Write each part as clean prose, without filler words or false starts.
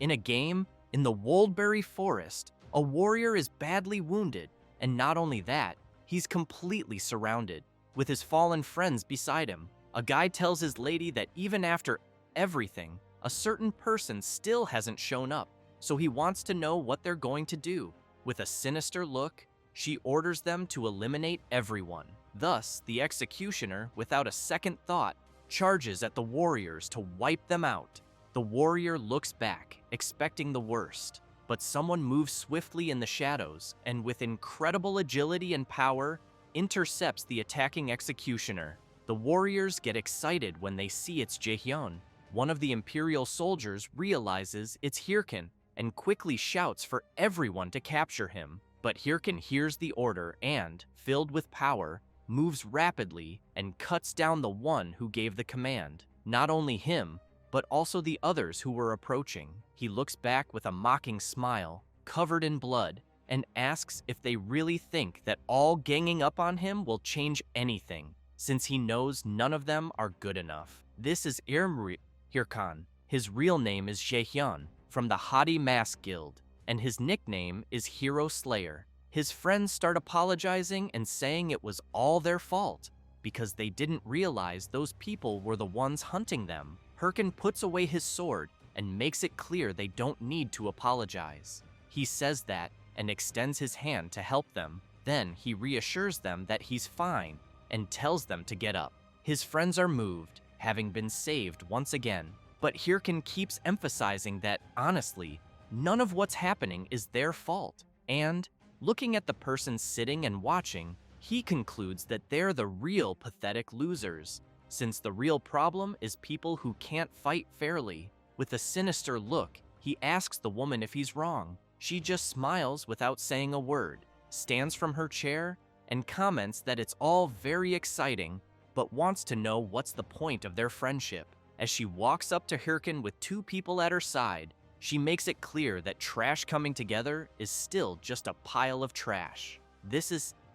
In a game, in the Woldberry Forest, a warrior is badly wounded, and not only that, he's completely surrounded, with his fallen friends beside him. A guy tells his lady that even after everything, a certain person still hasn't shown up, so he wants to know what they're going to do. With a sinister look, she orders them to eliminate everyone. Thus, the executioner, without a second thought, charges at the warriors to wipe them out. The warrior looks back, expecting the worst, but someone moves swiftly in the shadows and with incredible agility and power, intercepts the attacking executioner. The warriors get excited when they see it's Jaehyun. One of the Imperial soldiers realizes it's Hirkin and quickly shouts for everyone to capture him. But Hirkin hears the order and, filled with power, moves rapidly and cuts down the one who gave the command. Not only him, but also the others who were approaching. He looks back with a mocking smile, covered in blood, and asks if they really think that all ganging up on him will change anything, since he knows none of them are good enough. This is Hirkan. His real name is Jaehyun, from the Haughty Mask Guild, and his nickname is Hero Slayer. His friends start apologizing and saying it was all their fault, because they didn't realize those people were the ones hunting them. Hirkan puts away his sword and makes it clear they don't need to apologize. He says that and extends his hand to help them. Then he reassures them that he's fine and tells them to get up. His friends are moved, having been saved once again. But Hirkan keeps emphasizing that, honestly, none of what's happening is their fault. And, looking at the person sitting and watching, he concludes that they're the real pathetic losers, since the real problem is people who can't fight fairly. With a sinister look, he asks the woman if he's wrong. She just smiles without saying a word, stands from her chair, and comments that it's all very exciting, but wants to know what's the point of their friendship. As she walks up to Hirkan with two people at her side, she makes it clear that trash coming together is still just a pile of trash.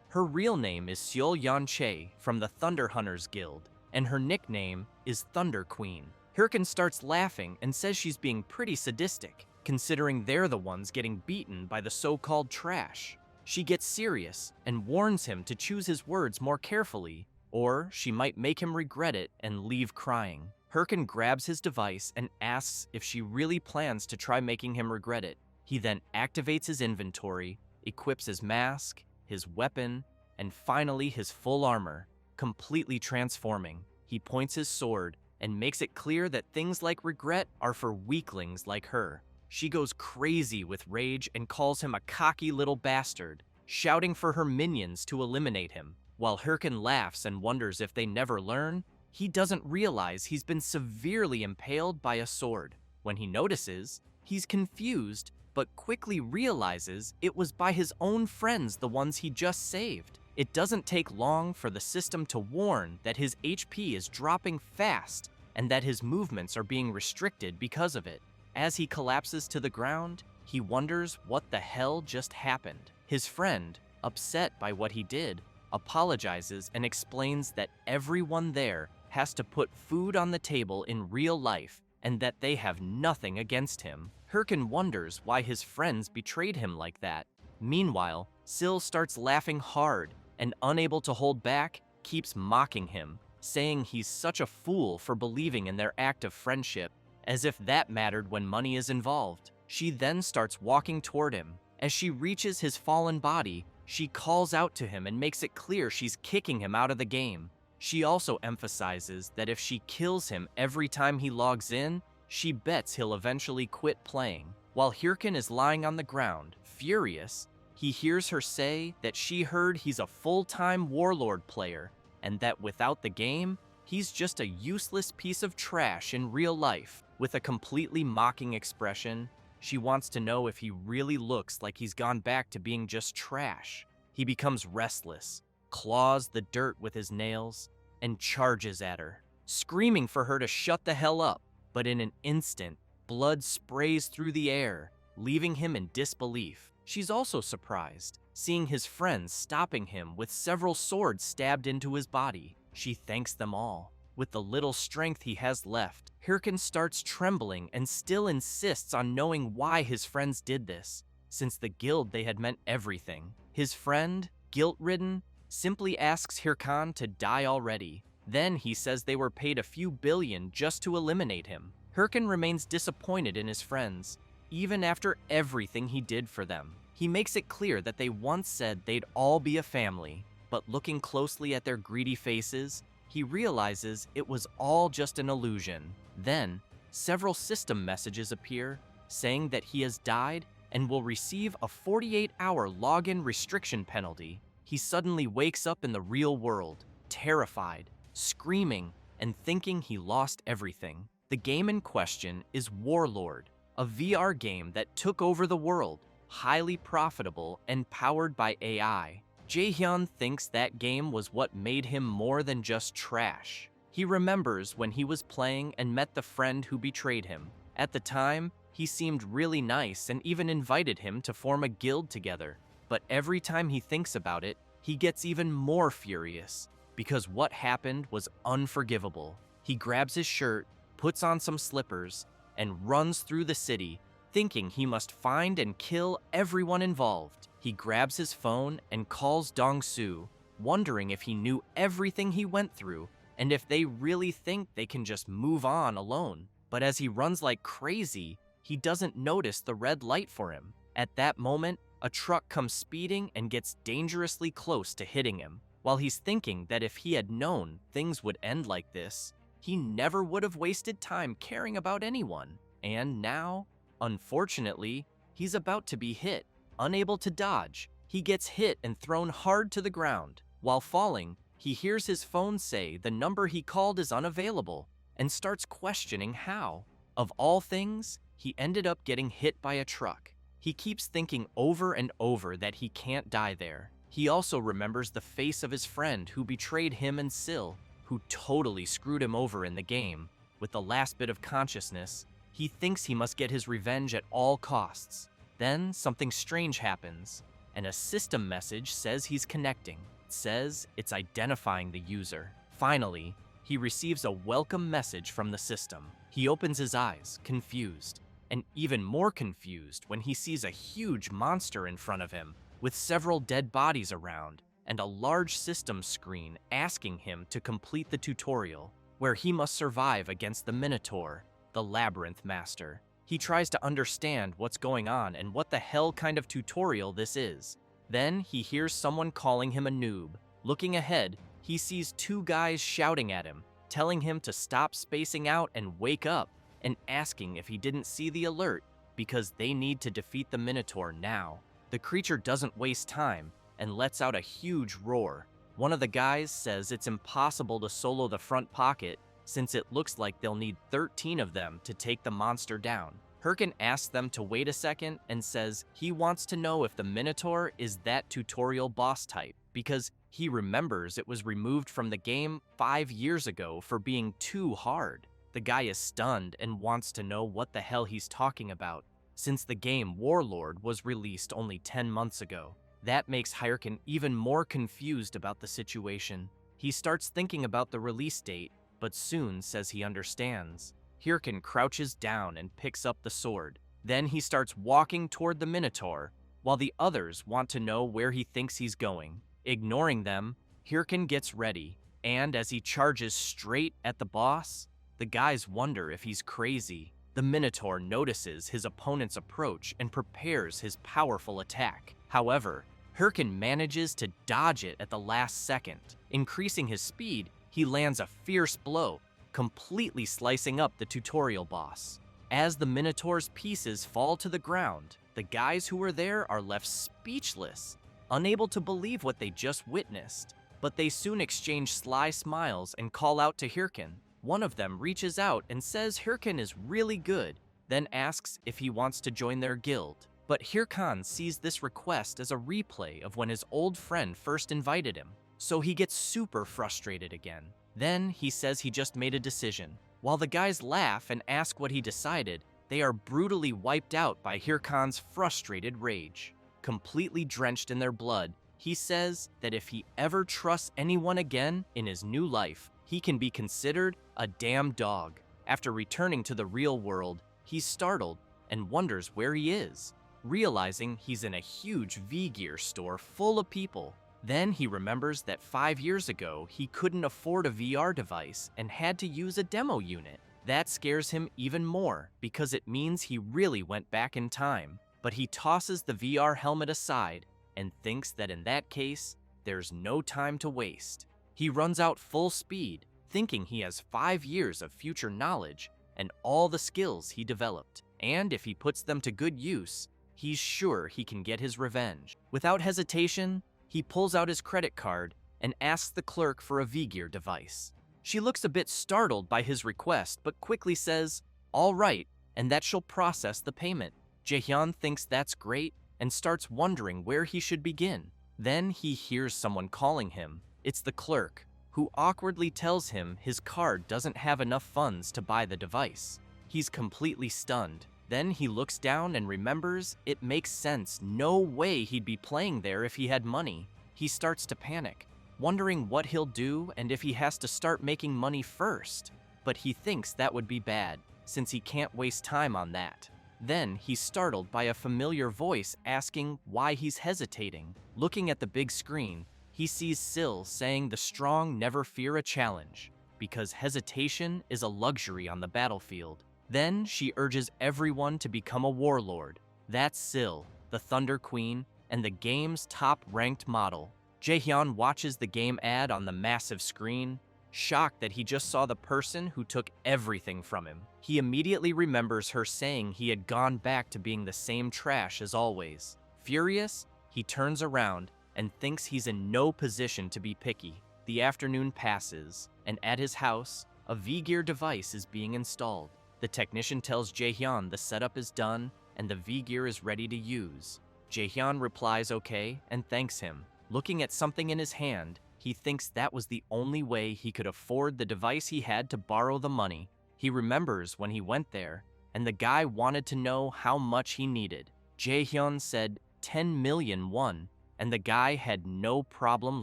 Her real name is Seol Yeon Chae from the Thunder Hunters Guild, and her nickname is Thunder Queen. Hirkan starts laughing and says she's being pretty sadistic, considering they're the ones getting beaten by the so-called trash. She gets serious and warns him to choose his words more carefully, or she might make him regret it and leave crying. Hirkan grabs his device and asks if she really plans to try making him regret it. He then activates his inventory, equips his mask, his weapon, and finally his full armor, completely transforming. He points his sword and makes it clear that things like regret are for weaklings like her. She goes crazy with rage and calls him a cocky little bastard, shouting for her minions to eliminate him. While Hirkan laughs and wonders if they never learn, he doesn't realize he's been severely impaled by a sword. When he notices, he's confused, but quickly realizes it was by his own friends, the ones he just saved. It doesn't take long for the system to warn that his HP is dropping fast and that his movements are being restricted because of it. As he collapses to the ground, he wonders what the hell just happened. His friend, upset by what he did, apologizes and explains that everyone there has to put food on the table in real life and that they have nothing against him. Hirkan wonders why his friends betrayed him like that. Meanwhile, Sil starts laughing hard and, unable to hold back, keeps mocking him, saying he's such a fool for believing in their act of friendship, as if that mattered when money is involved. She then starts walking toward him. As she reaches his fallen body, she calls out to him and makes it clear she's kicking him out of the game. She also emphasizes that if she kills him every time he logs in, she bets he'll eventually quit playing. While Hirkan is lying on the ground, furious, he hears her say that she heard he's a full-time warlord player and that without the game, he's just a useless piece of trash in real life. With a completely mocking expression, she wants to know if he really looks like he's gone back to being just trash. He becomes restless, claws the dirt with his nails, and charges at her, screaming for her to shut the hell up. But in an instant, blood sprays through the air, leaving him in disbelief. She's also surprised, seeing his friends stopping him with several swords stabbed into his body. She thanks them all, With the little strength he has left, Hirkin starts trembling and still insists on knowing why his friends did this, since the guild they had meant everything. His friend, guilt-ridden, simply asks Hirkan to die already. Then he says they were paid a few billion just to eliminate him. Hirkin remains disappointed in his friends, even after everything he did for them. He makes it clear that they once said they'd all be a family, but looking closely at their greedy faces, he realizes it was all just an illusion. Then, several system messages appear, saying that he has died and will receive a 48-hour login restriction penalty. He suddenly wakes up in the real world, terrified, screaming, and thinking he lost everything. The game in question is Warlord, a VR game that took over the world, highly profitable and powered by AI. Jaehyun thinks that game was what made him more than just trash. He remembers when he was playing and met the friend who betrayed him. At the time, he seemed really nice and even invited him to form a guild together. But every time he thinks about it, he gets even more furious, because what happened was unforgivable. He grabs his shirt, puts on some slippers, and runs through the city, thinking he must find and kill everyone involved. He grabs his phone and calls Dong-soo, wondering if he knew everything he went through and if they really think they can just move on alone. But as he runs like crazy, he doesn't notice the red light for him. At that moment, a truck comes speeding and gets dangerously close to hitting him. While he's thinking that if he had known things would end like this, he never would have wasted time caring about anyone. And now, unfortunately, he's about to be hit. Unable to dodge, he gets hit and thrown hard to the ground. While falling, he hears his phone say the number he called is unavailable and starts questioning how. Of all things, he ended up getting hit by a truck. He keeps thinking over and over that he can't die there. He also remembers the face of his friend who betrayed him and Sil, who totally screwed him over in the game. With the last bit of consciousness, he thinks he must get his revenge at all costs. Then something strange happens, and a system message says he's connecting. It says it's identifying the user. Finally, he receives a welcome message from the system. He opens his eyes, confused, and even more confused when he sees a huge monster in front of him, with several dead bodies around, and a large system screen asking him to complete the tutorial, where he must survive against the Minotaur, the Labyrinth Master. He tries to understand what's going on and what the hell kind of tutorial this is. Then he hears someone calling him a noob. Looking ahead, he sees two guys shouting at him, telling him to stop spacing out and wake up, and asking if he didn't see the alert because they need to defeat the Minotaur now. The creature doesn't waste time and lets out a huge roar. One of the guys says it's impossible to solo the front pocket since it looks like they'll need 13 of them to take the monster down. Hirkin asks them to wait a second and says he wants to know if the Minotaur is that tutorial boss type, because he remembers it was removed from the game 5 years ago for being too hard. The guy is stunned and wants to know what the hell he's talking about, since the game Warlord was released only 10 months ago. That makes Hirkin even more confused about the situation. He starts thinking about the release date, but soon says he understands. Hirkin crouches down and picks up the sword. Then he starts walking toward the Minotaur, while the others want to know where he thinks he's going. Ignoring them, Hirkin gets ready, and as he charges straight at the boss, the guys wonder if he's crazy. The Minotaur notices his opponent's approach and prepares his powerful attack. However, Hirkin manages to dodge it at the last second. Increasing his speed, he lands a fierce blow, completely slicing up the tutorial boss. As the Minotaur's pieces fall to the ground, the guys who were there are left speechless, unable to believe what they just witnessed. But they soon exchange sly smiles and call out to Hirkin. One of them reaches out and says Hirkin is really good, then asks if he wants to join their guild. But Hirkan sees this request as a replay of when his old friend first invited him, so he gets super frustrated again. Then he says he just made a decision. While the guys laugh and ask what he decided, they are brutally wiped out by Hirkan's frustrated rage. Completely drenched in their blood, he says that if he ever trusts anyone again in his new life, he can be considered a damn dog. After returning to the real world, he's startled and wonders where he is, realizing he's in a huge V-Gear store full of people. Then he remembers that 5 years ago, he couldn't afford a VR device and had to use a demo unit. That scares him even more because it means he really went back in time. But he tosses the VR helmet aside and thinks that in that case, there's no time to waste. He runs out full speed, thinking he has 5 years of future knowledge and all the skills he developed. And if he puts them to good use, he's sure he can get his revenge. Without hesitation, he pulls out his credit card and asks the clerk for a V-Gear device. She looks a bit startled by his request, but quickly says, "All right," and that she'll process the payment. Jaehyun thinks that's great and starts wondering where he should begin. Then he hears someone calling him. It's the clerk, who awkwardly tells him his card doesn't have enough funds to buy the device. He's completely stunned. Then he looks down and remembers it makes sense. No way he'd be playing there if he had money. He starts to panic, wondering what he'll do and if he has to start making money first. But he thinks that would be bad, since he can't waste time on that. Then he's startled by a familiar voice asking why he's hesitating. Looking at the big screen, he sees Sil saying the strong never fear a challenge, because hesitation is a luxury on the battlefield. Then she urges everyone to become a warlord. That's Sil, the Thunder Queen, and the game's top-ranked model. Jaehyun watches the game ad on the massive screen, shocked that he just saw the person who took everything from him. He immediately remembers her saying he had gone back to being the same trash as always. Furious, he turns around and thinks he's in no position to be picky. The afternoon passes, and at his house, a V-Gear device is being installed. The technician tells Jaehyun the setup is done and the V-Gear is ready to use. Jaehyun replies okay and thanks him. Looking at something in his hand, he thinks that was the only way he could afford the device he had to borrow the money. He remembers when he went there, and the guy wanted to know how much he needed. Jaehyun said 10 million won, and the guy had no problem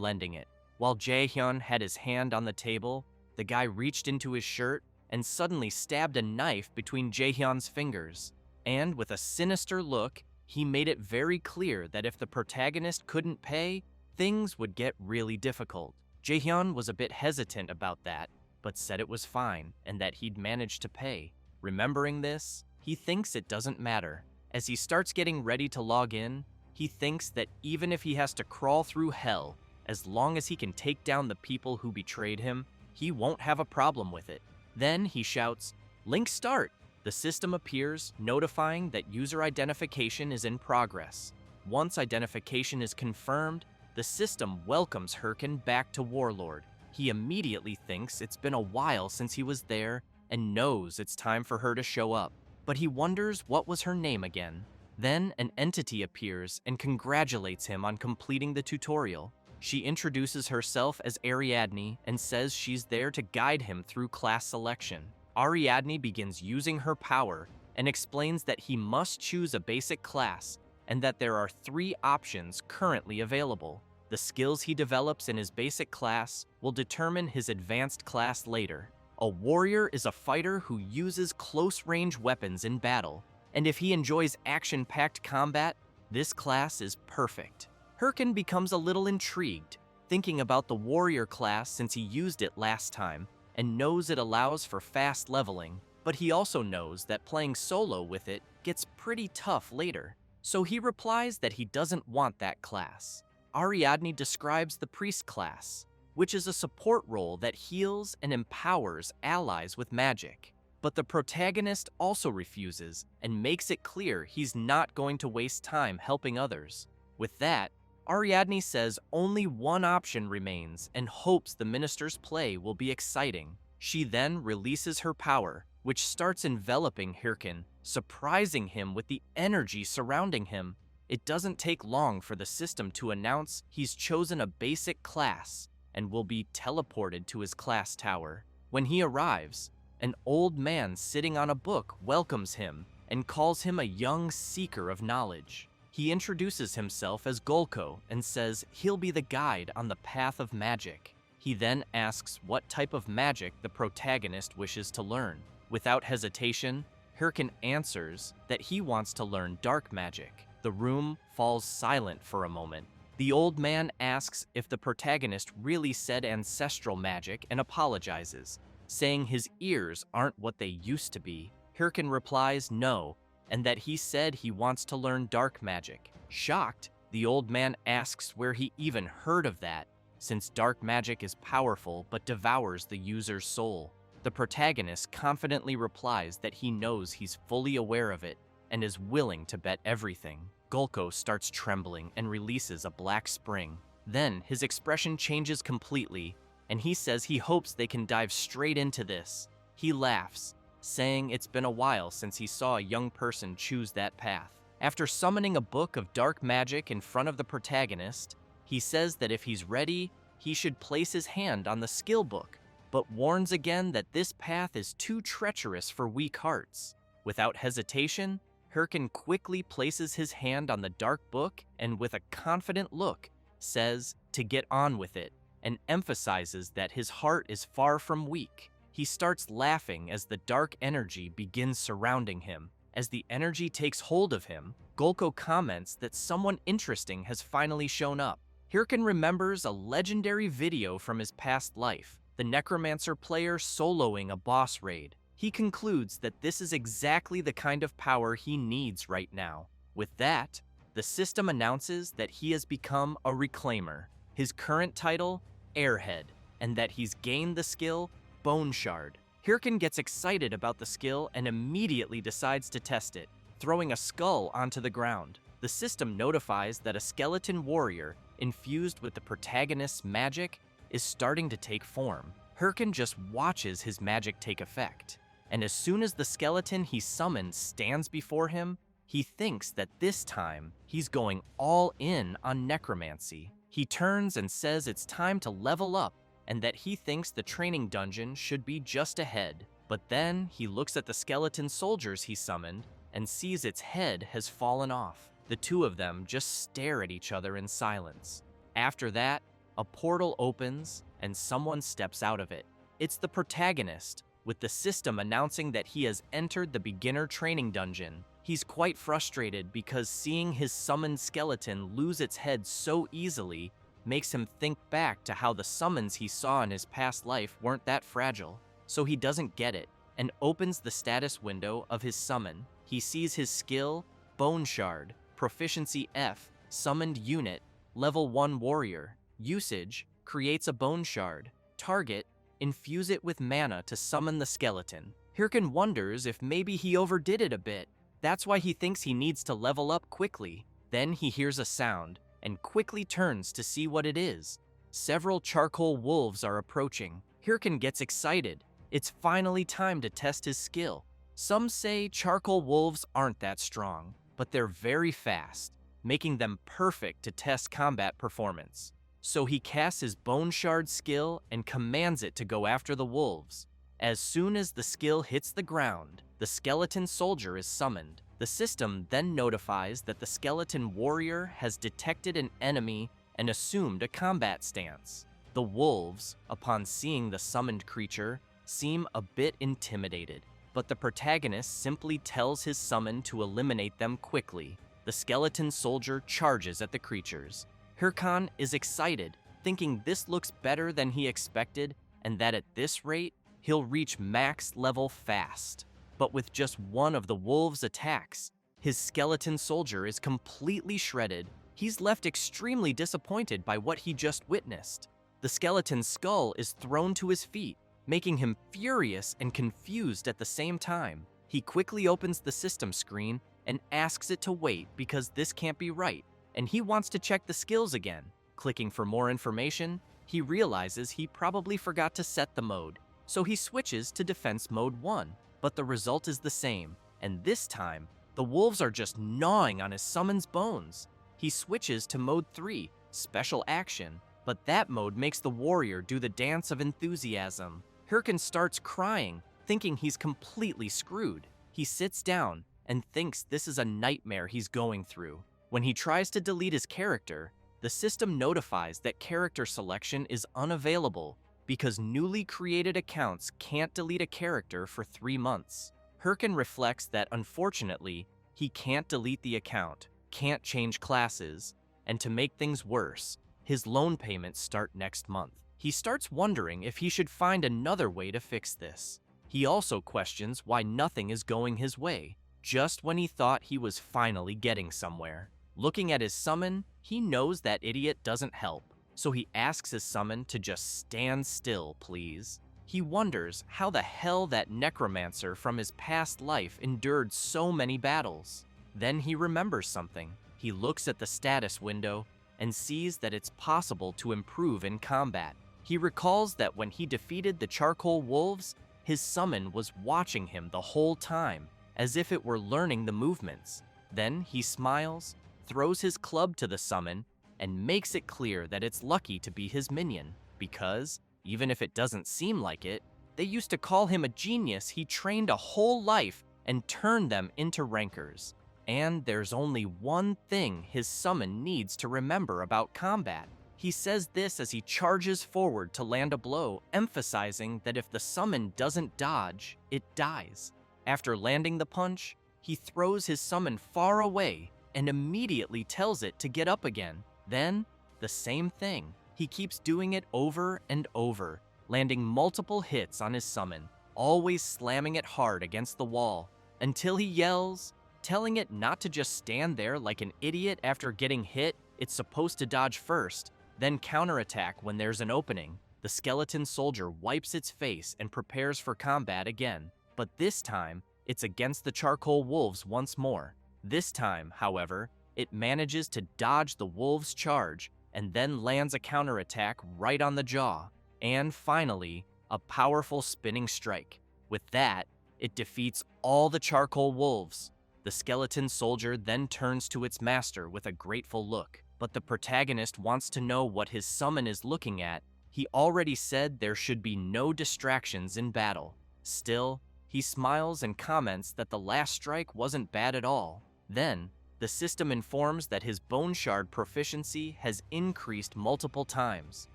lending it. While Jaehyun had his hand on the table, the guy reached into his shirt and suddenly stabbed a knife between Jaehyun's fingers. And with a sinister look, he made it very clear that if the protagonist couldn't pay, things would get really difficult. Jaehyun was a bit hesitant about that, but said it was fine and that he'd manage to pay. Remembering this, he thinks it doesn't matter. As he starts getting ready to log in, he thinks that even if he has to crawl through hell, as long as he can take down the people who betrayed him, he won't have a problem with it. Then he shouts, "Link start!" The system appears, notifying that user identification is in progress. Once identification is confirmed, the system welcomes Hirkin back to Warlord. He immediately thinks it's been a while since he was there and knows it's time for her to show up. But he wonders what was her name again. Then an entity appears and congratulates him on completing the tutorial. She introduces herself as Ariadne and says she's there to guide him through class selection. Ariadne begins using her power and explains that he must choose a basic class and that there are 3 options currently available. The skills he develops in his basic class will determine his advanced class later. A warrior is a fighter who uses close-range weapons in battle, and if he enjoys action-packed combat, this class is perfect. Hirkin becomes a little intrigued, thinking about the warrior class since he used it last time, and knows it allows for fast leveling, but he also knows that playing solo with it gets pretty tough later. So he replies that he doesn't want that class. Ariadne describes the priest class, which is a support role that heals and empowers allies with magic. But the protagonist also refuses and makes it clear he's not going to waste time helping others. With that, Ariadne says only one option remains and hopes the minister's play will be exciting. She then releases her power, which starts enveloping Hirkin, surprising him with the energy surrounding him. It doesn't take long for the system to announce he's chosen a basic class and will be teleported to his class tower. When he arrives, an old man sitting on a book welcomes him and calls him a young seeker of knowledge. He introduces himself as Golko and says he'll be the guide on the path of magic. He then asks what type of magic the protagonist wishes to learn. Without hesitation, Hirkin answers that he wants to learn dark magic. The room falls silent for a moment. The old man asks if the protagonist really said ancestral magic and apologizes, saying his ears aren't what they used to be. Hirkin replies no, and that he said he wants to learn dark magic. Shocked, the old man asks where he even heard of that, since dark magic is powerful but devours the user's soul. The protagonist confidently replies that he knows he's fully aware of it and is willing to bet everything. Gulko starts trembling and releases a black spring. Then his expression changes completely, and he says he hopes they can dive straight into this. He laughs, saying it's been a while since he saw a young person choose that path. After summoning a book of dark magic in front of the protagonist, he says that if he's ready, he should place his hand on the skill book, but warns again that this path is too treacherous for weak hearts. Without hesitation, Hirkin quickly places his hand on the dark book and with a confident look says to get on with it and emphasizes that his heart is far from weak. He starts laughing as the dark energy begins surrounding him. As the energy takes hold of him, Gulko comments that someone interesting has finally shown up. Hirkin remembers a legendary video from his past life, the Necromancer player soloing a boss raid. He concludes that this is exactly the kind of power he needs right now. With that, the system announces that he has become a Reclaimer, his current title, Airhead, and that he's gained the skill, Bone Shard. Hirkin gets excited about the skill and immediately decides to test it, throwing a skull onto the ground. The system notifies that a skeleton warrior, infused with the protagonist's magic, is starting to take form. Hirkin just watches his magic take effect, and as soon as the skeleton he summoned stands before him, he thinks that this time he's going all in on necromancy. He turns and says it's time to level up and that he thinks the training dungeon should be just ahead. But then he looks at the skeleton soldiers he summoned and sees its head has fallen off. The two of them just stare at each other in silence. After that, a portal opens and someone steps out of it. It's the protagonist, with the system announcing that he has entered the beginner training dungeon. He's quite frustrated because seeing his summoned skeleton lose its head so easily makes him think back to how the summons he saw in his past life weren't that fragile. So he doesn't get it and opens the status window of his summon. He sees his skill, Bone Shard, Proficiency F, Summoned Unit, Level 1 Warrior. Usage, creates a Bone Shard. Target, infuse it with mana to summon the skeleton. Hirkin wonders if maybe he overdid it a bit. That's why he thinks he needs to level up quickly. Then he hears a sound and quickly turns to see what it is. Several charcoal wolves are approaching. Hirkin gets excited. It's finally time to test his skill. Some say charcoal wolves aren't that strong, but they're very fast, making them perfect to test combat performance. So he casts his Bone Shard skill and commands it to go after the wolves. As soon as the skill hits the ground, the skeleton soldier is summoned. The system then notifies that the skeleton warrior has detected an enemy and assumed a combat stance. The wolves, upon seeing the summoned creature, seem a bit intimidated, but the protagonist simply tells his summon to eliminate them quickly. The skeleton soldier charges at the creatures. Hirkin is excited, thinking this looks better than he expected and that at this rate, he'll reach max level fast. But with just one of the wolves' attacks, his skeleton soldier is completely shredded. He's left extremely disappointed by what he just witnessed. The skeleton's skull is thrown to his feet, making him furious and confused at the same time. He quickly opens the system screen and asks it to wait because this can't be right, and he wants to check the skills again. Clicking for more information, he realizes he probably forgot to set the mode, so he switches to Defense Mode 1. But the result is the same, and this time, the wolves are just gnawing on his summon's bones. He switches to Mode 3, Special Action, but that mode makes the warrior do the dance of enthusiasm. Hirkin starts crying, thinking he's completely screwed. He sits down and thinks this is a nightmare he's going through. When he tries to delete his character, the system notifies that character selection is unavailable because newly created accounts can't delete a character for 3 months. Hirkin reflects that unfortunately, he can't delete the account, can't change classes, and to make things worse, his loan payments start next month. He starts wondering if he should find another way to fix this. He also questions why nothing is going his way, just when he thought he was finally getting somewhere. Looking at his summon, he knows that idiot doesn't help, so he asks his summon to just stand still, please. He wonders how the hell that necromancer from his past life endured so many battles. Then he remembers something. He looks at the status window and sees that it's possible to improve in combat. He recalls that when he defeated the charcoal wolves, his summon was watching him the whole time, as if it were learning the movements. Then he smiles, throws his club to the summon, and makes it clear that it's lucky to be his minion, because, even if it doesn't seem like it, they used to call him a genius he trained a whole life and turned them into rankers. And there's only one thing his summon needs to remember about combat. He says this as he charges forward to land a blow, emphasizing that if the summon doesn't dodge, it dies. After landing the punch, he throws his summon far away and immediately tells it to get up again. Then, the same thing. He keeps doing it over and over, landing multiple hits on his summon, always slamming it hard against the wall, until he yells, telling it not to just stand there like an idiot after getting hit. It's supposed to dodge first, then counterattack when there's an opening. The skeleton soldier wipes its face and prepares for combat again, but this time, it's against the charcoal wolves once more. This time, however, it manages to dodge the wolves' charge and then lands a counterattack right on the jaw, and finally, a powerful spinning strike. With that, it defeats all the charcoal wolves. The skeleton soldier then turns to its master with a grateful look, but the protagonist wants to know what his summon is looking at. He already said there should be no distractions in battle. Still, he smiles and comments that the last strike wasn't bad at all. Then, the system informs that his bone shard proficiency has increased multiple times.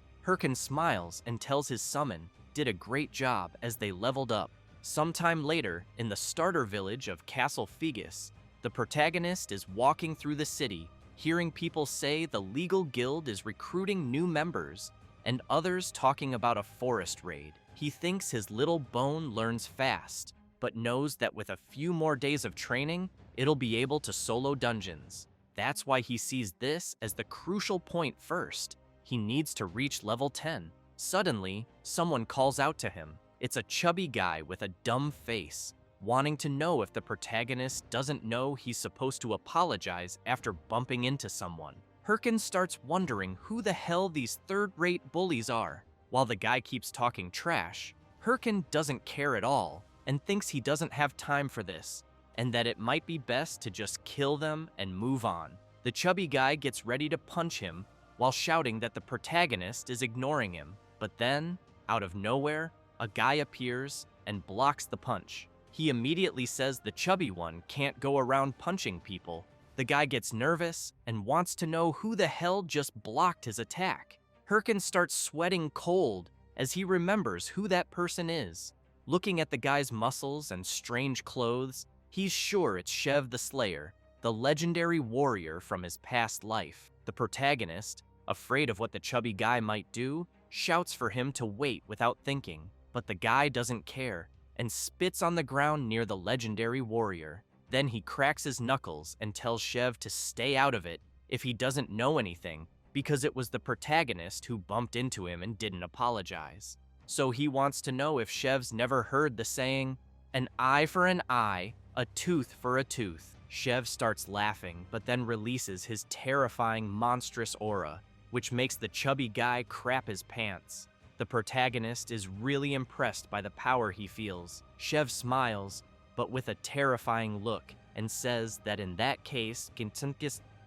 Hirkin smiles and tells his summon did a great job as they leveled up. Sometime later, in the starter village of Castle Fegus, the protagonist is walking through the city, hearing people say the legal guild is recruiting new members, and others talking about a forest raid. He thinks his little bone learns fast, but knows that with a few more days of training, it'll be able to solo dungeons. That's why he sees this as the crucial point first. He needs to reach level 10. Suddenly, someone calls out to him. It's a chubby guy with a dumb face, wanting to know if the protagonist doesn't know he's supposed to apologize after bumping into someone. Hirkin starts wondering who the hell these third-rate bullies are. While the guy keeps talking trash, Hirkin doesn't care at all and thinks he doesn't have time for this, and that it might be best to just kill them and move on. The chubby guy gets ready to punch him while shouting that the protagonist is ignoring him. But then, out of nowhere, a guy appears and blocks the punch. He immediately says the chubby one can't go around punching people. The guy gets nervous and wants to know who the hell just blocked his attack. Hirkin starts sweating cold as he remembers who that person is. Looking at the guy's muscles and strange clothes, he's sure it's Shev the Slayer, the legendary warrior from his past life. The protagonist, afraid of what the chubby guy might do, shouts for him to wait without thinking, but the guy doesn't care and spits on the ground near the legendary warrior. Then he cracks his knuckles and tells Shev to stay out of it if he doesn't know anything, because it was the protagonist who bumped into him and didn't apologize. So he wants to know if Shev's never heard the saying, "An eye for an eye, a tooth for a tooth." Shev starts laughing, but then releases his terrifying monstrous aura, which makes the chubby guy crap his pants. The protagonist is really impressed by the power he feels. Shev smiles, but with a terrifying look, and says that in that case,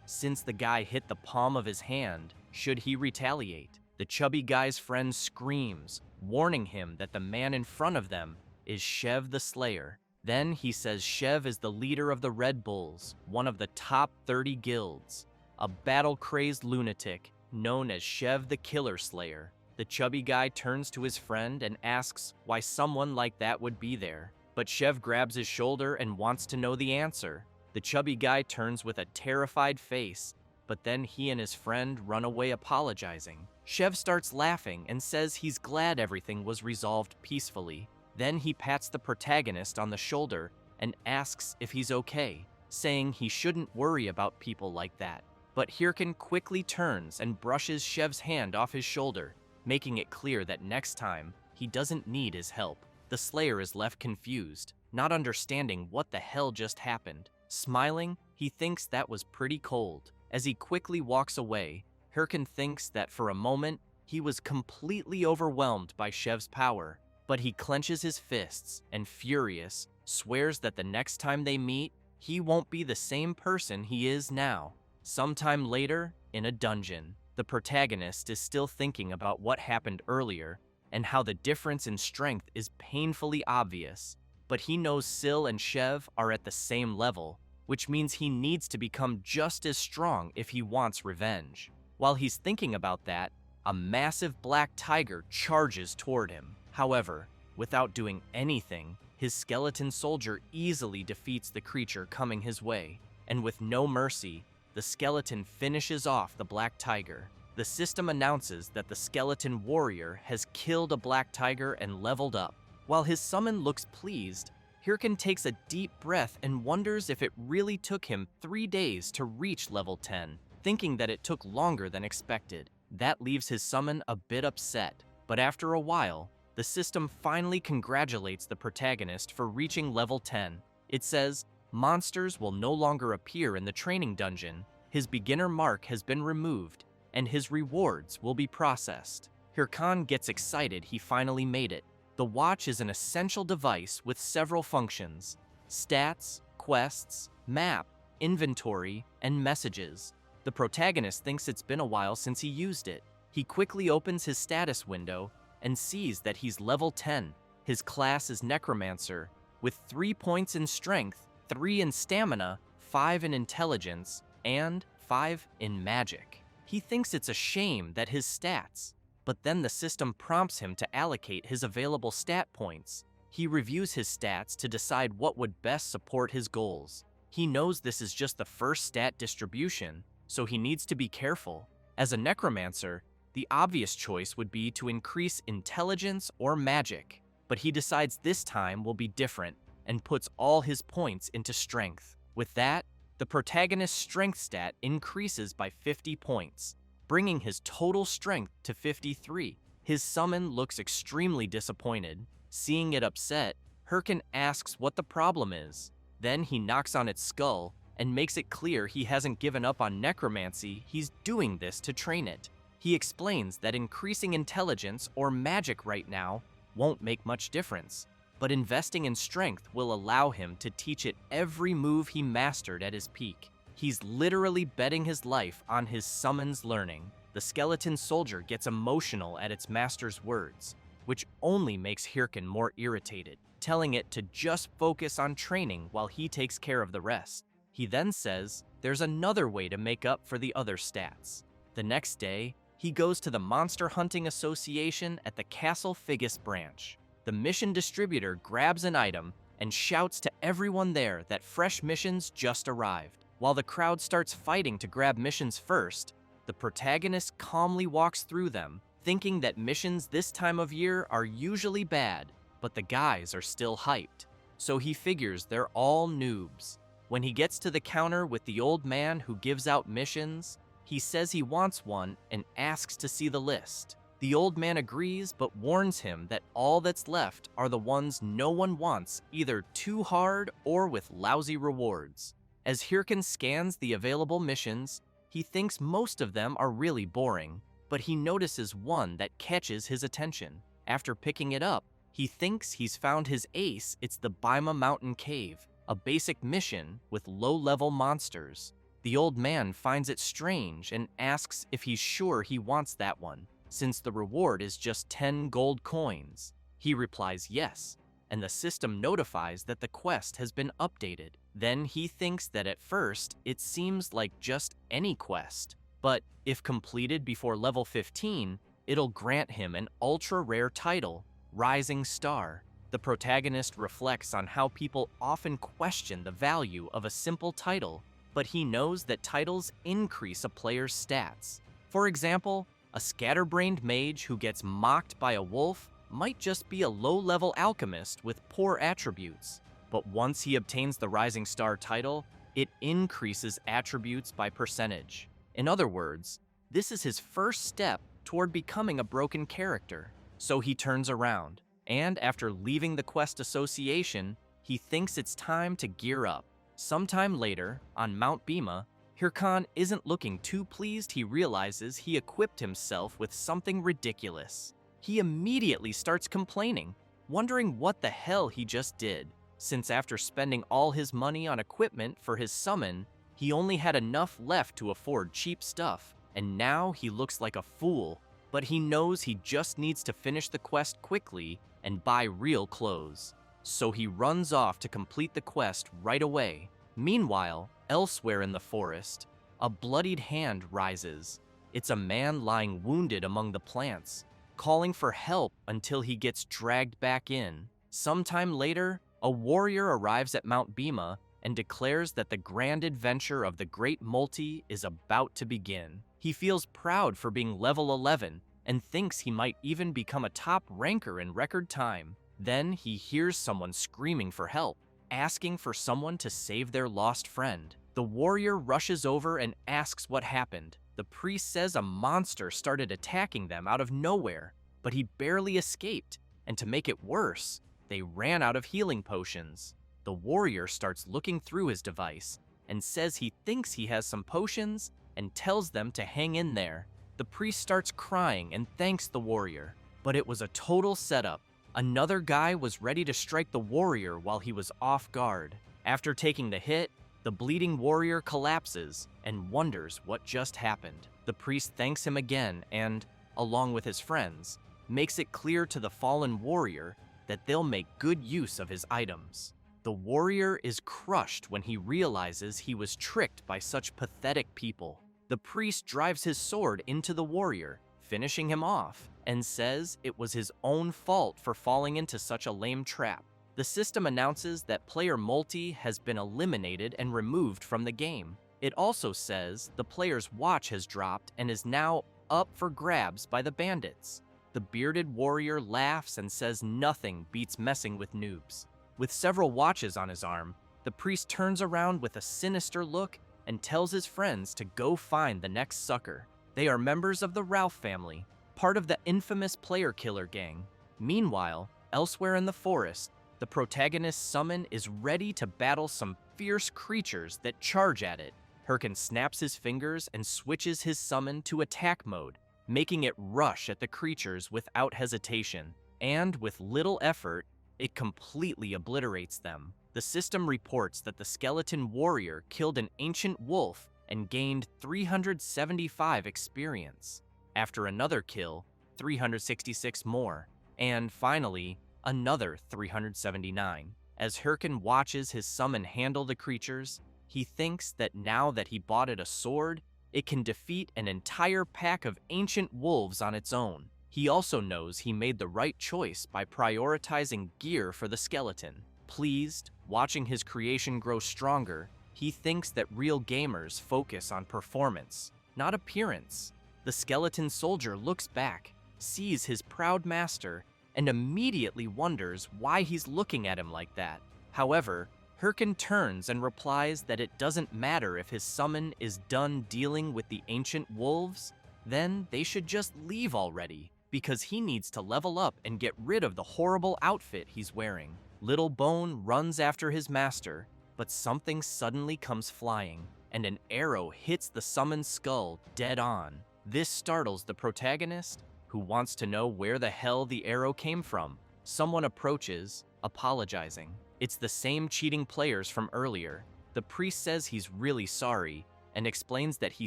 since the guy hit the palm of his hand, should he retaliate? The chubby guy's friend screams, warning him that the man in front of them is Shev the Slayer. Then he says Shev is the leader of the Red Bulls, one of the top 30 guilds. a battle-crazed lunatic known as Shev the Killer Slayer. The chubby guy turns to his friend and asks why someone like that would be there. But Shev grabs his shoulder and wants to know the answer. The chubby guy turns with a terrified face, but then he and his friend run away apologizing. Shev starts laughing and says he's glad everything was resolved peacefully. Then he pats the protagonist on the shoulder and asks if he's okay, saying he shouldn't worry about people like that. But Hirkin quickly turns and brushes Shev's hand off his shoulder, making it clear that next time, he doesn't need his help. The Slayer is left confused, not understanding what the hell just happened. Smiling, he thinks that was pretty cold. As he quickly walks away, Hirkin thinks that for a moment, he was completely overwhelmed by Shev's power. But he clenches his fists and, furious, swears that the next time they meet, he won't be the same person he is now. Sometime later, in a dungeon, the protagonist is still thinking about what happened earlier and how the difference in strength is painfully obvious. But he knows Sil and Shev are at the same level, which means he needs to become just as strong if he wants revenge. While he's thinking about that, a massive black tiger charges toward him. However, without doing anything, his skeleton soldier easily defeats the creature coming his way, and with no mercy, the skeleton finishes off the black tiger. The system announces that the skeleton warrior has killed a black tiger and leveled up. While his summon looks pleased, Hirkin takes a deep breath and wonders if it really took him 3 days to reach level 10, thinking that it took longer than expected. That leaves his summon a bit upset, but after a while, the system finally congratulates the protagonist for reaching level 10. It says, monsters will no longer appear in the training dungeon, his beginner mark has been removed, and his rewards will be processed. Hirkan gets excited he finally made it. The watch is an essential device with several functions: stats, quests, map, inventory, and messages. The protagonist thinks it's been a while since he used it. He quickly opens his status window and sees that he's level 10. His class is Necromancer, with 3 points in strength, 3 in stamina, 5 in intelligence, and 5 in magic. He thinks it's a shame that his stats, but then the system prompts him to allocate his available stat points. He reviews his stats to decide what would best support his goals. He knows this is just the first stat distribution, so he needs to be careful. As a necromancer, the obvious choice would be to increase intelligence or magic, but he decides this time will be different and puts all his points into strength. With that, the protagonist's strength stat increases by 50 points, bringing his total strength to 53. His summon looks extremely disappointed. Seeing it upset, Hirkin asks what the problem is. Then he knocks on its skull and makes it clear he hasn't given up on necromancy, he's doing this to train it. He explains that increasing intelligence or magic right now won't make much difference, but investing in strength will allow him to teach it every move he mastered at his peak. He's literally betting his life on his summon's learning. The skeleton soldier gets emotional at its master's words, which only makes Hirkin more irritated, telling it to just focus on training while he takes care of the rest. He then says there's another way to make up for the other stats. The next day, he goes to the Monster Hunting Association at the Castle Figus branch. The mission distributor grabs an item and shouts to everyone there that fresh missions just arrived. While the crowd starts fighting to grab missions first, the protagonist calmly walks through them, thinking that missions this time of year are usually bad, but the guys are still hyped, so he figures they're all noobs. When he gets to the counter with the old man who gives out missions, he says he wants one and asks to see the list. The old man agrees but warns him that all that's left are the ones no one wants, either too hard or with lousy rewards. As Hirkin scans the available missions, he thinks most of them are really boring, but he notices one that catches his attention. After picking it up, he thinks he's found his ace. It's the Baima Mountain Cave, a basic mission with low-level monsters. The old man finds it strange and asks if he's sure he wants that one, since the reward is just 10 gold coins. He replies yes, and the system notifies that the quest has been updated. Then he thinks that at first, it seems like just any quest. But if completed before level 15, it'll grant him an ultra-rare title, Rising Star. The protagonist reflects on how people often question the value of a simple title, but he knows that titles increase a player's stats. For example, a scatterbrained mage who gets mocked by a wolf might just be a low-level alchemist with poor attributes. But once he obtains the Rising Star title, it increases attributes by percentage. In other words, this is his first step toward becoming a broken character. So he turns around, and after leaving the quest association, he thinks it's time to gear up. Sometime later, on Mount Bima, Hirkan isn't looking too pleased. He realizes he equipped himself with something ridiculous. He immediately starts complaining, wondering what the hell he just did, since after spending all his money on equipment for his summon, he only had enough left to afford cheap stuff, and now he looks like a fool. But he knows he just needs to finish the quest quickly and buy real clothes. So he runs off to complete the quest right away. Meanwhile, elsewhere in the forest, a bloodied hand rises. It's a man lying wounded among the plants, calling for help until he gets dragged back in. Sometime later, a warrior arrives at Mount Bima and declares that the grand adventure of the Great Multi is about to begin. He feels proud for being level 11 and thinks he might even become a top ranker in record time. Then he hears someone screaming for help, asking for someone to save their lost friend. The warrior rushes over and asks what happened. The priest says a monster started attacking them out of nowhere, but he barely escaped, and to make it worse, they ran out of healing potions. The warrior starts looking through his device and says he thinks he has some potions and tells them to hang in there. The priest starts crying and thanks the warrior, but it was a total setup. Another guy was ready to strike the warrior while he was off guard. After taking the hit, the bleeding warrior collapses and wonders what just happened. The priest thanks him again and, along with his friends, makes it clear to the fallen warrior that they'll make good use of his items. The warrior is crushed when he realizes he was tricked by such pathetic people. The priest drives his sword into the warrior, finishing him off, and says it was his own fault for falling into such a lame trap. The system announces that player multi has been eliminated and removed from the game. It also says the player's watch has dropped and is now up for grabs by the bandits. The bearded warrior laughs and says nothing beats messing with noobs. With several watches on his arm, the priest turns around with a sinister look and tells his friends to go find the next sucker. They are members of the Ralph family, part of the infamous player killer gang. Meanwhile, elsewhere in the forest, the protagonist's summon is ready to battle some fierce creatures that charge at it. Hirkan snaps his fingers and switches his summon to attack mode, making it rush at the creatures without hesitation. And with little effort, it completely obliterates them. The system reports that the skeleton warrior killed an ancient wolf and gained 375 experience. After another kill, 366 more. And finally, another 379. As Hirkan watches his summon handle the creatures, he thinks that now that he bought it a sword, it can defeat an entire pack of ancient wolves on its own. He also knows he made the right choice by prioritizing gear for the skeleton. Pleased, watching his creation grow stronger, he thinks that real gamers focus on performance, not appearance. The skeleton soldier looks back, sees his proud master, and immediately wonders why he's looking at him like that. However, Hirkan turns and replies that it doesn't matter if his summon is done dealing with the ancient wolves, then they should just leave already, because he needs to level up and get rid of the horrible outfit he's wearing. Little Bone runs after his master, but something suddenly comes flying, and an arrow hits the summoned skull dead on. This startles the protagonist, who wants to know where the hell the arrow came from. Someone approaches, apologizing. It's the same cheating players from earlier. The priest says he's really sorry, and explains that he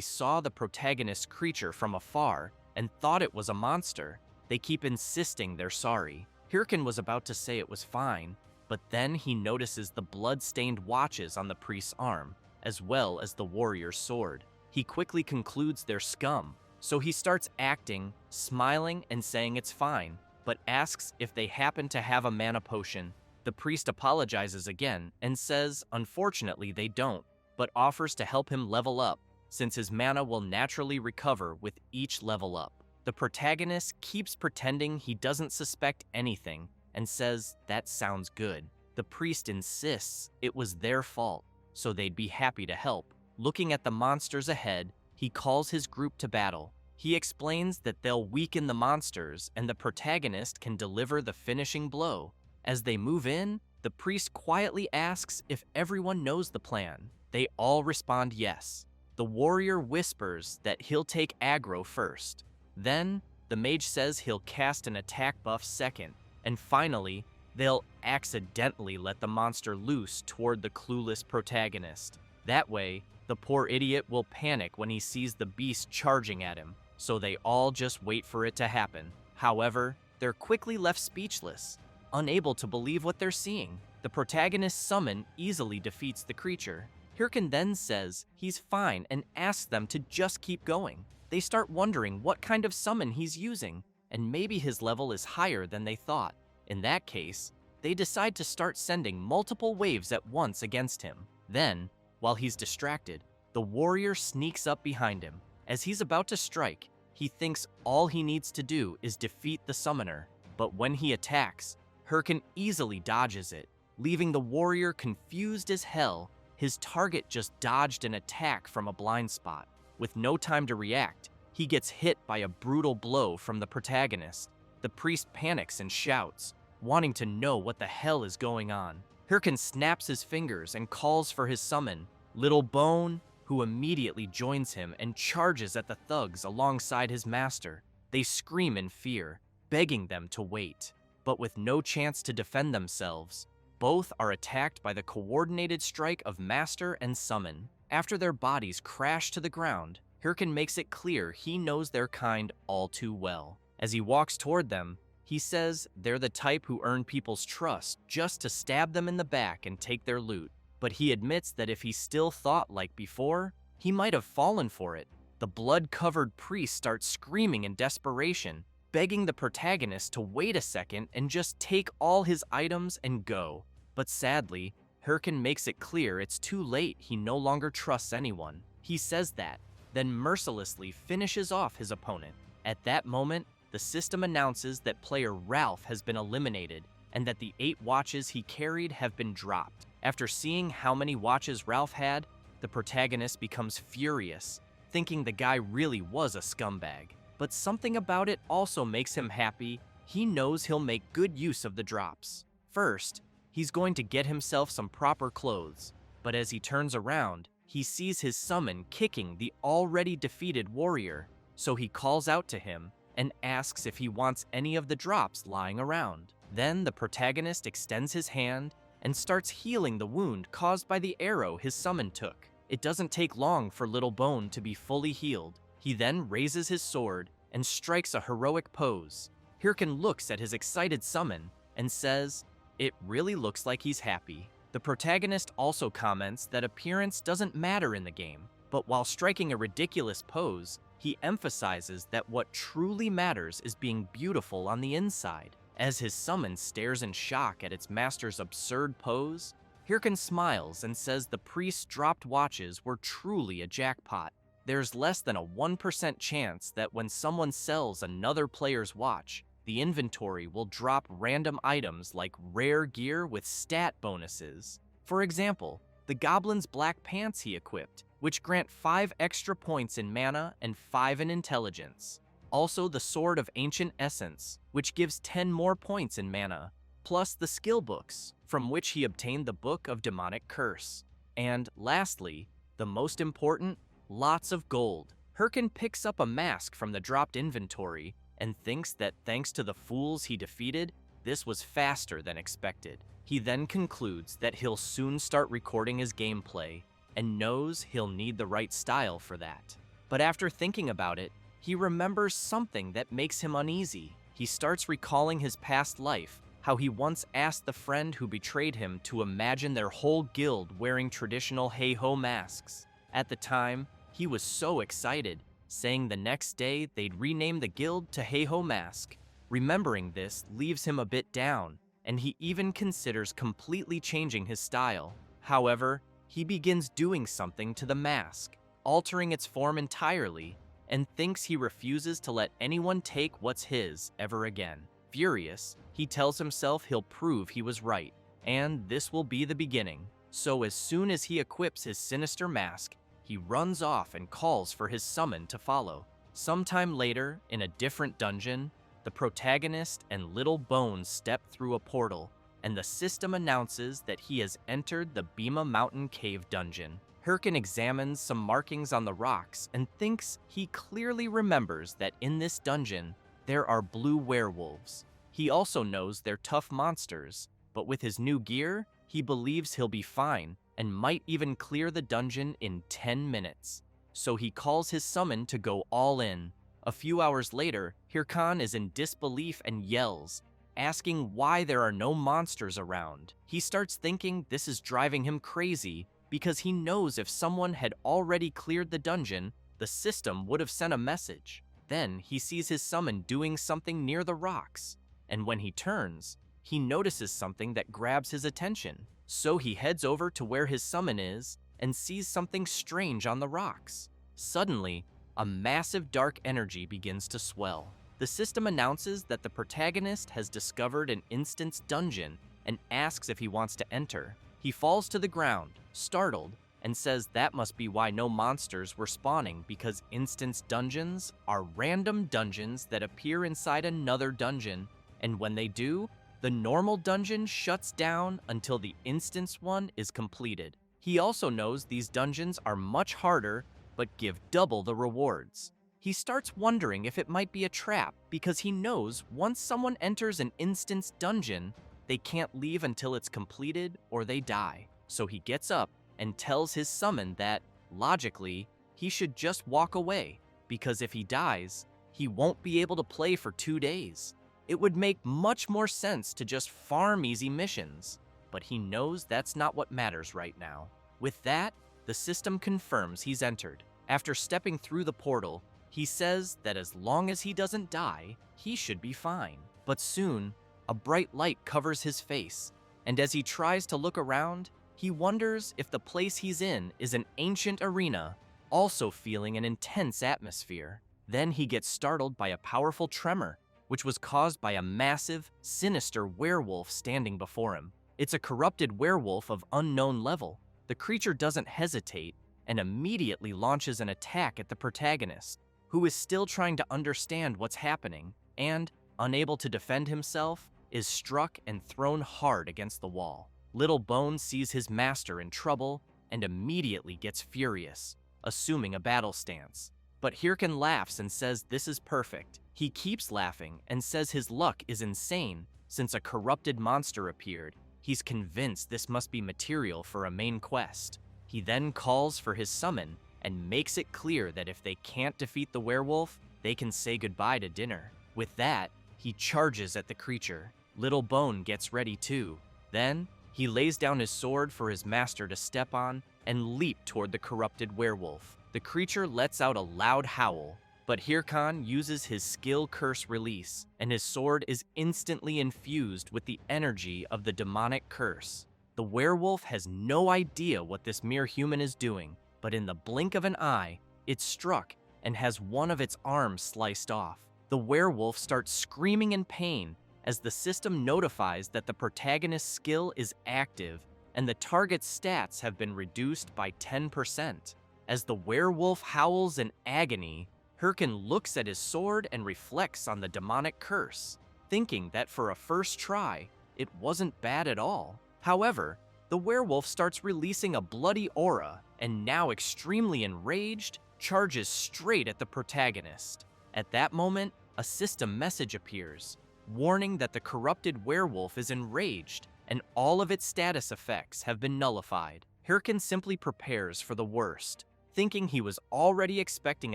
saw the protagonist's creature from afar and thought it was a monster. They keep insisting they're sorry. Hirkan was about to say it was fine, But then he notices the blood-stained watches on the priest's arm, as well as the warrior's sword. He quickly concludes they're scum, so he starts acting, smiling and saying it's fine, but asks if they happen to have a mana potion. The priest apologizes again and says unfortunately they don't, but offers to help him level up, since his mana will naturally recover with each level up. The protagonist keeps pretending he doesn't suspect anything and says that sounds good. The priest insists it was their fault, so they'd be happy to help. Looking at the monsters ahead, he calls his group to battle. He explains that they'll weaken the monsters and the protagonist can deliver the finishing blow. As they move in, the priest quietly asks if everyone knows the plan. They all respond yes. The warrior whispers that he'll take aggro first. Then, the mage says he'll cast an attack buff second. And finally, they'll accidentally let the monster loose toward the clueless protagonist. That way, the poor idiot will panic when he sees the beast charging at him, so they all just wait for it to happen. However, they're quickly left speechless, unable to believe what they're seeing. The protagonist's summon easily defeats the creature. Hirkin then says he's fine and asks them to just keep going. They start wondering what kind of summon he's using, and maybe his level is higher than they thought. In that case, they decide to start sending multiple waves at once against him. Then, while he's distracted, the warrior sneaks up behind him. As he's about to strike, he thinks all he needs to do is defeat the summoner. But when he attacks, Hirkin easily dodges it, leaving the warrior confused as hell. His target just dodged an attack from a blind spot. With no time to react, he gets hit by a brutal blow from the protagonist. The priest panics and shouts, wanting to know what the hell is going on. Hirkin snaps his fingers and calls for his summon, Little Bone, who immediately joins him and charges at the thugs alongside his master. They scream in fear, begging them to wait. But with no chance to defend themselves, both are attacked by the coordinated strike of master and summon. After their bodies crash to the ground, Hirkin makes it clear he knows their kind all too well. As he walks toward them, he says they're the type who earn people's trust just to stab them in the back and take their loot. But he admits that if he still thought like before, he might have fallen for it. The blood-covered priest starts screaming in desperation, begging the protagonist to wait a second and just take all his items and go. But sadly, Hirkin makes it clear it's too late. He no longer trusts anyone. He says that, then mercilessly finishes off his opponent. At that moment, the system announces that player Ralph has been eliminated and that the 8 watches he carried have been dropped. After seeing how many watches Ralph had, the protagonist becomes furious, thinking the guy really was a scumbag. But something about it also makes him happy. He knows he'll make good use of the drops. First, he's going to get himself some proper clothes, but as he turns around, he sees his summon kicking the already defeated warrior, so he calls out to him and asks if he wants any of the drops lying around. Then the protagonist extends his hand and starts healing the wound caused by the arrow his summon took. It doesn't take long for Little Bone to be fully healed. He then raises his sword and strikes a heroic pose. Hirkin looks at his excited summon and says, "It really looks like he's happy." The protagonist also comments that appearance doesn't matter in the game, but while striking a ridiculous pose, he emphasizes that what truly matters is being beautiful on the inside. As his summon stares in shock at its master's absurd pose, Hirkin smiles and says the priest's dropped watches were truly a jackpot. There's less than a 1% chance that when someone sells another player's watch, the inventory will drop random items like rare gear with stat bonuses. For example, the goblin's black pants he equipped, which grant 5 extra points in mana and 5 in intelligence. Also the Sword of Ancient Essence, which gives 10 more points in mana, plus the skill books, from which he obtained the Book of Demonic Curse. And lastly, the most important, lots of gold. Hirkin picks up a mask from the dropped inventory and thinks that thanks to the fools he defeated, this was faster than expected. He then concludes that he'll soon start recording his gameplay and knows he'll need the right style for that. But after thinking about it, he remembers something that makes him uneasy. He starts recalling his past life, how he once asked the friend who betrayed him to imagine their whole guild wearing traditional hey-ho masks. At the time, he was so excited, saying the next day they'd rename the guild to Hey-Ho Mask. Remembering this leaves him a bit down, and he even considers completely changing his style. However, he begins doing something to the mask, altering its form entirely, and thinks he refuses to let anyone take what's his ever again. Furious, he tells himself he'll prove he was right, and this will be the beginning. So as soon as he equips his sinister mask, he runs off and calls for his summon to follow. Sometime later, in a different dungeon, the protagonist and Little Bones step through a portal, and the system announces that he has entered the Bima Mountain Cave dungeon. Hirkin examines some markings on the rocks and thinks he clearly remembers that in this dungeon, there are blue werewolves. He also knows they're tough monsters, but with his new gear, he believes he'll be fine and might even clear the dungeon in 10 minutes. So he calls his summon to go all in. A few hours later, Hirkan is in disbelief and yells, asking why there are no monsters around. He starts thinking this is driving him crazy because he knows if someone had already cleared the dungeon, the system would have sent a message. Then he sees his summon doing something near the rocks, and when he turns, he notices something that grabs his attention. So he heads over to where his summon is and sees something strange on the rocks. Suddenly, a massive dark energy begins to swell. The system announces that the protagonist has discovered an instance dungeon and asks if he wants to enter. He falls to the ground, startled, and says that must be why no monsters were spawning, because instance dungeons are random dungeons that appear inside another dungeon, and when they do, the normal dungeon shuts down until the instance one is completed. He also knows these dungeons are much harder, but give double the rewards. He starts wondering if it might be a trap because he knows once someone enters an instance dungeon, they can't leave until it's completed or they die. So he gets up and tells his summon that, logically, he should just walk away because if he dies, he won't be able to play for 2 days. It would make much more sense to just farm easy missions, but he knows that's not what matters right now. With that, the system confirms he's entered. After stepping through the portal, he says that as long as he doesn't die, he should be fine. But soon, a bright light covers his face, and as he tries to look around, he wonders if the place he's in is an ancient arena, also feeling an intense atmosphere. Then he gets startled by a powerful tremor, which was caused by a massive, sinister werewolf standing before him. It's a corrupted werewolf of unknown level. The creature doesn't hesitate and immediately launches an attack at the protagonist, who is still trying to understand what's happening and, unable to defend himself, is struck and thrown hard against the wall. Little Bones sees his master in trouble and immediately gets furious, assuming a battle stance. But Hirkan laughs and says this is perfect. He keeps laughing and says his luck is insane since a corrupted monster appeared. He's convinced this must be material for a main quest. He then calls for his summon and makes it clear that if they can't defeat the werewolf, they can say goodbye to dinner. With that, he charges at the creature. Little Bone gets ready too. Then, he lays down his sword for his master to step on and leap toward the corrupted werewolf. The creature lets out a loud howl, but Hirkan uses his skill curse release, and his sword is instantly infused with the energy of the demonic curse. The werewolf has no idea what this mere human is doing, but in the blink of an eye, it's struck and has one of its arms sliced off. The werewolf starts screaming in pain as the system notifies that the protagonist's skill is active and the target's stats have been reduced by 10%. As the werewolf howls in agony, Hirkan looks at his sword and reflects on the demonic curse, thinking that for a first try, it wasn't bad at all. However, the werewolf starts releasing a bloody aura and, now extremely enraged, charges straight at the protagonist. At that moment, a system message appears, warning that the corrupted werewolf is enraged and all of its status effects have been nullified. Hirkan simply prepares for the worst, thinking he was already expecting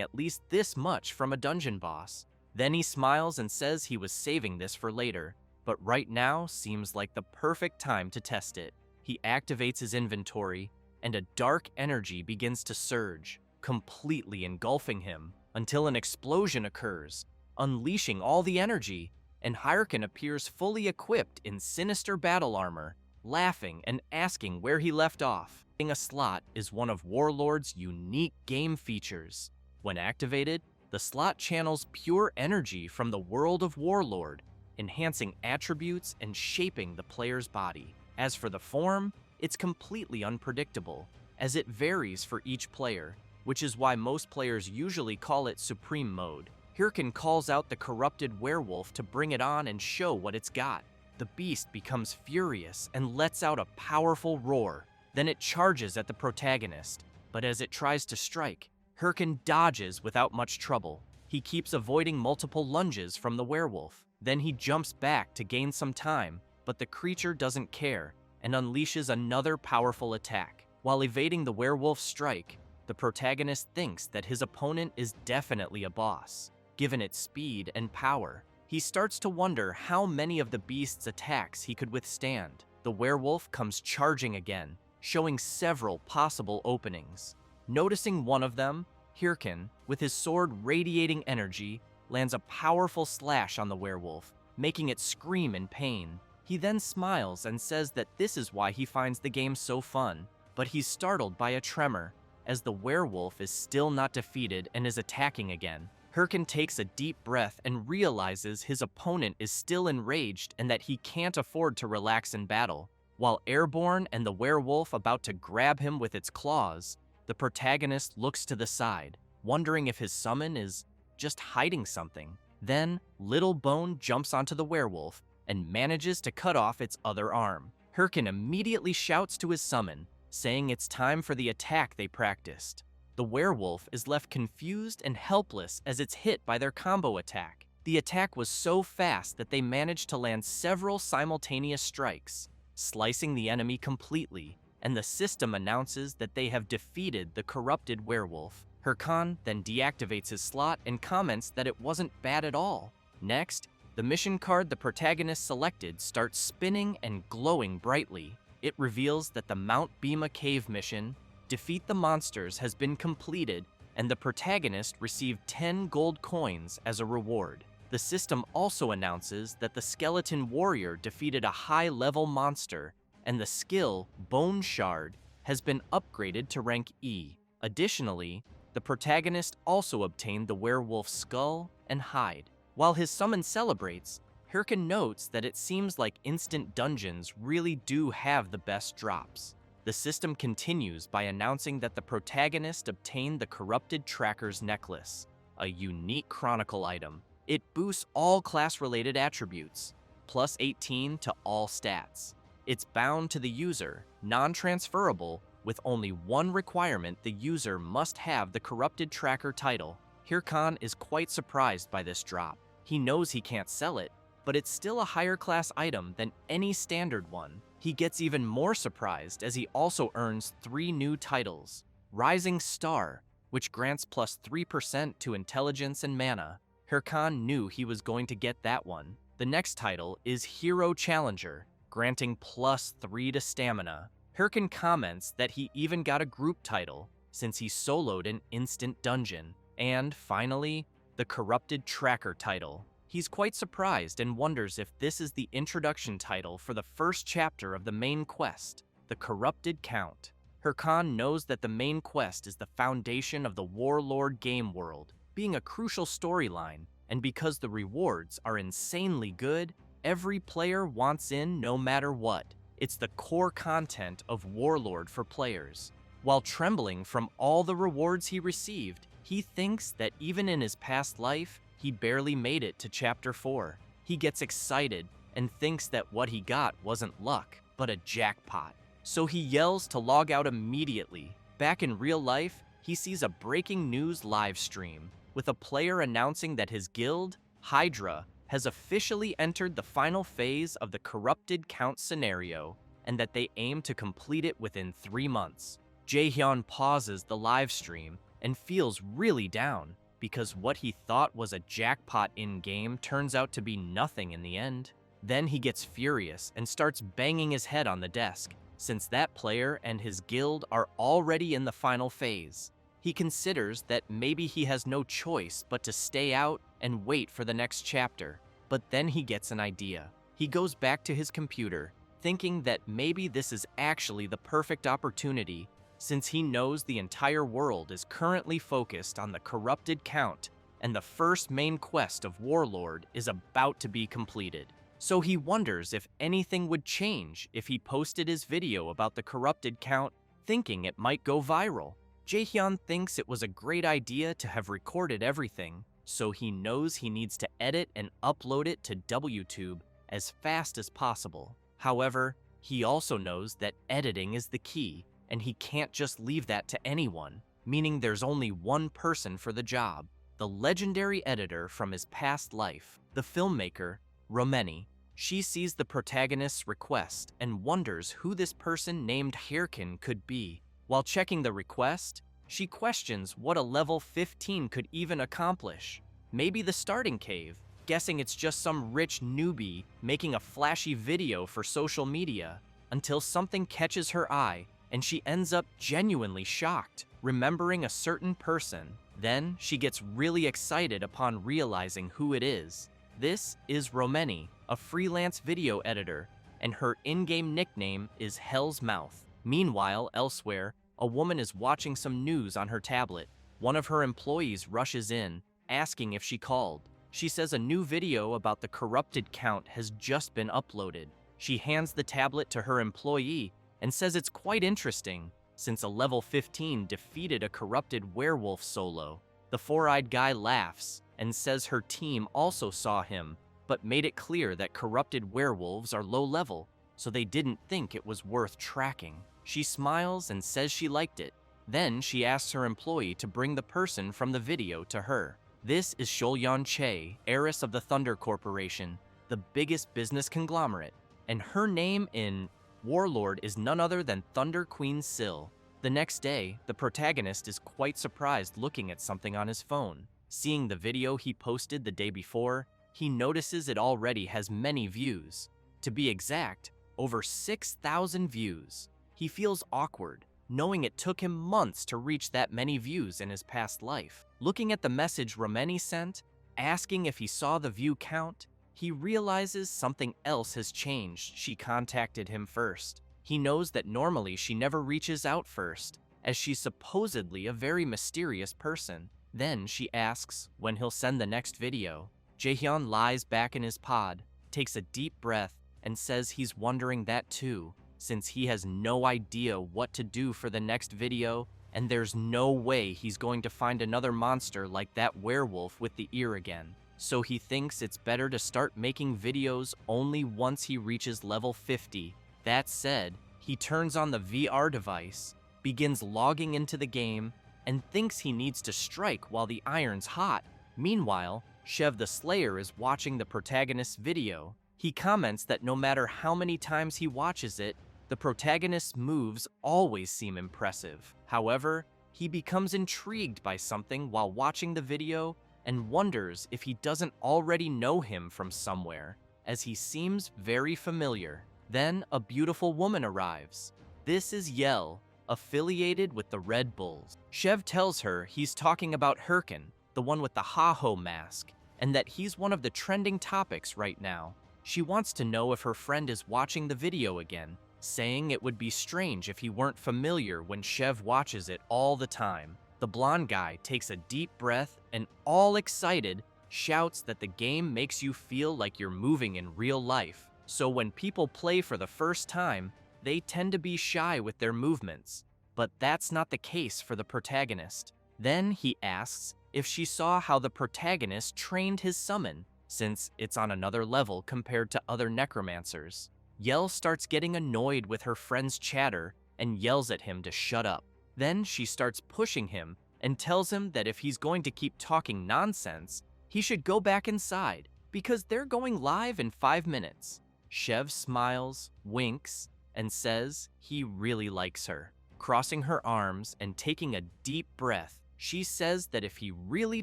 at least this much from a dungeon boss. Then he smiles and says he was saving this for later, but right now seems like the perfect time to test it. He activates his inventory, and a dark energy begins to surge, completely engulfing him, until an explosion occurs, unleashing all the energy, and Hyrule appears fully equipped in sinister battle armor, laughing and asking where he left off. A slot is one of Warlord's unique game features. When activated, the slot channels pure energy from the world of Warlord, enhancing attributes and shaping the player's body. As for the form, it's completely unpredictable, as it varies for each player, which is why most players usually call it Supreme Mode. Hyrule calls out the corrupted werewolf to bring it on and show what it's got. The beast becomes furious and lets out a powerful roar. Then it charges at the protagonist, but as it tries to strike, Hyrule dodges without much trouble. He keeps avoiding multiple lunges from the werewolf. Then he jumps back to gain some time, but the creature doesn't care and unleashes another powerful attack. While evading the werewolf's strike, the protagonist thinks that his opponent is definitely a boss. Given its speed and power, he starts to wonder how many of the beast's attacks he could withstand. The werewolf comes charging again, showing several possible openings. Noticing one of them, Hyrule, with his sword radiating energy, lands a powerful slash on the werewolf, making it scream in pain. He then smiles and says that this is why he finds the game so fun, but he's startled by a tremor, as the werewolf is still not defeated and is attacking again. Hyrule takes a deep breath and realizes his opponent is still enraged and that he can't afford to relax in battle. While airborne and the werewolf about to grab him with its claws, the protagonist looks to the side, wondering if his summon is just hiding something. Then, Little Bone jumps onto the werewolf and manages to cut off its other arm. Hyrule immediately shouts to his summon, saying it's time for the attack they practiced. The werewolf is left confused and helpless as it's hit by their combo attack. The attack was so fast that they managed to land several simultaneous strikes, slicing the enemy completely, and the system announces that they have defeated the corrupted werewolf. Hyrule then deactivates his slot and comments that it wasn't bad at all. Next, the mission card the protagonist selected starts spinning and glowing brightly. It reveals that the Mount Bima Cave mission, Defeat the Monsters, has been completed, and the protagonist received 10 gold coins as a reward. The system also announces that the skeleton warrior defeated a high-level monster, and the skill, Bone Shard, has been upgraded to rank E. Additionally, the protagonist also obtained the werewolf's skull and hide. While his summon celebrates, Hyrule notes that it seems like instant dungeons really do have the best drops. The system continues by announcing that the protagonist obtained the Corrupted Tracker's Necklace, a unique chronicle item. It boosts all class-related attributes, plus 18 to all stats. It's bound to the user, non-transferable, with only one requirement: the user must have the Corrupted Tracker title. Hyrule is quite surprised by this drop. He knows he can't sell it, but it's still a higher class item than any standard one. He gets even more surprised as he also earns 3 new titles. Rising Star, which grants plus 3% to intelligence and mana. Hyrule knew he was going to get that one. The next title is Hero Challenger, granting plus 3 to stamina. Hyrule comments that he even got a group title, since he soloed an instant dungeon. And finally, the Corrupted Tracker title. He's quite surprised and wonders if this is the introduction title for the first chapter of the main quest, the Corrupted Count. Hyrule knows that the main quest is the foundation of the Warlord game world, being a crucial storyline, and because the rewards are insanely good, every player wants in no matter what. It's the core content of Warlord for players. While trembling from all the rewards he received, he thinks that even in his past life, he barely made it to Chapter 4. He gets excited and thinks that what he got wasn't luck, but a jackpot. So he yells to log out immediately. Back in real life, he sees a breaking news live stream, with a player announcing that his guild, Hydra, has officially entered the final phase of the Corrupted Count scenario, and that they aim to complete it within 3 months. Jaehyun pauses the live stream and feels really down, because what he thought was a jackpot in-game turns out to be nothing in the end. Then he gets furious and starts banging his head on the desk, since that player and his guild are already in the final phase. He considers that maybe he has no choice but to stay out and wait for the next chapter. But then he gets an idea. He goes back to his computer, thinking that maybe this is actually the perfect opportunity, since he knows the entire world is currently focused on the corrupted count, and the first main quest of Warlord is about to be completed. So he wonders if anything would change if he posted his video about the corrupted count, thinking it might go viral. Jaehyun thinks it was a great idea to have recorded everything, so he knows he needs to edit and upload it to WTube as fast as possible. However, he also knows that editing is the key, and he can't just leave that to anyone, meaning there's only one person for the job: the legendary editor from his past life, the filmmaker, Romeni. She sees the protagonist's request and wonders who this person named Hirkin could be. While checking the request, she questions what a level 15 could even accomplish. Maybe the starting cave, guessing it's just some rich newbie making a flashy video for social media, until something catches her eye and she ends up genuinely shocked, remembering a certain person. Then she gets really excited upon realizing who it is. This is Romeni, a freelance video editor, and her in-game nickname is Hell's Mouth. Meanwhile, elsewhere, a woman is watching some news on her tablet. One of her employees rushes in, asking if she called. She says a new video about the corrupted count has just been uploaded. She hands the tablet to her employee and says it's quite interesting, since a level 15 defeated a corrupted werewolf solo. The four-eyed guy laughs and says her team also saw him, but made it clear that corrupted werewolves are low level, so they didn't think it was worth tracking. She smiles and says she liked it. Then she asks her employee to bring the person from the video to her. This is Sholyon Che, heiress of the Thunder Corporation, the biggest business conglomerate, and her name in Warlord is none other than Thunder Queen Syl. The next day, the protagonist is quite surprised looking at something on his phone. Seeing the video he posted the day before, he notices it already has many views. To be exact, over 6,000 views. He feels awkward, knowing it took him months to reach that many views in his past life. Looking at the message Romeni sent, asking if he saw the view count, he realizes something else has changed. She contacted him first. He knows that normally she never reaches out first, as she's supposedly a very mysterious person. Then she asks when he'll send the next video. Jaehyun lies back in his pod, takes a deep breath, and says he's wondering that too, since he has no idea what to do for the next video, and there's no way he's going to find another monster like that werewolf with the ear again. So he thinks it's better to start making videos only once he reaches level 50. That said, he turns on the VR device, begins logging into the game, and thinks he needs to strike while the iron's hot. Meanwhile, Shev the Slayer is watching the protagonist's video. He comments that no matter how many times he watches it, the protagonist's moves always seem impressive. However, he becomes intrigued by something while watching the video and wonders if he doesn't already know him from somewhere, as he seems very familiar. Then a beautiful woman arrives. This is Yell, affiliated with the Red Bulls. Shev tells her he's talking about Hirkin, the one with the Ha-Ho mask, and that he's one of the trending topics right now. She wants to know if her friend is watching the video again, saying it would be strange if he weren't familiar when Shev watches it all the time. The blonde guy takes a deep breath and, all excited, shouts that the game makes you feel like you're moving in real life. So when people play for the first time, they tend to be shy with their movements. But that's not the case for the protagonist. Then he asks if she saw how the protagonist trained his summon, since it's on another level compared to other necromancers. Yell starts getting annoyed with her friend's chatter and yells at him to shut up. Then she starts pushing him and tells him that if he's going to keep talking nonsense, he should go back inside because they're going live in 5 minutes. Shev smiles, winks, and says he really likes her. Crossing her arms and taking a deep breath, she says that if he really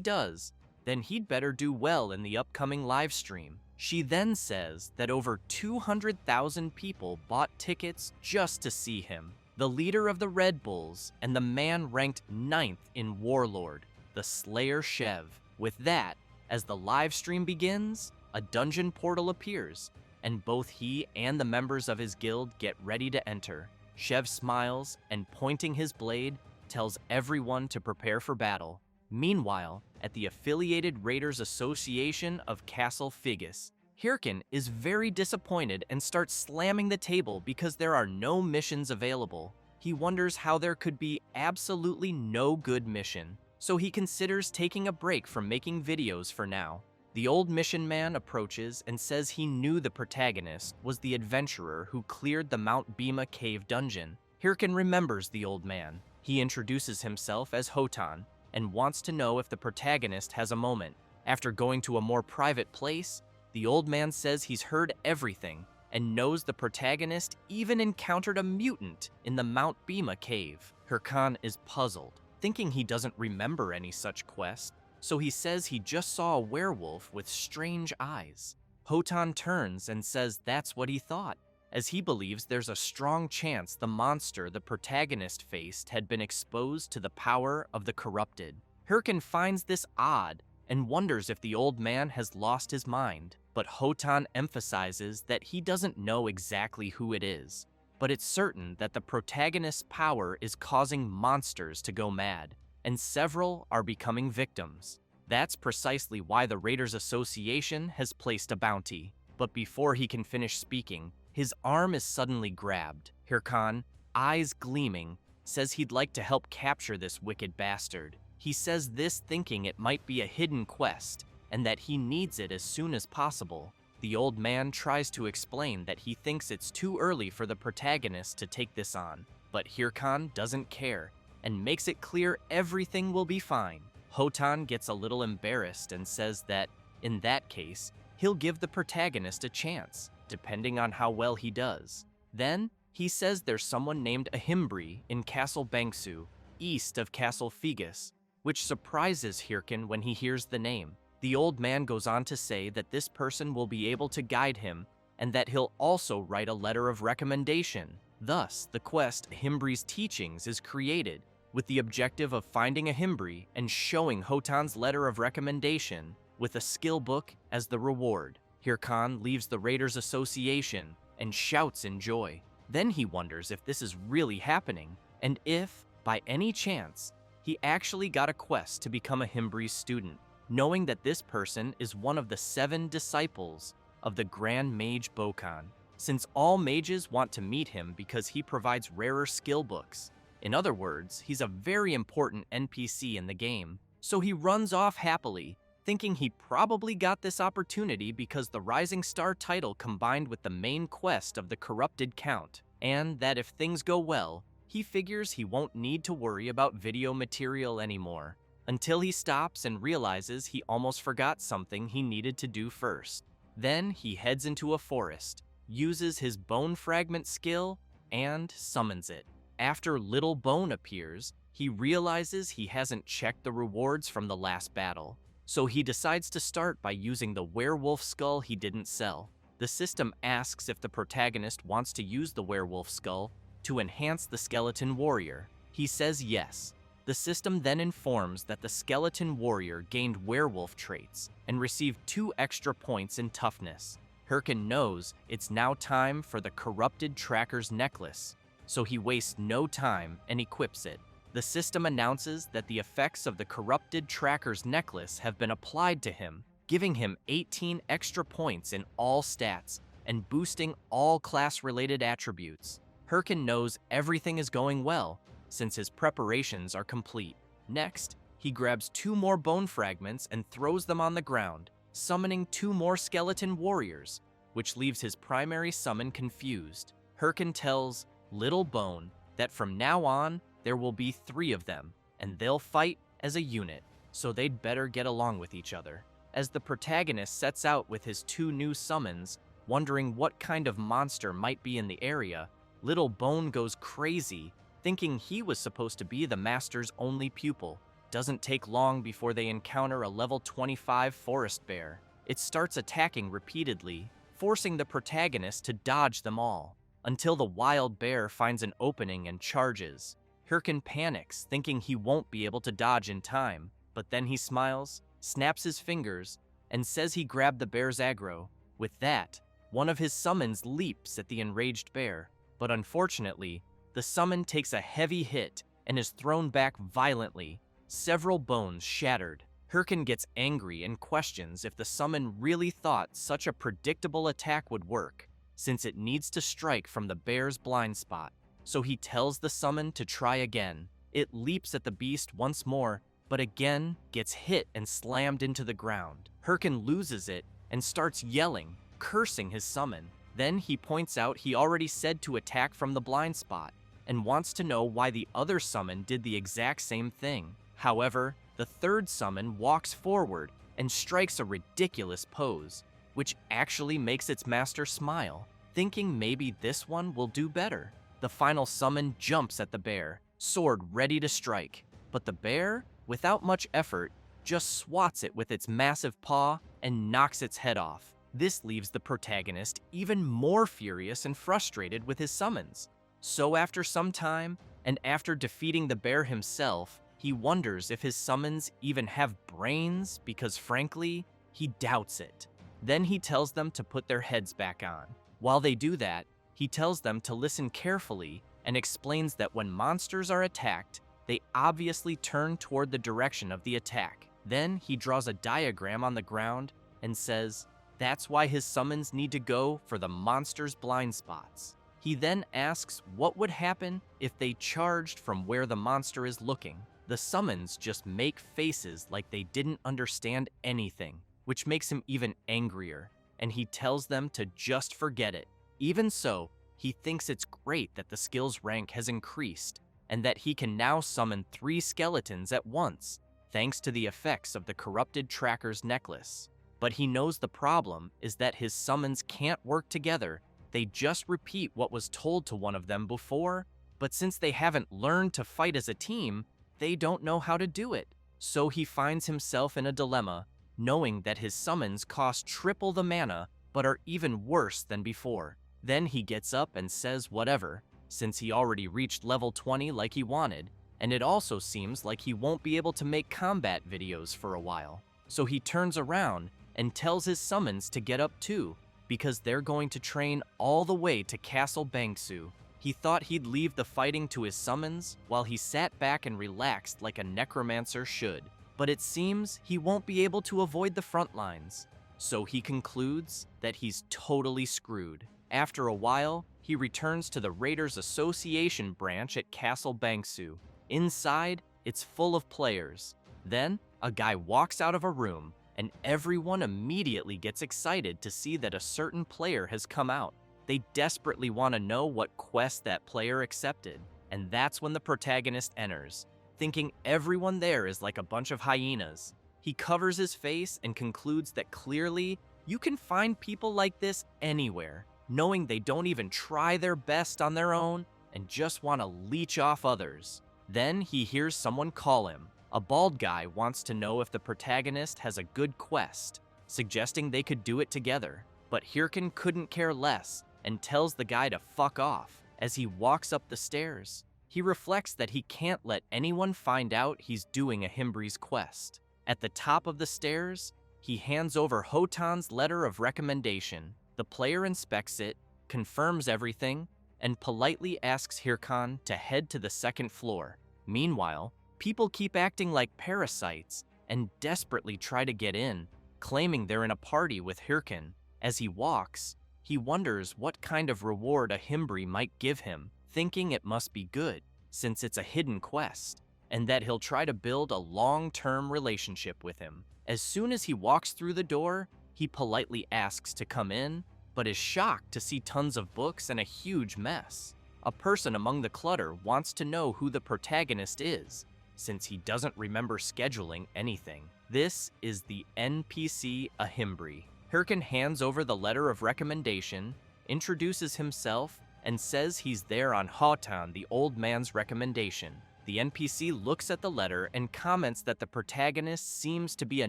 does, then he'd better do well in the upcoming live stream. She then says that over 200,000 people bought tickets just to see him, the leader of the Red Bulls and the man ranked 9th in Warlord, the Slayer Shev. With that, as the live stream begins, a dungeon portal appears, and both he and the members of his guild get ready to enter. Shev smiles and, pointing his blade, tells everyone to prepare for battle. Meanwhile, at the affiliated Raiders Association of Castle Figus, Hirkin is very disappointed and starts slamming the table because there are no missions available. He wonders how there could be absolutely no good mission, so he considers taking a break from making videos for now. The old mission man approaches and says he knew the protagonist was the adventurer who cleared the Mount Bima cave dungeon. Hirkin remembers the old man. He introduces himself as Hotan and wants to know if the protagonist has a moment. After going to a more private place, the old man says he's heard everything and knows the protagonist even encountered a mutant in the Mount Bima cave. Hirkan is puzzled, thinking he doesn't remember any such quest, so he says he just saw a werewolf with strange eyes. Hotan turns and says that's what he thought, as he believes there's a strong chance the monster the protagonist faced had been exposed to the power of the corrupted. Hirkin finds this odd and wonders if the old man has lost his mind, but Hotan emphasizes that he doesn't know exactly who it is, but it's certain that the protagonist's power is causing monsters to go mad, and several are becoming victims. That's precisely why the Raiders Association has placed a bounty. But before he can finish speaking, his arm is suddenly grabbed. Hirkan, eyes gleaming, says he'd like to help capture this wicked bastard. He says this thinking it might be a hidden quest, and that he needs it as soon as possible. The old man tries to explain that he thinks it's too early for the protagonist to take this on, but Hirkan doesn't care and makes it clear everything will be fine. Hotan gets a little embarrassed and says that, in that case, he'll give the protagonist a chance, depending on how well he does. Then, he says there's someone named Ahimbri in Castle Bangsu, east of Castle Figus, which surprises Hirkin when he hears the name. The old man goes on to say that this person will be able to guide him, and that he'll also write a letter of recommendation. Thus, the quest Ahimbri's Teachings is created, with the objective of finding Ahimbri and showing Hotan's letter of recommendation, with a skill book as the reward. Hirkan leaves the Raiders Association and shouts in joy. Then he wonders if this is really happening, and if, by any chance, he actually got a quest to become Ahimbri's student, knowing that this person is one of the 7 disciples of the Grand Mage Bokan, since all mages want to meet him because he provides rarer skill books. In other words, he's a very important NPC in the game, so he runs off happily, thinking he probably got this opportunity because the Rising Star title combined with the main quest of the Corrupted Count, and that if things go well, he figures he won't need to worry about video material anymore, until he stops and realizes he almost forgot something he needed to do first. Then he heads into a forest, uses his bone fragment skill, and summons it. After Little Bone appears, he realizes he hasn't checked the rewards from the last battle, so he decides to start by using the werewolf skull he didn't sell. The system asks if the protagonist wants to use the werewolf skull to enhance the skeleton warrior. He says yes. The system then informs that the skeleton warrior gained werewolf traits and received 2 extra points in toughness. Hirkin knows it's now time for the Corrupted Tracker's necklace, so he wastes no time and equips it. The system announces that the effects of the Corrupted Tracker's necklace have been applied to him, giving him 18 extra points in all stats and boosting all class-related attributes. Hirkin knows everything is going well, since his preparations are complete. Next, he grabs 2 more bone fragments and throws them on the ground, summoning 2 more skeleton warriors, which leaves his primary summon confused. Hirkin tells Little Bone that from now on, there will be 3 of them, and they'll fight as a unit, so they'd better get along with each other. As the protagonist sets out with his 2 new summons, wondering what kind of monster might be in the area, Little Bone goes crazy, thinking he was supposed to be the master's only pupil. Doesn't take long before they encounter a level 25 forest bear. it starts attacking repeatedly, forcing the protagonist to dodge them all, until the wild bear finds an opening and charges. Hirkin panics, thinking he won't be able to dodge in time, but then he smiles, snaps his fingers, and says he grabbed the bear's aggro. With that, one of his summons leaps at the enraged bear, but unfortunately, the summon takes a heavy hit and is thrown back violently, several bones shattered. Hirkin gets angry and questions if the summon really thought such a predictable attack would work, since it needs to strike from the bear's blind spot. So he tells the summon to try again. It leaps at the beast once more, but again gets hit and slammed into the ground. Hirkin loses it and starts yelling, cursing his summon. Then he points out he already said to attack from the blind spot, and wants to know why the other summon did the exact same thing. However, the third summon walks forward and strikes a ridiculous pose, which actually makes its master smile, thinking maybe this one will do better. The final summon jumps at the bear, sword ready to strike, but the bear, without much effort, just swats it with its massive paw and knocks its head off. This leaves the protagonist even more furious and frustrated with his summons. So after some time, and after defeating the bear himself, he wonders if his summons even have brains because frankly, he doubts it. Then he tells them to put their heads back on. While they do that, he tells them to listen carefully and explains that when monsters are attacked, they obviously turn toward the direction of the attack. Then he draws a diagram on the ground and says that's why his summons need to go for the monster's blind spots. He then asks what would happen if they charged from where the monster is looking. The summons just make faces like they didn't understand anything, which makes him even angrier, and he tells them to just forget it. Even so, he thinks it's great that the skills rank has increased, and that he can now summon 3 skeletons at once, thanks to the effects of the corrupted tracker's necklace. But he knows the problem is that his summons can't work together. They just repeat what was told to one of them before, but since they haven't learned to fight as a team, they don't know how to do it. So he finds himself in a dilemma, knowing that his summons cost triple the mana, but are even worse than before. Then he gets up and says whatever, since he already reached level 20 like he wanted, and it also seems like he won't be able to make combat videos for a while. So he turns around and tells his summons to get up too, because they're going to train all the way to Castle Bangsu. He thought he'd leave the fighting to his summons while he sat back and relaxed like a necromancer should, but it seems he won't be able to avoid the front lines. So he concludes that he's totally screwed. After a while, he returns to the Raiders Association branch at Castle Bangsu. Inside, it's full of players. Then, a guy walks out of a room, and everyone immediately gets excited to see that a certain player has come out. They desperately want to know what quest that player accepted, and that's when the protagonist enters, thinking everyone there is like a bunch of hyenas. He covers his face and concludes that clearly, you can find people like this anywhere, knowing they don't even try their best on their own and just want to leech off others. Then he hears someone call him. A bald guy wants to know if the protagonist has a good quest, suggesting they could do it together. But Hirkin couldn't care less and tells the guy to fuck off. As he walks up the stairs, he reflects that he can't let anyone find out he's doing a Himbri's quest. At the top of the stairs, he hands over Hotan's letter of recommendation. The player inspects it, confirms everything, and politely asks Hirkan to head to the second floor. Meanwhile, people keep acting like parasites and desperately try to get in, claiming they're in a party with Hirkin. As he walks, he wonders what kind of reward a Himbri might give him, thinking it must be good, since it's a hidden quest, and that he'll try to build a long-term relationship with him. As soon as he walks through the door, he politely asks to come in, but is shocked to see tons of books and a huge mess. A person among the clutter wants to know who the protagonist is, since he doesn't remember scheduling anything. This is the NPC Ahimbri. Hirkin hands over the letter of recommendation, introduces himself, and says he's there on Hotan, the old man's recommendation. The NPC looks at the letter and comments that the protagonist seems to be a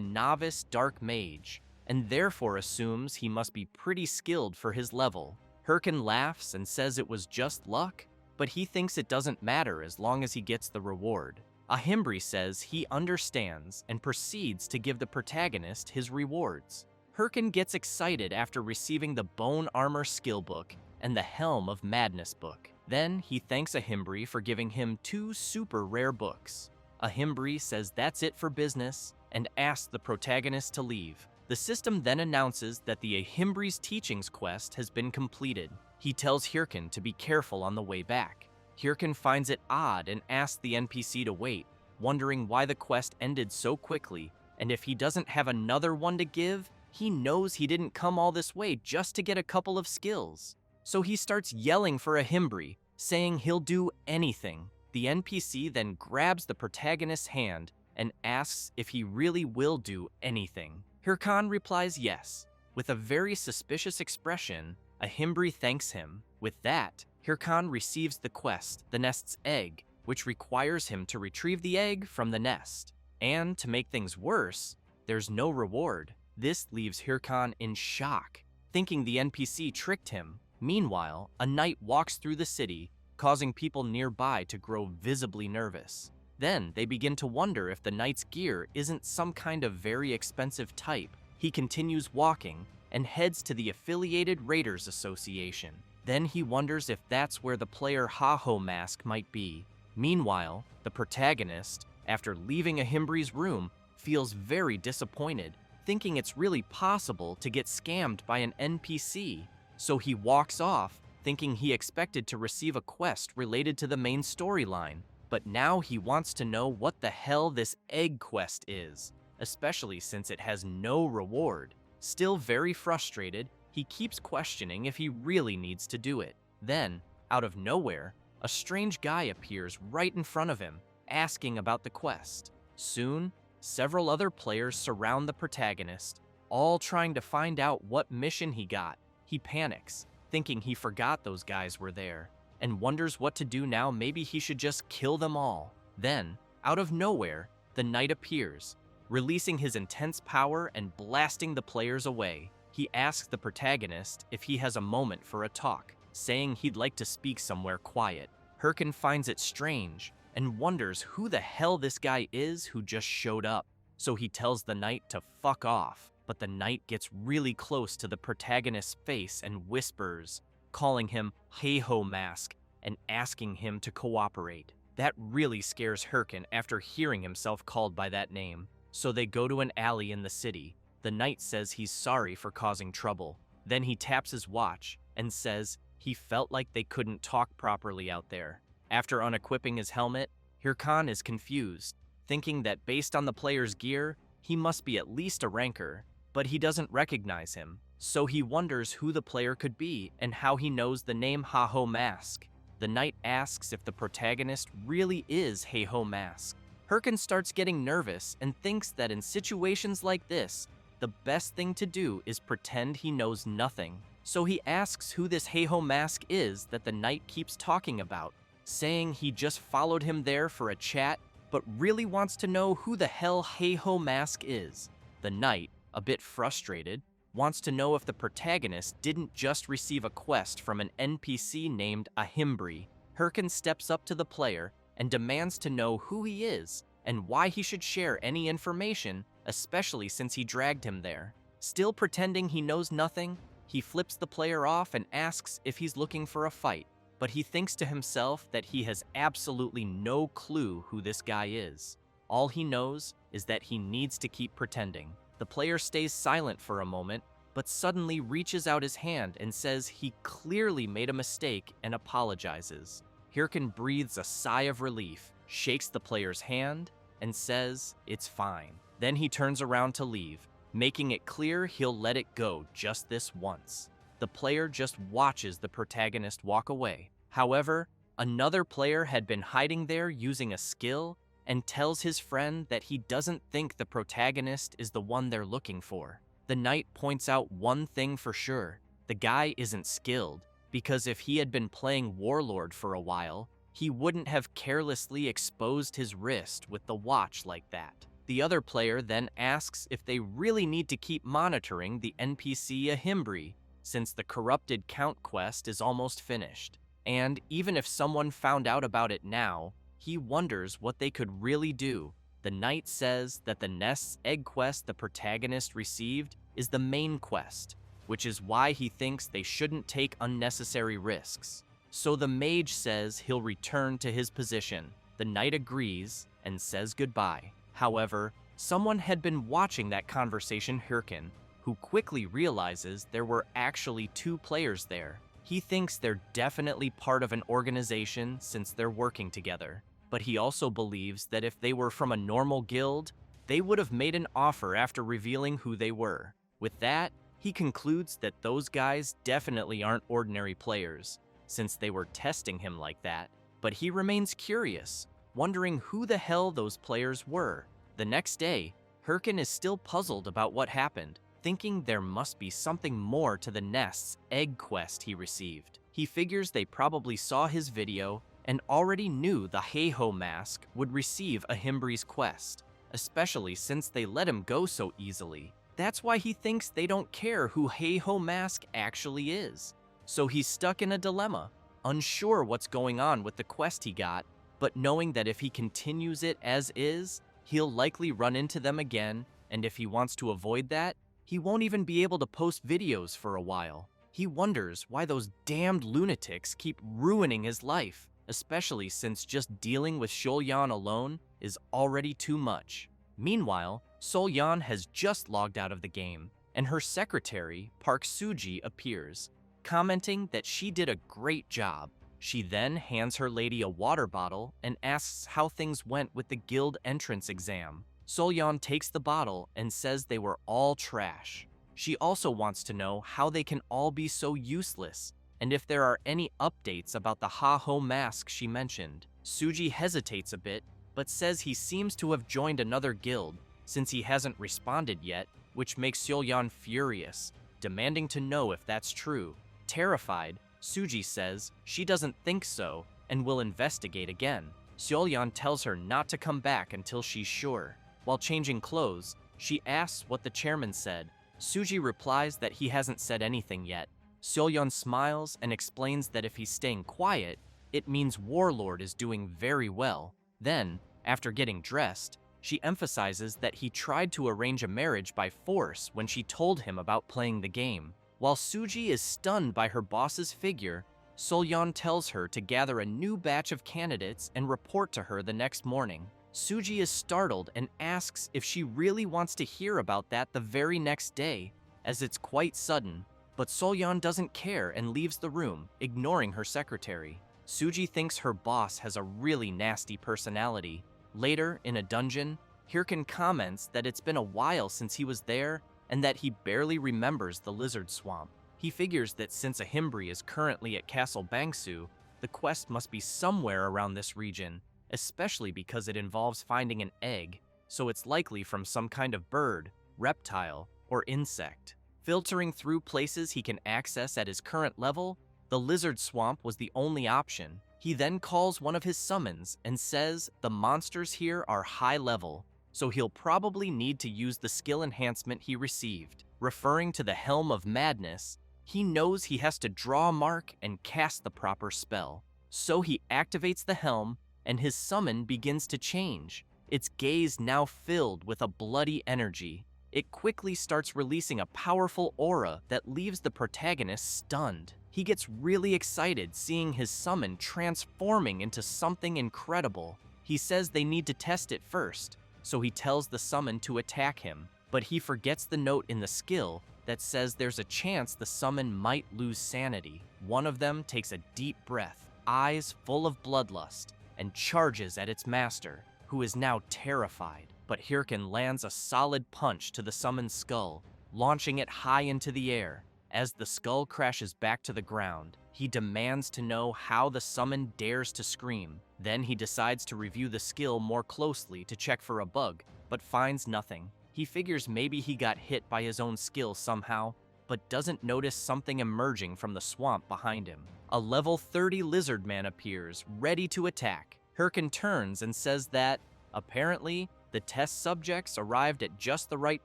novice dark mage, and therefore assumes he must be pretty skilled for his level. Hirkin laughs and says it was just luck, but he thinks it doesn't matter as long as he gets the reward. Ahimbri says he understands and proceeds to give the protagonist his rewards. Hirkin gets excited after receiving the Bone Armor Skill Book and the Helm of Madness book. Then he thanks Ahimbri for giving him 2 super rare books. Ahimbri says that's it for business and asks the protagonist to leave. The system then announces that the Ahimbri's Teachings quest has been completed. He tells Hirkin to be careful on the way back. Hirkin finds it odd and asks the NPC to wait, wondering why the quest ended so quickly, and if he doesn't have another one to give, he knows he didn't come all this way just to get a couple of skills. So he starts yelling for Ahimbri, saying he'll do anything. The NPC then grabs the protagonist's hand and asks if he really will do anything. Hirkan replies yes. With a very suspicious expression, Ahimbri thanks him. With that, Hirkan receives the quest, the nest's egg, which requires him to retrieve the egg from the nest. And to make things worse, there's no reward. This leaves Hirkan in shock, thinking the NPC tricked him. Meanwhile, a knight walks through the city, causing people nearby to grow visibly nervous. Then they begin to wonder if the knight's gear isn't some kind of very expensive type. He continues walking and heads to the Affiliated Raiders Association. Then he wonders if that's where the player Ha-Ho Mask might be. Meanwhile, the protagonist, after leaving Ahimbri's room, feels very disappointed, thinking it's really possible to get scammed by an NPC. So he walks off, thinking he expected to receive a quest related to the main storyline. But now he wants to know what the hell this egg quest is, especially since it has no reward. Still very frustrated, he keeps questioning if he really needs to do it. Then, out of nowhere, a strange guy appears right in front of him, asking about the quest. Soon, several other players surround the protagonist, all trying to find out what mission he got. He panics, thinking he forgot those guys were there, and wonders what to do now. Maybe he should just kill them all. Then, out of nowhere, the knight appears, releasing his intense power and blasting the players away. He asks the protagonist if he has a moment for a talk, saying he'd like to speak somewhere quiet. Hirkin finds it strange and wonders who the hell this guy is who just showed up. So he tells the knight to fuck off, but the knight gets really close to the protagonist's face and whispers, calling him Ha-Ho Mask and asking him to cooperate. That really scares Hirkin after hearing himself called by that name. So they go to an alley in the city. The knight says he's sorry for causing trouble. Then he taps his watch and says he felt like they couldn't talk properly out there. After unequipping his helmet, Hirkan is confused, thinking that based on the player's gear, he must be at least a ranker, but he doesn't recognize him. So he wonders who the player could be and how he knows the name Ha-Ho Mask. The knight asks if the protagonist really is Ha-Ho Mask. Hirkin starts getting nervous and thinks that in situations like this, the best thing to do is pretend he knows nothing. So he asks who this Ha-Ho Mask is that the knight keeps talking about, saying he just followed him there for a chat, but really wants to know who the hell Ha-Ho Mask is. The knight, a bit frustrated, wants to know if the protagonist didn't just receive a quest from an NPC named Ahimbri. Hirkin steps up to the player and demands to know who he is and why he should share any information, especially since he dragged him there. Still pretending he knows nothing, he flips the player off and asks if he's looking for a fight, but he thinks to himself that he has absolutely no clue who this guy is. All he knows is that he needs to keep pretending. The player stays silent for a moment, but suddenly reaches out his hand and says he clearly made a mistake and apologizes. Hirkin breathes a sigh of relief, shakes the player's hand, and says it's fine. Then he turns around to leave, making it clear he'll let it go just this once. The player just watches the protagonist walk away. However, another player had been hiding there using a skill and tells his friend that he doesn't think the protagonist is the one they're looking for. The knight points out one thing for sure: the guy isn't skilled, because if he had been playing Warlord for a while, he wouldn't have carelessly exposed his wrist with the watch like that. The other player then asks if they really need to keep monitoring the NPC Ahimbri, since the corrupted Count quest is almost finished. And even if someone found out about it now, he wonders what they could really do. The knight says that the nest's egg quest the protagonist received is the main quest, which is why he thinks they shouldn't take unnecessary risks. So the mage says he'll return to his position. The knight agrees and says goodbye. However, someone had been watching that conversation, Hirkin, who quickly realizes there were actually two players there. He thinks they're definitely part of an organization since they're working together, but he also believes that if they were from a normal guild, they would have made an offer after revealing who they were. With that, he concludes that those guys definitely aren't ordinary players, since they were testing him like that, but he remains curious, wondering who the hell those players were. The next day, Hirkin is still puzzled about what happened, thinking there must be something more to the nest's egg quest he received. He figures they probably saw his video and already knew the Heiho mask would receive Ahimbri's quest, especially since they let him go so easily. That's why he thinks they don't care who Heiho mask actually is. So he's stuck in a dilemma, unsure what's going on with the quest he got, but knowing that if he continues it as is, he'll likely run into them again, and if he wants to avoid that, he won't even be able to post videos for a while. He wonders why those damned lunatics keep ruining his life, especially since just dealing with Solyan alone is already too much. Meanwhile, Solyan has just logged out of the game, and her secretary, Park Suji, appears, commenting that she did a great job. She then hands her lady a water bottle and asks how things went with the guild entrance exam. Solyan takes the bottle and says they were all trash. She also wants to know how they can all be so useless, and if there are any updates about the Ha-Ho mask she mentioned. Suji hesitates a bit, but says he seems to have joined another guild, since he hasn't responded yet, which makes Solyan furious, demanding to know if that's true. Terrified, Suji says she doesn't think so and will investigate again. Solyan tells her not to come back until she's sure. While changing clothes, she asks what the chairman said. Suji replies that he hasn't said anything yet. Solyan smiles and explains that if he's staying quiet, it means Warlord is doing very well. Then, after getting dressed, she emphasizes that he tried to arrange a marriage by force when she told him about playing the game. While Suji is stunned by her boss's figure, Solyan tells her to gather a new batch of candidates and report to her the next morning. Suji is startled and asks if she really wants to hear about that the very next day, as it's quite sudden, but Solyan doesn't care and leaves the room, ignoring her secretary. Suji thinks her boss has a really nasty personality. Later, in a dungeon, Hirkin comments that it's been a while since he was there and that he barely remembers the lizard swamp. He figures that since Ahimbri is currently at Castle Bangsu, the quest must be somewhere around this region, especially because it involves finding an egg, so it's likely from some kind of bird, reptile, or insect. Filtering through places he can access at his current level, the lizard swamp was the only option. He then calls one of his summons and says the monsters here are high level, so he'll probably need to use the skill enhancement he received. Referring to the Helm of Madness, he knows he has to draw a mark and cast the proper spell. So he activates the helm, and his summon begins to change, its gaze now filled with a bloody energy. It quickly starts releasing a powerful aura that leaves the protagonist stunned. He gets really excited seeing his summon transforming into something incredible. He says they need to test it first, so he tells the summon to attack him, but he forgets the note in the skill that says there's a chance the summon might lose sanity. One of them takes a deep breath, eyes full of bloodlust, and charges at its master, who is now terrified. But Hirkin lands a solid punch to the summon's skull, launching it high into the air. As the skull crashes back to the ground, he demands to know how the summon dares to scream. Then he decides to review the skill more closely to check for a bug, but finds nothing. He figures maybe he got hit by his own skill somehow, but doesn't notice something emerging from the swamp behind him. A level 30 lizard man appears, ready to attack. Hirkin turns and says that, apparently, The test subjects arrived at just the right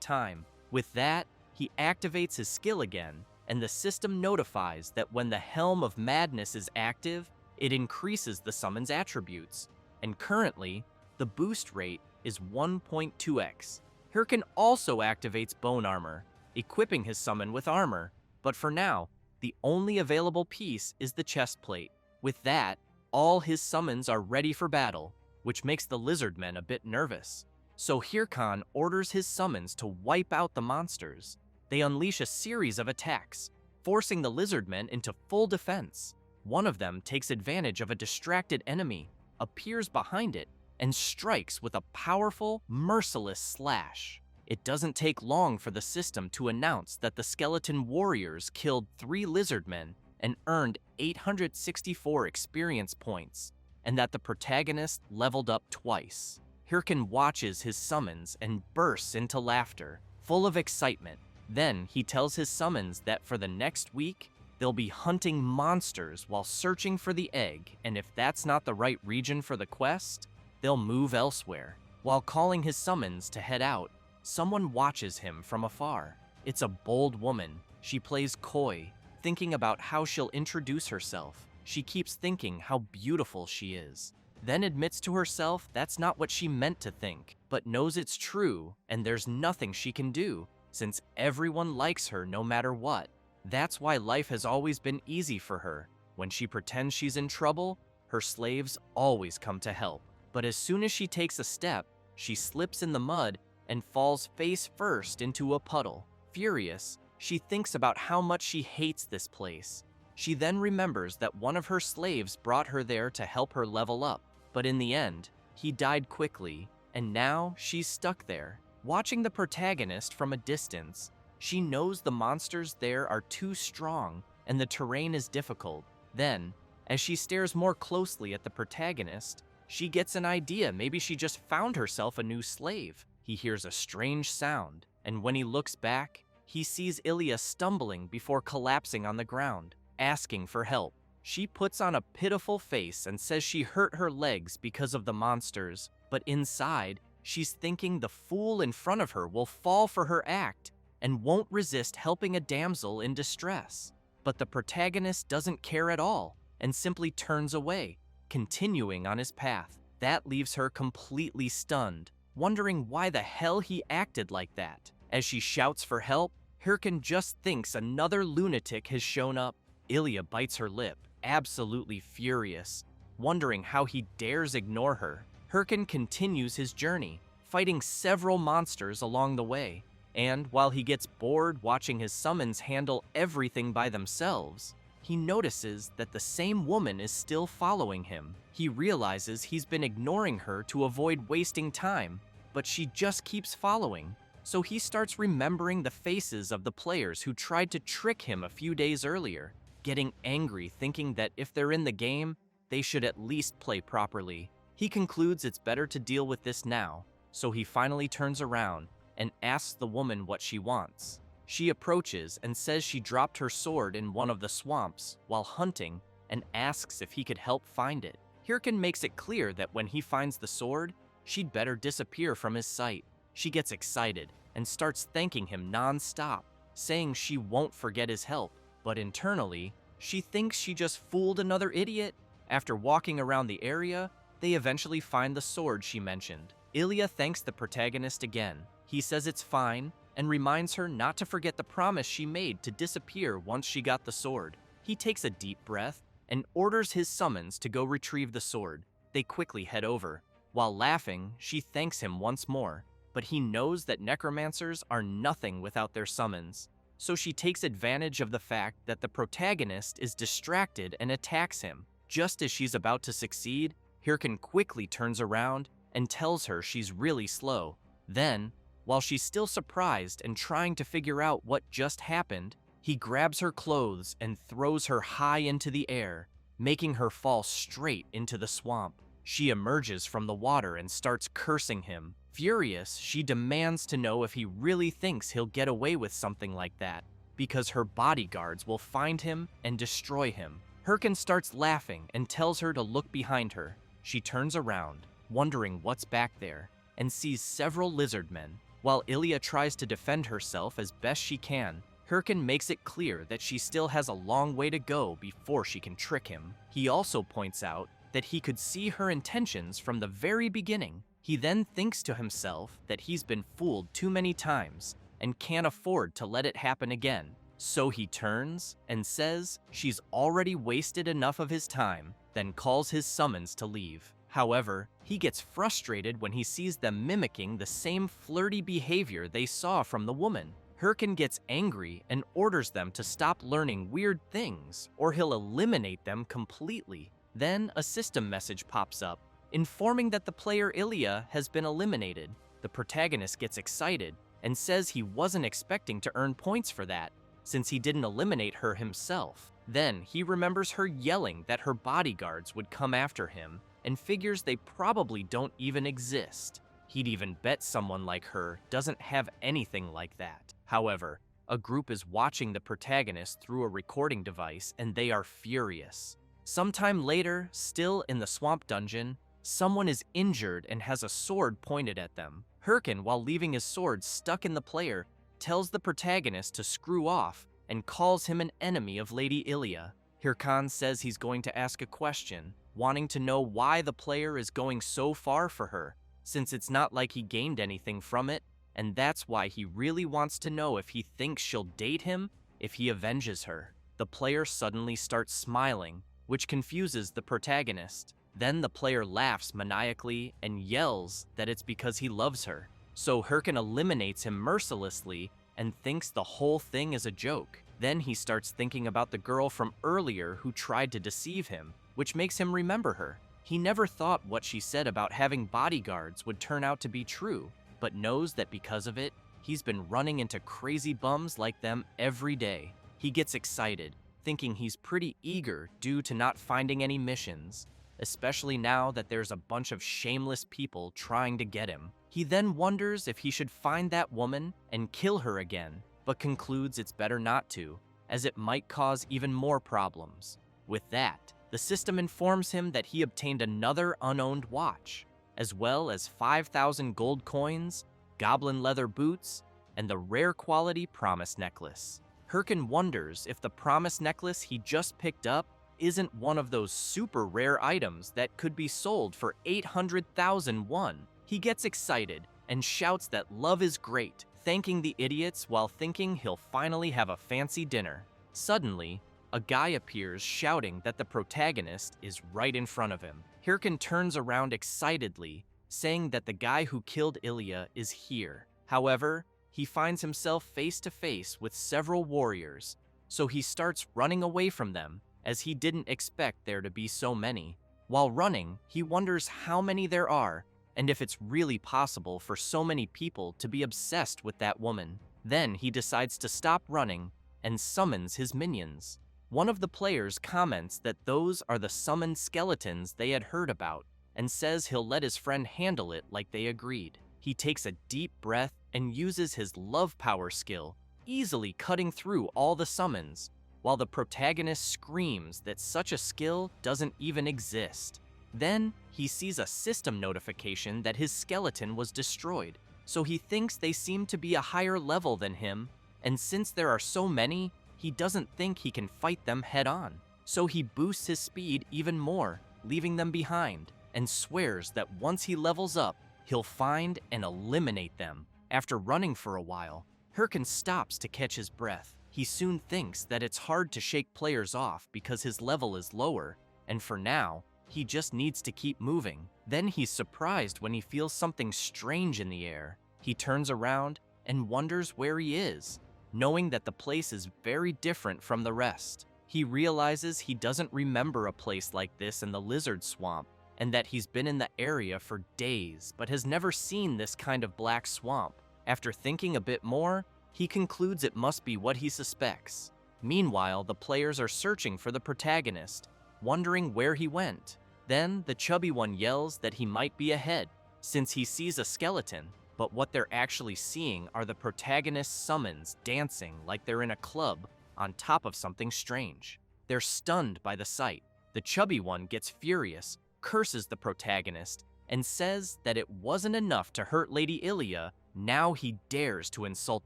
time. With that, he activates his skill again, and the system notifies that when the Helm of Madness is active, it increases the summon's attributes. And currently, the boost rate is 1.2x. Hirkin also activates Bone Armor, equipping his summon with armor, but for now, the only available piece is the chest plate. With that, all his summons are ready for battle, which makes the lizardmen a bit nervous. So Hirkan orders his summons to wipe out the monsters. They unleash a series of attacks, forcing the lizardmen into full defense. One of them takes advantage of a distracted enemy, appears behind it, and strikes with a powerful, merciless slash. It doesn't take long for the system to announce that the skeleton warriors killed 3 lizardmen and earned 864 experience points, and that the protagonist leveled up twice. Hirkin watches his summons and bursts into laughter, full of excitement. Then he tells his summons that for the next week, they'll be hunting monsters while searching for the egg, and if that's not the right region for the quest, they'll move elsewhere. While calling his summons to head out, someone watches him from afar. It's a bold woman. She plays coy, thinking about how she'll introduce herself. She keeps thinking how beautiful she is, then admits to herself that's not what she meant to think, but knows it's true, and there's nothing she can do, since everyone likes her no matter what. That's why life has always been easy for her. When she pretends she's in trouble, her slaves always come to help. But as soon as she takes a step, she slips in the mud and falls face first into a puddle. Furious, she thinks about how much she hates this place. She then remembers that one of her slaves brought her there to help her level up, but in the end, he died quickly, and now she's stuck there. Watching the protagonist from a distance, she knows the monsters there are too strong and the terrain is difficult. Then, as she stares more closely at the protagonist, she gets an idea. Maybe she just found herself a new slave. He hears a strange sound, and when he looks back, he sees Ilya stumbling before collapsing on the ground, asking for help. She puts on a pitiful face and says she hurt her legs because of the monsters, but inside, she's thinking the fool in front of her will fall for her act and won't resist helping a damsel in distress. But the protagonist doesn't care at all and simply turns away, continuing on his path. That leaves her completely stunned, wondering why the hell he acted like that. As she shouts for help, Hirkin just thinks another lunatic has shown up. Ilya bites her lip, absolutely furious, wondering how he dares ignore her. Hirkin continues his journey, fighting several monsters along the way, and while he gets bored watching his summons handle everything by themselves, he notices that the same woman is still following him. He realizes he's been ignoring her to avoid wasting time, but she just keeps following. So he starts remembering the faces of the players who tried to trick him a few days earlier, getting angry thinking that if they're in the game, they should at least play properly. He concludes it's better to deal with this now, so he finally turns around and asks the woman what she wants. She approaches and says she dropped her sword in one of the swamps while hunting and asks if he could help find it. Hirkin makes it clear that when he finds the sword, she'd better disappear from his sight. She gets excited and starts thanking him non-stop, saying she won't forget his help, but internally, she thinks she just fooled another idiot. After walking around the area, they eventually find the sword she mentioned. Ilya thanks the protagonist again. He says it's fine and reminds her not to forget the promise she made to disappear once she got the sword. He takes a deep breath and orders his summons to go retrieve the sword. They quickly head over. While laughing, she thanks him once more, but he knows that necromancers are nothing without their summons. So she takes advantage of the fact that the protagonist is distracted and attacks him. Just as she's about to succeed, Hirkin quickly turns around and tells her she's really slow. Then, while she's still surprised and trying to figure out what just happened, he grabs her clothes and throws her high into the air, making her fall straight into the swamp. She emerges from the water and starts cursing him. Furious, she demands to know if he really thinks he'll get away with something like that, because her bodyguards will find him and destroy him. Hirkin starts laughing and tells her to look behind her. She turns around, wondering what's back there, and sees several lizard men. While Ilya tries to defend herself as best she can, Hirkin makes it clear that she still has a long way to go before she can trick him. He also points out that he could see her intentions from the very beginning. He then thinks to himself that he's been fooled too many times and can't afford to let it happen again. So he turns and says she's already wasted enough of his time, then calls his summons to leave. However, he gets frustrated when he sees them mimicking the same flirty behavior they saw from the woman. Hirkin gets angry and orders them to stop learning weird things, or he'll eliminate them completely. Then a system message pops up, informing that the player Ilya has been eliminated. The protagonist gets excited and says he wasn't expecting to earn points for that, since he didn't eliminate her himself. Then he remembers her yelling that her bodyguards would come after him, and figures they probably don't even exist. He'd even bet someone like her doesn't have anything like that. However, a group is watching the protagonist through a recording device, and they are furious. Sometime later, still in the swamp dungeon, someone is injured and has a sword pointed at them. Hirkin, while leaving his sword stuck in the player, tells the protagonist to screw off and calls him an enemy of Lady Ilya. Hirkan says he's going to ask a question, wanting to know why the player is going so far for her, since it's not like he gained anything from it, and that's why he really wants to know if he thinks she'll date him if he avenges her. The player suddenly starts smiling, which confuses the protagonist. Then the player laughs maniacally and yells that it's because he loves her. So Hirkin eliminates him mercilessly and thinks the whole thing is a joke. Then he starts thinking about the girl from earlier who tried to deceive him, which makes him remember her. He never thought what she said about having bodyguards would turn out to be true, but knows that because of it, he's been running into crazy bums like them every day. He gets excited, thinking he's pretty eager due to not finding any missions, especially now that there's a bunch of shameless people trying to get him. He then wonders if he should find that woman and kill her again, but concludes it's better not to, as it might cause even more problems. With that, the system informs him that he obtained another unowned watch, as well as 5,000 gold coins, goblin leather boots, and the rare quality promise necklace. Hirkin wonders if the promise necklace he just picked up isn't one of those super rare items that could be sold for 800,000 won. He gets excited and shouts that love is great, thanking the idiots while thinking he'll finally have a fancy dinner. Suddenly, a guy appears shouting that the protagonist is right in front of him. Hirkin turns around excitedly, saying that the guy who killed Ilya is here. However, he finds himself face to face with several warriors, so he starts running away from them, as he didn't expect there to be so many. While running, he wonders how many there are, and if it's really possible for so many people to be obsessed with that woman. Then he decides to stop running and summons his minions. One of the players comments that those are the summoned skeletons they had heard about, and says he'll let his friend handle it like they agreed. He takes a deep breath and uses his love power skill, easily cutting through all the summons, while the protagonist screams that such a skill doesn't even exist. Then, he sees a system notification that his skeleton was destroyed, so he thinks they seem to be a higher level than him, and since there are so many, he doesn't think he can fight them head-on. So he boosts his speed even more, leaving them behind, and swears that once he levels up, he'll find and eliminate them. After running for a while, Hirkin stops to catch his breath. He soon thinks that it's hard to shake players off because his level is lower, and for now, he just needs to keep moving. Then he's surprised when he feels something strange in the air. He turns around and wonders where he is, knowing that the place is very different from the rest. He realizes he doesn't remember a place like this in the lizard swamp, and that he's been in the area for days but has never seen this kind of black swamp. After thinking a bit more, he concludes it must be what he suspects. Meanwhile, the players are searching for the protagonist, wondering where he went. Then, the chubby one yells that he might be ahead, since he sees a skeleton, but what they're actually seeing are the protagonist's summons dancing like they're in a club on top of something strange. They're stunned by the sight. The chubby one gets furious, curses the protagonist, and says that it wasn't enough to hurt Lady Ilia, now he dares to insult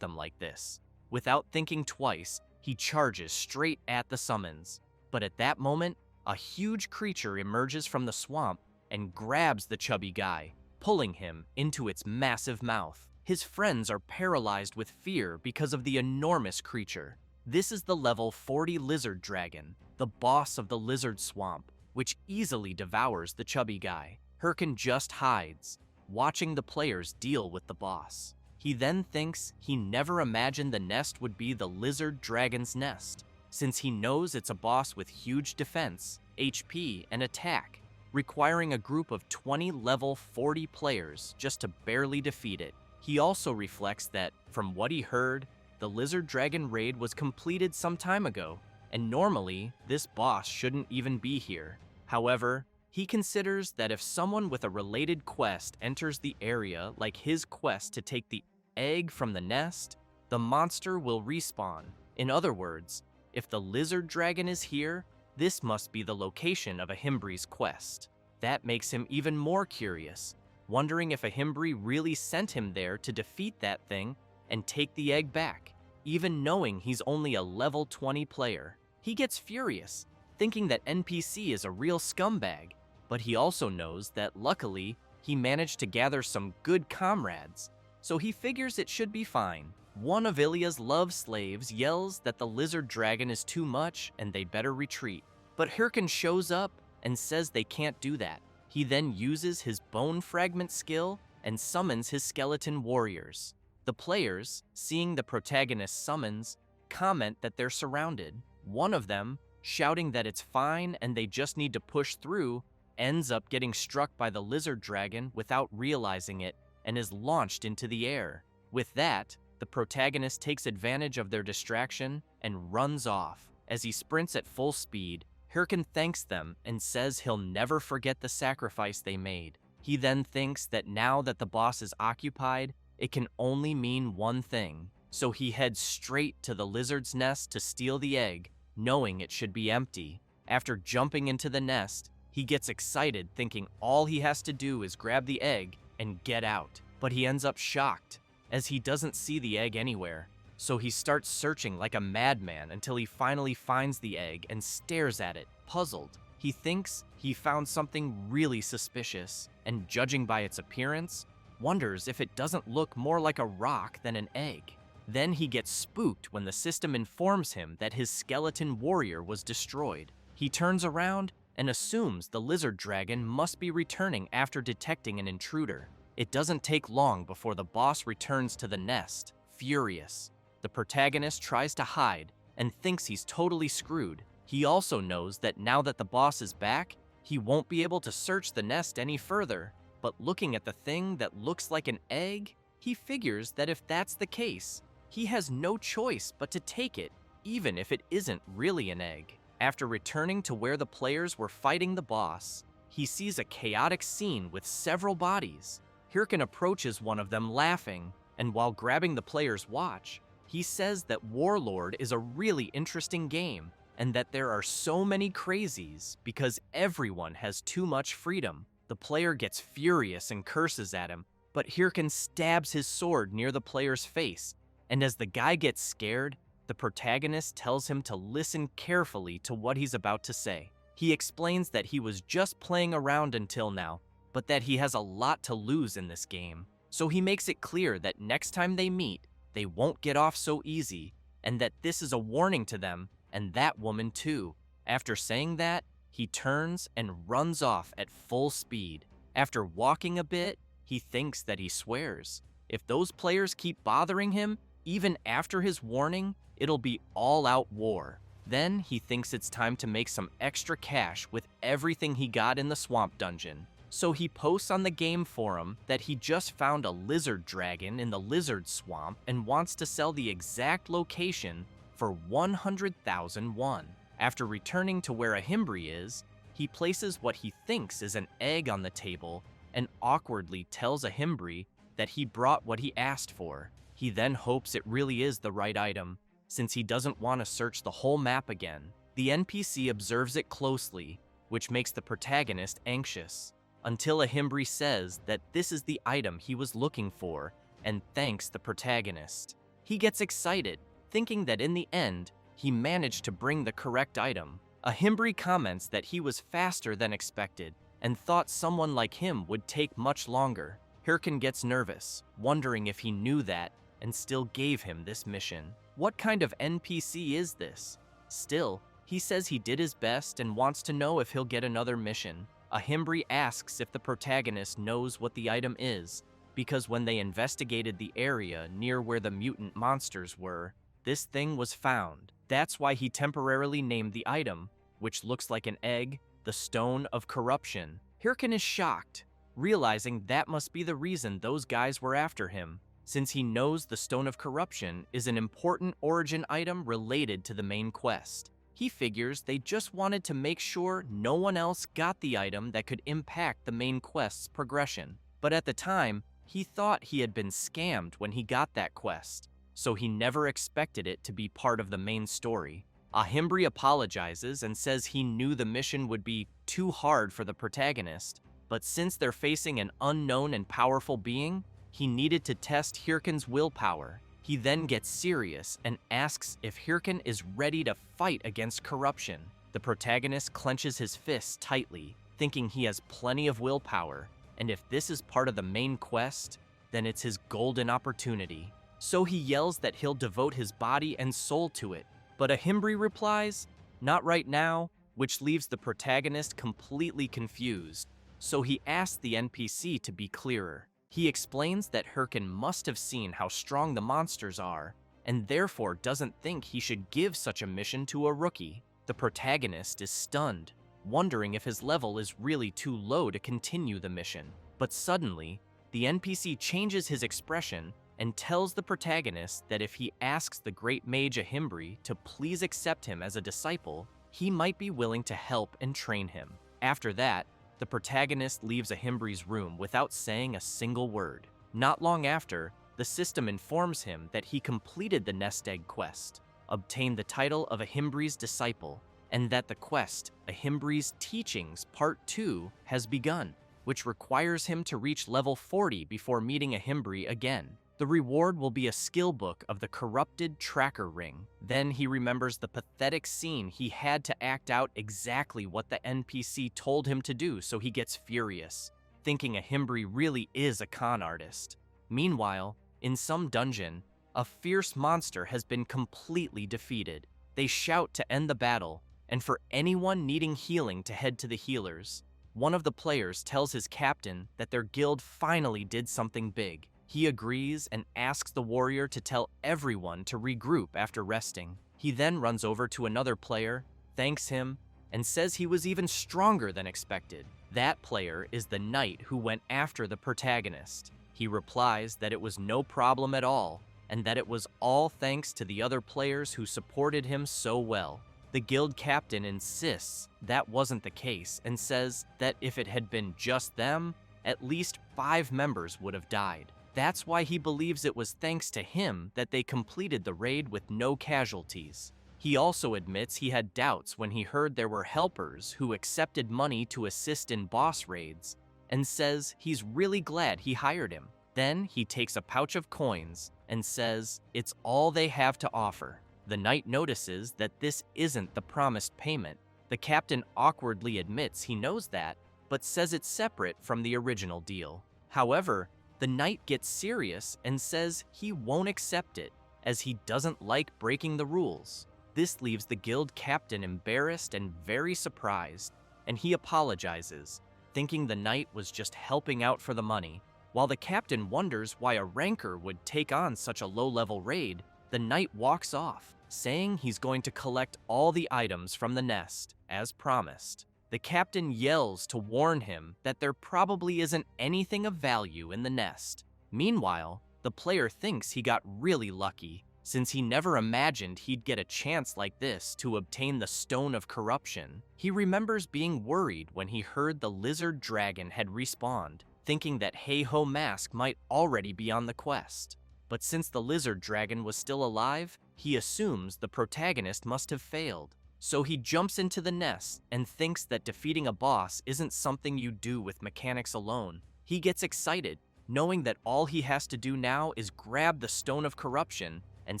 them like this. Without thinking twice, he charges straight at the summons. But at that moment, a huge creature emerges from the swamp and grabs the chubby guy, pulling him into its massive mouth. His friends are paralyzed with fear because of the enormous creature. This is the level 40 lizard dragon, the boss of the lizard swamp, which easily devours the chubby guy. Hirkin just hides, watching the players deal with the boss. He then thinks he never imagined the nest would be the lizard dragon's nest, since he knows it's a boss with huge defense, HP, and attack, requiring a group of 20 level 40 players just to barely defeat it. He also reflects that, from what he heard, the lizard dragon raid was completed some time ago, and normally, this boss shouldn't even be here. However, he considers that if someone with a related quest enters the area like his quest to take the egg from the nest, the monster will respawn. In other words, if the lizard dragon is here, this must be the location of Ahimbri's quest. That makes him even more curious, wondering if Ahimbri really sent him there to defeat that thing and take the egg back, even knowing he's only a level 20 player. He gets furious, thinking that NPC is a real scumbag, but he also knows that luckily, he managed to gather some good comrades, so he figures it should be fine. One of Ilya's love slaves yells that the lizard dragon is too much and they better retreat, but Hirkin shows up and says they can't do that. He then uses his bone fragment skill and summons his skeleton warriors. The players, seeing the protagonist's summons, comment that they're surrounded. One of them, shouting that it's fine and they just need to push through, ends up getting struck by the lizard dragon without realizing it and is launched into the air. With that, the protagonist takes advantage of their distraction and runs off. As he sprints at full speed, Hirkin thanks them and says he'll never forget the sacrifice they made. He then thinks that now that the boss is occupied, it can only mean one thing, so he heads straight to the lizard's nest to steal the egg, knowing it should be empty. After jumping into the nest, he gets excited thinking all he has to do is grab the egg and get out. But he ends up shocked, as he doesn't see the egg anywhere. So he starts searching like a madman until he finally finds the egg and stares at it, puzzled. He thinks he found something really suspicious, and judging by its appearance, wonders if it doesn't look more like a rock than an egg. Then he gets spooked when the system informs him that his skeleton warrior was destroyed. He turns around and assumes the lizard dragon must be returning after detecting an intruder. It doesn't take long before the boss returns to the nest, furious. The protagonist tries to hide and thinks he's totally screwed. He also knows that now that the boss is back, he won't be able to search the nest any further. But looking at the thing that looks like an egg, he figures that if that's the case, he has no choice but to take it, even if it isn't really an egg. After returning to where the players were fighting the boss, he sees a chaotic scene with several bodies. Hirkin approaches one of them laughing, and while grabbing the player's watch, he says that Warlord is a really interesting game, and that there are so many crazies because everyone has too much freedom. The player gets furious and curses at him, but Hirkin stabs his sword near the player's face, and as the guy gets scared, the protagonist tells him to listen carefully to what he's about to say. He explains that he was just playing around until now, but that he has a lot to lose in this game. So he makes it clear that next time they meet, they won't get off so easy, and that this is a warning to them, and that woman too. After saying that, he turns and runs off at full speed. After walking a bit, he thinks that he swears. If those players keep bothering him, even after his warning, it'll be all-out war. Then he thinks it's time to make some extra cash with everything he got in the swamp dungeon. So he posts on the game forum that he just found a lizard dragon in the lizard swamp and wants to sell the exact location for 100,000 won. After returning to where Ahimbri is, he places what he thinks is an egg on the table and awkwardly tells Ahimbri that he brought what he asked for. He then hopes it really is the right item, since he doesn't want to search the whole map again. The NPC observes it closely, which makes the protagonist anxious. until a Himbri says that this is the item he was looking for and thanks the protagonist. He gets excited, thinking that in the end, he managed to bring the correct item. A Himbri comments that he was faster than expected and thought someone like him would take much longer. Hirkin gets nervous, wondering if he knew that and still gave him this mission. What kind of NPC is this? Still, he says he did his best and wants to know if he'll get another mission. A Himbri asks if the protagonist knows what the item is, because when they investigated the area near where the mutant monsters were, this thing was found. That's why he temporarily named the item, which looks like an egg, the Stone of Corruption. Hirkin is shocked, realizing that must be the reason those guys were after him, since he knows the Stone of Corruption is an important origin item related to the main quest. He figures they just wanted to make sure no one else got the item that could impact the main quest's progression. But at the time, he thought he had been scammed when he got that quest, so he never expected it to be part of the main story. A Himbri apologizes and says he knew the mission would be too hard for the protagonist, but since they're facing an unknown and powerful being, he needed to test Hirkin's willpower. He then gets serious and asks if Hirkin is ready to fight against corruption. The protagonist clenches his fists tightly, thinking he has plenty of willpower, and if this is part of the main quest, then it's his golden opportunity. So he yells that he'll devote his body and soul to it, but a Himbri replies, "Not right now," which leaves the protagonist completely confused. So he asks the NPC to be clearer. He explains that Hirkin must have seen how strong the monsters are, and therefore doesn't think he should give such a mission to a rookie. The protagonist is stunned, wondering if his level is really too low to continue the mission. But suddenly, the NPC changes his expression and tells the protagonist that if he asks the great mage Ahimbri to please accept him as a disciple, he might be willing to help and train him. After that, the protagonist leaves Ahimbri's room without saying a single word. Not long after, the system informs him that he completed the nest egg quest, obtained the title of Ahimbri's disciple, and that the quest, Ahimbri's Teachings Part 2, has begun, which requires him to reach level 40 before meeting Ahimbri again. The reward will be a skill book of the corrupted tracker ring. Then he remembers the pathetic scene he had to act out exactly what the NPC told him to do, so he gets furious, thinking Ahimbri really is a con artist. Meanwhile, in some dungeon, a fierce monster has been completely defeated. They shout to end the battle, and for anyone needing healing to head to the healers. One of the players tells his captain that their guild finally did something big. He agrees and asks the warrior to tell everyone to regroup after resting. He then runs over to another player, thanks him, and says he was even stronger than expected. That player is the knight who went after the protagonist. He replies that it was no problem at all, and that it was all thanks to the other players who supported him so well. The guild captain insists that wasn't the case and says that if it had been just them, at least 5 members would have died. That's why he believes it was thanks to him that they completed the raid with no casualties. He also admits he had doubts when he heard there were helpers who accepted money to assist in boss raids, and says he's really glad he hired him. Then he takes a pouch of coins and says it's all they have to offer. The knight notices that this isn't the promised payment. The captain awkwardly admits he knows that, but says it's separate from the original deal. However, the knight gets serious and says he won't accept it, as he doesn't like breaking the rules. This leaves the guild captain embarrassed and very surprised, and he apologizes, thinking the knight was just helping out for the money. While the captain wonders why a ranker would take on such a low-level raid, the knight walks off, saying he's going to collect all the items from the nest, as promised. The captain yells to warn him that there probably isn't anything of value in the nest. Meanwhile, the player thinks he got really lucky, since he never imagined he'd get a chance like this to obtain the Stone of Corruption. He remembers being worried when he heard the lizard dragon had respawned, thinking that Hey-Ho Mask might already be on the quest. But since the lizard dragon was still alive, he assumes the protagonist must have failed. So he jumps into the nest and thinks that defeating a boss isn't something you do with mechanics alone. He gets excited, knowing that all he has to do now is grab the Stone of Corruption and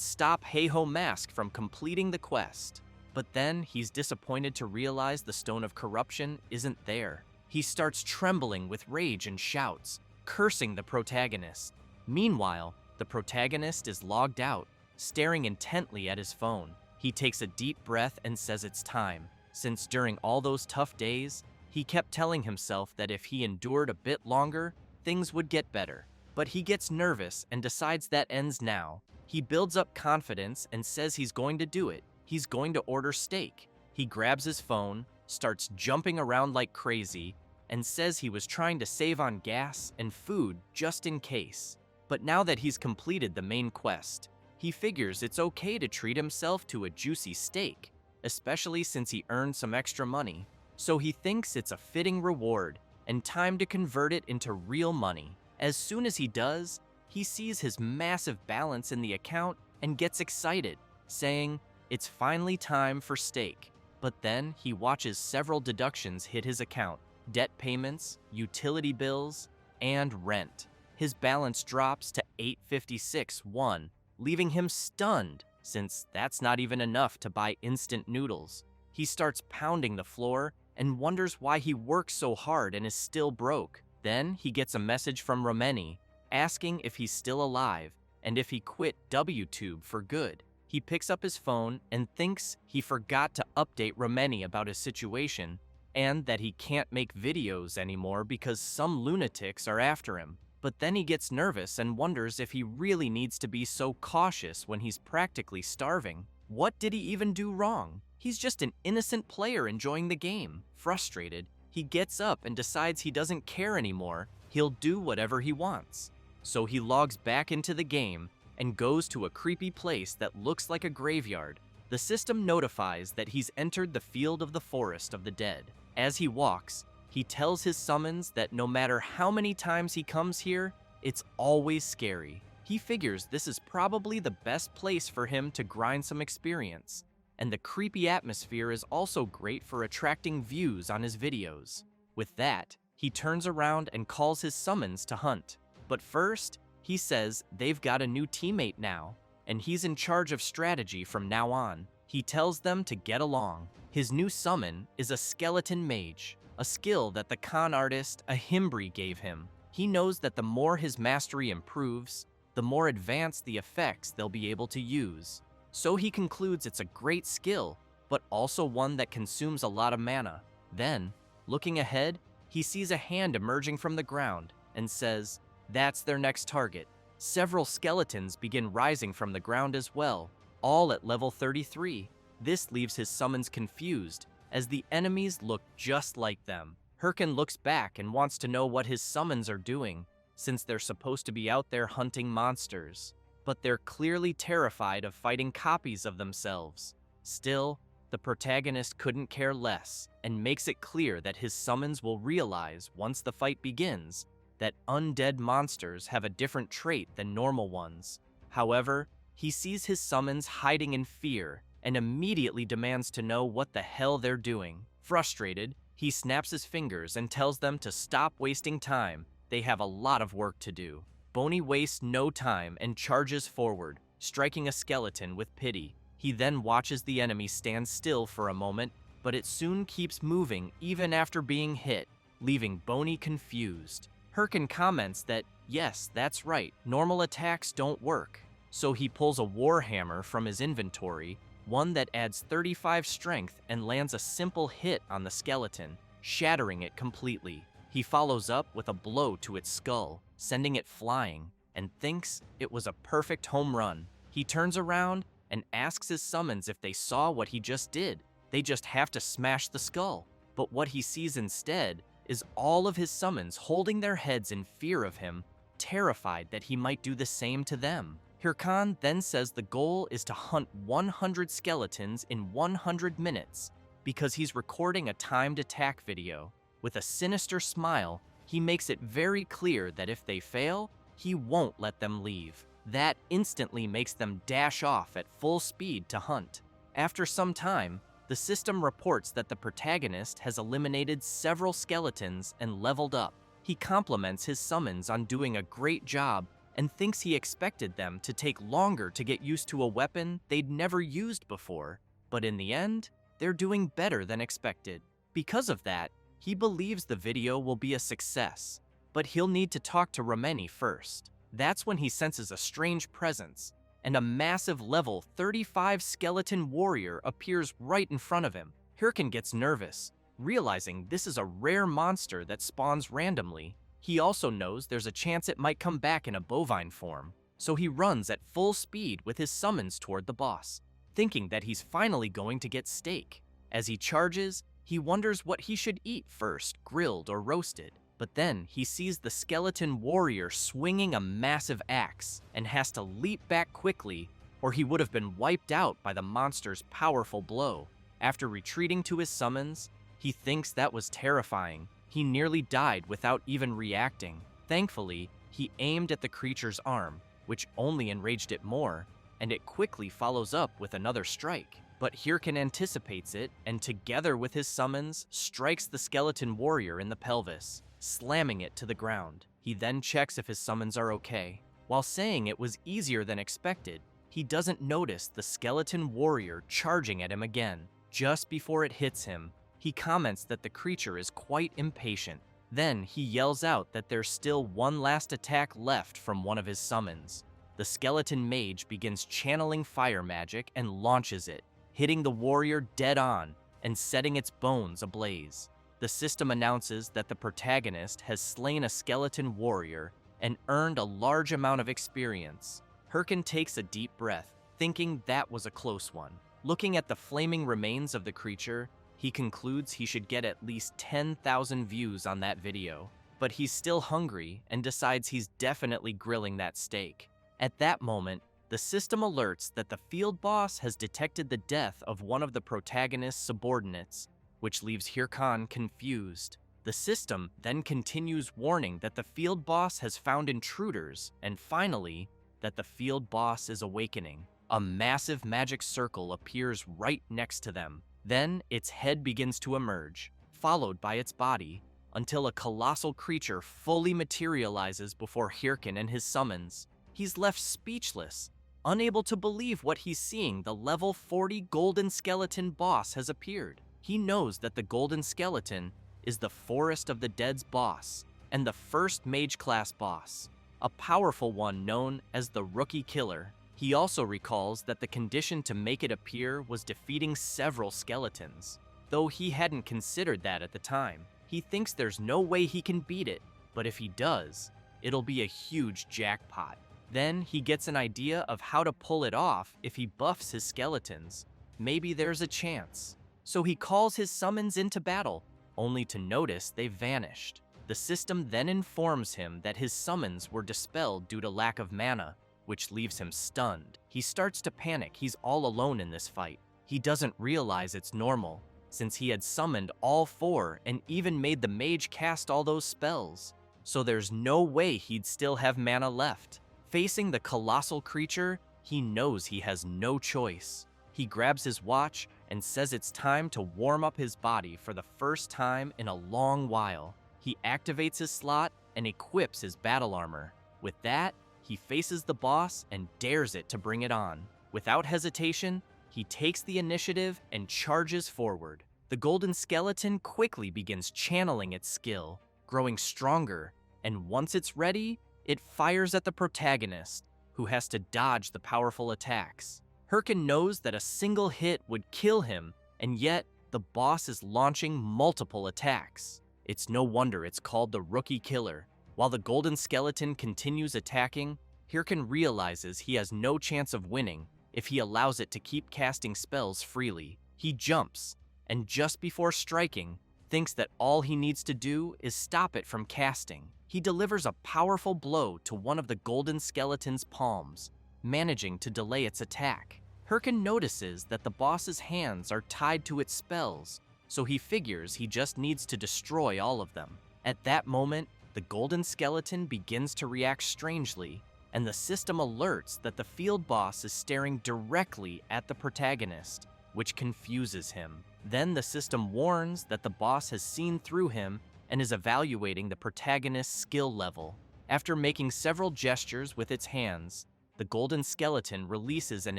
stop Heiho Mask from completing the quest. But then he's disappointed to realize the Stone of Corruption isn't there. He starts trembling with rage and shouts, cursing the protagonist. Meanwhile, the protagonist is logged out, staring intently at his phone. He takes a deep breath and says it's time, since during all those tough days, he kept telling himself that if he endured a bit longer, things would get better. But he gets nervous and decides that ends now. He builds up confidence and says he's going to do it. He's going to order steak. He grabs his phone, starts jumping around like crazy, and says he was trying to save on gas and food just in case. But now that he's completed the main quest, he figures it's okay to treat himself to a juicy steak, especially since he earned some extra money. So he thinks it's a fitting reward and time to convert it into real money. As soon as he does, he sees his massive balance in the account and gets excited, saying, "It's finally time for steak." But then he watches several deductions hit his account: debt payments, utility bills, and rent. His balance drops to 856.1, leaving him stunned, since that's not even enough to buy instant noodles. He starts pounding the floor and wonders why he works so hard and is still broke. Then he gets a message from Romeni, asking if he's still alive and if he quit WTube for good. He picks up his phone and thinks he forgot to update Romeni about his situation and that he can't make videos anymore because some lunatics are after him. But then he gets nervous and wonders if he really needs to be so cautious when he's practically starving. What did he even do wrong? He's just an innocent player enjoying the game. Frustrated, he gets up and decides he doesn't care anymore. He'll do whatever he wants. So he logs back into the game and goes to a creepy place that looks like a graveyard. The system notifies that he's entered the field of the forest of the dead. As he walks, he tells his summons that no matter how many times he comes here, it's always scary. He figures this is probably the best place for him to grind some experience, and the creepy atmosphere is also great for attracting views on his videos. With that, he turns around and calls his summons to hunt. But first, he says they've got a new teammate now, and he's in charge of strategy from now on. He tells them to get along. His new summon is a skeleton mage, a skill that the con artist Ahimbri gave him. He knows that the more his mastery improves, the more advanced the effects they'll be able to use. So he concludes it's a great skill, but also one that consumes a lot of mana. Then, looking ahead, he sees a hand emerging from the ground and says, that's their next target. Several skeletons begin rising from the ground as well, all at level 33. This leaves his summons confused, as the enemies look just like them. Hirkin looks back and wants to know what his summons are doing, since they're supposed to be out there hunting monsters. But they're clearly terrified of fighting copies of themselves. Still, the protagonist couldn't care less, and makes it clear that his summons will realize once the fight begins that undead monsters have a different trait than normal ones. However, he sees his summons hiding in fear and immediately demands to know what the hell they're doing. Frustrated, he snaps his fingers and tells them to stop wasting time. They have a lot of work to do. Boney wastes no time and charges forward, striking a skeleton with pity. He then watches the enemy stand still for a moment, but it soon keeps moving even after being hit, leaving Boney confused. Hirkin comments that, yes, that's right, normal attacks don't work. So he pulls a warhammer from his inventory, one that adds 35 strength and lands a simple hit on the skeleton, shattering it completely. He follows up with a blow to its skull, sending it flying, and thinks it was a perfect home run. He turns around and asks his summons if they saw what he just did. They just have to smash the skull. But what he sees instead is all of his summons holding their heads in fear of him, terrified that he might do the same to them. Hirkan then says the goal is to hunt 100 skeletons in 100 minutes because he's recording a timed attack video. With a sinister smile, he makes it very clear that if they fail, he won't let them leave. That instantly makes them dash off at full speed to hunt. After some time, The system reports that the protagonist has eliminated several skeletons and leveled up. He compliments his summons on doing a great job and thinks he expected them to take longer to get used to a weapon they'd never used before, but in the end, they're doing better than expected. Because of that, he believes the video will be a success, but he'll need to talk to Rameni first. That's when he senses a strange presence, and a massive level 35 skeleton warrior appears right in front of him. Hirkin gets nervous, realizing this is a rare monster that spawns randomly. He also knows there's a chance it might come back in a bovine form, so he runs at full speed with his summons toward the boss, thinking that he's finally going to get steak. As he charges, he wonders what he should eat first, grilled or roasted. But then he sees the skeleton warrior swinging a massive axe and has to leap back quickly, or he would have been wiped out by the monster's powerful blow. After retreating to his summons, he thinks that was terrifying. He nearly died without even reacting. Thankfully, he aimed at the creature's arm, which only enraged it more, and it quickly follows up with another strike. But Hirkin anticipates it, and together with his summons, strikes the skeleton warrior in the pelvis, slamming it to the ground. He then checks if his summons are okay. While saying it was easier than expected, he doesn't notice the skeleton warrior charging at him again. Just before it hits him, he comments that the creature is quite impatient. Then he yells out that there's still one last attack left from one of his summons. The skeleton mage begins channeling fire magic and launches it, hitting the warrior dead on and setting its bones ablaze. The system announces that the protagonist has slain a skeleton warrior and earned a large amount of experience. Hirkin takes a deep breath, thinking that was a close one. Looking at the flaming remains of the creature, he concludes he should get at least 10,000 views on that video. But he's still hungry and decides he's definitely grilling that steak. At that moment, the system alerts that the field boss has detected the death of one of the protagonist's subordinates, which leaves Hirkan confused. The system then continues warning that the field boss has found intruders, and finally, that the field boss is awakening. A massive magic circle appears right next to them. Then, its head begins to emerge, followed by its body, until a colossal creature fully materializes before Hirkin and his summons. He's left speechless, unable to believe what he's seeing. The level 40 golden skeleton boss has appeared. He knows that the golden skeleton is the Forest of the Dead's boss, and the first mage class boss, a powerful one known as the Rookie Killer. He also recalls that the condition to make it appear was defeating several skeletons. Though he hadn't considered that at the time, he thinks there's no way he can beat it, but if he does, it'll be a huge jackpot. Then he gets an idea of how to pull it off if he buffs his skeletons. Maybe there's a chance. So he calls his summons into battle, only to notice they've vanished. The system then informs him that his summons were dispelled due to lack of mana, which leaves him stunned. He starts to panic. He's all alone in this fight. He doesn't realize it's normal, since he had summoned all four and even made the mage cast all those spells. So there's no way he'd still have mana left. Facing the colossal creature, he knows he has no choice. He grabs his watch and says it's time to warm up his body for the first time in a long while. He activates his slot and equips his battle armor. With that, he faces the boss and dares it to bring it on. Without hesitation, he takes the initiative and charges forward. The golden skeleton quickly begins channeling its skill, growing stronger, and once it's ready, it fires at the protagonist, who has to dodge the powerful attacks. Hirkin knows that a single hit would kill him, and yet the boss is launching multiple attacks. It's no wonder it's called the Rookie Killer. While the golden skeleton continues attacking, Hirkin realizes he has no chance of winning if he allows it to keep casting spells freely. He jumps, and just before striking, thinks that all he needs to do is stop it from casting. He delivers a powerful blow to one of the golden skeleton's palms, managing to delay its attack. Hirkin notices that the boss's hands are tied to its spells, so he figures he just needs to destroy all of them. At that moment, the golden skeleton begins to react strangely, and the system alerts that the field boss is staring directly at the protagonist. which confuses him. Then the system warns that the boss has seen through him and is evaluating the protagonist's skill level. After making several gestures with its hands, the golden skeleton releases an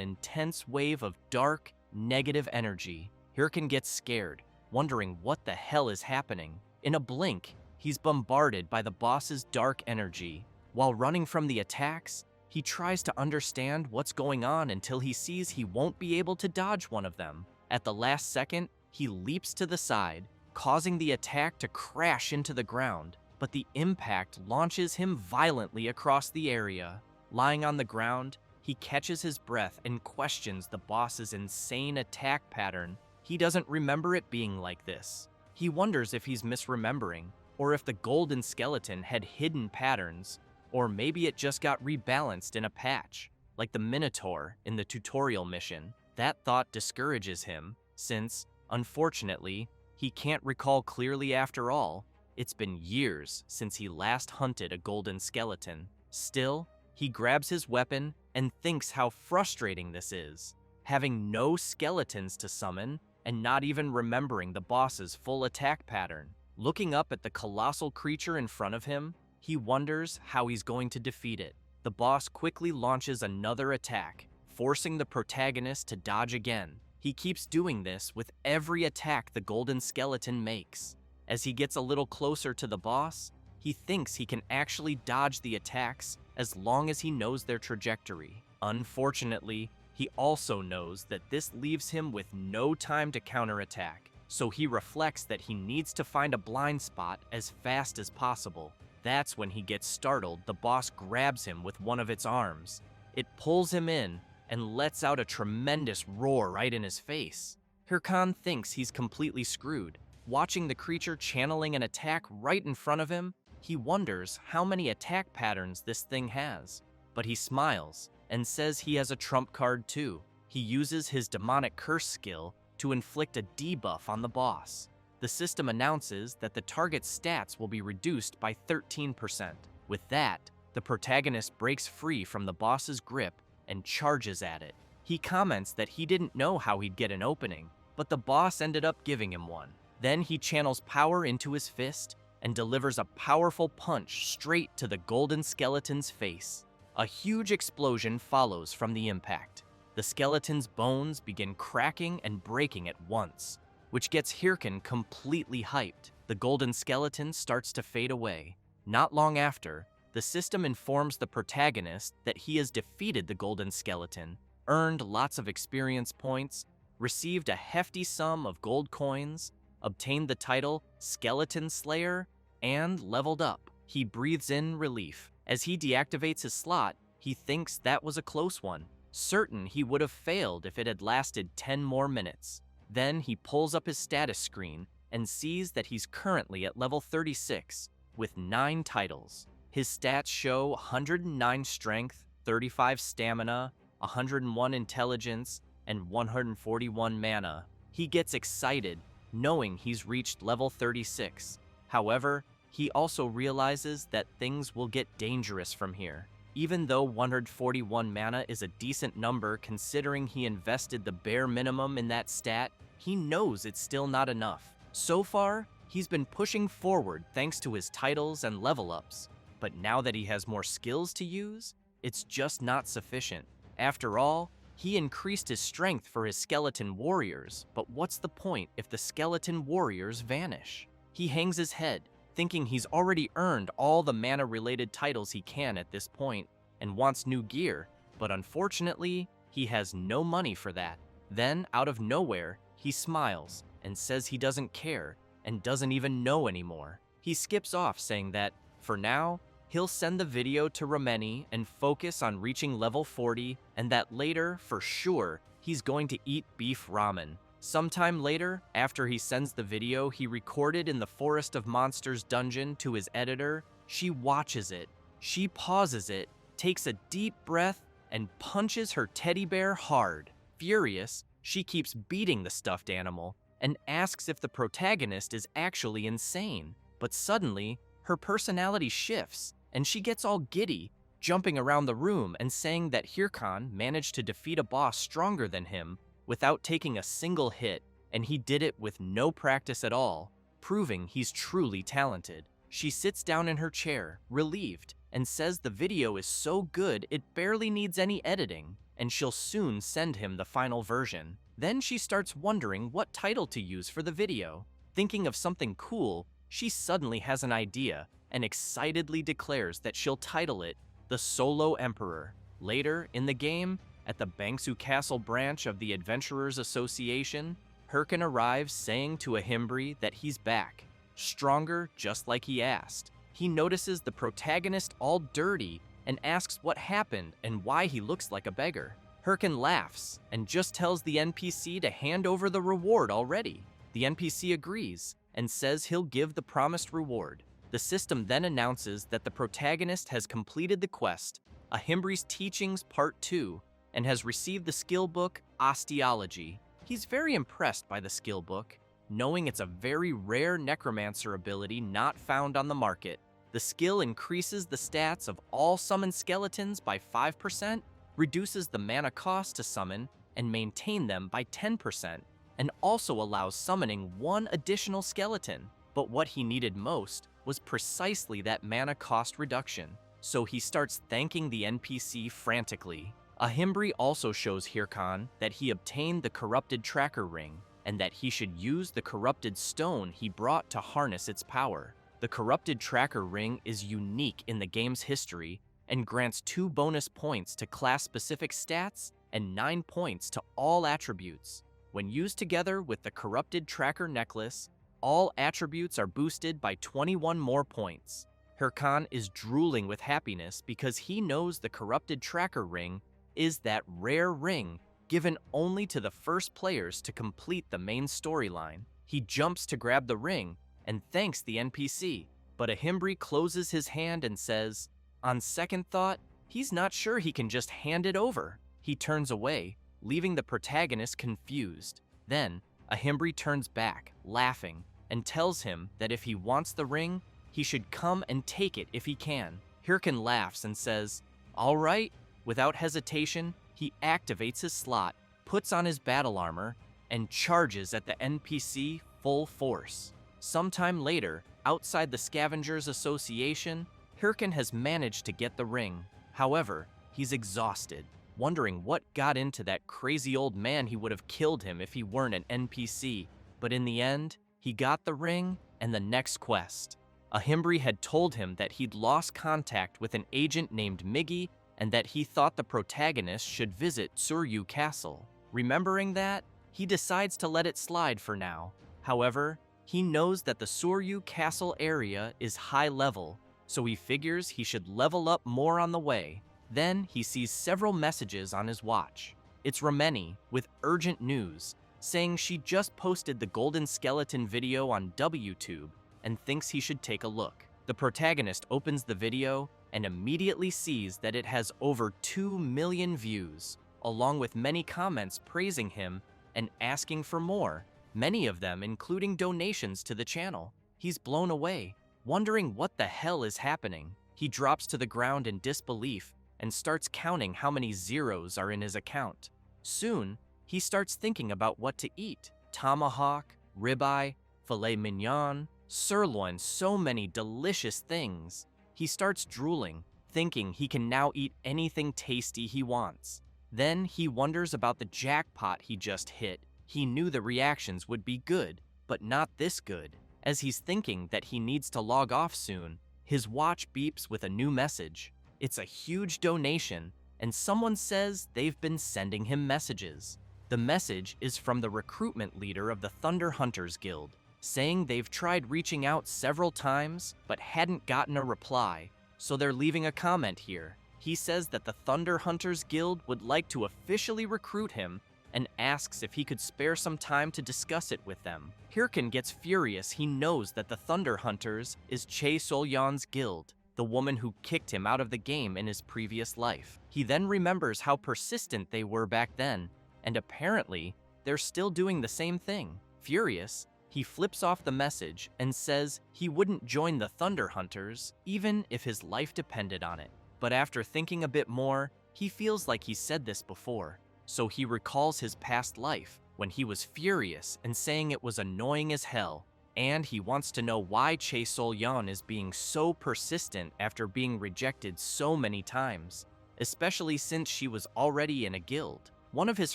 intense wave of dark, negative energy. Hirkin gets scared, wondering what the hell is happening. In a blink, he's bombarded by the boss's dark energy. While running from the attacks, he tries to understand what's going on until he sees he won't be able to dodge one of them. At the last second, he leaps to the side, causing the attack to crash into the ground, but the impact launches him violently across the area. Lying on the ground, he catches his breath and questions the boss's insane attack pattern. He doesn't remember it being like this. He wonders if he's misremembering, or if the golden skeleton had hidden patterns, or maybe it just got rebalanced in a patch, like the Minotaur in the tutorial mission. That thought discourages him, since, unfortunately, he can't recall clearly after all. It's been years since he last hunted a golden skeleton. Still, he grabs his weapon and thinks how frustrating this is, having no skeletons to summon and not even remembering the boss's full attack pattern. Looking up at the colossal creature in front of him, he wonders how he's going to defeat it. The boss quickly launches another attack, forcing the protagonist to dodge again. He keeps doing this with every attack the golden skeleton makes. As he gets a little closer to the boss, he thinks he can actually dodge the attacks as long as he knows their trajectory. Unfortunately, he also knows that this leaves him with no time to counterattack, so he reflects that he needs to find a blind spot as fast as possible. That's when he gets startled. The boss grabs him with one of its arms. It pulls him in and lets out a tremendous roar right in his face. Hirkan thinks he's completely screwed. Watching the creature channeling an attack right in front of him, he wonders how many attack patterns this thing has. But he smiles and says he has a trump card too. He uses his demonic curse skill to inflict a debuff on the boss. The system announces that the target's stats will be reduced by 13%. With that, the protagonist breaks free from the boss's grip and charges at it. He comments that he didn't know how he'd get an opening, but the boss ended up giving him one. Then he channels power into his fist and delivers a powerful punch straight to the golden skeleton's face. A huge explosion follows from the impact. The skeleton's bones begin cracking and breaking at once, which gets Hirkan completely hyped. The golden skeleton starts to fade away. Not long after, the system informs the protagonist that he has defeated the golden skeleton, earned lots of experience points, received a hefty sum of gold coins, obtained the title Skeleton Slayer, and leveled up. He breathes in relief. As he deactivates his slot, he thinks that was a close one, certain he would have failed if it had lasted 10 more minutes. Then he pulls up his status screen and sees that he's currently at level 36, with 9 titles. His stats show 109 strength, 35 stamina, 101 intelligence, and 141 mana. He gets excited, knowing he's reached level 36. However, he also realizes that things will get dangerous from here. Even though 141 mana is a decent number considering he invested the bare minimum in that stat, he knows it's still not enough. So far, he's been pushing forward thanks to his titles and level ups. But now that he has more skills to use, it's just not sufficient. After all, he increased his strength for his skeleton warriors, but what's the point if the skeleton warriors vanish? He hangs his head, thinking he's already earned all the mana-related titles he can at this point, and wants new gear, but unfortunately, he has no money for that. Then, out of nowhere, he smiles and says he doesn't care and doesn't even know anymore. He skips off saying that, for now, he'll send the video to Rameni and focus on reaching level 40, and that later, for sure, he's going to eat beef ramen. Sometime later, after he sends the video he recorded in the Forest of Monsters dungeon to his editor, she watches it. She pauses it, takes a deep breath, and punches her teddy bear hard. Furious, she keeps beating the stuffed animal and asks if the protagonist is actually insane. But suddenly, her personality shifts, and she gets all giddy, jumping around the room and saying that Hirkan managed to defeat a boss stronger than him without taking a single hit, and he did it with no practice at all, proving he's truly talented. She sits down in her chair, relieved, and says the video is so good it barely needs any editing, and she'll soon send him the final version. Then she starts wondering what title to use for the video. Thinking of something cool, she suddenly has an idea and excitedly declares that she'll title it The Solo Emperor. Later, in the game, at the Bangsu Castle branch of the Adventurers Association, Hirkin arrives saying to Ahimbri that he's back, stronger just like he asked. He notices the protagonist all dirty and asks what happened and why he looks like a beggar. Hirkin laughs and just tells the NPC to hand over the reward already. The NPC agrees and says he'll give the promised reward. The system then announces that the protagonist has completed the quest, Ahimbri's Teachings Part 2, and has received the skill book, Osteology. He's very impressed by the skill book, knowing it's a very rare necromancer ability not found on the market. The skill increases the stats of all summoned skeletons by 5%, reduces the mana cost to summon and maintain them by 10%, and also allows summoning one additional skeleton. But what he needed most was precisely that mana cost reduction, so he starts thanking the NPC frantically. Ahimbri also shows Hirkan that he obtained the corrupted tracker ring, and that he should use the corrupted stone he brought to harness its power. The corrupted tracker ring is unique in the game's history and grants 2 bonus points to class-specific stats and 9 points to all attributes. When used together with the corrupted tracker necklace, all attributes are boosted by 21 more points. Hirkan is drooling with happiness because he knows the corrupted tracker ring is that rare ring given only to the first players to complete the main storyline. He jumps to grab the ring and thanks the NPC, but Ahimbri closes his hand and says, on second thought, he's not sure he can just hand it over. He turns away, leaving the protagonist confused. Then, Ahimbri turns back, laughing, and tells him that if he wants the ring, he should come and take it if he can. Hirkan laughs and says, all right. Without hesitation, he activates his slot, puts on his battle armor, and charges at the NPC full force. Sometime later, outside the Scavengers Association, Hirkan has managed to get the ring. However, he's exhausted, wondering what got into that crazy old man. He would have killed him if he weren't an NPC. But in the end, he got the ring and the next quest. Ahimbri had told him that he'd lost contact with an agent named Miggy and that he thought the protagonist should visit Suryu Castle. Remembering that, he decides to let it slide for now. However, he knows that the Suryu Castle area is high level, so he figures he should level up more on the way. Then he sees several messages on his watch. It's Rameni with urgent news, saying she just posted the Golden Skeleton video on WTube and thinks he should take a look. The protagonist opens the video and immediately sees that it has over 2 million views, along with many comments praising him and asking for more, many of them including donations to the channel. He's blown away, wondering what the hell is happening. He drops to the ground in disbelief and starts counting how many zeros are in his account. Soon, he starts thinking about what to eat. Tomahawk, ribeye, filet mignon, sirloin, so many delicious things. He starts drooling, thinking he can now eat anything tasty he wants. Then he wonders about the jackpot he just hit. He knew the reactions would be good, but not this good. As he's thinking that he needs to log off soon, his watch beeps with a new message. It's a huge donation, and someone says they've been sending him messages. The message is from the recruitment leader of the Thunder Hunters Guild, saying they've tried reaching out several times but hadn't gotten a reply, so they're leaving a comment here. He says that the Thunder Hunters Guild would like to officially recruit him and asks if he could spare some time to discuss it with them. Hirkan gets furious. He knows that the Thunder Hunters is Chae Solyan's guild, the woman who kicked him out of the game in his previous life. He then remembers how persistent they were back then, and apparently, they're still doing the same thing. Furious, he flips off the message and says he wouldn't join the Thunder Hunters even if his life depended on it. But after thinking a bit more, he feels like he said this before. so he recalls his past life when he was furious and saying it was annoying as hell, and he wants to know why Chae Sol-yeon is being so persistent after being rejected so many times, especially since she was already in a guild. One of his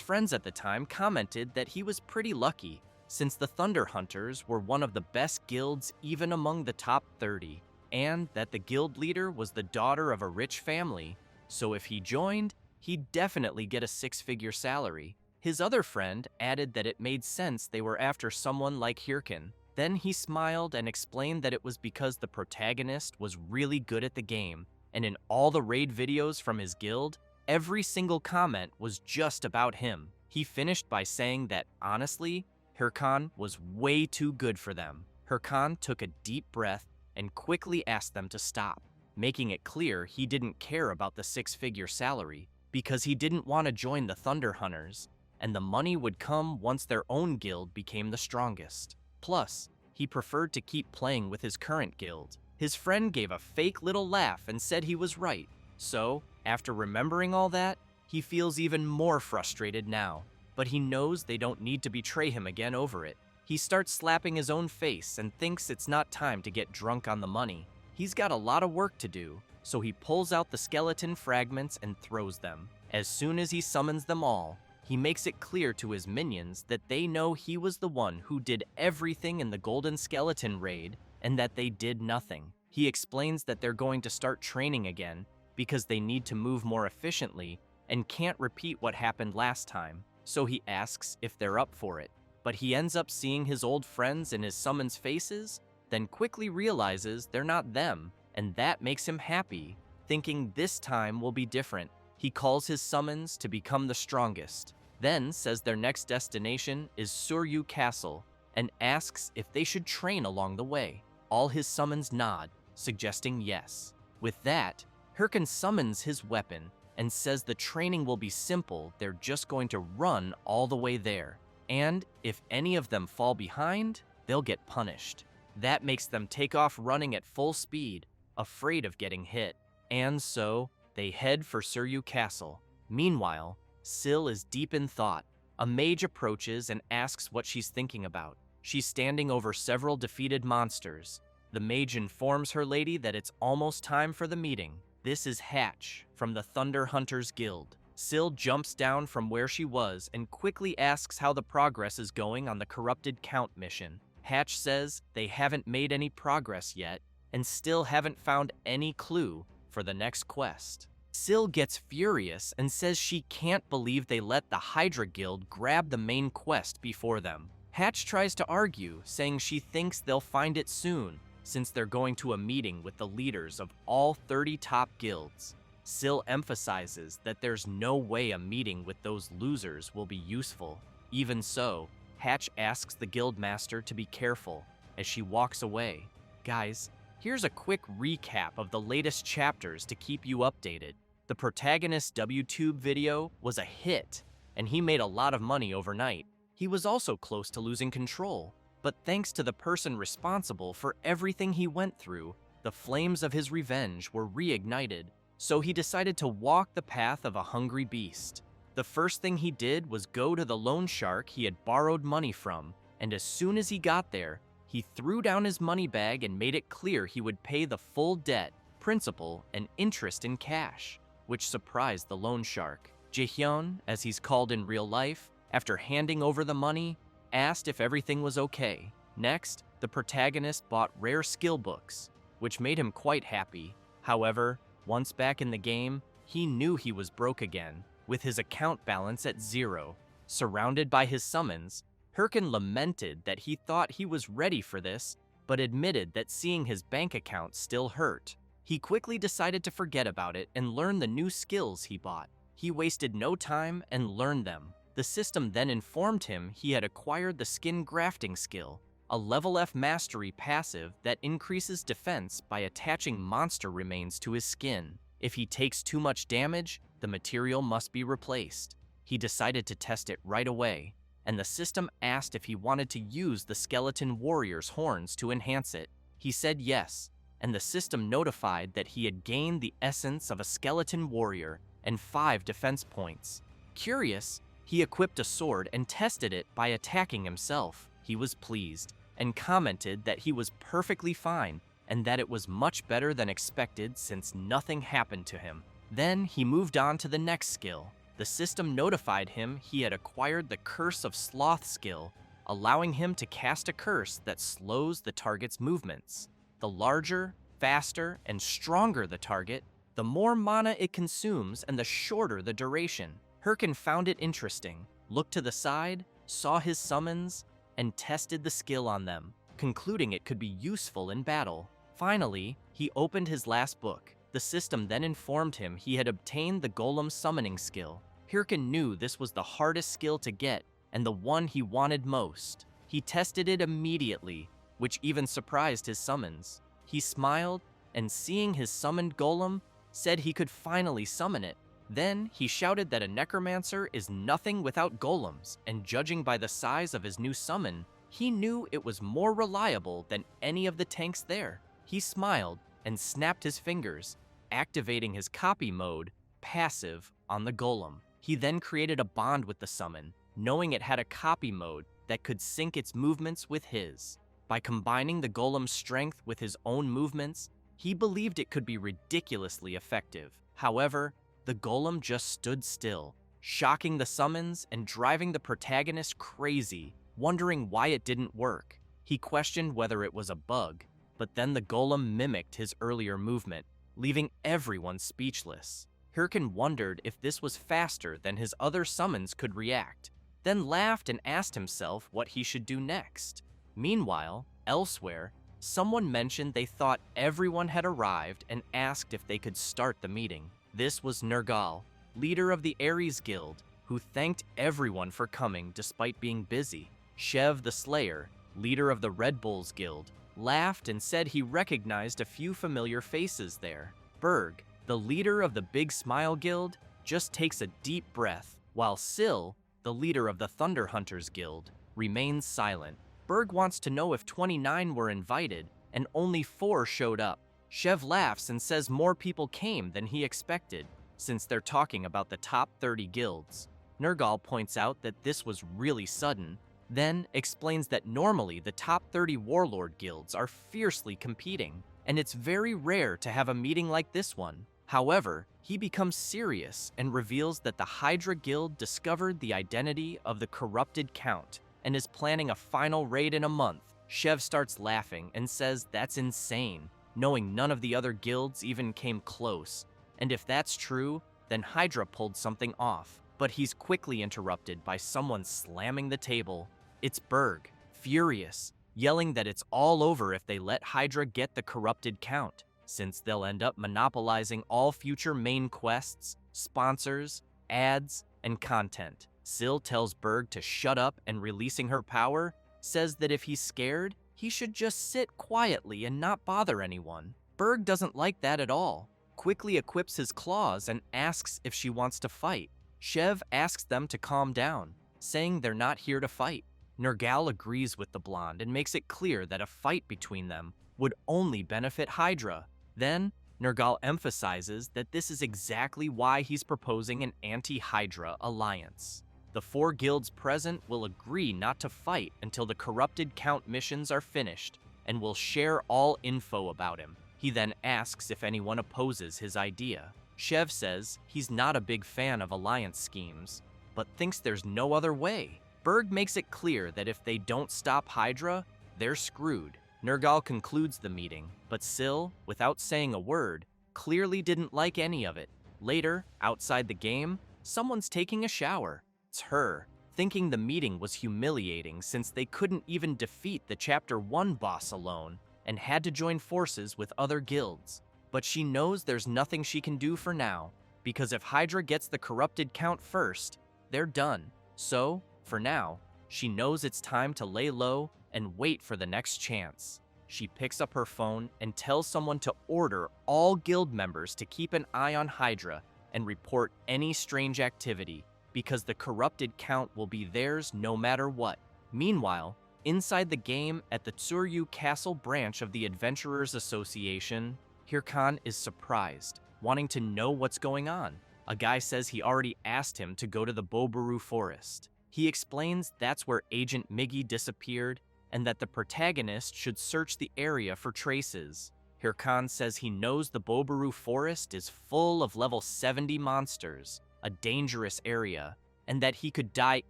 friends at the time commented that he was pretty lucky, since the Thunder Hunters were one of the best guilds even among the top 30, and that the guild leader was the daughter of a rich family, so if he joined, he'd definitely get a six-figure salary. His other friend added that it made sense they were after someone like Hirkin. Then he smiled and explained that it was because the protagonist was really good at the game, and in all the raid videos from his guild, every single comment was just about him. He finished by saying that, honestly, Hirkan was way too good for them. Hirkan took a deep breath and quickly asked them to stop, making it clear he didn't care about the six-figure salary because he didn't want to join the Thunder Hunters, and the money would come once their own guild became the strongest. Plus, he preferred to keep playing with his current guild. His friend gave a fake little laugh and said he was right. So, after remembering all that, he feels even more frustrated now, but he knows they don't need to betray him again over it. He starts slapping his own face and thinks it's not time to get drunk on the money. He's got a lot of work to do, so he pulls out the skeleton fragments and throws them. As soon as he summons them all, he makes it clear to his minions that they know he was the one who did everything in the Golden Skeleton raid and that they did nothing. He explains that they're going to start training again because they need to move more efficiently and can't repeat what happened last time, so he asks if they're up for it. But he ends up seeing his old friends in his summons faces, then quickly realizes they're not them, and that makes him happy, thinking this time will be different. He calls his summons to become the strongest, then says their next destination is Suryu Castle, and asks if they should train along the way. All his summons nod, suggesting yes. With that, Hirkin summons his weapon and says the training will be simple, they're just going to run all the way there. And if any of them fall behind, they'll get punished. That makes them take off running at full speed, afraid of getting hit. And so, they head for Suryu Castle. Meanwhile, Syl is deep in thought. A mage approaches and asks what she's thinking about. She's standing over several defeated monsters. The mage informs her lady that it's almost time for the meeting. This is Hatch from the Thunder Hunters Guild. Syl jumps down from where she was and quickly asks how the progress is going on the Corrupted Count mission. Hatch says they haven't made any progress yet and still haven't found any clue for the next quest. Syl gets furious and says she can't believe they let the Hydra Guild grab the main quest before them. Hatch tries to argue, saying she thinks they'll find it soon, since they're going to a meeting with the leaders of all 30 top guilds. Syl emphasizes that there's no way a meeting with those losers will be useful. Even so, Hatch asks the guildmaster to be careful as she walks away. Guys, here's a quick recap of the latest chapters to keep you updated. The protagonist's WTube video was a hit, and he made a lot of money overnight. He was also close to losing control, but thanks to the person responsible for everything he went through, the flames of his revenge were reignited, so he decided to walk the path of a hungry beast. The first thing he did was go to the loan shark he had borrowed money from, and as soon as he got there, he threw down his money bag and made it clear he would pay the full debt, principal, and interest in cash, which surprised the loan shark. Jaehyun, as he's called in real life, after handing over the money, asked if everything was okay. Next, the protagonist bought rare skill books, which made him quite happy. However, once back in the game, he knew he was broke again, with his account balance at 0. Surrounded by his summons, Hirkin lamented that he thought he was ready for this, but admitted that seeing his bank account still hurt. He quickly decided to forget about it and learn the new skills he bought. He wasted no time and learned them. The system then informed him he had acquired the skin grafting skill, a level F mastery passive that increases defense by attaching monster remains to his skin. If he takes too much damage, the material must be replaced. He decided to test it right away, and the system asked if he wanted to use the skeleton warrior's horns to enhance it. He said yes, and the system notified that he had gained the essence of a skeleton warrior and 5 defense points. Curious, he equipped a sword and tested it by attacking himself. He was pleased and commented that he was perfectly fine and that it was much better than expected since nothing happened to him. Then he moved on to the next skill. The system notified him he had acquired the Curse of Sloth skill, allowing him to cast a curse that slows the target's movements. The larger, faster, and stronger the target, the more mana it consumes and the shorter the duration. Hirkin found it interesting, looked to the side, saw his summons, and tested the skill on them, concluding it could be useful in battle. Finally, he opened his last book. The system then informed him he had obtained the Golem summoning skill. Hirkin knew this was the hardest skill to get and the one he wanted most. He tested it immediately, which even surprised his summons. He smiled, and seeing his summoned golem, said he could finally summon it. Then he shouted that a necromancer is nothing without golems, and judging by the size of his new summon, he knew it was more reliable than any of the tanks there. He smiled and snapped his fingers, activating his copy mode, passive, on the golem. He then created a bond with the summon, knowing it had a copy mode that could sync its movements with his. By combining the golem's strength with his own movements, he believed it could be ridiculously effective. However, the golem just stood still, shocking the summons and driving the protagonist crazy, wondering why it didn't work. He questioned whether it was a bug, but then the golem mimicked his earlier movement, leaving everyone speechless. Hirkin wondered if this was faster than his other summons could react, then laughed and asked himself what he should do next. Meanwhile, elsewhere, someone mentioned they thought everyone had arrived and asked if they could start the meeting. This was Nergal, leader of the Ares Guild, who thanked everyone for coming despite being busy. Shev the Slayer, leader of the Red Bulls Guild, laughed and said he recognized a few familiar faces there. Berg, the leader of the Big Smile Guild, just takes a deep breath, while Syl, the leader of the Thunder Hunters Guild, remains silent. Berg wants to know if 29 were invited, and only 4 showed up. Shev laughs and says more people came than he expected, since they're talking about the top 30 guilds. Nergal points out that this was really sudden, then explains that normally the top 30 warlord guilds are fiercely competing, and it's very rare to have a meeting like this one. However, he becomes serious and reveals that the Hydra Guild discovered the identity of the corrupted Count and is planning a final raid in a month. Shev starts laughing and says that's insane, knowing none of the other guilds even came close. And if that's true, then Hydra pulled something off. But he's quickly interrupted by someone slamming the table. It's Berg, furious, yelling that it's all over if they let Hydra get the corrupted Count, since they'll end up monopolizing all future main quests, sponsors, ads, and content. Syl tells Berg to shut up and releasing her power, says that if he's scared, he should just sit quietly and not bother anyone. Berg doesn't like that at all, quickly equips his claws and asks if she wants to fight. Shev asks them to calm down, saying they're not here to fight. Nergal agrees with the blonde and makes it clear that a fight between them would only benefit Hydra. Then, Nergal emphasizes that this is exactly why he's proposing an anti-Hydra alliance. The 4 guilds present will agree not to fight until the corrupted Count missions are finished, and will share all info about him. He then asks if anyone opposes his idea. Shev says he's not a big fan of alliance schemes, but thinks there's no other way. Berg makes it clear that if they don't stop Hydra, they're screwed. Nergal concludes the meeting, but Syl, without saying a word, clearly didn't like any of it. Later, outside the game, someone's taking a shower. It's her, thinking the meeting was humiliating since they couldn't even defeat the Chapter 1 boss alone and had to join forces with other guilds. But she knows there's nothing she can do for now, because if Hydra gets the corrupted Count first, they're done. So, for now, she knows it's time to lay low and wait for the next chance. She picks up her phone and tells someone to order all guild members to keep an eye on Hydra and report any strange activity, because the corrupted Count will be theirs no matter what. Meanwhile, inside the game at the Tsuryu Castle branch of the Adventurers Association, Hirkan is surprised, wanting to know what's going on. A guy says he already asked him to go to the Bobaru forest. He explains that's where Agent Miggy disappeared and that the protagonist should search the area for traces. Hirkan says he knows the Bobaru forest is full of level 70 monsters, a dangerous area, and that he could die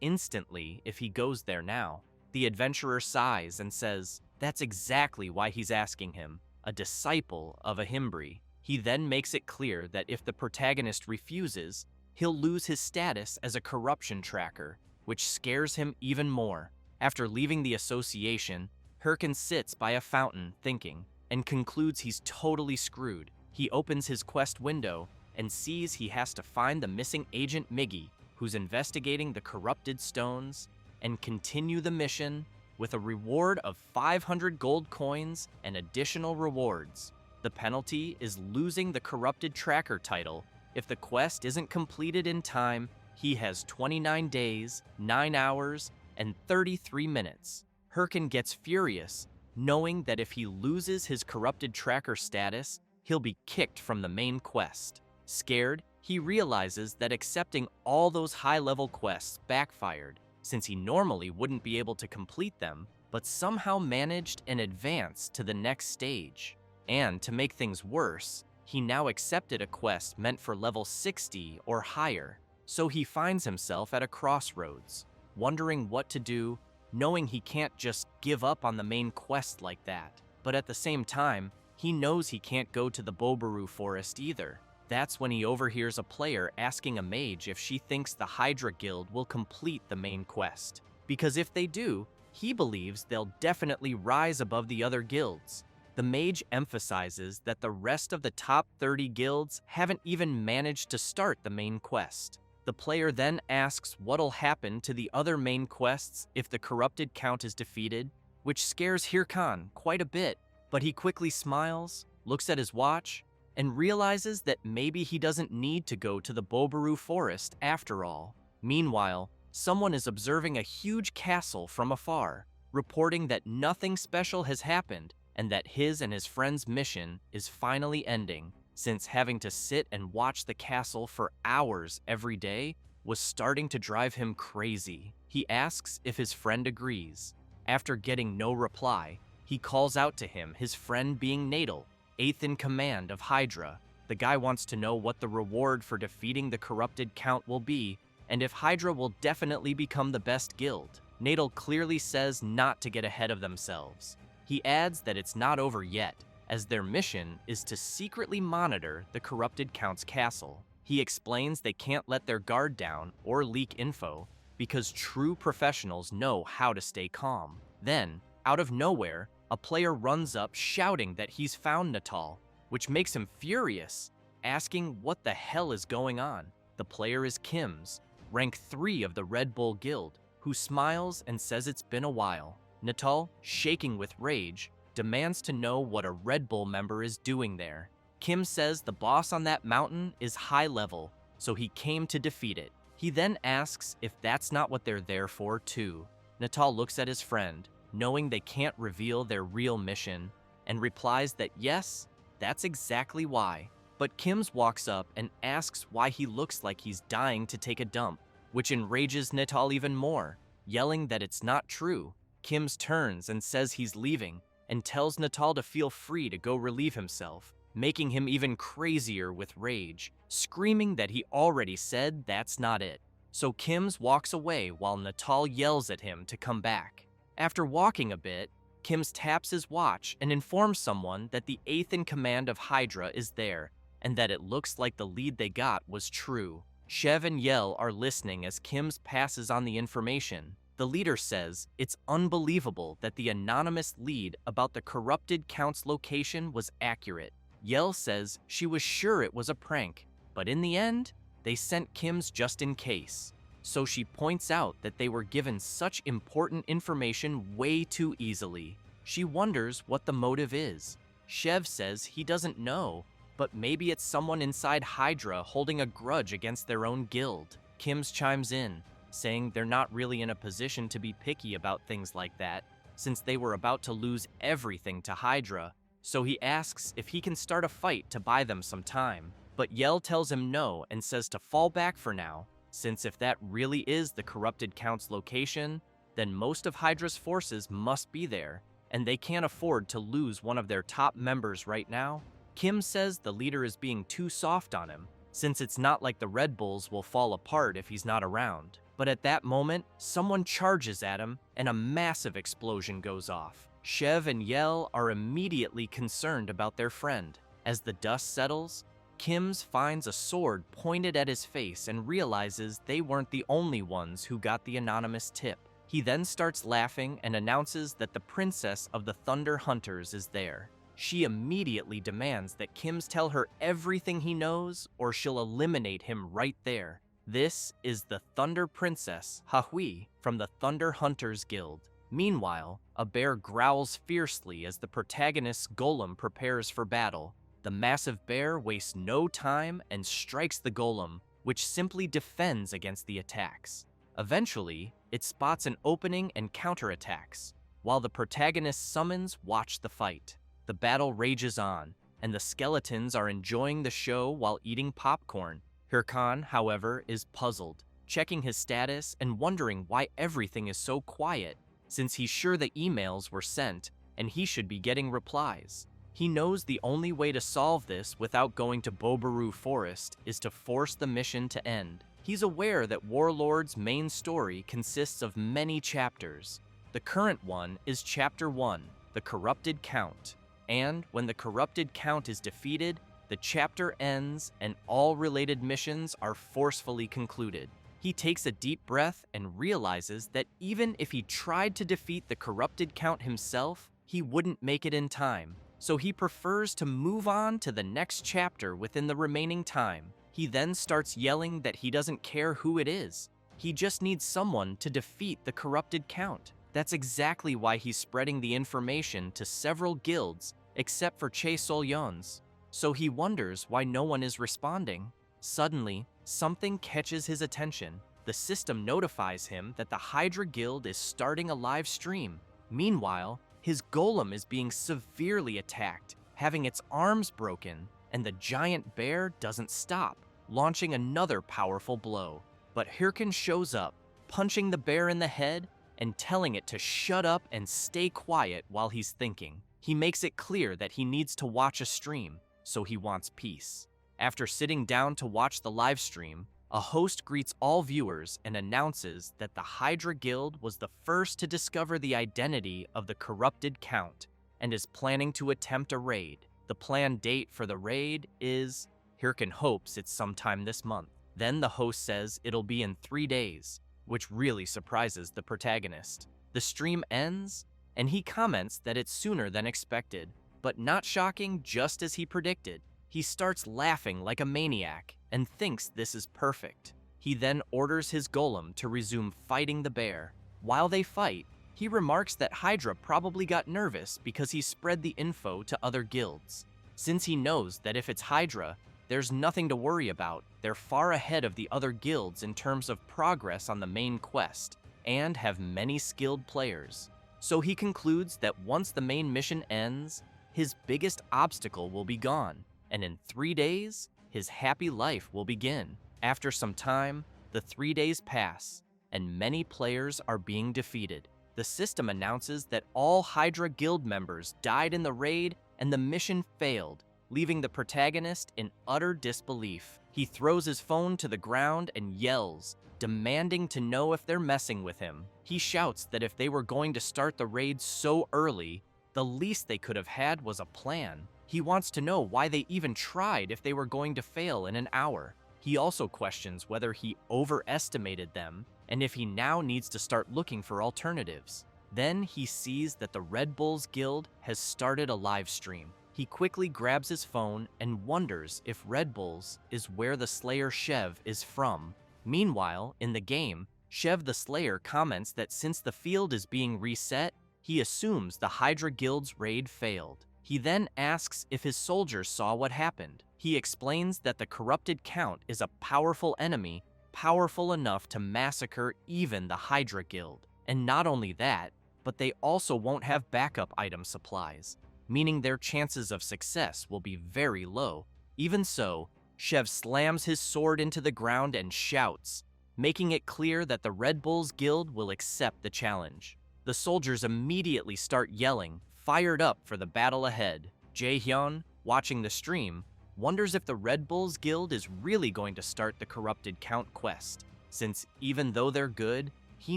instantly if he goes there now. The adventurer sighs and says that's exactly why he's asking him, a disciple of a Himbri. He then makes it clear that if the protagonist refuses, he'll lose his status as a corruption tracker, which scares him even more. After leaving the association, Hirkan sits by a fountain thinking, and concludes he's totally screwed. He opens his quest window and sees he has to find the missing Agent Miggy, who's investigating the corrupted stones, and continue the mission with a reward of 500 gold coins and additional rewards. The penalty is losing the corrupted tracker title. If the quest isn't completed in time, he has 29 days, 9 hours, and 33 minutes. Hirkan gets furious, knowing that if he loses his corrupted tracker status, he'll be kicked from the main quest. Scared, he realizes that accepting all those high-level quests backfired, since he normally wouldn't be able to complete them, but somehow managed and advanced to the next stage. And to make things worse, he now accepted a quest meant for level 60 or higher, so he finds himself at a crossroads, wondering what to do, knowing he can't just give up on the main quest like that. But at the same time, he knows he can't go to the Bobaru forest either. That's when he overhears a player asking a mage if she thinks the Hydra Guild will complete the main quest. Because if they do, he believes they'll definitely rise above the other guilds. The mage emphasizes that the rest of the top 30 guilds haven't even managed to start the main quest. The player then asks what'll happen to the other main quests if the corrupted count is defeated, which scares Hirkan quite a bit, but he quickly smiles, looks at his watch, and realizes that maybe he doesn't need to go to the Bobaru forest after all. Meanwhile, someone is observing a huge castle from afar, reporting that nothing special has happened and that his and his friend's mission is finally ending, since having to sit and watch the castle for hours every day was starting to drive him crazy. He asks if his friend agrees. After getting no reply, he calls out to him, his friend being Nadal, 8th in command of Hydra. The guy wants to know what the reward for defeating the corrupted count will be, and if Hydra will definitely become the best guild. Nadal clearly says not to get ahead of themselves. He adds that it's not over yet, as their mission is to secretly monitor the corrupted count's castle. He explains they can't let their guard down or leak info, because true professionals know how to stay calm. Then, out of nowhere, a player runs up shouting that he's found Natal, which makes him furious, asking what the hell is going on. The player is Kim's, rank 3 of the Red Bull Guild, who smiles and says it's been a while. Natal, shaking with rage, demands to know what a Red Bull member is doing there. Kim says the boss on that mountain is high level, so he came to defeat it. He then asks if that's not what they're there for too. Natal looks at his friend, knowing they can't reveal their real mission, and replies that yes, that's exactly why. But Kim's walks up and asks why he looks like he's dying to take a dump, which enrages Natal even more, yelling that it's not true. Kim's turns and says he's leaving, and tells Natal to feel free to go relieve himself, making him even crazier with rage, screaming that he already said that's not it. So Kim's walks away while Natal yells at him to come back. After walking a bit, Kim's taps his watch and informs someone that the 8th in command of Hydra is there, and that it looks like the lead they got was true. Shev and Yel are listening as Kim's passes on the information. The leader says it's unbelievable that the anonymous lead about the corrupted count's location was accurate. Yel says she was sure it was a prank, but in the end, they sent Kim's just in case. So she points out that they were given such important information way too easily. She wonders what the motive is. Shev says he doesn't know, but maybe it's someone inside Hydra holding a grudge against their own guild. Kim's chimes in, saying they're not really in a position to be picky about things like that, since they were about to lose everything to Hydra, so he asks if he can start a fight to buy them some time. But Yell tells him no and says to fall back for now, since if that really is the corrupted Count's location, then most of Hydra's forces must be there, and they can't afford to lose one of their top members right now. Kim says the leader is being too soft on him, since it's not like the Red Bulls will fall apart if he's not around. But at that moment, someone charges at him and a massive explosion goes off. Chev and Yell are immediately concerned about their friend. As the dust settles, Kims finds a sword pointed at his face and realizes they weren't the only ones who got the anonymous tip. He then starts laughing and announces that the princess of the Thunder Hunters is there. She immediately demands that Kims tell her everything he knows or she'll eliminate him right there. This is the Thunder Princess, Hahui, from the Thunder Hunters Guild. Meanwhile, a bear growls fiercely as the protagonist's golem prepares for battle. The massive bear wastes no time and strikes the golem, which simply defends against the attacks. Eventually, it spots an opening and counterattacks, while the protagonist's summons watch the fight. The battle rages on, and the skeletons are enjoying the show while eating popcorn. Hirkan, however, is puzzled, checking his status and wondering why everything is so quiet, since he's sure the emails were sent and he should be getting replies. He knows the only way to solve this without going to Bobaru Forest is to force the mission to end. He's aware that Warlord's main story consists of many chapters. The current one is Chapter 1, The Corrupted Count. And when the Corrupted Count is defeated, the chapter ends and all related missions are forcefully concluded. He takes a deep breath and realizes that even if he tried to defeat the Corrupted Count himself, he wouldn't make it in time. So he prefers to move on to the next chapter within the remaining time. He then starts yelling that he doesn't care who it is. He just needs someone to defeat the Corrupted Count. That's exactly why he's spreading the information to several guilds, except for Che Solyon's. So he wonders why no one is responding. Suddenly, something catches his attention. The system notifies him that the Hydra Guild is starting a live stream. Meanwhile, his golem is being severely attacked, having its arms broken, and the giant bear doesn't stop, launching another powerful blow. But Hirkan shows up, punching the bear in the head and telling it to shut up and stay quiet while he's thinking. He makes it clear that he needs to watch a stream, so he wants peace. After sitting down to watch the live stream, a host greets all viewers and announces that the Hydra Guild was the first to discover the identity of the Corrupted Count and is planning to attempt a raid. The planned date for the raid is, Hirkan hopes it's sometime this month. Then the host says it'll be in 3 days, which really surprises the protagonist. The stream ends, and he comments that it's sooner than expected, but not shocking, just as he predicted. He starts laughing like a maniac and thinks this is perfect. He then orders his golem to resume fighting the bear. While they fight, he remarks that Hydra probably got nervous because he spread the info to other guilds. Since he knows that if it's Hydra, there's nothing to worry about. They're far ahead of the other guilds in terms of progress on the main quest, and have many skilled players. So he concludes that once the main mission ends, his biggest obstacle will be gone, and in 3 days, his happy life will begin. After some time, the 3 days pass, and many players are being defeated. The system announces that all Hydra Guild members died in the raid and the mission failed, leaving the protagonist in utter disbelief. He throws his phone to the ground and yells, demanding to know if they're messing with him. He shouts that if they were going to start the raid so early, the least they could have had was a plan. He wants to know why they even tried if they were going to fail in an hour. He also questions whether he overestimated them and if he now needs to start looking for alternatives. Then he sees that the Red Bulls Guild has started a live stream. He quickly grabs his phone and wonders if Red Bulls is where the Slayer Chev is from. Meanwhile, in the game, Chev the Slayer comments that since the field is being reset, he assumes the Hydra Guild's raid failed. He then asks if his soldiers saw what happened. He explains that the Corrupted Count is a powerful enemy, powerful enough to massacre even the Hydra Guild. And not only that, but they also won't have backup item supplies, meaning their chances of success will be very low. Even so, Chev slams his sword into the ground and shouts, making it clear that the Red Bulls Guild will accept the challenge. The soldiers immediately start yelling, fired up for the battle ahead. Jae-hyun, watching the stream, wonders if the Red Bulls Guild is really going to start the corrupted Count quest, since even though they're good, he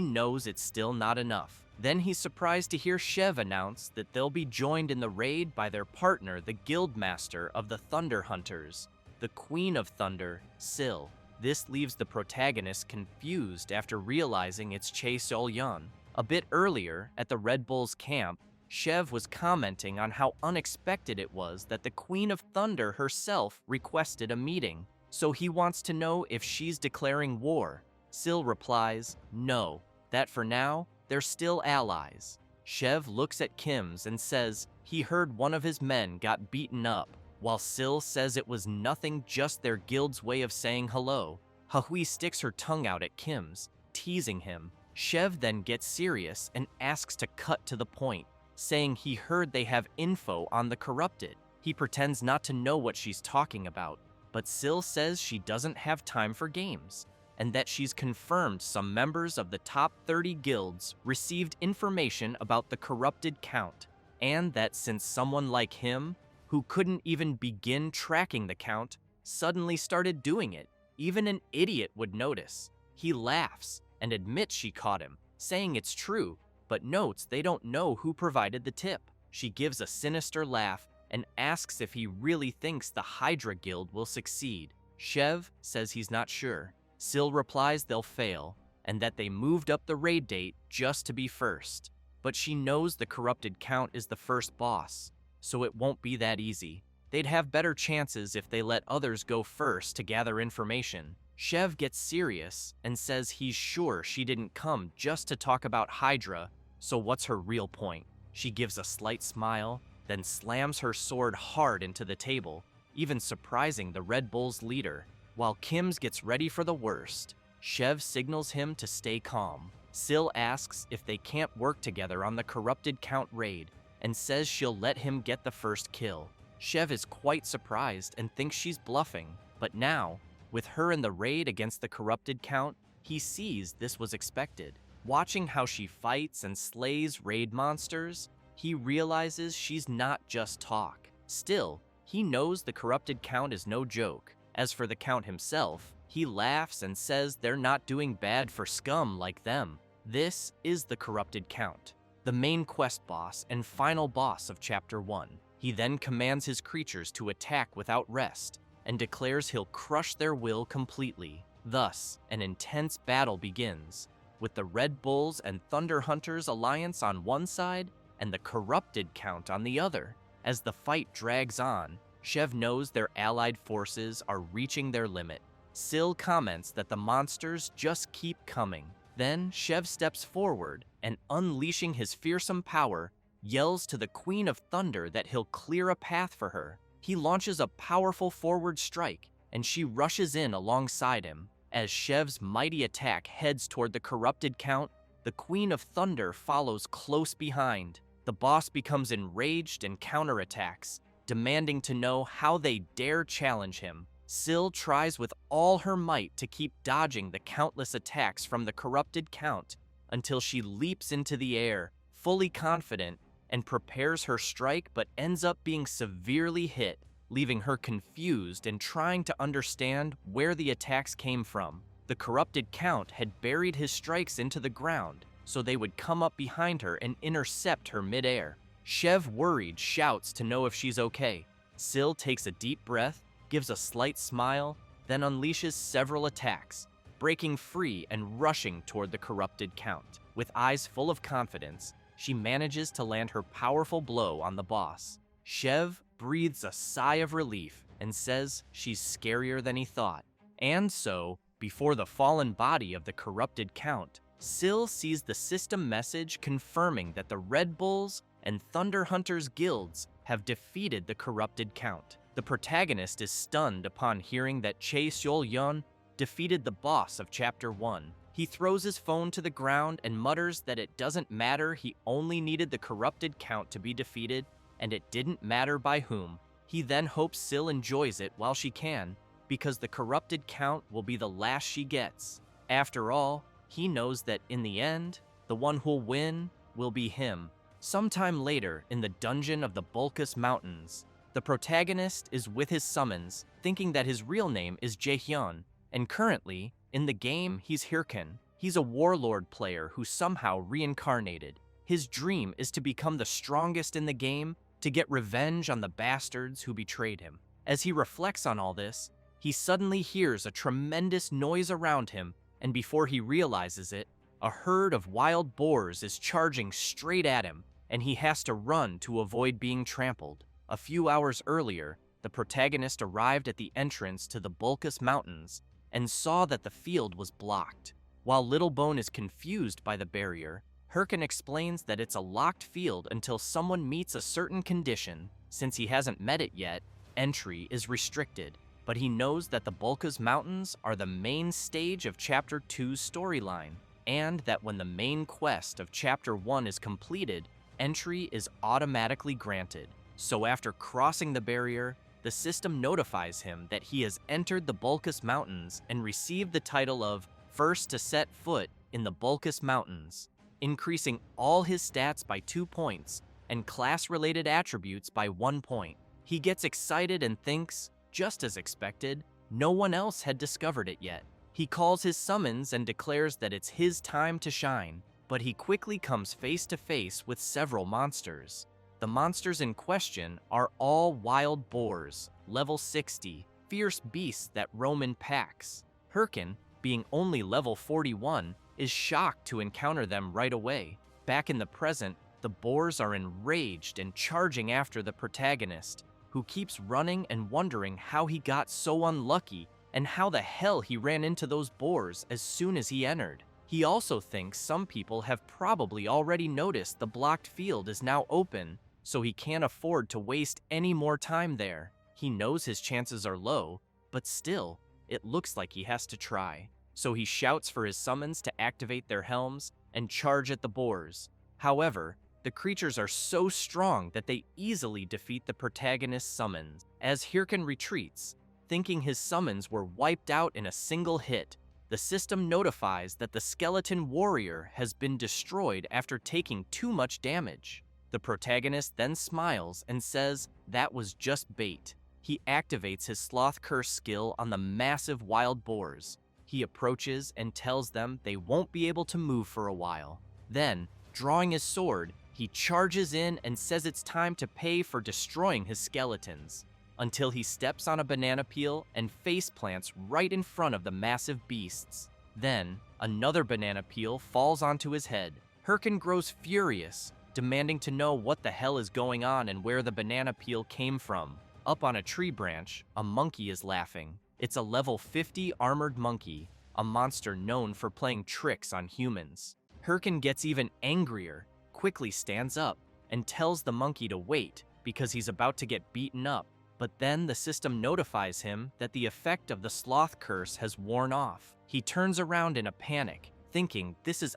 knows it's still not enough. Then he's surprised to hear Chev announce that they'll be joined in the raid by their partner, the Guildmaster of the Thunder Hunters, the Queen of Thunder, Sil. This leaves the protagonist confused after realizing it's Chae Sol-yeon. A bit earlier, at the Red Bulls camp, Chev was commenting on how unexpected it was that the Queen of Thunder herself requested a meeting, so he wants to know if she's declaring war. Sil replies, no, that for now, they're still allies. Chev looks at Kim's and says he heard one of his men got beaten up, while Sil says it was nothing, just their guild's way of saying hello. Hahui sticks her tongue out at Kim's, teasing him. Chev then gets serious and asks to cut to the point, saying he heard they have info on the corrupted. He pretends not to know what she's talking about, but Sil says she doesn't have time for games, and that she's confirmed some members of the top 30 guilds received information about the corrupted Count, and that since someone like him, who couldn't even begin tracking the Count, suddenly started doing it, even an idiot would notice. He laughs and admits she caught him, saying it's true, but notes they don't know who provided the tip. She gives a sinister laugh and asks if he really thinks the Hydra Guild will succeed. Chev says he's not sure. Sil replies they'll fail, and that they moved up the raid date just to be first. But she knows the corrupted Count is the first boss, so it won't be that easy. They'd have better chances if they let others go first to gather information. Chev gets serious and says he's sure she didn't come just to talk about Hydra, so what's her real point? She gives a slight smile, then slams her sword hard into the table, even surprising the Red Bulls leader. While Kim's gets ready for the worst, Chev signals him to stay calm. Sil asks if they can't work together on the corrupted Count raid, and says she'll let him get the first kill. Chev is quite surprised and thinks she's bluffing, but now, with her in the raid against the corrupted Count, he sees this was expected. Watching how she fights and slays raid monsters, he realizes she's not just talk. Still, he knows the corrupted Count is no joke. As for the Count himself, he laughs and says they're not doing bad for scum like them. This is the corrupted Count, the main quest boss and final boss of Chapter 1. He then commands his creatures to attack without rest, and declares he'll crush their will completely. Thus, an intense battle begins, with the Red Bulls and Thunder Hunters alliance on one side, and the corrupted Count on the other. As the fight drags on, Chev knows their allied forces are reaching their limit. Sil comments that the monsters just keep coming. Then Chev steps forward and, unleashing his fearsome power, yells to the Queen of Thunder that he'll clear a path for her. He launches a powerful forward strike, and she rushes in alongside him. As Chev's mighty attack heads toward the corrupted Count, the Queen of Thunder follows close behind. The boss becomes enraged and counterattacks, demanding to know how they dare challenge him. Sil tries with all her might to keep dodging the countless attacks from the corrupted Count until she leaps into the air, fully confident, and prepares her strike, but ends up being severely hit, leaving her confused and trying to understand where the attacks came from. The corrupted Count had buried his strikes into the ground, so they would come up behind her and intercept her midair. Chev, worried, shouts to know if she's okay. Sil takes a deep breath, gives a slight smile, then unleashes several attacks, breaking free and rushing toward the corrupted Count. With eyes full of confidence, she manages to land her powerful blow on the boss. Chev breathes a sigh of relief and says she's scarier than he thought. And so, before the fallen body of the corrupted Count, Sil sees the system message confirming that the Red Bulls and Thunder Hunters guilds have defeated the corrupted Count. The protagonist is stunned upon hearing that Chae Sol-yeon defeated the boss of Chapter 1. He throws his phone to the ground and mutters that it doesn't matter, he only needed the corrupted Count to be defeated, and it didn't matter by whom. He then hopes Sil enjoys it while she can, because the corrupted count will be the last she gets. After all, he knows that in the end, the one who'll win will be him. Sometime later, in the dungeon of the Bulkus Mountains, the protagonist is with his summons, thinking that his real name is Jaehyun, and currently, in the game, he's Hirkan. He's a warlord player who somehow reincarnated. His dream is to become the strongest in the game, to get revenge on the bastards who betrayed him. As he reflects on all this, he suddenly hears a tremendous noise around him, and before he realizes it, a herd of wild boars is charging straight at him, and he has to run to avoid being trampled. A few hours earlier, the protagonist arrived at the entrance to the Bulkus Mountains and saw that the field was blocked. While Littlebone is confused by the barrier, Hirkan explains that it's a locked field until someone meets a certain condition. Since he hasn't met it yet, entry is restricted, but he knows that the Bulkus Mountains are the main stage of Chapter 2's storyline, and that when the main quest of Chapter 1 is completed, entry is automatically granted. So after crossing the barrier, the system notifies him that he has entered the Bulkus Mountains and received the title of First to Set Foot in the Bulkus Mountains, increasing all his stats by 2 points and class-related attributes by 1 point. He gets excited and thinks, just as expected, no one else had discovered it yet. He calls his summons and declares that it's his time to shine, but he quickly comes face to face with several monsters. The monsters in question are all wild boars, level 60, fierce beasts that roam in packs. Hirkan, being only level 41, is shocked to encounter them right away. Back in the present, the boars are enraged and charging after the protagonist, who keeps running and wondering how he got so unlucky and how the hell he ran into those boars as soon as he entered. He also thinks some people have probably already noticed the blocked field is now open, so he can't afford to waste any more time there. He knows his chances are low, but still, it looks like he has to try. So he shouts for his summons to activate their helms and charge at the boars. However, the creatures are so strong that they easily defeat the protagonist's summons. As Hirkan retreats, thinking his summons were wiped out in a single hit, the system notifies that the skeleton warrior has been destroyed after taking too much damage. The protagonist then smiles and says that was just bait. He activates his sloth curse skill on the massive wild boars. He approaches and tells them they won't be able to move for a while. Then, drawing his sword, he charges in and says it's time to pay for destroying his skeletons, until he steps on a banana peel and face plants right in front of the massive beasts. Then, another banana peel falls onto his head. Hirkan grows furious, demanding to know what the hell is going on and where the banana peel came from. Up on a tree branch, a monkey is laughing. It's a level 50 armored monkey, a monster known for playing tricks on humans. Hirkan gets even angrier, quickly stands up, and tells the monkey to wait because he's about to get beaten up. But then the system notifies him that the effect of the sloth curse has worn off. He turns around in a panic, thinking this is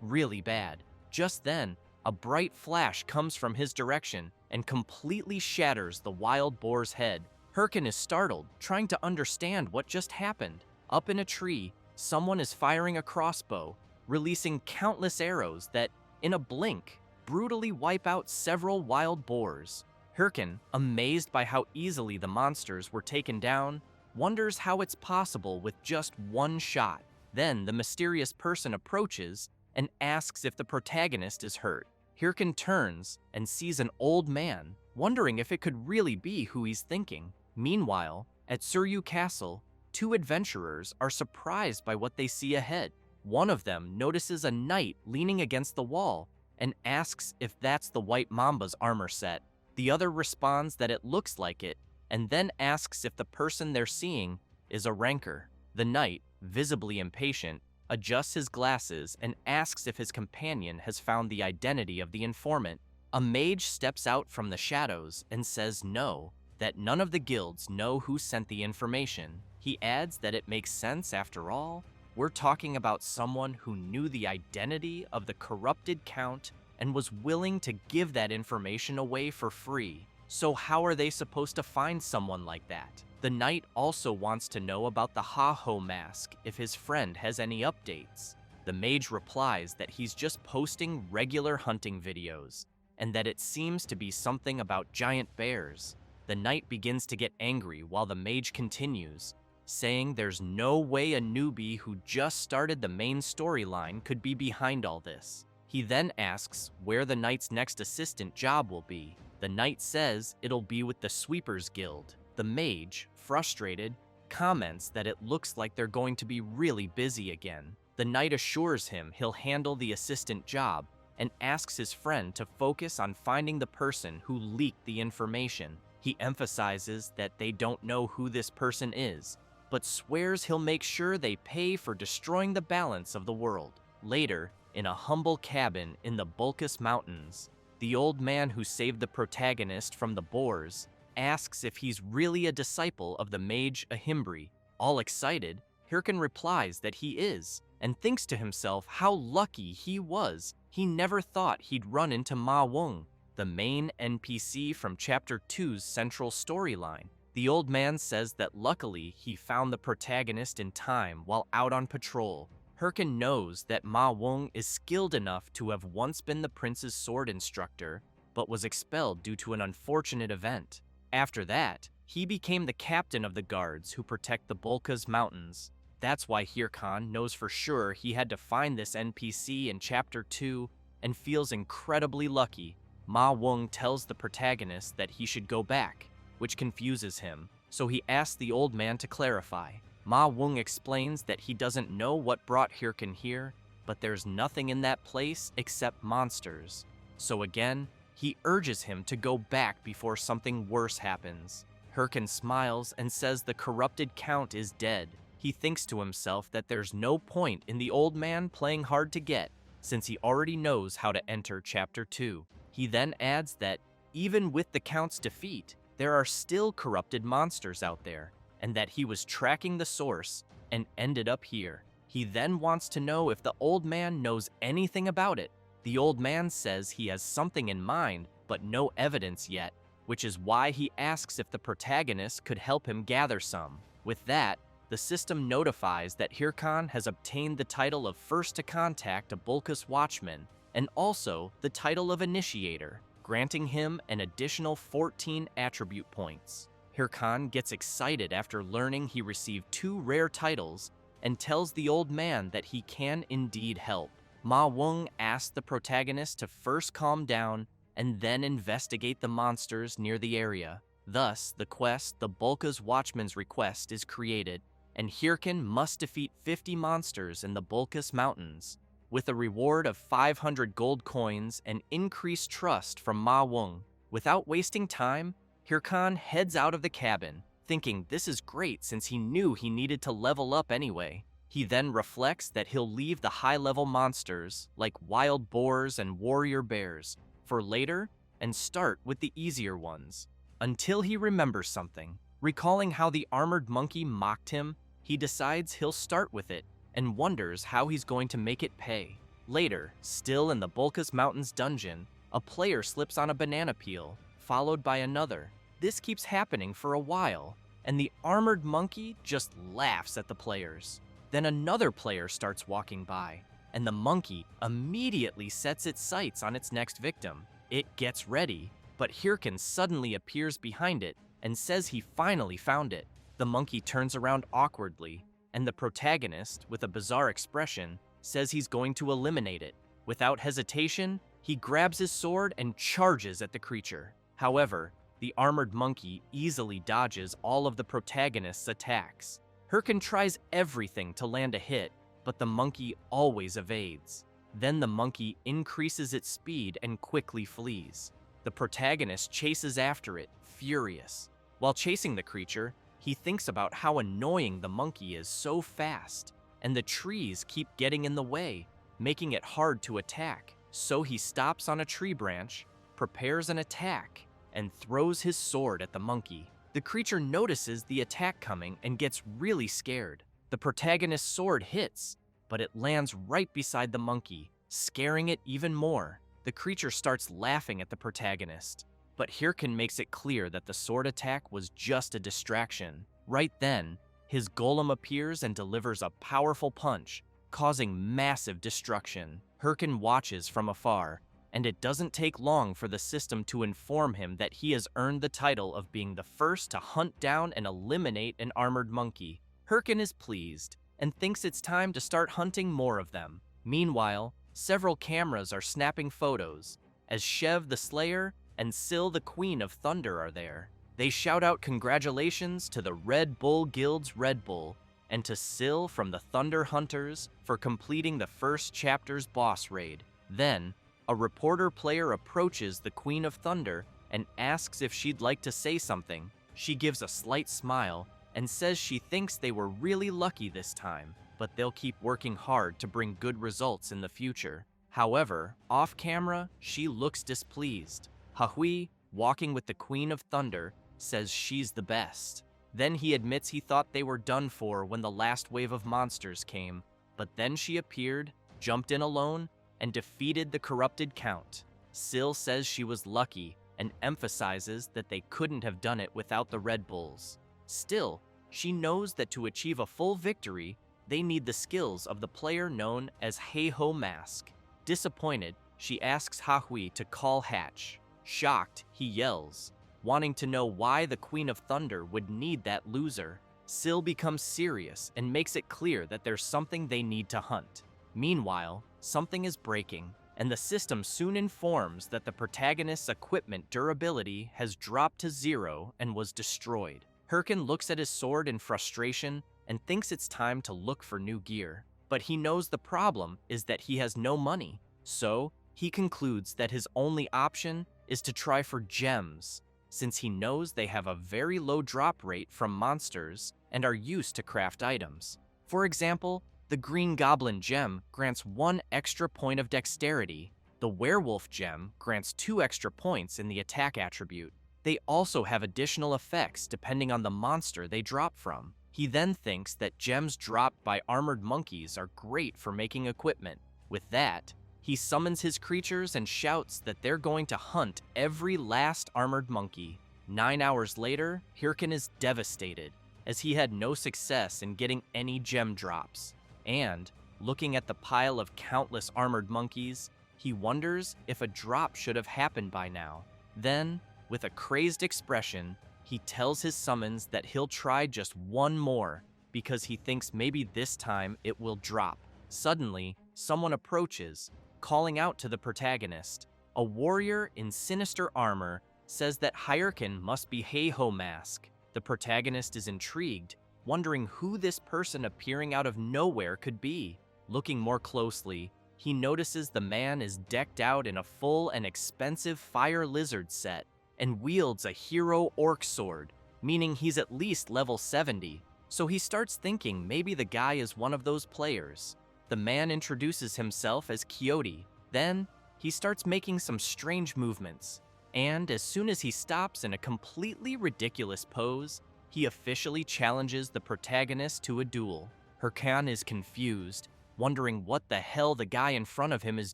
really bad. Just then, a bright flash comes from his direction and completely shatters the wild boar's head. Hirkan is startled, trying to understand what just happened. Up in a tree, someone is firing a crossbow, releasing countless arrows that, in a blink, brutally wipe out several wild boars. Hirkan, amazed by how easily the monsters were taken down, wonders how it's possible with just one shot. Then the mysterious person approaches and asks if the protagonist is hurt. Hirkan turns and sees an old man, wondering if it could really be who he's thinking. Meanwhile, at Suryu Castle, two adventurers are surprised by what they see ahead. One of them notices a knight leaning against the wall and asks if that's the White Mamba's armor set. The other responds that it looks like it, and then asks if the person they're seeing is a ranker. The knight, visibly impatient, adjusts his glasses and asks if his companion has found the identity of the informant. A mage steps out from the shadows and says no, that none of the guilds know who sent the information. He adds that it makes sense after all. We're talking about someone who knew the identity of the corrupted count and was willing to give that information away for free. So how are they supposed to find someone like that? The knight also wants to know about the Ha-Ho mask if his friend has any updates. The mage replies that he's just posting regular hunting videos, and that it seems to be something about giant bears. The knight begins to get angry while the mage continues, saying there's no way a newbie who just started the main storyline could be behind all this. He then asks where the knight's next assistant job will be. The knight says it'll be with the Sweepers Guild. The mage, frustrated, comments that it looks like they're going to be really busy again. The knight assures him he'll handle the assistant job and asks his friend to focus on finding the person who leaked the information. He emphasizes that they don't know who this person is, but swears he'll make sure they pay for destroying the balance of the world. Later, in a humble cabin in the Bulkus Mountains, the old man who saved the protagonist from the boars asks if he's really a disciple of the mage Ahimbri. All excited, Hirkan replies that he is, and thinks to himself how lucky he was. He never thought he'd run into Ma Wung, the main NPC from Chapter 2's central storyline. The old man says that luckily he found the protagonist in time while out on patrol. Hirkan knows that Ma Wung is skilled enough to have once been the prince's sword instructor, but was expelled due to an unfortunate event. After that, he became the captain of the guards who protect the Bulkus Mountains. That's why Hirkan knows for sure he had to find this NPC in Chapter 2 and feels incredibly lucky. Ma Wung tells the protagonist that he should go back, which confuses him, so he asks the old man to clarify. Ma Wung explains that he doesn't know what brought Hirkan here, but there's nothing in that place except monsters. So again, he urges him to go back before something worse happens. Hirkan smiles and says the corrupted count is dead. He thinks to himself that there's no point in the old man playing hard to get, since he already knows how to enter Chapter 2. He then adds that, even with the count's defeat, there are still corrupted monsters out there, and that he was tracking the source and ended up here. He then wants to know if the old man knows anything about it. The old man says he has something in mind, but no evidence yet, which is why he asks if the protagonist could help him gather some. With that, the system notifies that Hirkan has obtained the title of first to contact a Bulkus watchman, and also the title of initiator, granting him an additional 14 attribute points. Hirkan gets excited after learning he received 2 rare titles and tells the old man that he can indeed help. Ma Wung asks the protagonist to first calm down and then investigate the monsters near the area. Thus, the quest, the Bulkus Watchman's Request, is created, and Hirkan must defeat 50 monsters in the Bulkus Mountains, with a reward of 500 gold coins and increased trust from Ma Wung. Without wasting time, Hirkan heads out of the cabin, thinking this is great since he knew he needed to level up anyway. He then reflects that he'll leave the high-level monsters, like wild boars and warrior bears, for later and start with the easier ones. Until he remembers something. Recalling how the armored monkey mocked him, he decides he'll start with it and wonders how he's going to make it pay. Later, still in the Bulkus Mountains dungeon, a player slips on a banana peel, followed by another. This keeps happening for a while, and the armored monkey just laughs at the players. Then another player starts walking by, and the monkey immediately sets its sights on its next victim. It gets ready, but Hirkan suddenly appears behind it and says he finally found it. The monkey turns around awkwardly, and the protagonist, with a bizarre expression, says he's going to eliminate it. Without hesitation, he grabs his sword and charges at the creature. However, the armored monkey easily dodges all of the protagonist's attacks. Hirkan tries everything to land a hit, but the monkey always evades. Then the monkey increases its speed and quickly flees. The protagonist chases after it, furious. While chasing the creature, he thinks about how annoying the monkey is so fast, and the trees keep getting in the way, making it hard to attack. So he stops on a tree branch, prepares an attack, and throws his sword at the monkey. The creature notices the attack coming and gets really scared. The protagonist's sword hits, but it lands right beside the monkey, scaring it even more. The creature starts laughing at the protagonist, but Hirkin makes it clear that the sword attack was just a distraction. Right then, his golem appears and delivers a powerful punch, causing massive destruction. Hirkin watches from afar, and it doesn't take long for the system to inform him that he has earned the title of being the first to hunt down and eliminate an armored monkey. Hirkin is pleased, and thinks it's time to start hunting more of them. Meanwhile, several cameras are snapping photos, as Shev the Slayer and Syl the Queen of Thunder are there. They shout out congratulations to the Red Bull Guild's Red Bull, and to Syl from the Thunder Hunters for completing the first chapter's boss raid. Then, a reporter player approaches the Queen of Thunder and asks if she'd like to say something. She gives a slight smile and says she thinks they were really lucky this time, but they'll keep working hard to bring good results in the future. However, off camera, she looks displeased. Hahui, walking with the Queen of Thunder, says she's the best. Then he admits he thought they were done for when the last wave of monsters came, but then she appeared, jumped in alone, and defeated the corrupted Count. Syl says she was lucky and emphasizes that they couldn't have done it without the Red Bulls. Still, she knows that to achieve a full victory, they need the skills of the player known as Heiho Mask. Disappointed, she asks Hahui to call Hatch. Shocked, he yells, wanting to know why the Queen of Thunder would need that loser. Syl becomes serious and makes it clear that there's something they need to hunt. Meanwhile, something is breaking, and the system soon informs that the protagonist's equipment durability has dropped to 0 and was destroyed. Hirkin looks at his sword in frustration and thinks it's time to look for new gear. But he knows the problem is that he has no money, so he concludes that his only option is to try for gems, since he knows they have a very low drop rate from monsters and are used to craft items. For example, the Green Goblin gem grants 1 extra point of dexterity. The Werewolf gem grants 2 extra points in the attack attribute. They also have additional effects depending on the monster they drop from. He then thinks that gems dropped by armored monkeys are great for making equipment. With that, he summons his creatures and shouts that they're going to hunt every last armored monkey. 9 hours later, Hirkin is devastated, as he had no success in getting any gem drops. And, looking at the pile of countless armored monkeys, he wonders if a drop should have happened by now. Then, with a crazed expression, he tells his summons that he'll try just one more, because he thinks maybe this time it will drop. Suddenly, someone approaches, calling out to the protagonist. A warrior in sinister armor says that Hirkin must be Heiho Mask. The protagonist is intrigued, wondering who this person appearing out of nowhere could be. Looking more closely, he notices the man is decked out in a full and expensive fire lizard set and wields a hero orc sword, meaning he's at least level 70. So he starts thinking maybe the guy is one of those players. The man introduces himself as Quixote. Then, he starts making some strange movements, and as soon as he stops in a completely ridiculous pose, he officially challenges the protagonist to a duel. Hirkin is confused, wondering what the hell the guy in front of him is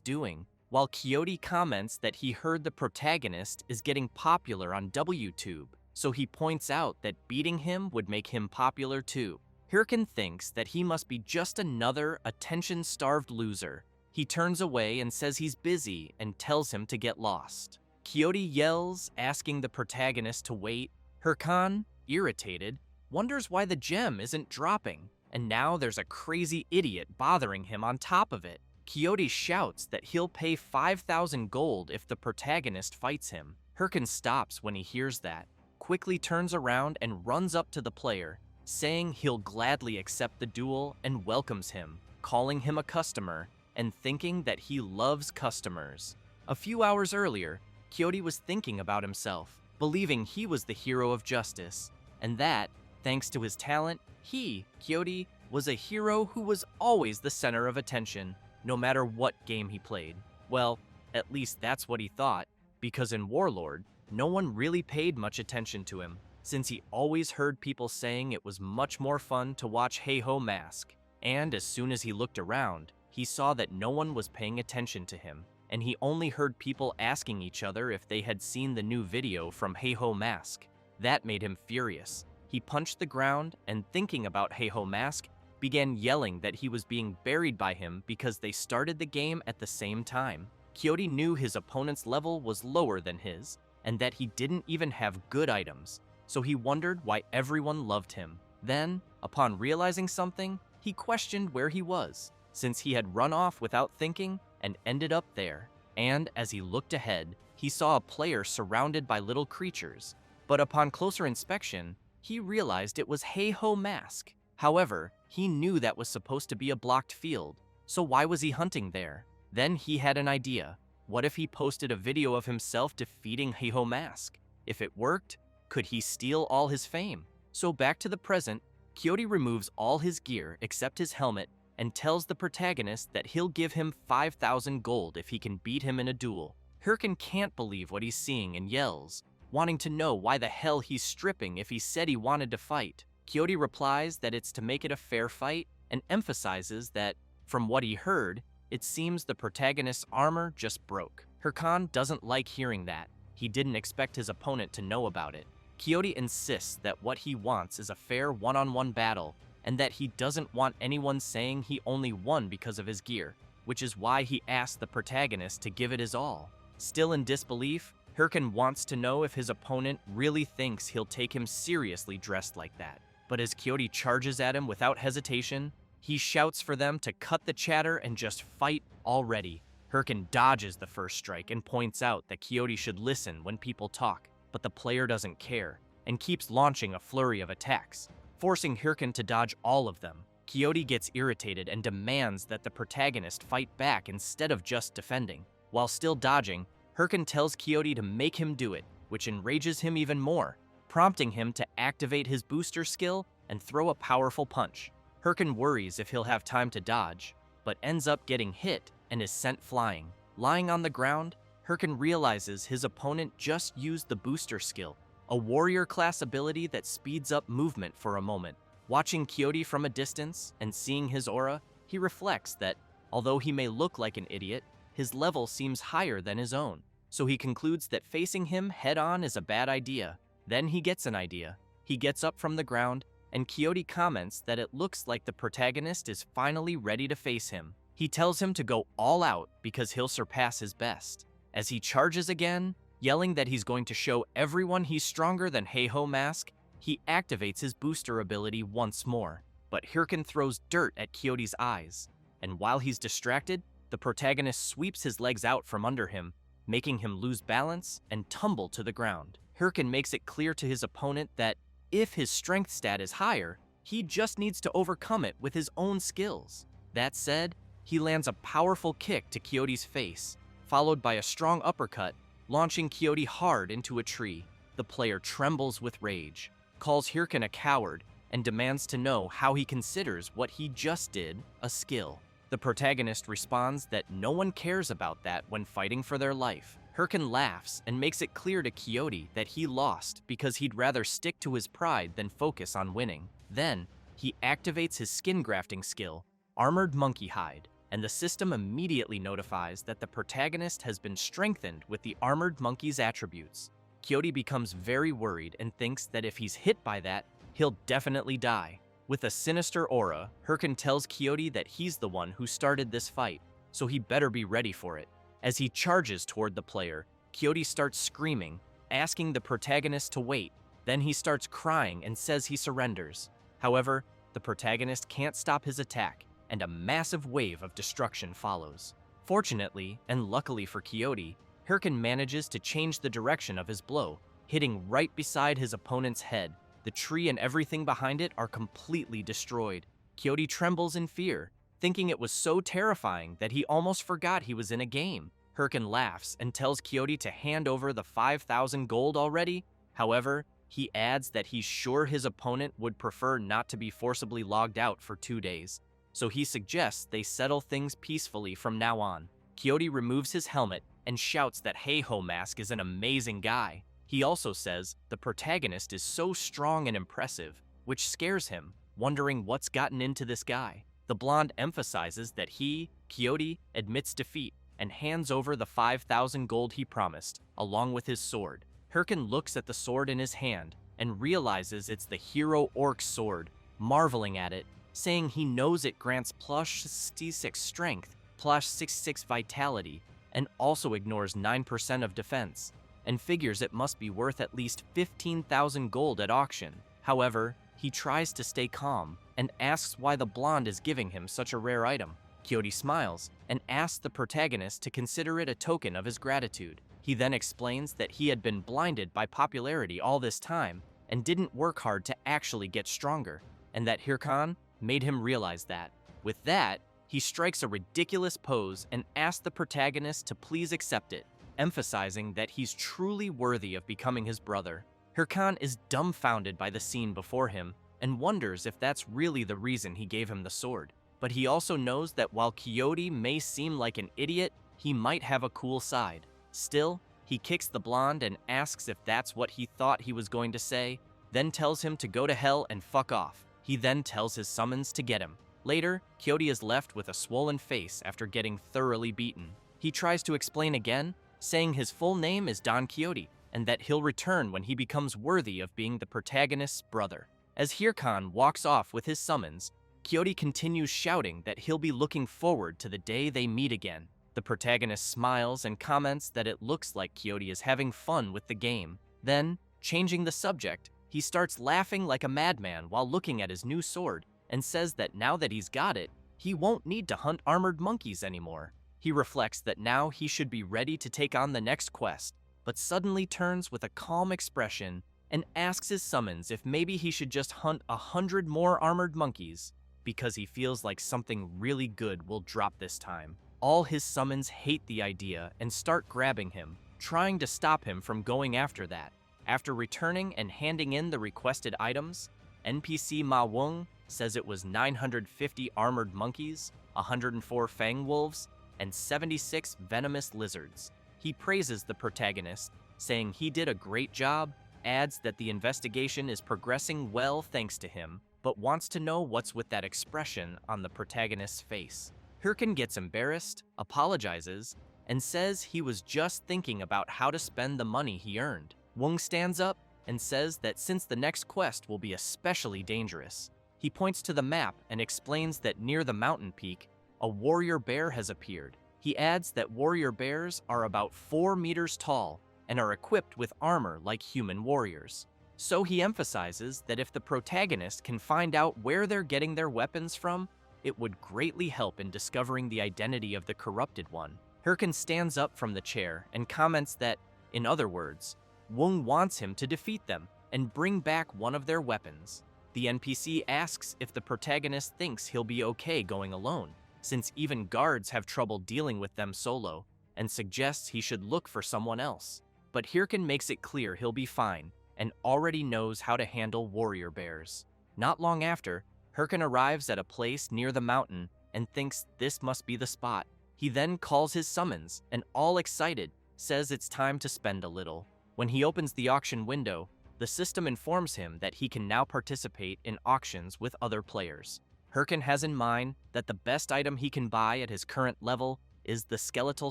doing, while Quixote comments that he heard the protagonist is getting popular on WTube, so he points out that beating him would make him popular too. Hirkin thinks that he must be just another attention-starved loser. He turns away and says he's busy and tells him to get lost. Quixote yells, asking the protagonist to wait. Hirkin, irritated, wonders why the gem isn't dropping, and now there's a crazy idiot bothering him on top of it. Quixote shouts that he'll pay 5,000 gold if the protagonist fights him. Hirkin stops when he hears that, quickly turns around and runs up to the player, saying he'll gladly accept the duel and welcomes him, calling him a customer, and thinking that he loves customers. A few hours earlier, Quixote was thinking about himself, believing he was the hero of justice, and that, thanks to his talent, he, Quixote, was a hero who was always the center of attention, no matter what game he played. Well, at least that's what he thought, because in Warlord, no one really paid much attention to him, since he always heard people saying it was much more fun to watch Heiho Mask, and as soon as he looked around, he saw that no one was paying attention to him. and he only heard people asking each other if they had seen the new video from Heiho Mask. That made him furious. He punched the ground and, thinking about Heiho Mask, began yelling that he was being buried by him because they started the game at the same time. Kyoto knew his opponent's level was lower than his, and that he didn't even have good items, so he wondered why everyone loved him. Then, upon realizing something, he questioned where he was, since he had run off without thinking and ended up there. And as he looked ahead, he saw a player surrounded by little creatures. But upon closer inspection, he realized it was Heiho Mask. However, he knew that was supposed to be a blocked field, so why was he hunting there? Then he had an idea. What if he posted a video of himself defeating Heiho Mask? If it worked, could he steal all his fame? So back to the present, Kyoto removes all his gear except his helmet and tells the protagonist that he'll give him 5,000 gold if he can beat him in a duel. Hirkin can't believe what he's seeing and yells, wanting to know why the hell he's stripping if he said he wanted to fight. Kyoto replies that it's to make it a fair fight and emphasizes that, from what he heard, it seems the protagonist's armor just broke. Hirkan doesn't like hearing that. He didn't expect his opponent to know about it. Kyoto insists that what he wants is a fair one-on-one battle and that he doesn't want anyone saying he only won because of his gear, which is why he asked the protagonist to give it his all. Still in disbelief, Hirkan wants to know if his opponent really thinks he'll take him seriously dressed like that. But as Kyoto charges at him without hesitation, he shouts for them to cut the chatter and just fight already. Hirkan dodges the first strike and points out that Kyoto should listen when people talk, but the player doesn't care and keeps launching a flurry of attacks, forcing Hirkan to dodge all of them. Kyoto gets irritated and demands that the protagonist fight back instead of just defending. While still dodging, Hirkan tells Kyoto to make him do it, which enrages him even more, prompting him to activate his booster skill and throw a powerful punch. Hirkan worries if he'll have time to dodge, but ends up getting hit and is sent flying. Lying on the ground, Hirkan realizes his opponent just used the booster skill, a warrior class ability that speeds up movement for a moment. Watching Kyoto from a distance and seeing his aura, he reflects that, although he may look like an idiot, his level seems higher than his own, so he concludes that facing him head-on is a bad idea. Then he gets an idea. He gets up from the ground, and Kyoto comments that it looks like the protagonist is finally ready to face him. He tells him to go all out because he'll surpass his best. As he charges again, yelling that he's going to show everyone he's stronger than Heiho Mask, he activates his booster ability once more. But Hirkan throws dirt at Kyoto's eyes, and while he's distracted, the protagonist sweeps his legs out from under him, making him lose balance and tumble to the ground. Hirkan makes it clear to his opponent that if his strength stat is higher, he just needs to overcome it with his own skills. That said, he lands a powerful kick to Kyoto's face, followed by a strong uppercut, launching Kyoto hard into a tree. The player trembles with rage, calls Hirkan a coward, and demands to know how he considers what he just did a skill. The protagonist responds that no one cares about that when fighting for their life. Hirkan laughs and makes it clear to Kyoto that he lost because he'd rather stick to his pride than focus on winning. Then, he activates his skin grafting skill, Armored Monkey Hide, and the system immediately notifies that the protagonist has been strengthened with the Armored Monkey's attributes. Kyoto becomes very worried and thinks that if he's hit by that, he'll definitely die. With a sinister aura, Hirkan tells Kyoto that he's the one who started this fight, so he better be ready for it. As he charges toward the player, Kyoto starts screaming, asking the protagonist to wait. Then he starts crying and says he surrenders. However, the protagonist can't stop his attack, and a massive wave of destruction follows. Fortunately, and luckily for Kyoto, Hirkan manages to change the direction of his blow, hitting right beside his opponent's head. The tree and everything behind it are completely destroyed. Kyoto trembles in fear, thinking it was so terrifying that he almost forgot he was in a game. Hirkan laughs and tells Kyoto to hand over the 5,000 gold already. However, he adds that he's sure his opponent would prefer not to be forcibly logged out for 2 days, so he suggests they settle things peacefully from now on. Kyoto removes his helmet and shouts that Heiho Mask is an amazing guy. He also says the protagonist is so strong and impressive, which scares him, wondering what's gotten into this guy. The blonde emphasizes that he, Kyoto, admits defeat, and hands over the 5,000 gold he promised, along with his sword. Hirkin looks at the sword in his hand and realizes it's the hero orc sword, marveling at it, saying he knows it grants plus 66 strength, plus 66 vitality, and also ignores 9% of defense, and figures it must be worth at least 15,000 gold at auction. However, he tries to stay calm and asks why the blonde is giving him such a rare item. Kyoto smiles and asks the protagonist to consider it a token of his gratitude. He then explains that he had been blinded by popularity all this time and didn't work hard to actually get stronger, and that Hirkan made him realize that. With that, he strikes a ridiculous pose and asks the protagonist to please accept it, emphasizing that he's truly worthy of becoming his brother. Hirkan is dumbfounded by the scene before him and wonders if that's really the reason he gave him the sword. But he also knows that while Kyoto may seem like an idiot, he might have a cool side. Still, he kicks the blonde and asks if that's what he thought he was going to say, then tells him to go to hell and fuck off. He then tells his summons to get him. Later, Kyoto is left with a swollen face after getting thoroughly beaten. He tries to explain again, saying his full name is Don Quixote, and that he'll return when he becomes worthy of being the protagonist's brother. As Hirkan walks off with his summons, Quixote continues shouting that he'll be looking forward to the day they meet again. The protagonist smiles and comments that it looks like Quixote is having fun with the game. Then, changing the subject, he starts laughing like a madman while looking at his new sword, and says that now that he's got it, he won't need to hunt armored monkeys anymore. He reflects that now he should be ready to take on the next quest, but suddenly turns with a calm expression and asks his summons if maybe he should just hunt 100 more armored monkeys, because he feels like something really good will drop this time. All his summons hate the idea and start grabbing him, trying to stop him from going after that. After returning and handing in the requested items, NPC Ma Wung says it was 950 armored monkeys, 104 fang wolves, and 76 venomous lizards. He praises the protagonist, saying he did a great job, adds that the investigation is progressing well thanks to him, but wants to know what's with that expression on the protagonist's face. Hirkan gets embarrassed, apologizes, and says he was just thinking about how to spend the money he earned. Wung stands up and says that since the next quest will be especially dangerous, he points to the map and explains that near the mountain peak, a warrior bear has appeared. He adds that warrior bears are about 4 meters tall and are equipped with armor like human warriors. So he emphasizes that if the protagonist can find out where they're getting their weapons from, it would greatly help in discovering the identity of the corrupted one. Hirkan stands up from the chair and comments that, in other words, Wung wants him to defeat them and bring back one of their weapons. The NPC asks if the protagonist thinks he'll be okay going alone, since even guards have trouble dealing with them solo, and suggests he should look for someone else. But Hirkan makes it clear he'll be fine, and already knows how to handle warrior bears. Not long after, Hirkan arrives at a place near the mountain and thinks this must be the spot. He then calls his summons, and all excited, says it's time to spend a little. When he opens the auction window, the system informs him that he can now participate in auctions with other players. Hirkan has in mind that the best item he can buy at his current level is the skeletal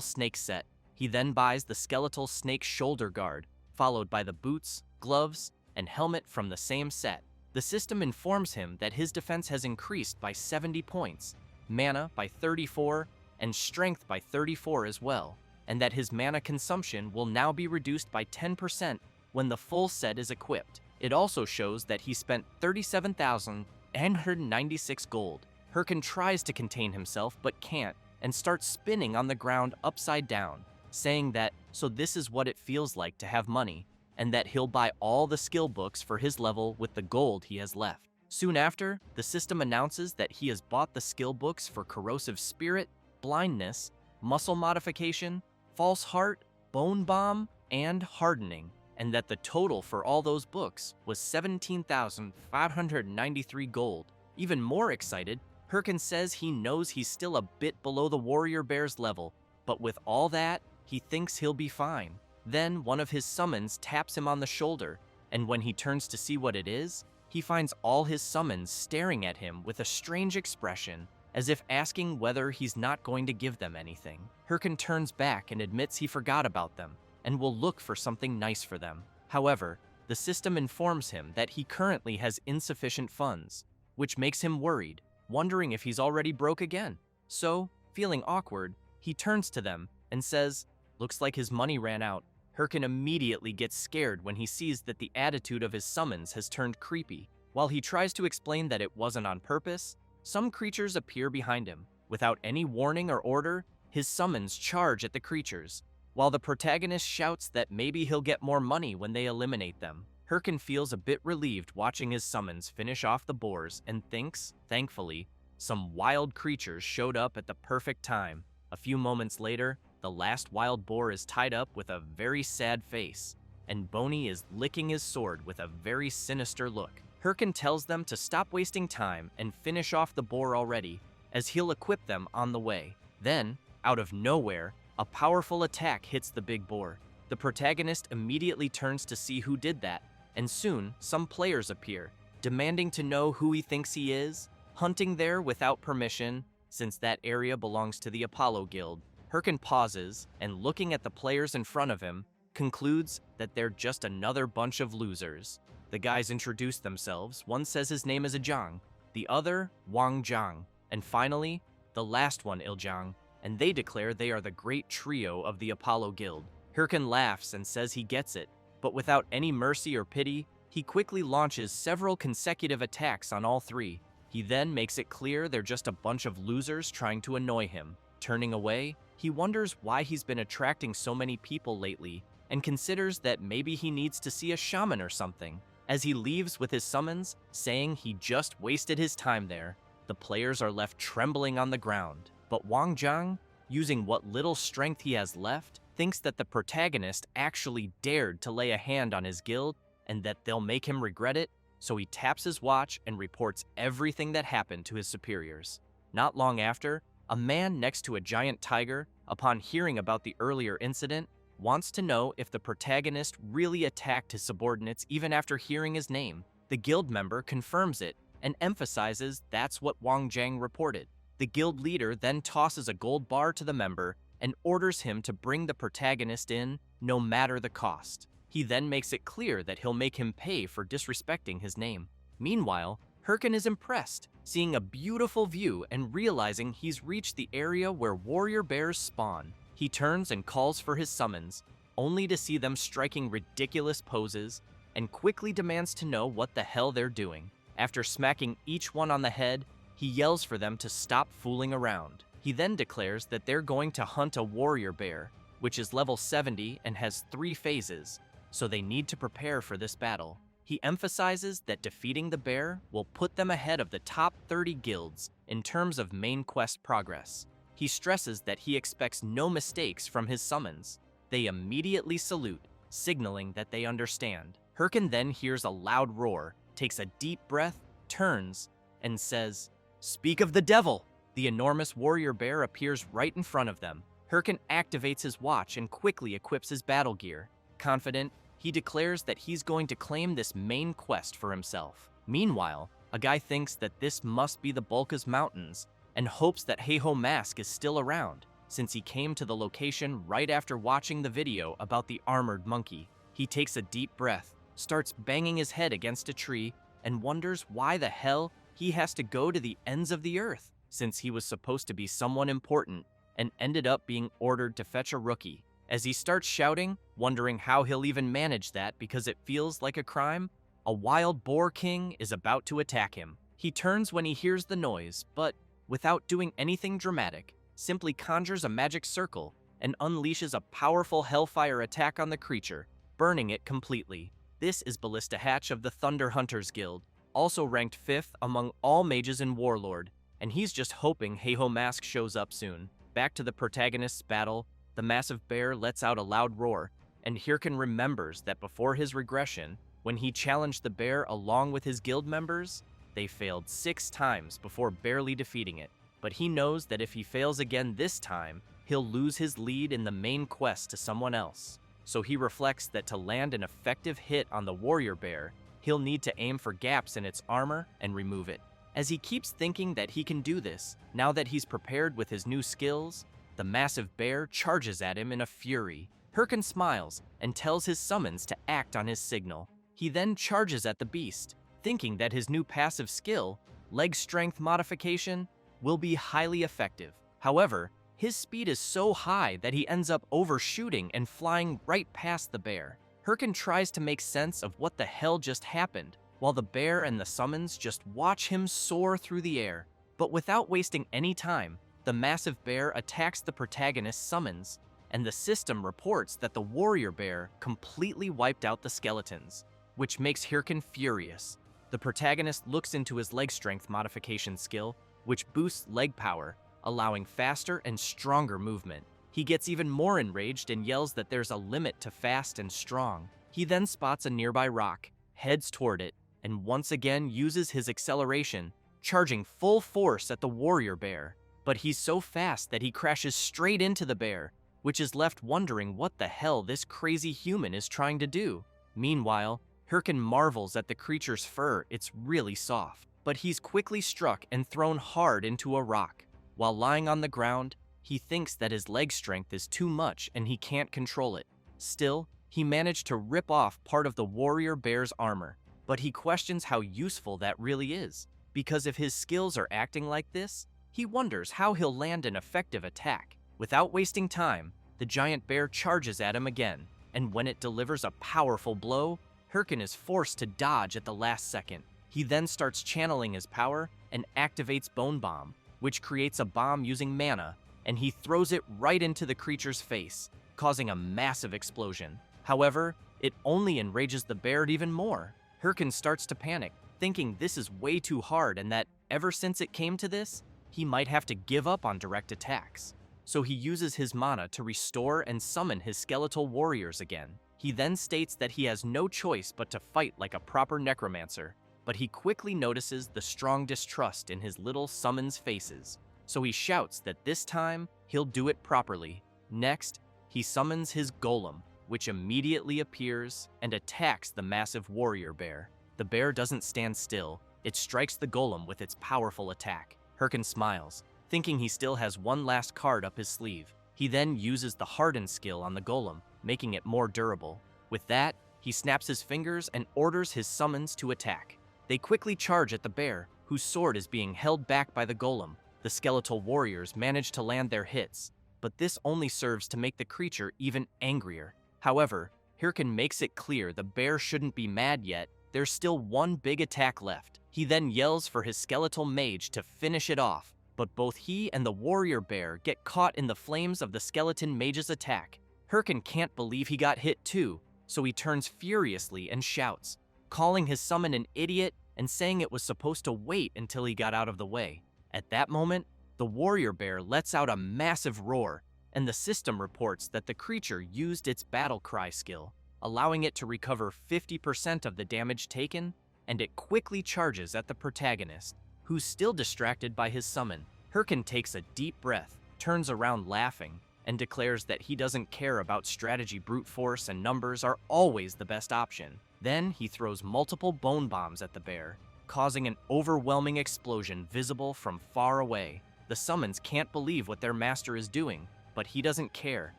snake set. He then buys the skeletal snake shoulder guard, followed by the boots, gloves, and helmet from the same set. The system informs him that his defense has increased by 70 points, mana by 34, and strength by 34 as well, and that his mana consumption will now be reduced by 10% when the full set is equipped. It also shows that he spent 37,996 gold. Hirkan tries to contain himself but can't, and starts spinning on the ground upside down, saying that, so this is what it feels like to have money, and that he'll buy all the skill books for his level with the gold he has left. Soon after, the system announces that he has bought the skill books for corrosive spirit, blindness, muscle modification, false heart, bone bomb, and hardening, and that the total for all those books was 17,593 gold. Even more excited, Hirkan says he knows he's still a bit below the warrior bear's level, but with all that, he thinks he'll be fine. Then one of his summons taps him on the shoulder, and when he turns to see what it is, he finds all his summons staring at him with a strange expression as if asking whether he's not going to give them anything. Hirkin turns back and admits he forgot about them and will look for something nice for them. However, the system informs him that he currently has insufficient funds, which makes him worried, wondering if he's already broke again. So, feeling awkward, he turns to them and says, "Looks like his money ran out." Hirkin immediately gets scared when he sees that the attitude of his summons has turned creepy. While he tries to explain that it wasn't on purpose, some creatures appear behind him. Without any warning or order, his summons charge at the creatures, while the protagonist shouts that maybe he'll get more money when they eliminate them. Hirkin feels a bit relieved watching his summons finish off the boars and thinks, thankfully, some wild creatures showed up at the perfect time. A few moments later, the last wild boar is tied up with a very sad face, and Boney is licking his sword with a very sinister look. Hirkin tells them to stop wasting time and finish off the boar already, as he'll equip them on the way. Then, out of nowhere, a powerful attack hits the big boar. The protagonist immediately turns to see who did that, and soon some players appear, demanding to know who he thinks he is, hunting there without permission, since that area belongs to the Apollo Guild. Hirkin pauses, and looking at the players in front of him, concludes that they're just another bunch of losers. The guys introduce themselves. One says his name is Ajang, the other Wang Zhang, and finally, the last one Iljang, and they declare they are the great trio of the Apollo Guild. Hirkin laughs and says he gets it, but without any mercy or pity, he quickly launches several consecutive attacks on all three. He then makes it clear they're just a bunch of losers trying to annoy him. Turning away, he wonders why he's been attracting so many people lately, and considers that maybe he needs to see a shaman or something. As he leaves with his summons, saying he just wasted his time there, the players are left trembling on the ground. But Wang Zhang, using what little strength he has left, thinks that the protagonist actually dared to lay a hand on his guild and that they'll make him regret it, so he taps his watch and reports everything that happened to his superiors. Not long after, a man next to a giant tiger, upon hearing about the earlier incident, wants to know if the protagonist really attacked his subordinates even after hearing his name. The guild member confirms it and emphasizes that's what Wang Zhang reported. The guild leader then tosses a gold bar to the member and orders him to bring the protagonist in, no matter the cost. He then makes it clear that he'll make him pay for disrespecting his name. Meanwhile, Hirkin is impressed, seeing a beautiful view and realizing he's reached the area where warrior bears spawn. He turns and calls for his summons, only to see them striking ridiculous poses, and quickly demands to know what the hell they're doing. After smacking each one on the head, he yells for them to stop fooling around. He then declares that they're going to hunt a warrior bear, which is level 70 and has 3 phases, so they need to prepare for this battle. He emphasizes that defeating the bear will put them ahead of the top 30 guilds in terms of main quest progress. He stresses that he expects no mistakes from his summons. They immediately salute, signaling that they understand. Hirkin then hears a loud roar, takes a deep breath, turns, and says, "Speak of the devil!" The enormous warrior bear appears right in front of them. Hirkin activates his watch and quickly equips his battle gear. Confident, he declares that he's going to claim this main quest for himself. Meanwhile, a guy thinks that this must be the Bulka's Mountains and hopes that Heiho Mask is still around, since he came to the location right after watching the video about the armored monkey. He takes a deep breath, starts banging his head against a tree, and wonders why the hell he has to go to the ends of the earth, since he was supposed to be someone important and ended up being ordered to fetch a rookie. As he starts shouting, wondering how he'll even manage that because it feels like a crime, a wild boar king is about to attack him. He turns when he hears the noise, but without doing anything dramatic, simply conjures a magic circle and unleashes a powerful hellfire attack on the creature, burning it completely. This is Ballista Hatch of the Thunder Hunters Guild, also ranked 5th among all mages in Warlord, and he's just hoping Heiho Mask shows up soon. Back to the protagonist's battle, the massive bear lets out a loud roar, and Hirkin remembers that before his regression, when he challenged the bear along with his guild members, they failed 6 times before barely defeating it. But he knows that if he fails again this time, he'll lose his lead in the main quest to someone else. So he reflects that to land an effective hit on the warrior bear, he'll need to aim for gaps in its armor and remove it. As he keeps thinking that he can do this, now that he's prepared with his new skills, the massive bear charges at him in a fury. Hirkin smiles and tells his summons to act on his signal. He then charges at the beast, thinking that his new passive skill, leg strength modification, will be highly effective. However, his speed is so high that he ends up overshooting and flying right past the bear. Hirkin tries to make sense of what the hell just happened, while the bear and the summons just watch him soar through the air. But without wasting any time, the massive bear attacks the protagonist's summons, and the system reports that the warrior bear completely wiped out the skeletons, which makes Hirkin furious. The protagonist looks into his leg strength modification skill, which boosts leg power, allowing faster and stronger movement. He gets even more enraged and yells that there's a limit to fast and strong. He then spots a nearby rock, heads toward it, and once again uses his acceleration, charging full force at the warrior bear. But he's so fast that he crashes straight into the bear, which is left wondering what the hell this crazy human is trying to do. Meanwhile, Hirkin marvels at the creature's fur. It's really soft, but he's quickly struck and thrown hard into a rock. While lying on the ground, he thinks that his leg strength is too much and he can't control it. Still, he managed to rip off part of the warrior bear's armor, but he questions how useful that really is, because if his skills are acting like this, he wonders how he'll land an effective attack. Without wasting time, the giant bear charges at him again, and when it delivers a powerful blow, Hirkin is forced to dodge at the last second. He then starts channeling his power and activates Bone Bomb, which creates a bomb using mana, and he throws it right into the creature's face, causing a massive explosion. However, it only enrages the bear even more. Hirkin starts to panic, thinking this is way too hard and that ever since it came to this, he might have to give up on direct attacks. So he uses his mana to restore and summon his skeletal warriors again. He then states that he has no choice but to fight like a proper necromancer, but he quickly notices the strong distrust in his little summons faces. So he shouts that this time, he'll do it properly. Next, he summons his golem, which immediately appears and attacks the massive warrior bear. The bear doesn't stand still. It strikes the golem with its powerful attack. Hirkin smiles, thinking he still has one last card up his sleeve. He then uses the harden skill on the golem, making it more durable. With that, he snaps his fingers and orders his summons to attack. They quickly charge at the bear, whose sword is being held back by the golem. The skeletal warriors manage to land their hits, but this only serves to make the creature even angrier. However, Hirkin makes it clear the bear shouldn't be mad yet. There's still one big attack left. He then yells for his skeletal mage to finish it off, but both he and the warrior bear get caught in the flames of the skeleton mage's attack. Hirkin can't believe he got hit too, so he turns furiously and shouts, calling his summon an idiot and saying it was supposed to wait until he got out of the way. At that moment, the warrior bear lets out a massive roar, and the system reports that the creature used its battle cry skill, allowing it to recover 50% of the damage taken, and it quickly charges at the protagonist, who's still distracted by his summon. Hirkin takes a deep breath, turns around laughing, and declares that he doesn't care about strategy. Brute force and numbers are always the best option. Then he throws multiple bone bombs at the bear, causing an overwhelming explosion visible from far away. The summons can't believe what their master is doing, but he doesn't care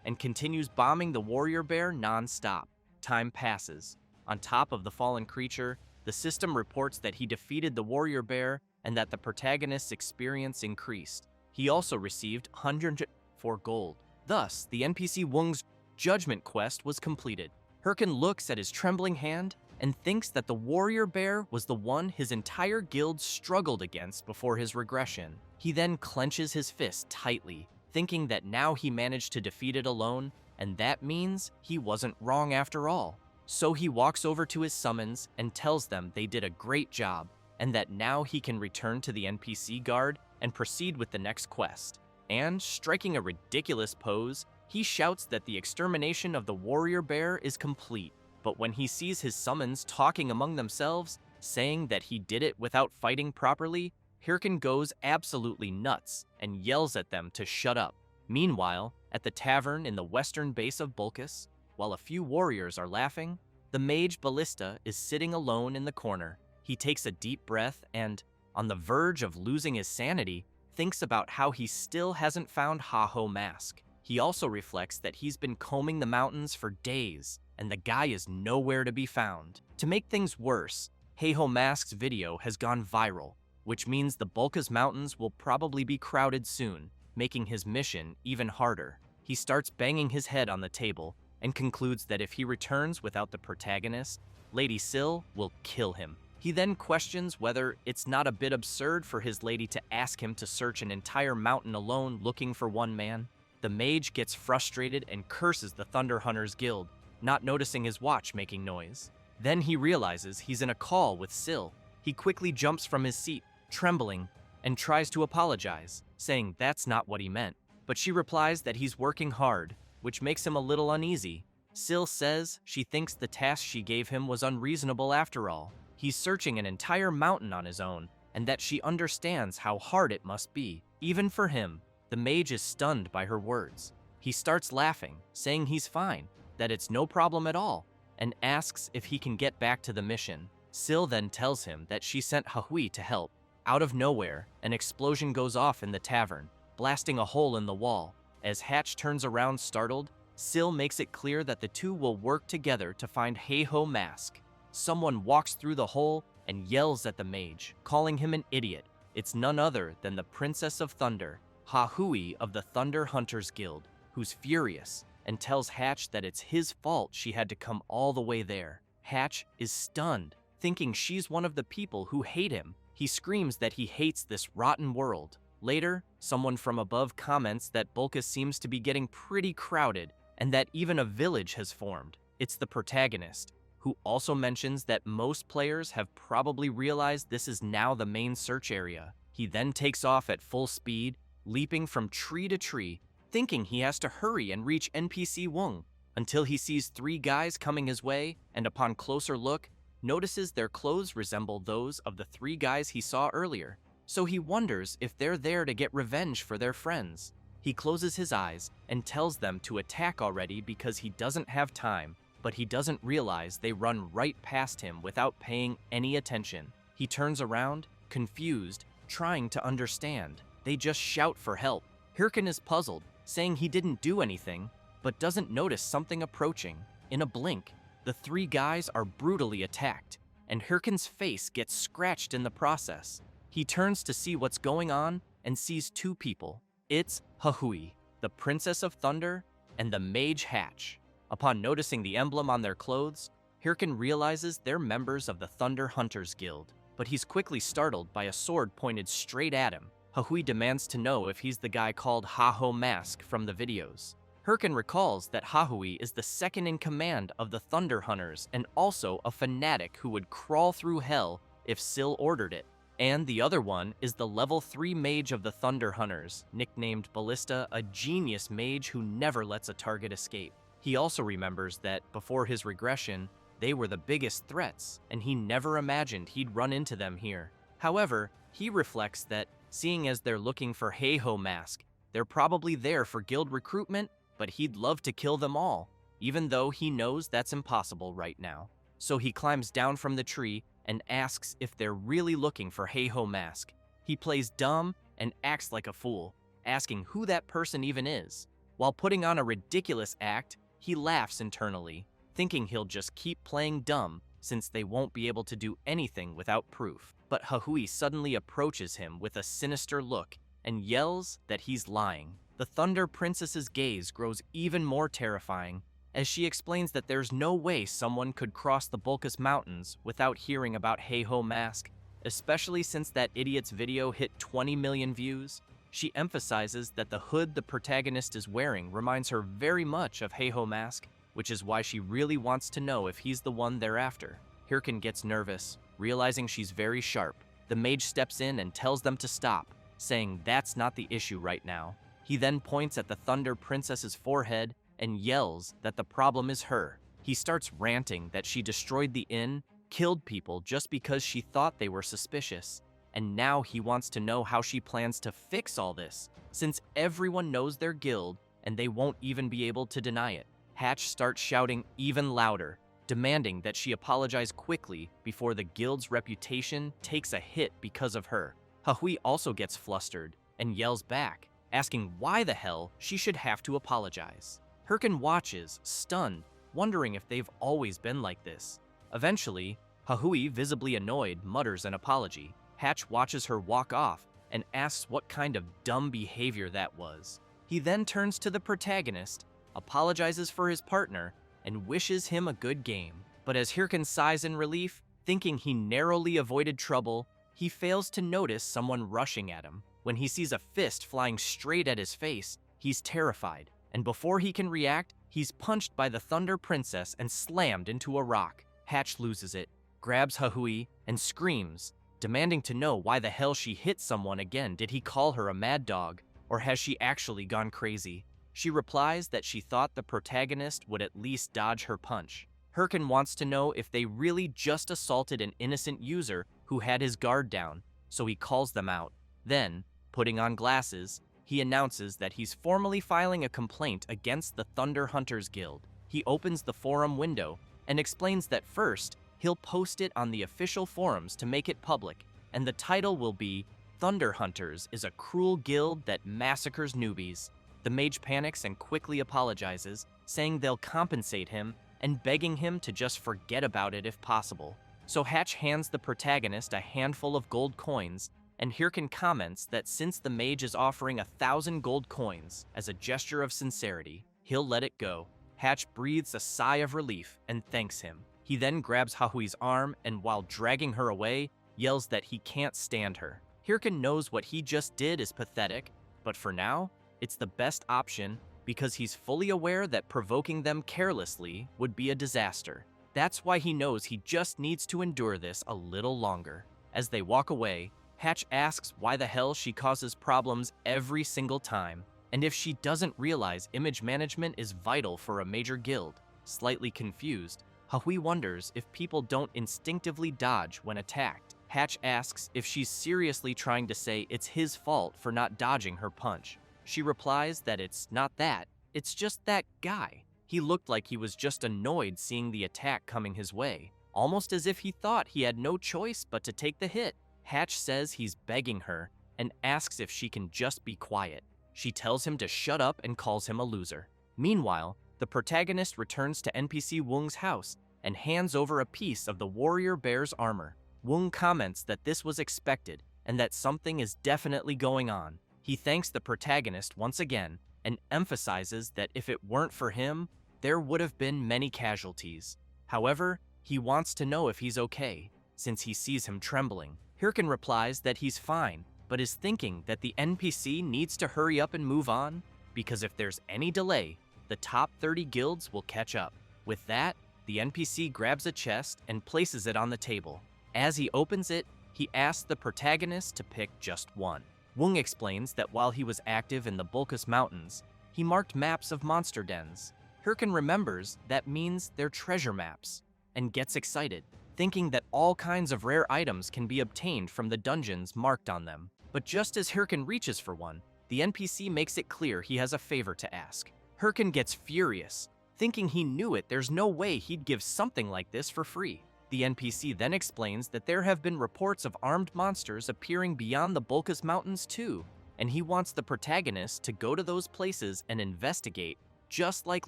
and continues bombing the warrior bear non-stop. Time passes. On top of the fallen creature, the system reports that he defeated the warrior bear and that the protagonist's experience increased. He also received 104 gold. Thus, the NPC Wung's judgment quest was completed. Hirkin looks at his trembling hand and thinks that the warrior bear was the one his entire guild struggled against before his regression. He then clenches his fist tightly, thinking that now he managed to defeat it alone, and that means he wasn't wrong after all. So he walks over to his summons and tells them they did a great job, and that now he can return to the NPC guard and proceed with the next quest. And, striking a ridiculous pose, he shouts that the extermination of the warrior bear is complete. But when he sees his summons talking among themselves, saying that he did it without fighting properly, Hirkin goes absolutely nuts and yells at them to shut up. Meanwhile, at the tavern in the western base of Bulkus, while a few warriors are laughing, the mage Ballista is sitting alone in the corner. He takes a deep breath and, on the verge of losing his sanity, thinks about how he still hasn't found Ha-Ho Mask. He also reflects that he's been combing the mountains for days, and the guy is nowhere to be found. To make things worse, Ha-Ho Mask's video has gone viral, which means the Bulka's Mountains will probably be crowded soon, making his mission even harder. He starts banging his head on the table and concludes that if he returns without the protagonist, Lady Sil will kill him. He then questions whether it's not a bit absurd for his lady to ask him to search an entire mountain alone looking for one man. The mage gets frustrated and curses the Thunder Hunters Guild, not noticing his watch making noise. Then he realizes he's in a call with Sil. He quickly jumps from his seat, trembling, and tries to apologize, saying that's not what he meant. But she replies that he's working hard, which makes him a little uneasy. Sil says she thinks the task she gave him was unreasonable after all. He's searching an entire mountain on his own, and that she understands how hard it must be, even for him. The mage is stunned by her words. He starts laughing, saying he's fine, that it's no problem at all, and asks if he can get back to the mission. Sil then tells him that she sent Hahui to help. Out of nowhere, an explosion goes off in the tavern, blasting a hole in the wall. As Hatch turns around startled, Sil makes it clear that the two will work together to find Ha-Ho Mask. Someone walks through the hole and yells at the mage, calling him an idiot. It's none other than the Princess of Thunder, Hahui of the Thunder Hunters Guild, who's furious and tells Hatch that it's his fault she had to come all the way there. Hatch is stunned, thinking she's one of the people who hate him. He screams that he hates this rotten world. Later, someone from above comments that Bulka seems to be getting pretty crowded and that even a village has formed. It's the protagonist, who also mentions that most players have probably realized this is now the main search area. He then takes off at full speed, leaping from tree to tree, thinking he has to hurry and reach NPC Wung, until he sees three guys coming his way and upon closer look, notices their clothes resemble those of the three guys he saw earlier. So he wonders if they're there to get revenge for their friends. He closes his eyes and tells them to attack already because he doesn't have time, but he doesn't realize they run right past him without paying any attention. He turns around, confused, trying to understand. They just shout for help. Hirkin is puzzled, saying he didn't do anything, but doesn't notice something approaching. In a blink, the three guys are brutally attacked, and Hirkin's face gets scratched in the process. He turns to see what's going on and sees two people. It's Hahui, the Princess of Thunder, and the Mage Hatch. Upon noticing the emblem on their clothes, Hirkin realizes they're members of the Thunder Hunters Guild, but he's quickly startled by a sword pointed straight at him. Hahui demands to know if he's the guy called Ha-Ho Mask from the videos. Hirkin recalls that Hahui is the second in command of the Thunder Hunters and also a fanatic who would crawl through hell if Sil ordered it. And the other one is the level 3 mage of the Thunder Hunters, nicknamed Ballista, a genius mage who never lets a target escape. He also remembers that, before his regression, they were the biggest threats, and he never imagined he'd run into them here. However, he reflects that, seeing as they're looking for Ha-Ho Mask, they're probably there for guild recruitment, but he'd love to kill them all, even though he knows that's impossible right now. So he climbs down from the tree and asks if they're really looking for Ha-Ho Mask. He plays dumb and acts like a fool, asking who that person even is. While putting on a ridiculous act, he laughs internally, thinking he'll just keep playing dumb since they won't be able to do anything without proof. But Hahui suddenly approaches him with a sinister look and yells that he's lying. The Thunder Princess's gaze grows even more terrifying as she explains that there's no way someone could cross the Bulkas Mountains without hearing about Ha-Ho Mask, especially since that idiot's video hit 20 million views. She emphasizes that the hood the protagonist is wearing reminds her very much of Ha-Ho Mask, which is why she really wants to know if he's the one they're after. Hirkin gets nervous, realizing she's very sharp. The mage steps in and tells them to stop, saying that's not the issue right now. He then points at the Thunder Princess's forehead and yells that the problem is her. He starts ranting that she destroyed the inn, killed people just because she thought they were suspicious, and now he wants to know how she plans to fix all this, since everyone knows their guild and they won't even be able to deny it. Hatch starts shouting even louder, demanding that she apologize quickly before the guild's reputation takes a hit because of her. Hahui also gets flustered and yells back, asking why the hell she should have to apologize. Hirkin watches, stunned, wondering if they've always been like this. Eventually, Hahui, visibly annoyed, mutters an apology. Hatch watches her walk off and asks what kind of dumb behavior that was. He then turns to the protagonist, apologizes for his partner, and wishes him a good game. But as Hirkin sighs in relief, thinking he narrowly avoided trouble, he fails to notice someone rushing at him. When he sees a fist flying straight at his face, he's terrified, and before he can react, he's punched by the Thunder Princess and slammed into a rock. Hatch loses it, grabs Hahui, and screams, demanding to know why the hell she hit someone again. Did he call her a mad dog, or has she actually gone crazy? She replies that she thought the protagonist would at least dodge her punch. Hirkin wants to know if they really just assaulted an innocent user who had his guard down, so he calls them out. Then, putting on glasses, he announces that he's formally filing a complaint against the Thunder Hunters Guild. He opens the forum window and explains that first, he'll post it on the official forums to make it public, and the title will be Thunder Hunters is a cruel guild that massacres newbies. The mage panics and quickly apologizes, saying they'll compensate him and begging him to just forget about it if possible. So Hatch hands the protagonist a handful of gold coins, and Hirkin comments that since the mage is offering 1,000 gold coins as a gesture of sincerity, he'll let it go. Hatch breathes a sigh of relief and thanks him. He then grabs Hahui's arm and while dragging her away, yells that he can't stand her. Hirkin knows what he just did is pathetic, but for now, it's the best option because he's fully aware that provoking them carelessly would be a disaster. That's why he knows he just needs to endure this a little longer. As they walk away, Hatch asks why the hell she causes problems every single time, and if she doesn't realize image management is vital for a major guild. Slightly confused, Hahui wonders if people don't instinctively dodge when attacked. Hatch asks if she's seriously trying to say it's his fault for not dodging her punch. She replies that it's not that, it's just that guy. He looked like he was just annoyed seeing the attack coming his way, almost as if he thought he had no choice but to take the hit. Hatch says he's begging her and asks if she can just be quiet. She tells him to shut up and calls him a loser. Meanwhile, the protagonist returns to NPC Wung's house and hands over a piece of the warrior bear's armor. Wung comments that this was expected and that something is definitely going on. He thanks the protagonist once again and emphasizes that if it weren't for him, there would have been many casualties. However, he wants to know if he's okay, since he sees him trembling. Hirkin replies that he's fine, but is thinking that the NPC needs to hurry up and move on, because if there's any delay, the top 30 guilds will catch up. With that, the NPC grabs a chest and places it on the table. As he opens it, he asks the protagonist to pick just one. Wung explains that while he was active in the Bulkus Mountains, he marked maps of monster dens. Hirkin remembers that means they're treasure maps, and gets excited, thinking that all kinds of rare items can be obtained from the dungeons marked on them. But just as Hirkin reaches for one, the NPC makes it clear he has a favor to ask. Hirkin gets furious, thinking he knew it, there's no way he'd give something like this for free. The NPC then explains that there have been reports of armed monsters appearing beyond the Bulkus Mountains too, and he wants the protagonist to go to those places and investigate, just like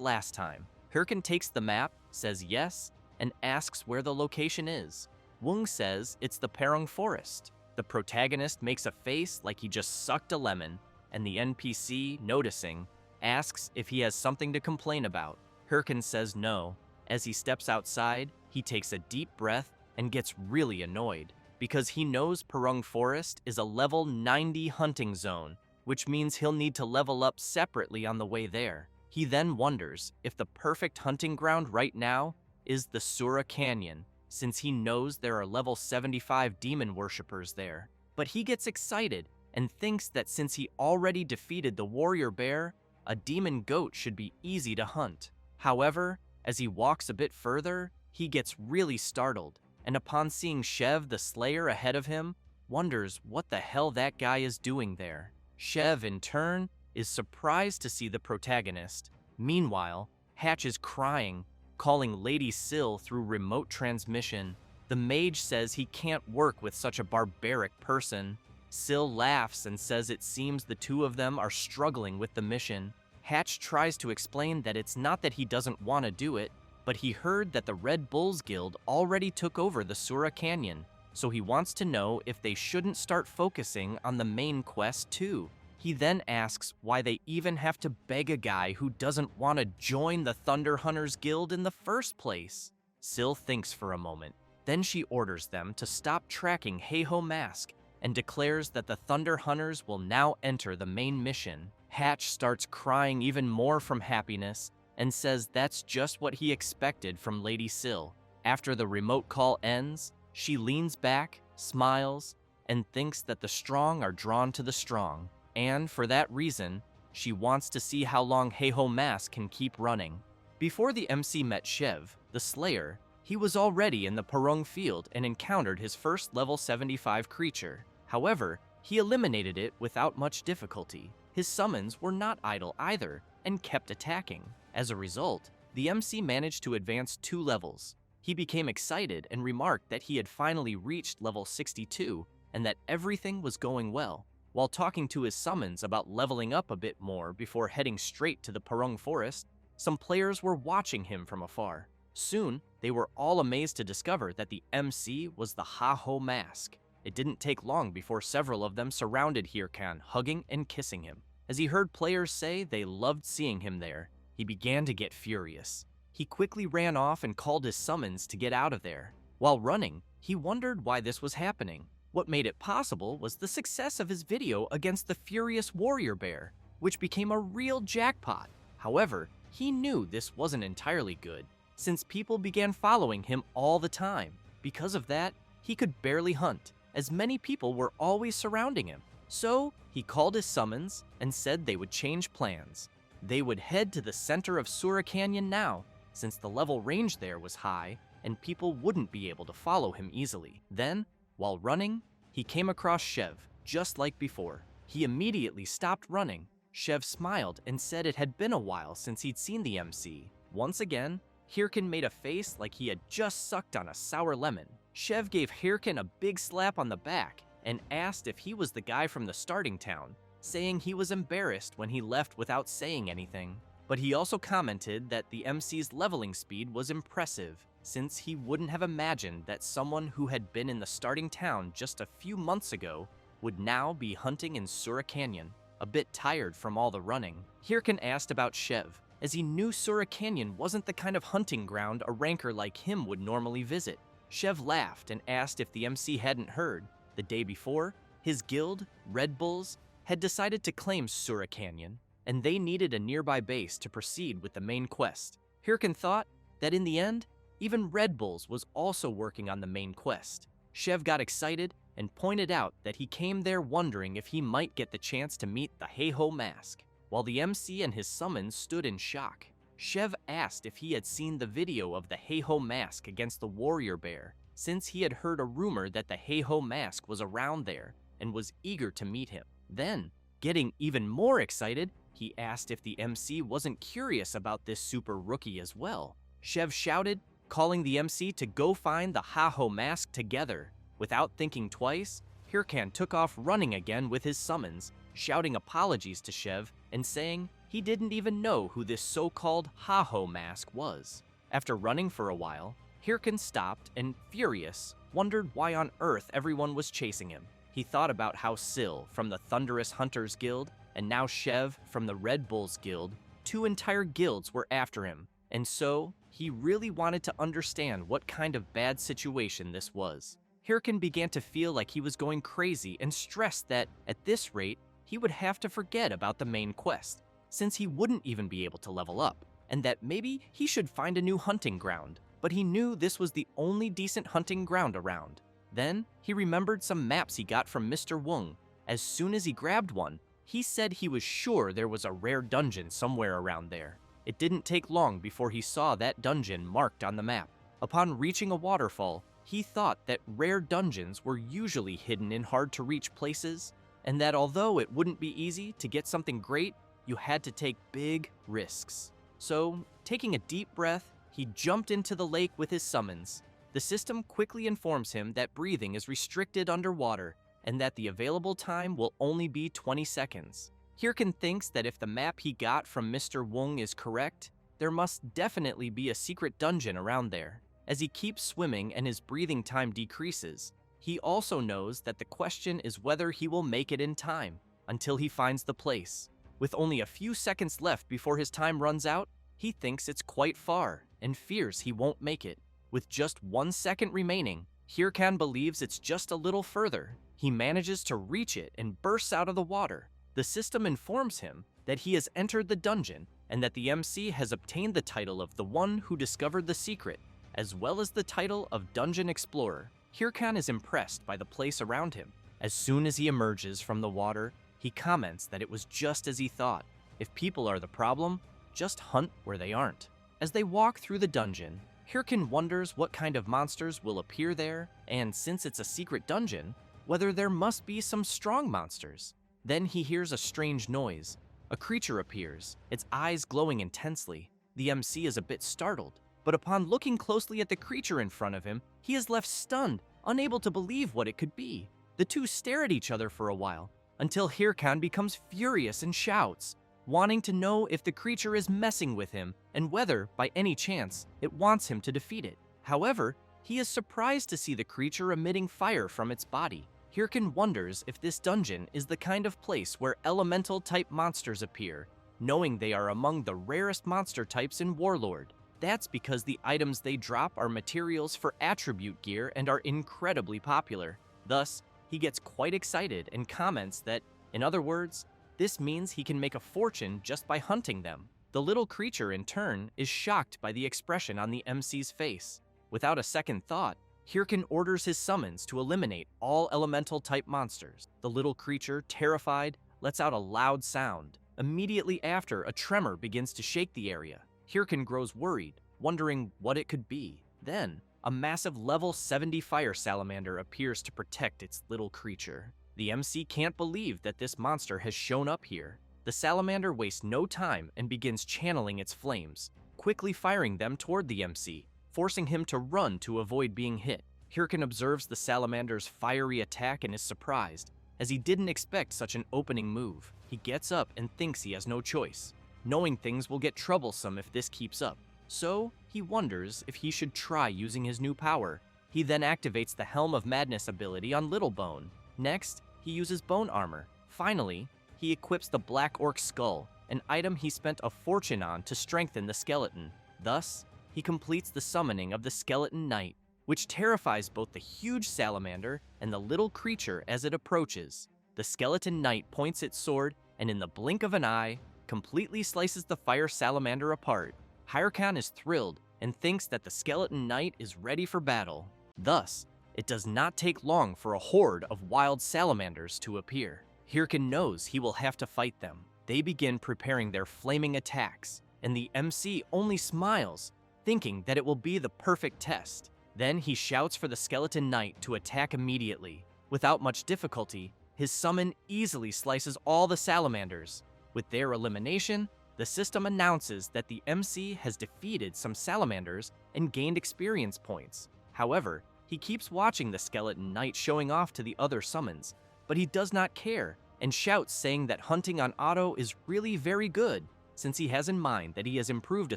last time. Hirkin takes the map, says yes, and asks where the location is. Wung says it's the Perong Forest. The protagonist makes a face like he just sucked a lemon, and the NPC, noticing, asks if he has something to complain about. Hirkin says no. As he steps outside, he takes a deep breath and gets really annoyed, because he knows Perong Forest is a level 90 hunting zone, which means he'll need to level up separately on the way there. He then wonders if the perfect hunting ground right now is the Sura Canyon, since he knows there are level 75 demon worshippers there. But he gets excited and thinks that since he already defeated the warrior bear, a demon goat should be easy to hunt. However, as he walks a bit further, he gets really startled, and upon seeing Shev the Slayer ahead of him, wonders what the hell that guy is doing there. Shev, in turn, is surprised to see the protagonist. Meanwhile, Hatch is crying, calling Lady Syl through remote transmission. The mage says he can't work with such a barbaric person. Syl laughs and says it seems the two of them are struggling with the mission. Hatch tries to explain that it's not that he doesn't want to do it, but he heard that the Red Bulls Guild already took over the Sura Canyon, so he wants to know if they shouldn't start focusing on the main quest too. He then asks why they even have to beg a guy who doesn't want to join the Thunder Hunters Guild in the first place. Syl thinks for a moment. Then she orders them to stop tracking Heiho Mask and declares that the Thunder Hunters will now enter the main mission. Hatch starts crying even more from happiness and says that's just what he expected from Lady Syl. After the remote call ends, she leans back, smiles, and thinks that the strong are drawn to the strong. And for that reason, she wants to see how long Heiho Mask can keep running. Before the MC met Shev, the Slayer, he was already in the Purung field and encountered his first level 75 creature. However, he eliminated it without much difficulty. His summons were not idle either and kept attacking. As a result, the MC managed to advance 2 levels. He became excited and remarked that he had finally reached level 62 and that everything was going well. While talking to his summons about leveling up a bit more before heading straight to the Purung Forest, some players were watching him from afar. Soon, they were all amazed to discover that the MC was the Heiho Mask. It didn't take long before several of them surrounded Hirkan, hugging and kissing him. As he heard players say they loved seeing him there, he began to get furious. He quickly ran off and called his summons to get out of there. While running, he wondered why this was happening. What made it possible was the success of his video against the furious warrior bear, which became a real jackpot. However, he knew this wasn't entirely good, since people began following him all the time. Because of that, he could barely hunt, as many people were always surrounding him. So, he called his summons and said they would change plans. They would head to the center of Sura Canyon now, since the level range there was high and people wouldn't be able to follow him easily. Then, while running, he came across Shev, just like before. He immediately stopped running. Shev smiled and said it had been a while since he'd seen the MC. Once again, Hirkan made a face like he had just sucked on a sour lemon. Shev gave Hirkan a big slap on the back and asked if he was the guy from the starting town, saying he was embarrassed when he left without saying anything. But he also commented that the MC's leveling speed was impressive, since he wouldn't have imagined that someone who had been in the starting town just a few months ago would now be hunting in Sura Canyon. A bit tired from all the running, Hirkan asked about Shev, as he knew Sura Canyon wasn't the kind of hunting ground a ranker like him would normally visit. Shev laughed and asked if the MC hadn't heard. The day before, his guild, Red Bulls, had decided to claim Sura Canyon, and they needed a nearby base to proceed with the main quest. Hirkan thought that in the end, even Red Bulls was also working on the main quest. Shev got excited and pointed out that he came there wondering if he might get the chance to meet the Heiho Mask. While the MC and his summons stood in shock, Shev asked if he had seen the video of the Heiho Mask against the warrior bear, since he had heard a rumor that the Heiho Mask was around there and was eager to meet him. Then, getting even more excited, he asked if the MC wasn't curious about this super rookie as well. Shev shouted, calling the MC to go find the Heiho Mask together. Without thinking twice, Hirkan took off running again with his summons, shouting apologies to Shev and saying he didn't even know who this so-called Heiho Mask was. After running for a while, Hirkan stopped and, furious, wondered why on earth everyone was chasing him. He thought about how Syl from the Thunderous Hunters Guild and now Shev from the Red Bulls Guild, 2 entire guilds were after him, and so he really wanted to understand what kind of bad situation this was. Hirkan began to feel like he was going crazy and stressed that, at this rate, he would have to forget about the main quest, since he wouldn't even be able to level up, and that maybe he should find a new hunting ground, but he knew this was the only decent hunting ground around. Then, he remembered some maps he got from Mr. Wung. As soon as he grabbed one, he said he was sure there was a rare dungeon somewhere around there. It didn't take long before he saw that dungeon marked on the map. Upon reaching a waterfall, he thought that rare dungeons were usually hidden in hard-to-reach places, and that although it wouldn't be easy to get something great, you had to take big risks. So, taking a deep breath, he jumped into the lake with his summons. The system quickly informs him that breathing is restricted underwater and that the available time will only be 20 seconds. Hirkan thinks that if the map he got from Mr. Wong is correct, there must definitely be a secret dungeon around there. As he keeps swimming and his breathing time decreases, he also knows that the question is whether he will make it in time until he finds the place. With only a few seconds left before his time runs out, he thinks it's quite far and fears he won't make it. With just 1 second remaining, Hirkan believes it's just a little further. He manages to reach it and bursts out of the water. The system informs him that he has entered the dungeon and that the MC has obtained the title of the one who discovered the secret, as well as the title of Dungeon Explorer. Hirkan is impressed by the place around him. As soon as he emerges from the water, he comments that it was just as he thought. If people are the problem, just hunt where they aren't. As they walk through the dungeon, Hirkan wonders what kind of monsters will appear there, and since it's a secret dungeon, whether there must be some strong monsters. Then he hears a strange noise. A creature appears, its eyes glowing intensely. The MC is a bit startled, but upon looking closely at the creature in front of him, he is left stunned, unable to believe what it could be. The two stare at each other for a while, until Hirkan becomes furious and shouts, wanting to know if the creature is messing with him and whether, by any chance, it wants him to defeat it. However, he is surprised to see the creature emitting fire from its body. Hirkan wonders if this dungeon is the kind of place where elemental-type monsters appear, knowing they are among the rarest monster types in Warlord. That's because the items they drop are materials for attribute gear and are incredibly popular. Thus, he gets quite excited and comments that, in other words, this means he can make a fortune just by hunting them. The little creature, in turn, is shocked by the expression on the MC's face. Without a second thought, Hirkan orders his summons to eliminate all elemental-type monsters. The little creature, terrified, lets out a loud sound. Immediately after, a tremor begins to shake the area. Hirkan grows worried, wondering what it could be. Then, a massive level 70 fire salamander appears to protect its little creature. The MC can't believe that this monster has shown up here. The salamander wastes no time and begins channeling its flames, quickly firing them toward the MC, forcing him to run to avoid being hit. Hirkan observes the salamander's fiery attack and is surprised, as he didn't expect such an opening move. He gets up and thinks he has no choice, knowing things will get troublesome if this keeps up. So, he wonders if he should try using his new power. He then activates the Helm of Madness ability on Little Bone. Next, he uses bone armor. Finally, he equips the Black Orc Skull, an item he spent a fortune on to strengthen the skeleton. Thus, he completes the summoning of the Skeleton Knight, which terrifies both the huge salamander and the little creature as it approaches. The Skeleton Knight points its sword and in the blink of an eye, completely slices the fire salamander apart. Hirkan is thrilled and thinks that the Skeleton Knight is ready for battle. Thus, it does not take long for a horde of wild salamanders to appear. Hirkan knows he will have to fight them. They begin preparing their flaming attacks, and the MC only smiles, thinking that it will be the perfect test. Then he shouts for the Skeleton Knight to attack immediately. Without much difficulty, his summon easily slices all the salamanders. With their elimination, the system announces that the MC has defeated some salamanders and gained experience points. However, he keeps watching the Skeleton Knight showing off to the other summons, but he does not care and shouts saying that hunting on auto is really very good, since he has in mind that he has improved a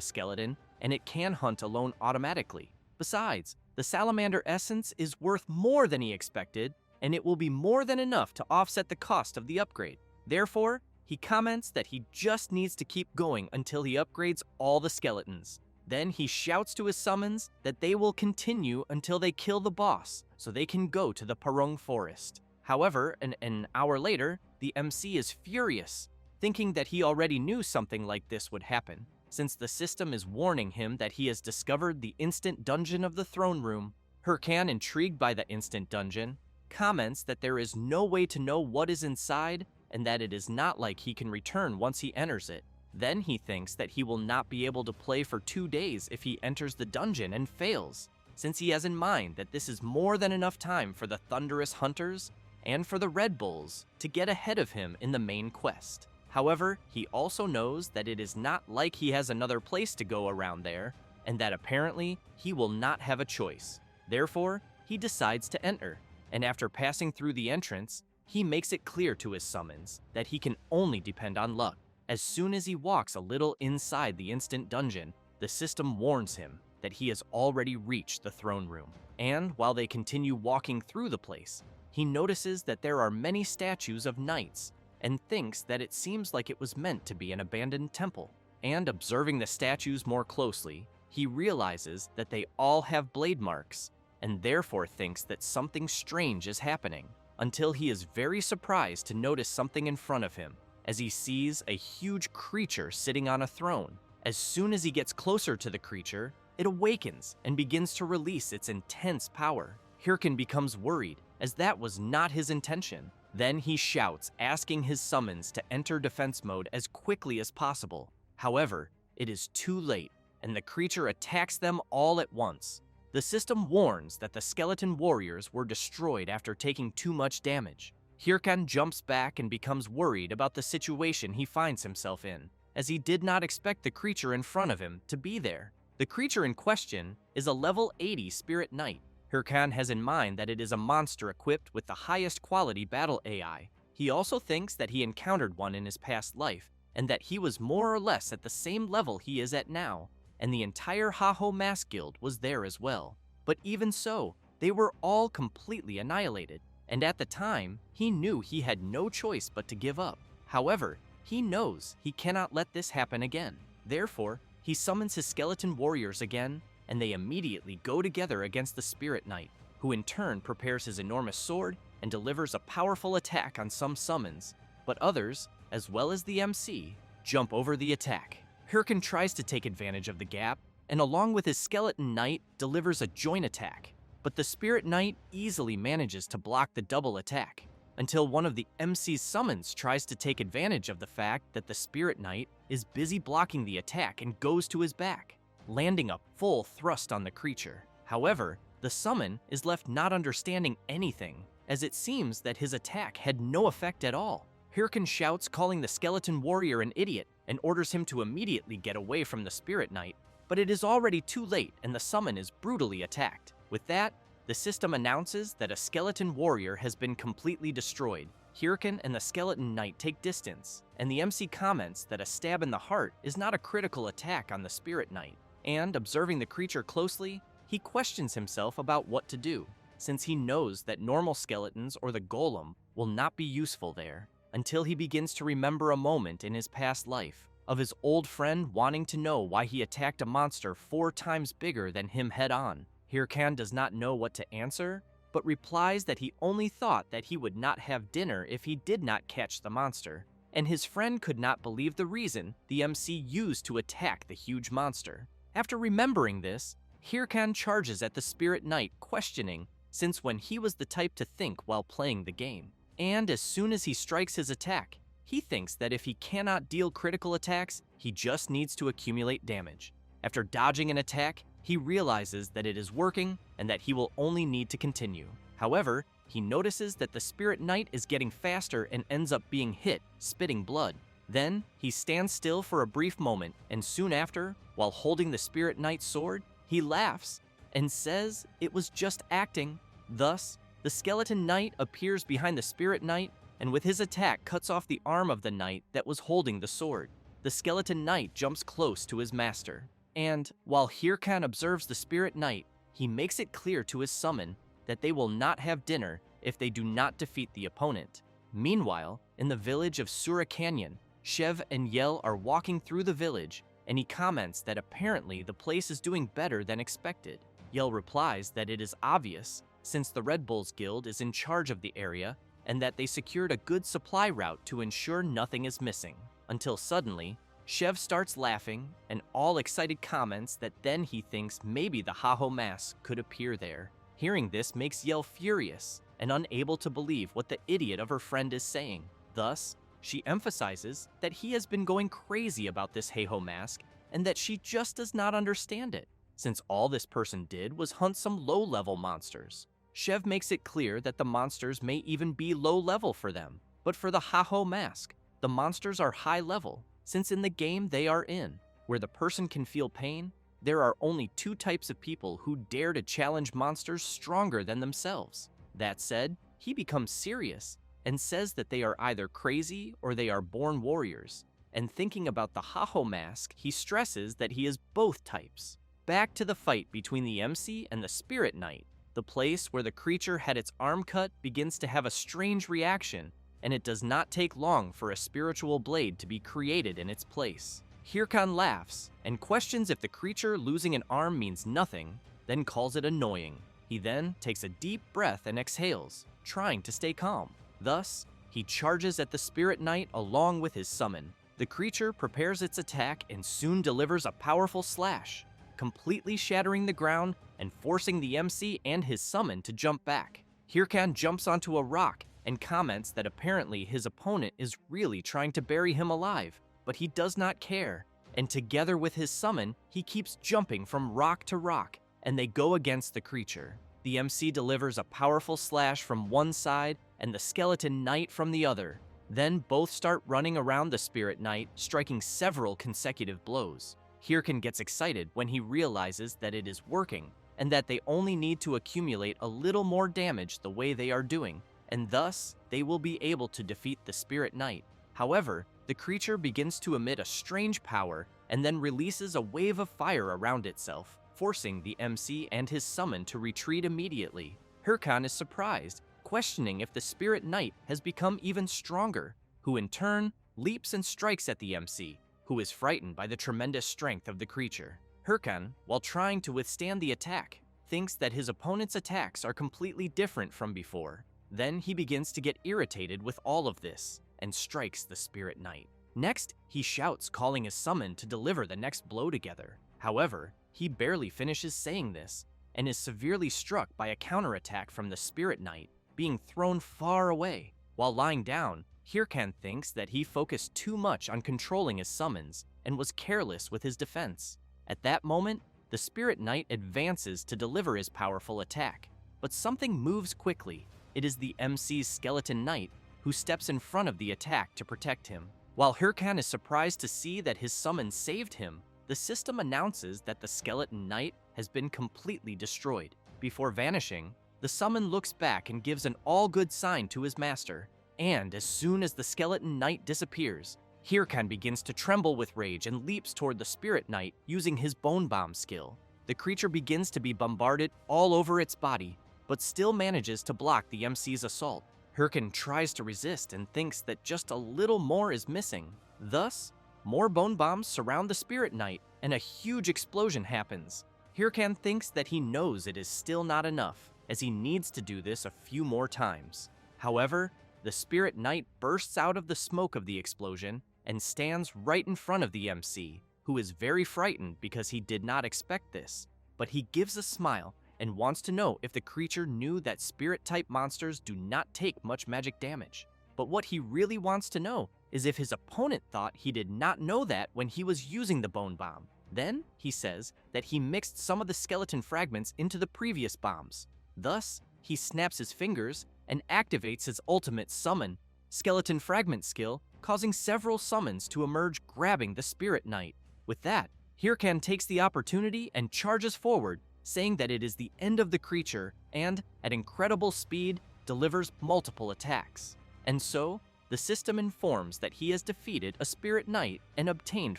skeleton and it can hunt alone automatically. Besides, the salamander essence is worth more than he expected, and it will be more than enough to offset the cost of the upgrade. Therefore, he comments that he just needs to keep going until he upgrades all the skeletons. Then he shouts to his summons that they will continue until they kill the boss, so they can go to the Parung Forest. However, an hour later, the MC is furious, thinking that he already knew something like this would happen, since the system is warning him that he has discovered the instant dungeon of the throne room. Hirkan, intrigued by the instant dungeon, comments that there is no way to know what is inside and that it is not like he can return once he enters it. Then he thinks that he will not be able to play for 2 days if he enters the dungeon and fails, since he has in mind that this is more than enough time for the Thunderous Hunters and for the Red Bulls to get ahead of him in the main quest. However, he also knows that it is not like he has another place to go around there, and that apparently he will not have a choice. Therefore, he decides to enter, and after passing through the entrance, he makes it clear to his summons that he can only depend on luck. As soon as he walks a little inside the instant dungeon, the system warns him that he has already reached the throne room. And while they continue walking through the place, he notices that there are many statues of knights and thinks that it seems like it was meant to be an abandoned temple. And observing the statues more closely, he realizes that they all have blade marks and therefore thinks that something strange is happening, until he is very surprised to notice something in front of him as he sees a huge creature sitting on a throne. As soon as he gets closer to the creature, it awakens and begins to release its intense power. Hirkan becomes worried, as that was not his intention. Then he shouts, asking his summons to enter defense mode as quickly as possible. However, it is too late, and the creature attacks them all at once. The system warns that the skeleton warriors were destroyed after taking too much damage. Hirkan jumps back and becomes worried about the situation he finds himself in, as he did not expect the creature in front of him to be there. The creature in question is a level 80 spirit knight. Hirkan has in mind that it is a monster equipped with the highest quality battle AI. He also thinks that he encountered one in his past life, and that he was more or less at the same level he is at now, and the entire Haho Mask Guild was there as well. But even so, they were all completely annihilated, and at the time, he knew he had no choice but to give up. However, he knows he cannot let this happen again. Therefore, he summons his skeleton warriors again, and they immediately go together against the Spirit Knight, who in turn prepares his enormous sword and delivers a powerful attack on some summons, but others, as well as the MC, jump over the attack. Hirkan tries to take advantage of the gap, and along with his skeleton knight, delivers a joint attack, but the Spirit Knight easily manages to block the double attack, until one of the MC's summons tries to take advantage of the fact that the Spirit Knight is busy blocking the attack and goes to his back, landing a full thrust on the creature. However, the summon is left not understanding anything, as it seems that his attack had no effect at all. Hirkan shouts, calling the skeleton warrior an idiot, and orders him to immediately get away from the Spirit Knight, but it is already too late and the summon is brutally attacked. With that, the system announces that a skeleton warrior has been completely destroyed. Hirkan and the skeleton knight take distance, and the MC comments that a stab in the heart is not a critical attack on the Spirit Knight. And observing the creature closely, he questions himself about what to do, since he knows that normal skeletons or the golem will not be useful there, until he begins to remember a moment in his past life of his old friend wanting to know why he attacked a monster 4 times bigger than him head-on. Hirkan does not know what to answer, but replies that he only thought that he would not have dinner if he did not catch the monster, and his friend could not believe the reason the MC used to attack the huge monster. After remembering this, Hirkan charges at the Spirit Knight, questioning since when he was the type to think while playing the game. And as soon as he strikes his attack, he thinks that if he cannot deal critical attacks, he just needs to accumulate damage. After dodging an attack, he realizes that it is working and that he will only need to continue. However, he notices that the Spirit Knight is getting faster and ends up being hit, spitting blood. Then, he stands still for a brief moment, and soon after, while holding the Spirit Knight's sword, he laughs and says it was just acting. Thus, the Skeleton Knight appears behind the Spirit Knight, and with his attack cuts off the arm of the knight that was holding the sword. The Skeleton Knight jumps close to his master, and while Hirkan observes the Spirit Knight, he makes it clear to his summon that they will not have dinner if they do not defeat the opponent. Meanwhile, in the village of Sura Canyon, Shev and Yel are walking through the village, and he comments that apparently the place is doing better than expected. Yel replies that it is obvious, since the Red Bulls Guild is in charge of the area, and that they secured a good supply route to ensure nothing is missing. Until suddenly, Shev starts laughing, and all excited comments that then he thinks maybe the Haho Mask could appear there. Hearing this makes Yel furious, and unable to believe what the idiot of her friend is saying. Thus, she emphasizes that he has been going crazy about this Haho Mask, and that she just does not understand it, since all this person did was hunt some low-level monsters. Shev makes it clear that the monsters may even be low-level for them, but for the Haho Mask, the monsters are high-level, since in the game they are in, where the person can feel pain, there are only two types of people who dare to challenge monsters stronger than themselves. That said, he becomes serious and says that they are either crazy or they are born warriors. And thinking about the Haho mask, he stresses that he is both types. Back to the fight between the MC and the Spirit Knight. The place where the creature had its arm cut begins to have a strange reaction, and it does not take long for a spiritual blade to be created in its place. Hirkan laughs and questions if the creature losing an arm means nothing, then calls it annoying. He then takes a deep breath and exhales, trying to stay calm. Thus, he charges at the Spirit Knight along with his summon. The creature prepares its attack and soon delivers a powerful slash, completely shattering the ground and forcing the MC and his summon to jump back. Hirkan jumps onto a rock and comments that apparently his opponent is really trying to bury him alive, but he does not care, and together with his summon, he keeps jumping from rock to rock, and they go against the creature. The MC delivers a powerful slash from one side and the Skeleton Knight from the other. Then both start running around the Spirit Knight, striking several consecutive blows. Hirkan gets excited when he realizes that it is working, and that they only need to accumulate a little more damage the way they are doing, and thus they will be able to defeat the Spirit Knight. However, the creature begins to emit a strange power and then releases a wave of fire around itself, forcing the MC and his summon to retreat immediately. Hirkan is surprised, questioning if the Spirit Knight has become even stronger, who in turn leaps and strikes at the MC, who is frightened by the tremendous strength of the creature. Hirkan, while trying to withstand the attack, thinks that his opponent's attacks are completely different from before. Then he begins to get irritated with all of this and strikes the Spirit Knight. Next, he shouts, calling his summon to deliver the next blow together. However, he barely finishes saying this and is severely struck by a counterattack from the Spirit Knight, being thrown far away. While lying down, Hirkan thinks that he focused too much on controlling his summons and was careless with his defense. At that moment, the Spirit Knight advances to deliver his powerful attack, but something moves quickly. It is the MC's Skeleton Knight who steps in front of the attack to protect him. While Hirkan is surprised to see that his summon saved him, the system announces that the Skeleton Knight has been completely destroyed. Before vanishing, the summon looks back and gives an all-good sign to his master, and as soon as the Skeleton Knight disappears, Hirkan begins to tremble with rage and leaps toward the Spirit Knight using his Bone Bomb skill. The creature begins to be bombarded all over its body, but still manages to block the MC's assault. Hirkan tries to resist and thinks that just a little more is missing. Thus, more bone bombs surround the Spirit Knight, and a huge explosion happens. Hirkan thinks that he knows it is still not enough, as he needs to do this a few more times. However, the Spirit Knight bursts out of the smoke of the explosion and stands right in front of the MC, who is very frightened because he did not expect this. But he gives a smile and wants to know if the creature knew that Spirit-type monsters do not take much magic damage. But what he really wants to know is if his opponent thought he did not know that when he was using the Bone Bomb. Then, he says that he mixed some of the skeleton fragments into the previous bombs. Thus, he snaps his fingers and activates his ultimate summon, Skeleton Fragment skill, causing several summons to emerge, grabbing the Spirit Knight. With that, Hirkan takes the opportunity and charges forward, saying that it is the end of the creature and, at incredible speed, delivers multiple attacks. And so, the system informs that he has defeated a Spirit Knight and obtained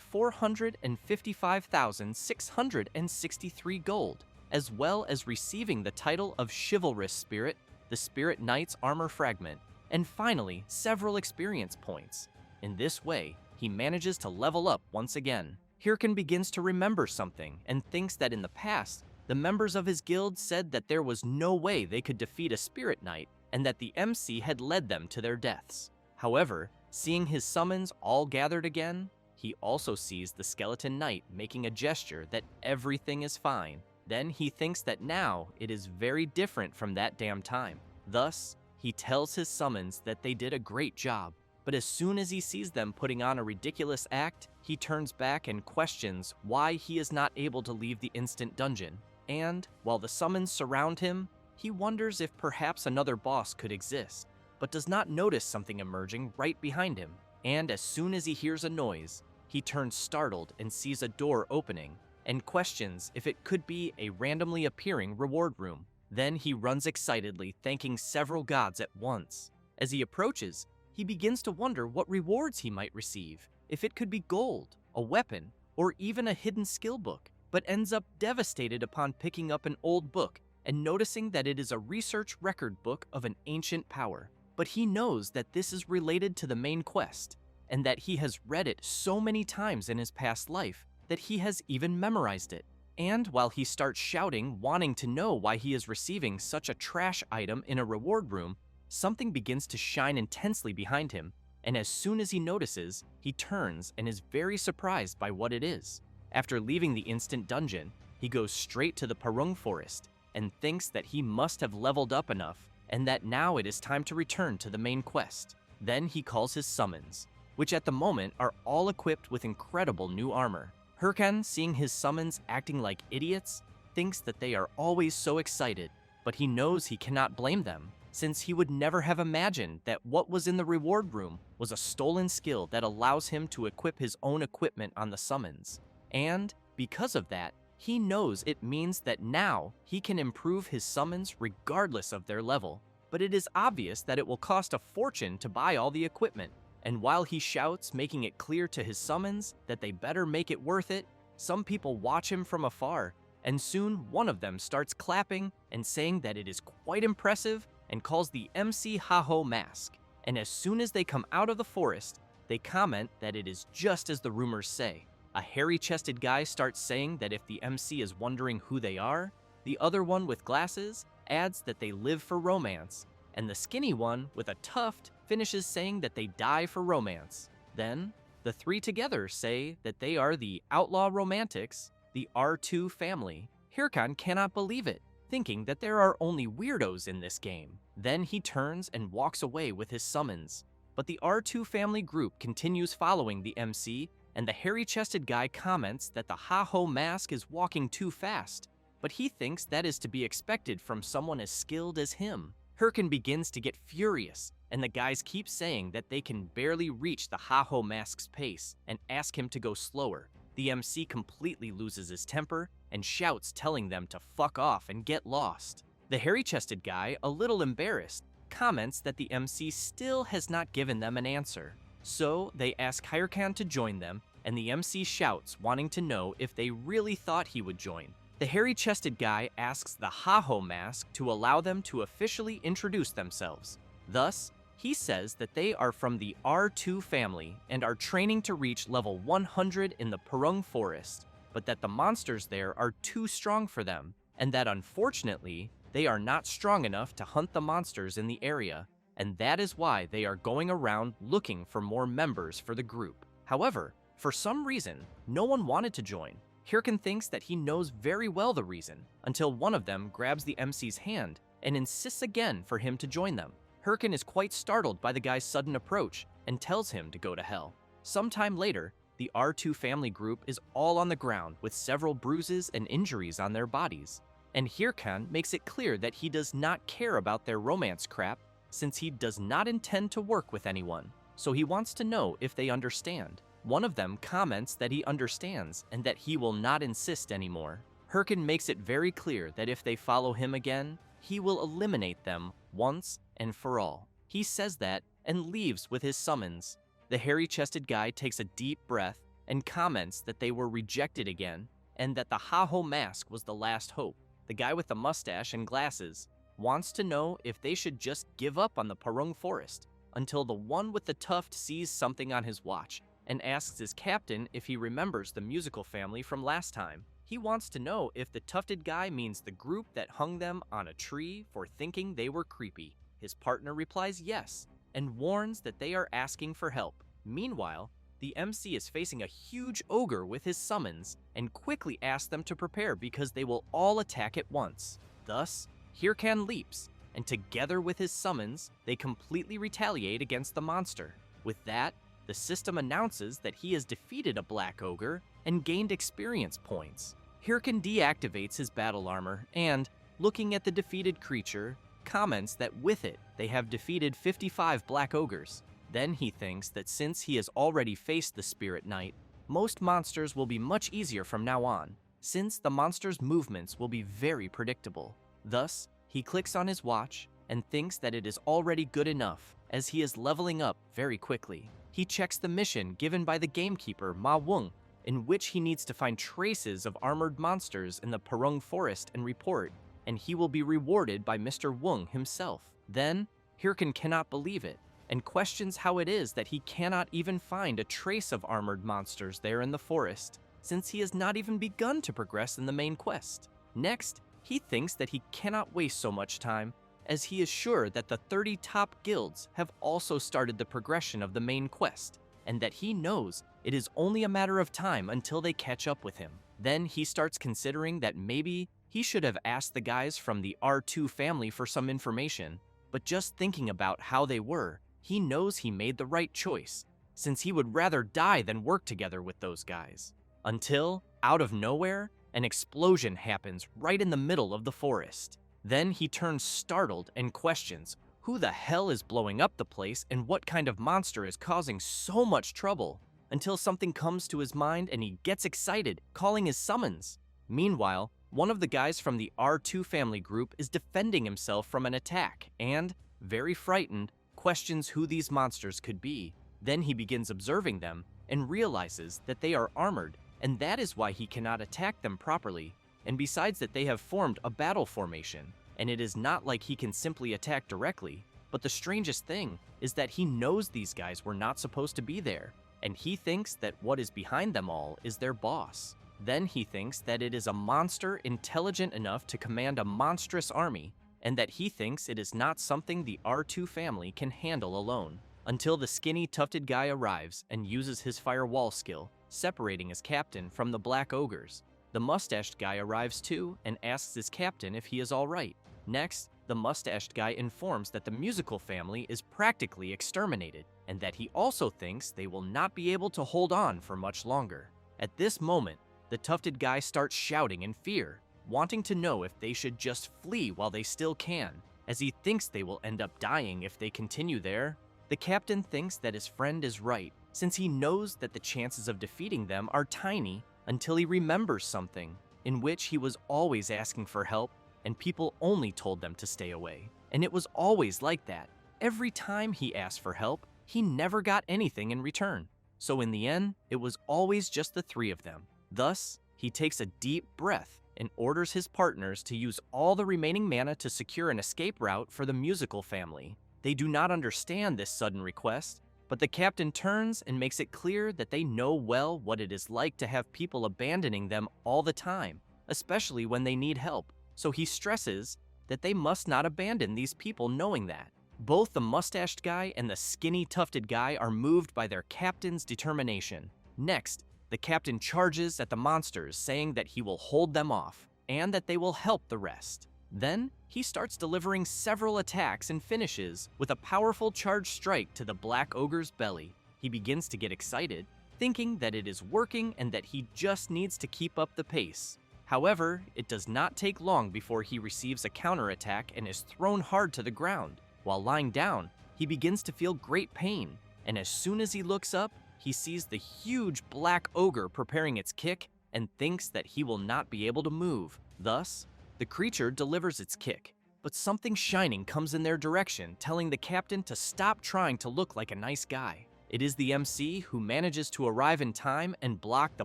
455,663 gold, as well as receiving the title of Chivalrous Spirit, the Spirit Knight's armor fragment, and finally, several experience points. In this way, he manages to level up once again. Hirkan begins to remember something and thinks that in the past, the members of his guild said that there was no way they could defeat a Spirit Knight and that the MC had led them to their deaths. However, seeing his summons all gathered again, he also sees the Skeleton Knight making a gesture that everything is fine. Then he thinks that now it is very different from that damn time. Thus, he tells his summons that they did a great job, but as soon as he sees them putting on a ridiculous act, he turns back and questions why he is not able to leave the instant dungeon. And, while the summons surround him, he wonders if perhaps another boss could exist, but does not notice something emerging right behind him. And as soon as he hears a noise, he turns startled and sees a door opening, and questions if it could be a randomly appearing reward room. Then he runs excitedly, thanking several gods at once. As he approaches, he begins to wonder what rewards he might receive, if it could be gold, a weapon, or even a hidden skill book, but ends up devastated upon picking up an old book and noticing that it is a research record book of an ancient power. But he knows that this is related to the main quest, and that he has read it so many times in his past life that he has even memorized it. And while he starts shouting, wanting to know why he is receiving such a trash item in a reward room, something begins to shine intensely behind him, and as soon as he notices, he turns and is very surprised by what it is. After leaving the instant dungeon, he goes straight to the Parung forest and thinks that he must have leveled up enough and that now it is time to return to the main quest. Then he calls his summons, which at the moment are all equipped with incredible new armor. Hirkan, seeing his summons acting like idiots, thinks that they are always so excited, but he knows he cannot blame them, since he would never have imagined that what was in the reward room was a stolen skill that allows him to equip his own equipment on the summons. And because of that, he knows it means that now he can improve his summons regardless of their level. But it is obvious that it will cost a fortune to buy all the equipment. And while he shouts, making it clear to his summons that they better make it worth it, some people watch him from afar, and soon one of them starts clapping and saying that it is quite impressive and calls the MC Haho mask. And as soon as they come out of the forest, they comment that it is just as the rumors say. A hairy-chested guy starts saying that if the MC is wondering who they are, the other one with glasses adds that they live for romance, and the skinny one with a tuft finishes saying that they die for romance. Then, the three together say that they are the outlaw romantics, the R2 family. Hirkan cannot believe it, thinking that there are only weirdos in this game. Then he turns and walks away with his summons. But the R2 family group continues following the MC, and the hairy-chested guy comments that the Haho mask is walking too fast, but he thinks that is to be expected from someone as skilled as him. Hirkan begins to get furious, and the guys keep saying that they can barely reach the Haho mask's pace and ask him to go slower. The MC completely loses his temper and shouts, telling them to fuck off and get lost. The hairy-chested guy, a little embarrassed, comments that the MC still has not given them an answer. So they ask Hirkan to join them, and the MC shouts, wanting to know if they really thought he would join. The hairy-chested guy asks the Haho mask to allow them to officially introduce themselves. Thus, he says that they are from the R2 family and are training to reach level 100 in the Parung forest, but that the monsters there are too strong for them, and that unfortunately, they are not strong enough to hunt the monsters in the area, and that is why they are going around looking for more members for the group. However, for some reason, no one wanted to join. Hirkan thinks that he knows very well the reason, until one of them grabs the MC's hand and insists again for him to join them. Hirkan is quite startled by the guy's sudden approach and tells him to go to hell. Sometime later, the R2 family group is all on the ground with several bruises and injuries on their bodies. And Hirkan makes it clear that he does not care about their romance crap, since he does not intend to work with anyone, so he wants to know if they understand. One of them comments that he understands and that he will not insist anymore. Hirkan makes it very clear that if they follow him again, he will eliminate them once and for all. He says that and leaves with his summons. The hairy-chested guy takes a deep breath and comments that they were rejected again and that the Haho mask was the last hope. The guy with the mustache and glasses wants to know if they should just give up on the Parung forest until the one with the tuft sees something on his watch and asks his captain if he remembers the musical family from last time. He wants to know if the tufted guy means the group that hung them on a tree for thinking they were creepy. His partner replies yes, and warns that they are asking for help. Meanwhile, the MC is facing a huge ogre with his summons and quickly asks them to prepare because they will all attack at once. Thus, Hirkan leaps, and together with his summons, they completely retaliate against the monster. With that, the system announces that he has defeated a black ogre and gained experience points. Hirkan deactivates his battle armor and, looking at the defeated creature, comments that with it, they have defeated 55 black ogres. Then he thinks that since he has already faced the Spirit Knight, most monsters will be much easier from now on. since the monster's movements will be very predictable. Thus, he clicks on his watch and thinks that it is already good enough, as he is leveling up very quickly. He checks the mission given by the gamekeeper Ma Wung, in which he needs to find traces of armored monsters in the Perung forest and report, and he will be rewarded by Mr. Wung himself. Then, Hirkan cannot believe it, and questions how it is that he cannot even find a trace of armored monsters there in the forest, since he has not even begun to progress in the main quest. Next, he thinks that he cannot waste so much time, as he is sure that the 30 top guilds have also started the progression of the main quest, and that he knows it is only a matter of time until they catch up with him. Then he starts considering that maybe he should have asked the guys from the R2 family for some information, but just thinking about how they were, he knows he made the right choice, since he would rather die than work together with those guys. Until, out of nowhere, an explosion happens right in the middle of the forest. Then he turns startled and questions who the hell is blowing up the place and what kind of monster is causing so much trouble, until something comes to his mind and he gets excited, calling his summons. Meanwhile, one of the guys from the R2 family group is defending himself from an attack and, very frightened, questions who these monsters could be. Then he begins observing them and realizes that they are armored, and that is why he cannot attack them properly. And besides that, they have formed a battle formation, and it is not like he can simply attack directly. But the strangest thing is that he knows these guys were not supposed to be there, and he thinks that what is behind them all is their boss. Then he thinks that it is a monster intelligent enough to command a monstrous army, and that he thinks it is not something the R2 family can handle alone, until the skinny tufted guy arrives and uses his firewall skill, separating his captain from the black ogres. The mustached guy arrives too and asks his captain if he is alright. Next, the mustached guy informs that the musical family is practically exterminated, and that he also thinks they will not be able to hold on for much longer. At this moment, the tufted guy starts shouting in fear, wanting to know if they should just flee while they still can, as he thinks they will end up dying if they continue there. The captain thinks that his friend is right, since he knows that the chances of defeating them are tiny, until he remembers something, in which he was always asking for help, and people only told them to stay away. And it was always like that. Every time he asked for help, he never got anything in return. So in the end, it was always just the three of them. Thus, he takes a deep breath and orders his partners to use all the remaining mana to secure an escape route for the musical family. They do not understand this sudden request, but the captain turns and makes it clear that they know well what it is like to have people abandoning them all the time, especially when they need help. So he stresses that they must not abandon these people knowing that. Both the mustached guy and the skinny tufted guy are moved by their captain's determination. Next, the captain charges at the monsters, saying that he will hold them off, and that they will help the rest. Then, he starts delivering several attacks and finishes with a powerful charge strike to the black ogre's belly. He begins to get excited, thinking that it is working and that he just needs to keep up the pace. However, it does not take long before he receives a counterattack and is thrown hard to the ground. While lying down, he begins to feel great pain, and as soon as he looks up, he sees the huge black ogre preparing its kick and thinks that he will not be able to move. Thus, the creature delivers its kick, but something shining comes in their direction, telling the captain to stop trying to look like a nice guy. It is the MC who manages to arrive in time and block the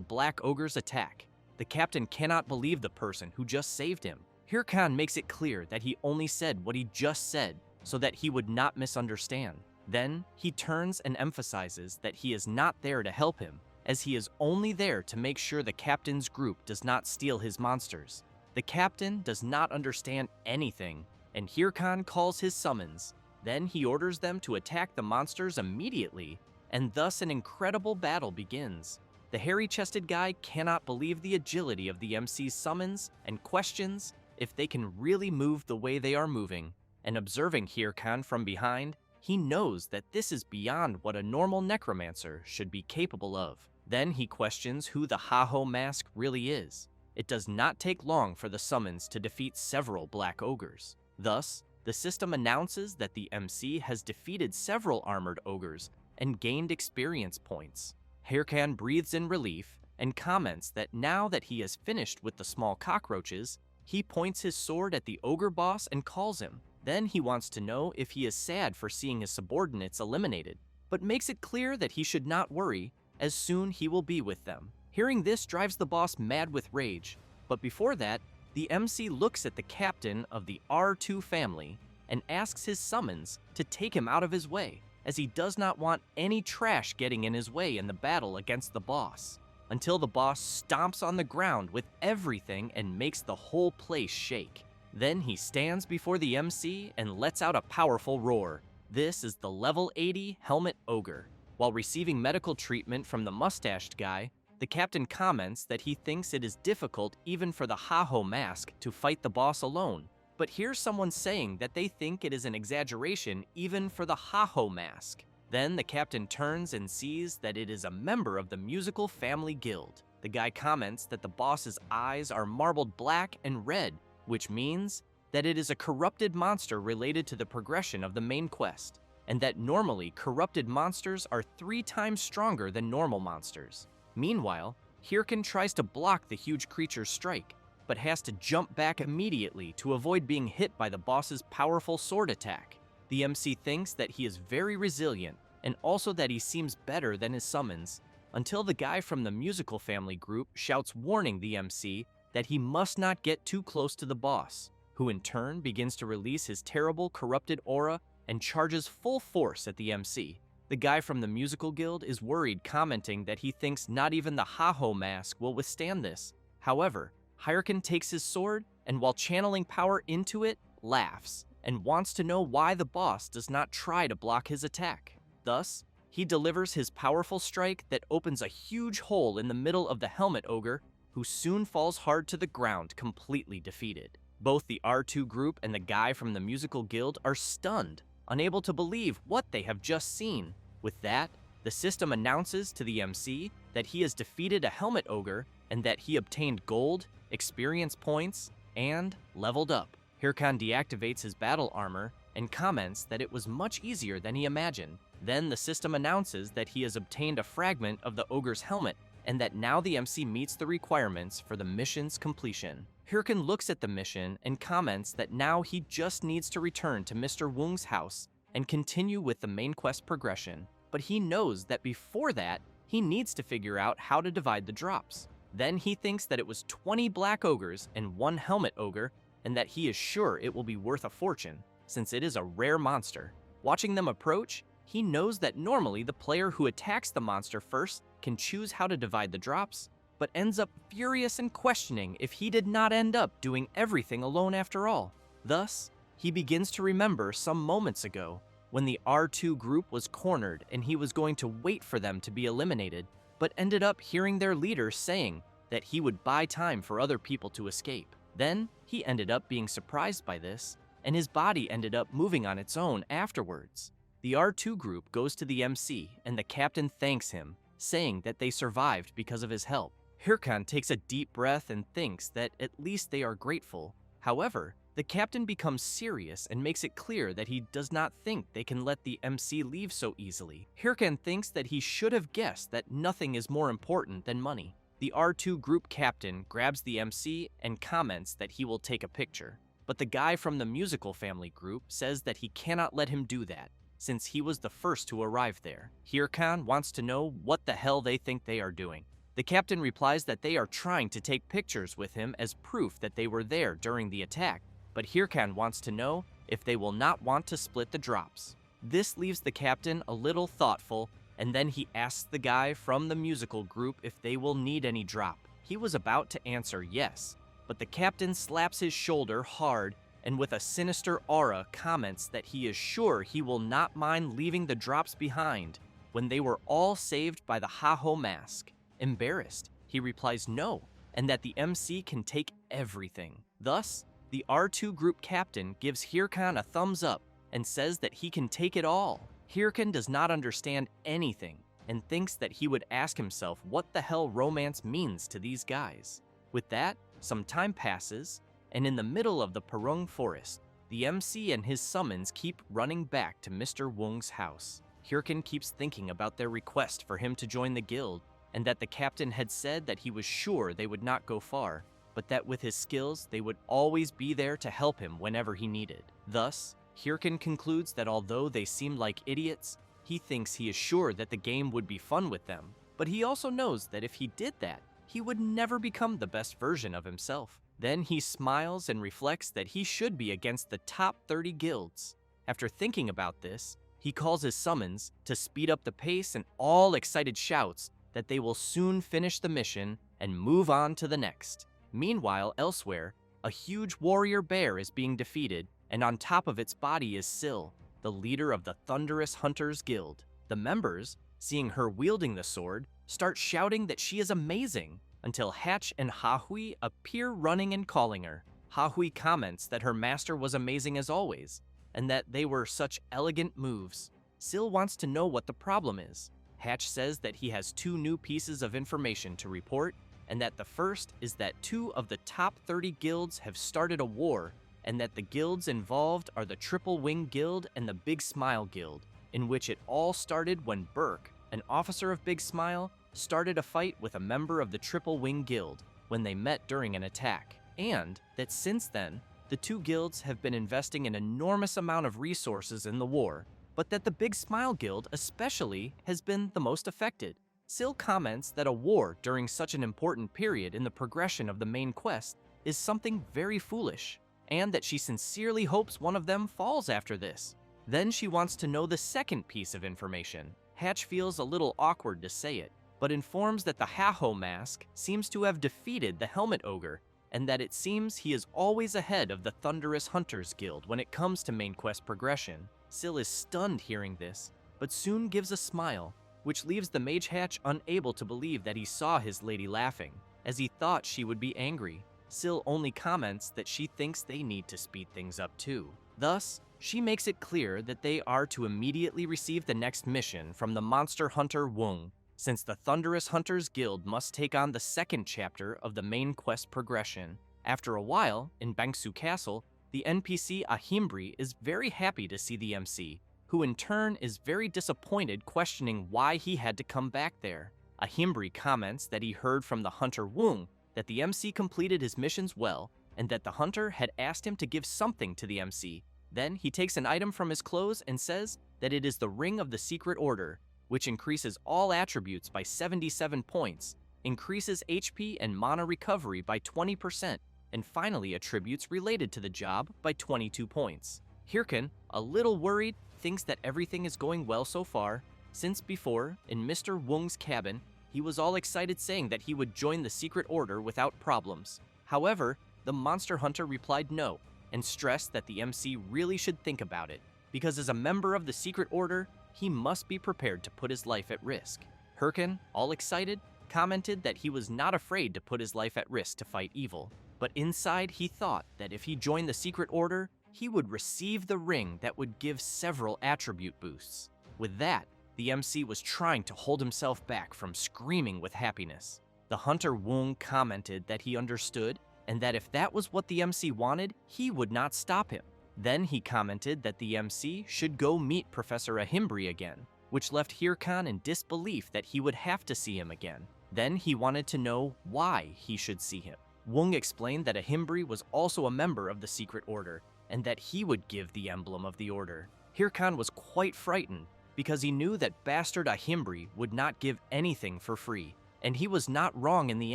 black ogre's attack. The captain cannot believe the person who just saved him. Hirkan makes it clear that he only said what he just said so that he would not misunderstand. Then, he turns and emphasizes that he is not there to help him, as he is only there to make sure the captain's group does not steal his monsters. The captain does not understand anything, and Hirkan calls his summons. Then he orders them to attack the monsters immediately, and thus an incredible battle begins. The hairy-chested guy cannot believe the agility of the MC's summons and questions if they can really move the way they are moving. And observing Hirkan from behind, he knows that this is beyond what a normal necromancer should be capable of. Then he questions who the Haho mask really is. It does not take long for the summons to defeat several black ogres. Thus, the system announces that the MC has defeated several armored ogres and gained experience points. Hirkan breathes in relief and comments that now that he has finished with the small cockroaches, he points his sword at the ogre boss and calls him. Then he wants to know if he is sad for seeing his subordinates eliminated, but makes it clear that he should not worry, as soon he will be with them. Hearing this drives the boss mad with rage, but before that, the MC looks at the captain of the R2 family and asks his summons to take him out of his way, as he does not want any trash getting in his way in the battle against the boss, until the boss stomps on the ground with everything and makes the whole place shake. Then he stands before the MC and lets out a powerful roar. This is the level 80 Helmet Ogre. While receiving medical treatment from the mustached guy, the captain comments that he thinks it is difficult even for the Ha-Ho mask to fight the boss alone, but hears someone saying that they think it is an exaggeration even for the Ha-Ho mask. Then the captain turns and sees that it is a member of the musical family guild. The guy comments that the boss's eyes are marbled black and red, which means that it is a corrupted monster related to the progression of the main quest, and that normally corrupted monsters are 3 times stronger than normal monsters. Meanwhile, Hirkan tries to block the huge creature's strike, but has to jump back immediately to avoid being hit by the boss's powerful sword attack. The MC thinks that he is very resilient, and also that he seems better than his summons, until the guy from the musical family group shouts warning the MC that he must not get too close to the boss, who in turn begins to release his terrible corrupted aura and charges full force at the MC. The guy from the musical guild is worried, commenting that he thinks not even the Ha-Ho mask will withstand this. However, Hirkan takes his sword and while channeling power into it, laughs and wants to know why the boss does not try to block his attack. Thus, he delivers his powerful strike that opens a huge hole in the middle of the Helmet Ogre, who soon falls hard to the ground, completely defeated. Both the R2 group and the guy from the musical guild are stunned, unable to believe what they have just seen. With that, the system announces to the MC that he has defeated a Helmet Ogre and that he obtained gold, experience points, and leveled up. Hirkan deactivates his battle armor and comments that it was much easier than he imagined. Then the system announces that he has obtained a fragment of the ogre's helmet and that now the MC meets the requirements for the mission's completion. Hirkan looks at the mission and comments that now he just needs to return to Mr. Woong's house and continue with the main quest progression, but he knows that before that, he needs to figure out how to divide the drops. Then he thinks that it was 20 black ogres and 1 helmet ogre, and that he is sure it will be worth a fortune, since it is a rare monster. Watching them approach, he knows that normally the player who attacks the monster first can choose how to divide the drops, but ends up furious and questioning if he did not end up doing everything alone after all. Thus, he begins to remember some moments ago when the R2 group was cornered and he was going to wait for them to be eliminated, but ended up hearing their leader saying that he would buy time for other people to escape. Then, he ended up being surprised by this, and his body ended up moving on its own afterwards. The R2 group goes to the MC, and the captain thanks him, saying that they survived because of his help. Hirkan takes a deep breath and thinks that at least they are grateful. However, the captain becomes serious and makes it clear that he does not think they can let the MC leave so easily. Hirkan thinks that he should have guessed that nothing is more important than money. The R2 group captain grabs the MC and comments that he will take a picture, but the guy from the musical family group says that he cannot let him do that, since he was the first to arrive there. Hirkan wants to know what the hell they think they are doing. The captain replies that they are trying to take pictures with him as proof that they were there during the attack, but Hirkan wants to know if they will not want to split the drops. This leaves the captain a little thoughtful, and then he asks the guy from the musical group if they will need any drop. He was about to answer yes, but the captain slaps his shoulder hard and with a sinister aura comments that he is sure he will not mind leaving the drops behind when they were all saved by the Ha-Ho mask. Embarrassed, he replies no, and that the MC can take everything. Thus, the R2 group captain gives Hirkan a thumbs up and says that he can take it all. Hirkan does not understand anything and thinks that he would ask himself what the hell romance means to these guys. With that, some time passes, and in the middle of the Purung forest, the MC and his summons keep running back to Mr. Woong's house. Hirkan keeps thinking about their request for him to join the guild, and that the captain had said that he was sure they would not go far, but that with his skills, they would always be there to help him whenever he needed. Thus, Hirkin concludes that although they seem like idiots, he thinks he is sure that the game would be fun with them, but he also knows that if he did that, he would never become the best version of himself. Then he smiles and reflects that he should be against the top 30 guilds. After thinking about this, he calls his summons to speed up the pace and all excited shouts that they will soon finish the mission and move on to the next. Meanwhile, elsewhere, a huge warrior bear is being defeated, and on top of its body is Syl, the leader of the Thunderous Hunters Guild. The members, seeing her wielding the sword, start shouting that she is amazing, until Hatch and Hahui appear running and calling her. Hahui comments that her master was amazing as always, and that they were such elegant moves. Syl wants to know what the problem is. Hatch says that he has 2 new pieces of information to report, and that the first is that 2 of the top 30 guilds have started a war, and that the guilds involved are the Triple Wing Guild and the Big Smile Guild, in which it all started when Burke, an officer of Big Smile, started a fight with a member of the Triple Wing Guild when they met during an attack, and that since then, the 2 guilds have been investing an enormous amount of resources in the war, but that the Big Smile Guild especially has been the most affected. Syl comments that a war during such an important period in the progression of the main quest is something very foolish, and that she sincerely hopes one of them falls after this. Then she wants to know the second piece of information. Hatch feels a little awkward to say it, but informs that the Haho mask seems to have defeated the Helmet Ogre, and that it seems he is always ahead of the Thunderous Hunters Guild when it comes to main quest progression. Syl is stunned hearing this, but soon gives a smile, which leaves the Mage Hatch unable to believe that he saw his lady laughing, as he thought she would be angry. Syl only comments that she thinks they need to speed things up too. Thus, she makes it clear that they are to immediately receive the next mission from the monster hunter Wung, since the Thunderous Hunters Guild must take on the second chapter of the main quest progression. After a while, in Bangsu Castle, the NPC Ahimbri is very happy to see the MC, who in turn is very disappointed, questioning why he had to come back there. Ahimbri comments that he heard from the hunter Wung that the MC completed his missions well, and that the hunter had asked him to give something to the MC. Then he takes an item from his clothes and says that it is the Ring of the Secret Order, which increases all attributes by 77 points, increases HP and mana recovery by 20%, and finally attributes related to the job by 22 points. Hirkin, a little worried, thinks that everything is going well so far, since before, in Mr. Wung's cabin, he was all excited saying that he would join the Secret Order without problems. However, the monster hunter replied no, and stressed that the MC really should think about it, because as a member of the Secret Order, he must be prepared to put his life at risk. Hirkin, all excited, commented that he was not afraid to put his life at risk to fight evil, but inside he thought that if he joined the Secret Order, he would receive the ring that would give several attribute boosts. With that, the MC was trying to hold himself back from screaming with happiness. The hunter Wung commented that he understood, and that if that was what the MC wanted, he would not stop him. Then he commented that the MC should go meet Professor Ahimbri again, which left Hirkan in disbelief that he would have to see him again. Then he wanted to know why he should see him. Wung explained that Ahimbri was also a member of the Secret Order, and that he would give the emblem of the order. Hirkan was quite frightened, because he knew that bastard Ahimbri would not give anything for free, and he was not wrong in the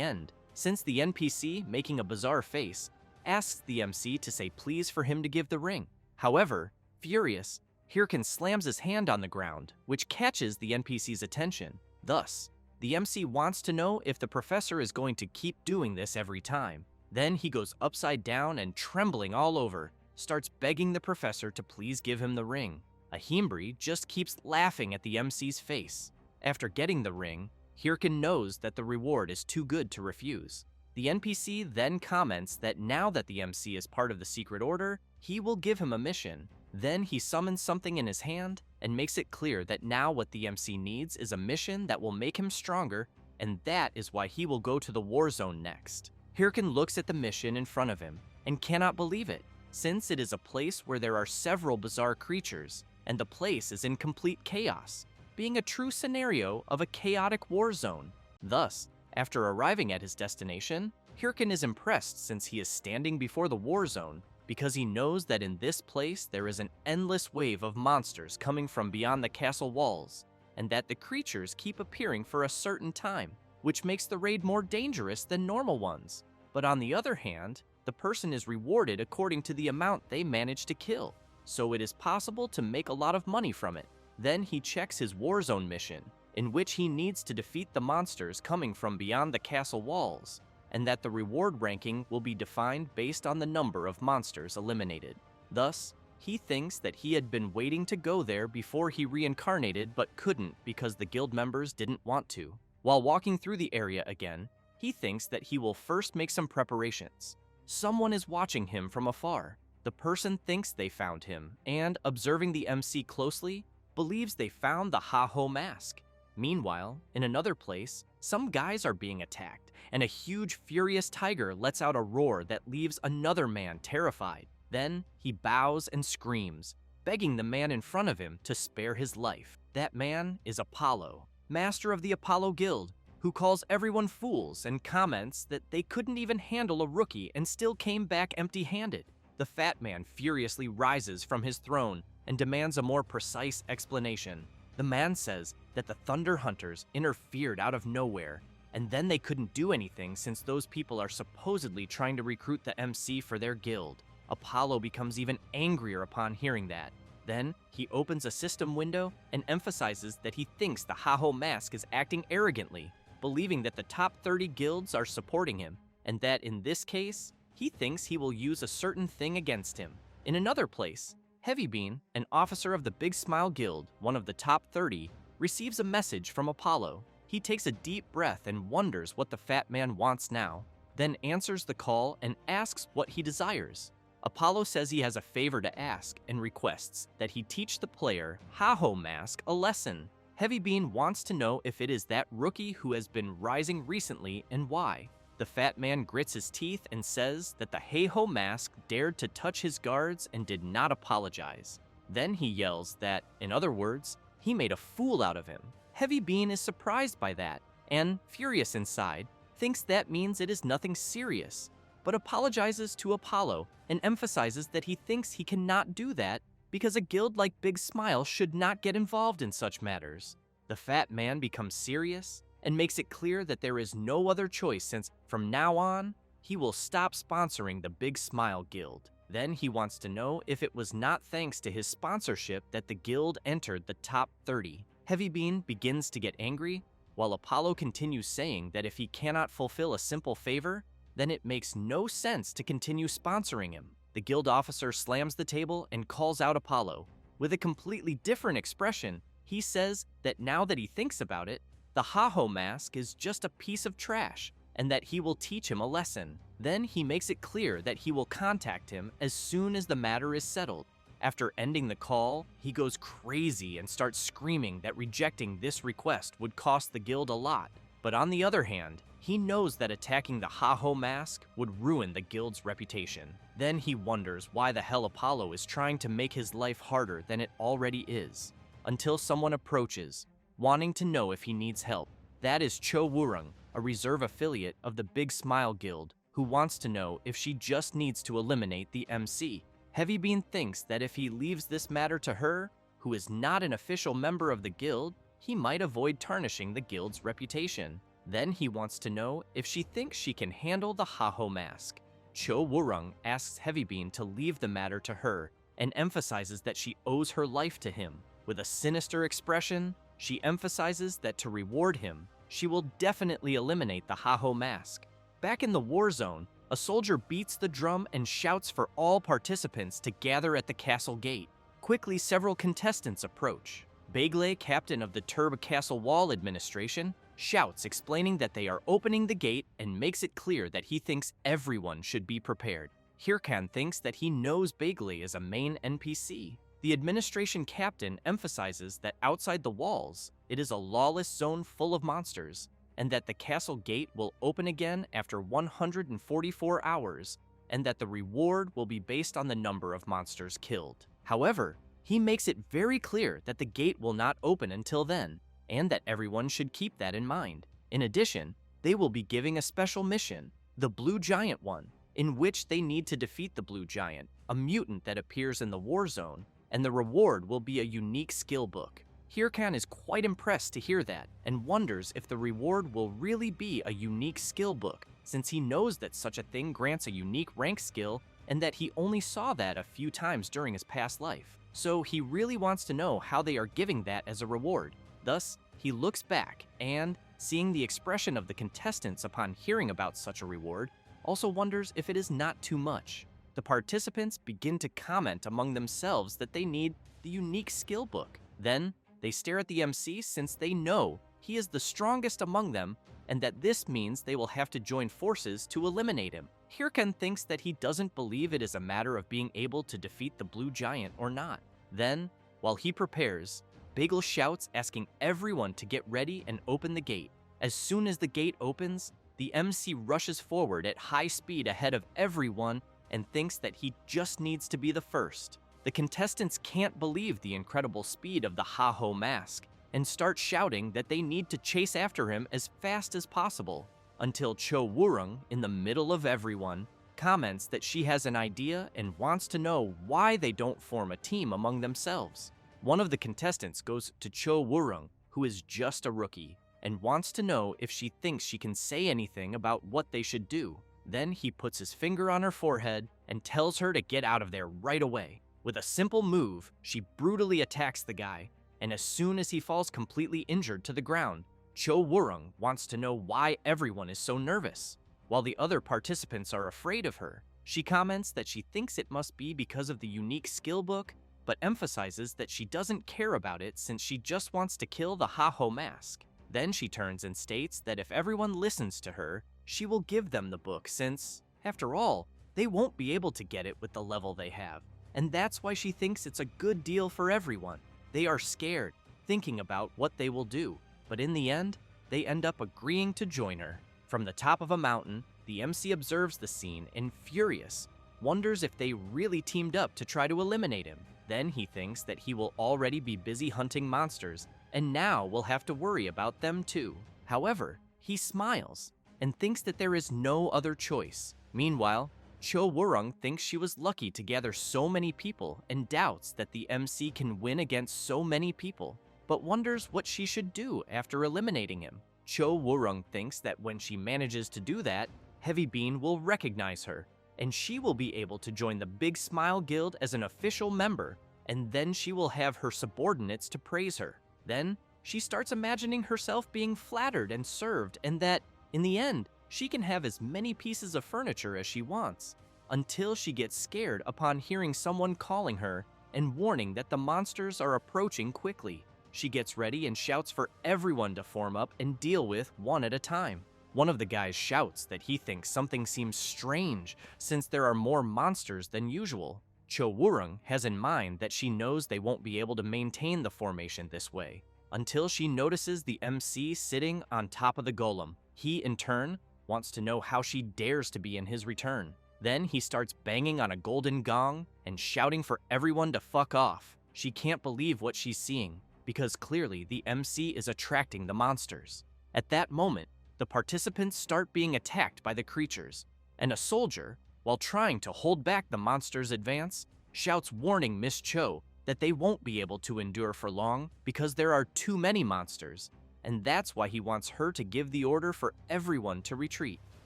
end, since the NPC, making a bizarre face, asks the MC to say please for him to give the ring. However, furious, Hirkan slams his hand on the ground, which catches the NPC's attention. Thus, the MC wants to know if the professor is going to keep doing this every time. Then he goes upside down and, trembling all over, starts begging the professor to please give him the ring. Ahimbri just keeps laughing at the MC's face. After getting the ring, Hirkan knows that the reward is too good to refuse. The NPC then comments that now that the MC is part of the Secret Order, he will give him a mission. Then he summons something in his hand and makes it clear that now what the MC needs is a mission that will make him stronger, and that is why he will go to the war zone next. Hirkan looks at the mission in front of him and cannot believe it, since it is a place where there are several bizarre creatures, and the place is in complete chaos, being a true scenario of a chaotic war zone. Thus, after arriving at his destination, Hirkin is impressed since he is standing before the war zone because he knows that in this place there is an endless wave of monsters coming from beyond the castle walls, and that the creatures keep appearing for a certain time, which makes the raid more dangerous than normal ones. But on the other hand, the person is rewarded according to the amount they manage to kill, so it is possible to make a lot of money from it. Then he checks his Warzone mission, in which he needs to defeat the monsters coming from beyond the castle walls, and that the reward ranking will be defined based on the number of monsters eliminated. Thus, he thinks that he had been waiting to go there before he reincarnated but couldn't because the guild members didn't want to. While walking through the area again, he thinks that he will first make some preparations. Someone is watching him from afar. The person thinks they found him, and observing the MC closely, believes they found the Ha-Ho mask. Meanwhile, in another place, some guys are being attacked, and a huge furious tiger lets out a roar that leaves another man terrified. Then, he bows and screams, begging the man in front of him to spare his life. That man is Apollo, master of the Apollo Guild, who calls everyone fools and comments that they couldn't even handle a rookie and still came back empty-handed. The fat man furiously rises from his throne and demands a more precise explanation. The man says that the Thunder Hunters interfered out of nowhere, and then they couldn't do anything since those people are supposedly trying to recruit the MC for their guild. Apollo becomes even angrier upon hearing that. Then, he opens a system window and emphasizes that he thinks the Ha-Ho mask is acting arrogantly, believing that the top 30 guilds are supporting him, and that in this case, he thinks he will use a certain thing against him. In another place, Heavybean, an officer of the Big Smile Guild, one of the top 30, receives a message from Apollo. He takes a deep breath and wonders what the fat man wants now, then answers the call and asks what he desires. Apollo says he has a favor to ask and requests that he teach the player Ha-Ho mask a lesson. Heavybean wants to know if it is that rookie who has been rising recently and why. The fat man grits his teeth and says that the Ha-Ho mask dared to touch his guards and did not apologize. Then he yells that, in other words, he made a fool out of him. Heavybean is surprised by that, and, furious inside, thinks that means it is nothing serious, but apologizes to Apollo and emphasizes that he thinks he cannot do that because a guild like Big Smile should not get involved in such matters. The fat man becomes serious and makes it clear that there is no other choice since, from now on, he will stop sponsoring the Big Smile Guild. Then he wants to know if it was not thanks to his sponsorship that the guild entered the top 30. Heavybean begins to get angry, while Apollo continues saying that if he cannot fulfill a simple favor, then it makes no sense to continue sponsoring him. The guild officer slams the table and calls out Apollo. With a completely different expression, he says that now that he thinks about it, the Ha-Ho mask is just a piece of trash, and that he will teach him a lesson. Then he makes it clear that he will contact him as soon as the matter is settled. After ending the call, he goes crazy and starts screaming that rejecting this request would cost the guild a lot. But on the other hand, he knows that attacking the Ha-Ho mask would ruin the guild's reputation. Then he wonders why the hell Apollo is trying to make his life harder than it already is, until someone approaches, wanting to know if he needs help. That is Cho Wurung, a reserve affiliate of the Big Smile Guild, who wants to know if she just needs to eliminate the MC. Heavybean thinks that if he leaves this matter to her, who is not an official member of the guild, he might avoid tarnishing the guild's reputation. Then he wants to know if she thinks she can handle the Ha-Ho mask. Cho Wurung asks Heavybean to leave the matter to her and emphasizes that she owes her life to him. With a sinister expression, she emphasizes that to reward him, she will definitely eliminate the Ha-Ho mask. Back in the war zone, a soldier beats the drum and shouts for all participants to gather at the castle gate. Quickly, several contestants approach. Begley, captain of the Turb Castle Wall administration, shouts explaining that they are opening the gate and makes it clear that he thinks everyone should be prepared. Hirkan thinks that he knows Begley is a main NPC. The administration captain emphasizes that outside the walls, it is a lawless zone full of monsters, and that the castle gate will open again after 144 hours, and that the reward will be based on the number of monsters killed. However, he makes it very clear that the gate will not open until then, and that everyone should keep that in mind. In addition, they will be giving a special mission, the Blue Giant one, in which they need to defeat the Blue Giant, a mutant that appears in the war zone, and the reward will be a unique skill book. Hirkan is quite impressed to hear that and wonders if the reward will really be a unique skill book, since he knows that such a thing grants a unique rank skill and that he only saw that a few times during his past life. So he really wants to know how they are giving that as a reward. Thus, he looks back and, seeing the expression of the contestants upon hearing about such a reward, also wonders if it is not too much. The participants begin to comment among themselves that they need the unique skill book. Then, they stare at the MC since they know he is the strongest among them and that this means they will have to join forces to eliminate him. Hirkan thinks that he doesn't believe it is a matter of being able to defeat the Blue Giant or not. Then, while he prepares, Bagel shouts asking everyone to get ready and open the gate. As soon as the gate opens, the MC rushes forward at high speed ahead of everyone and thinks that he just needs to be the first. The contestants can't believe the incredible speed of the Ha-Ho mask and start shouting that they need to chase after him as fast as possible, until Cho Woo-rung, in the middle of everyone, comments that she has an idea and wants to know why they don't form a team among themselves. One of the contestants goes to Cho Woo-rung, who is just a rookie, and wants to know if she thinks she can say anything about what they should do. Then he puts his finger on her forehead and tells her to get out of there right away. With a simple move, she brutally attacks the guy, and as soon as he falls completely injured to the ground, Cho Woo-rung wants to know why everyone is so nervous. While the other participants are afraid of her, she comments that she thinks it must be because of the unique skill book, but emphasizes that she doesn't care about it since she just wants to kill the Ha-Ho mask. Then she turns and states that if everyone listens to her, she will give them the book since, after all, they won't be able to get it with the level they have. And that's why she thinks it's a good deal for everyone. They are scared, thinking about what they will do, but in the end, they end up agreeing to join her. From the top of a mountain, the MC observes the scene and, furious, wonders if they really teamed up to try to eliminate him. Then he thinks that he will already be busy hunting monsters, and now will have to worry about them too. However, he smiles and thinks that there is no other choice. Meanwhile, Cho Woo-rung thinks she was lucky to gather so many people and doubts that the MC can win against so many people, but wonders what she should do after eliminating him. Cho Woo-rung thinks that when she manages to do that, Heavy Bean will recognize her, and she will be able to join the Big Smile Guild as an official member, and then she will have her subordinates to praise her. Then, she starts imagining herself being flattered and served, and that, in the end, she can have as many pieces of furniture as she wants, until she gets scared upon hearing someone calling her and warning that the monsters are approaching quickly. She gets ready and shouts for everyone to form up and deal with one at a time. One of the guys shouts that he thinks something seems strange since there are more monsters than usual. Cho Woo-rung has in mind that she knows they won't be able to maintain the formation this way, until she notices the MC sitting on top of the golem. He, in turn, wants to know how she dares to be in his return. Then he starts banging on a golden gong and shouting for everyone to fuck off. She can't believe what she's seeing, because clearly the MC is attracting the monsters. At that moment, the participants start being attacked by the creatures, and a soldier, while trying to hold back the monsters' advance, shouts warning Miss Cho that they won't be able to endure for long because there are too many monsters, and that's why he wants her to give the order for everyone to retreat.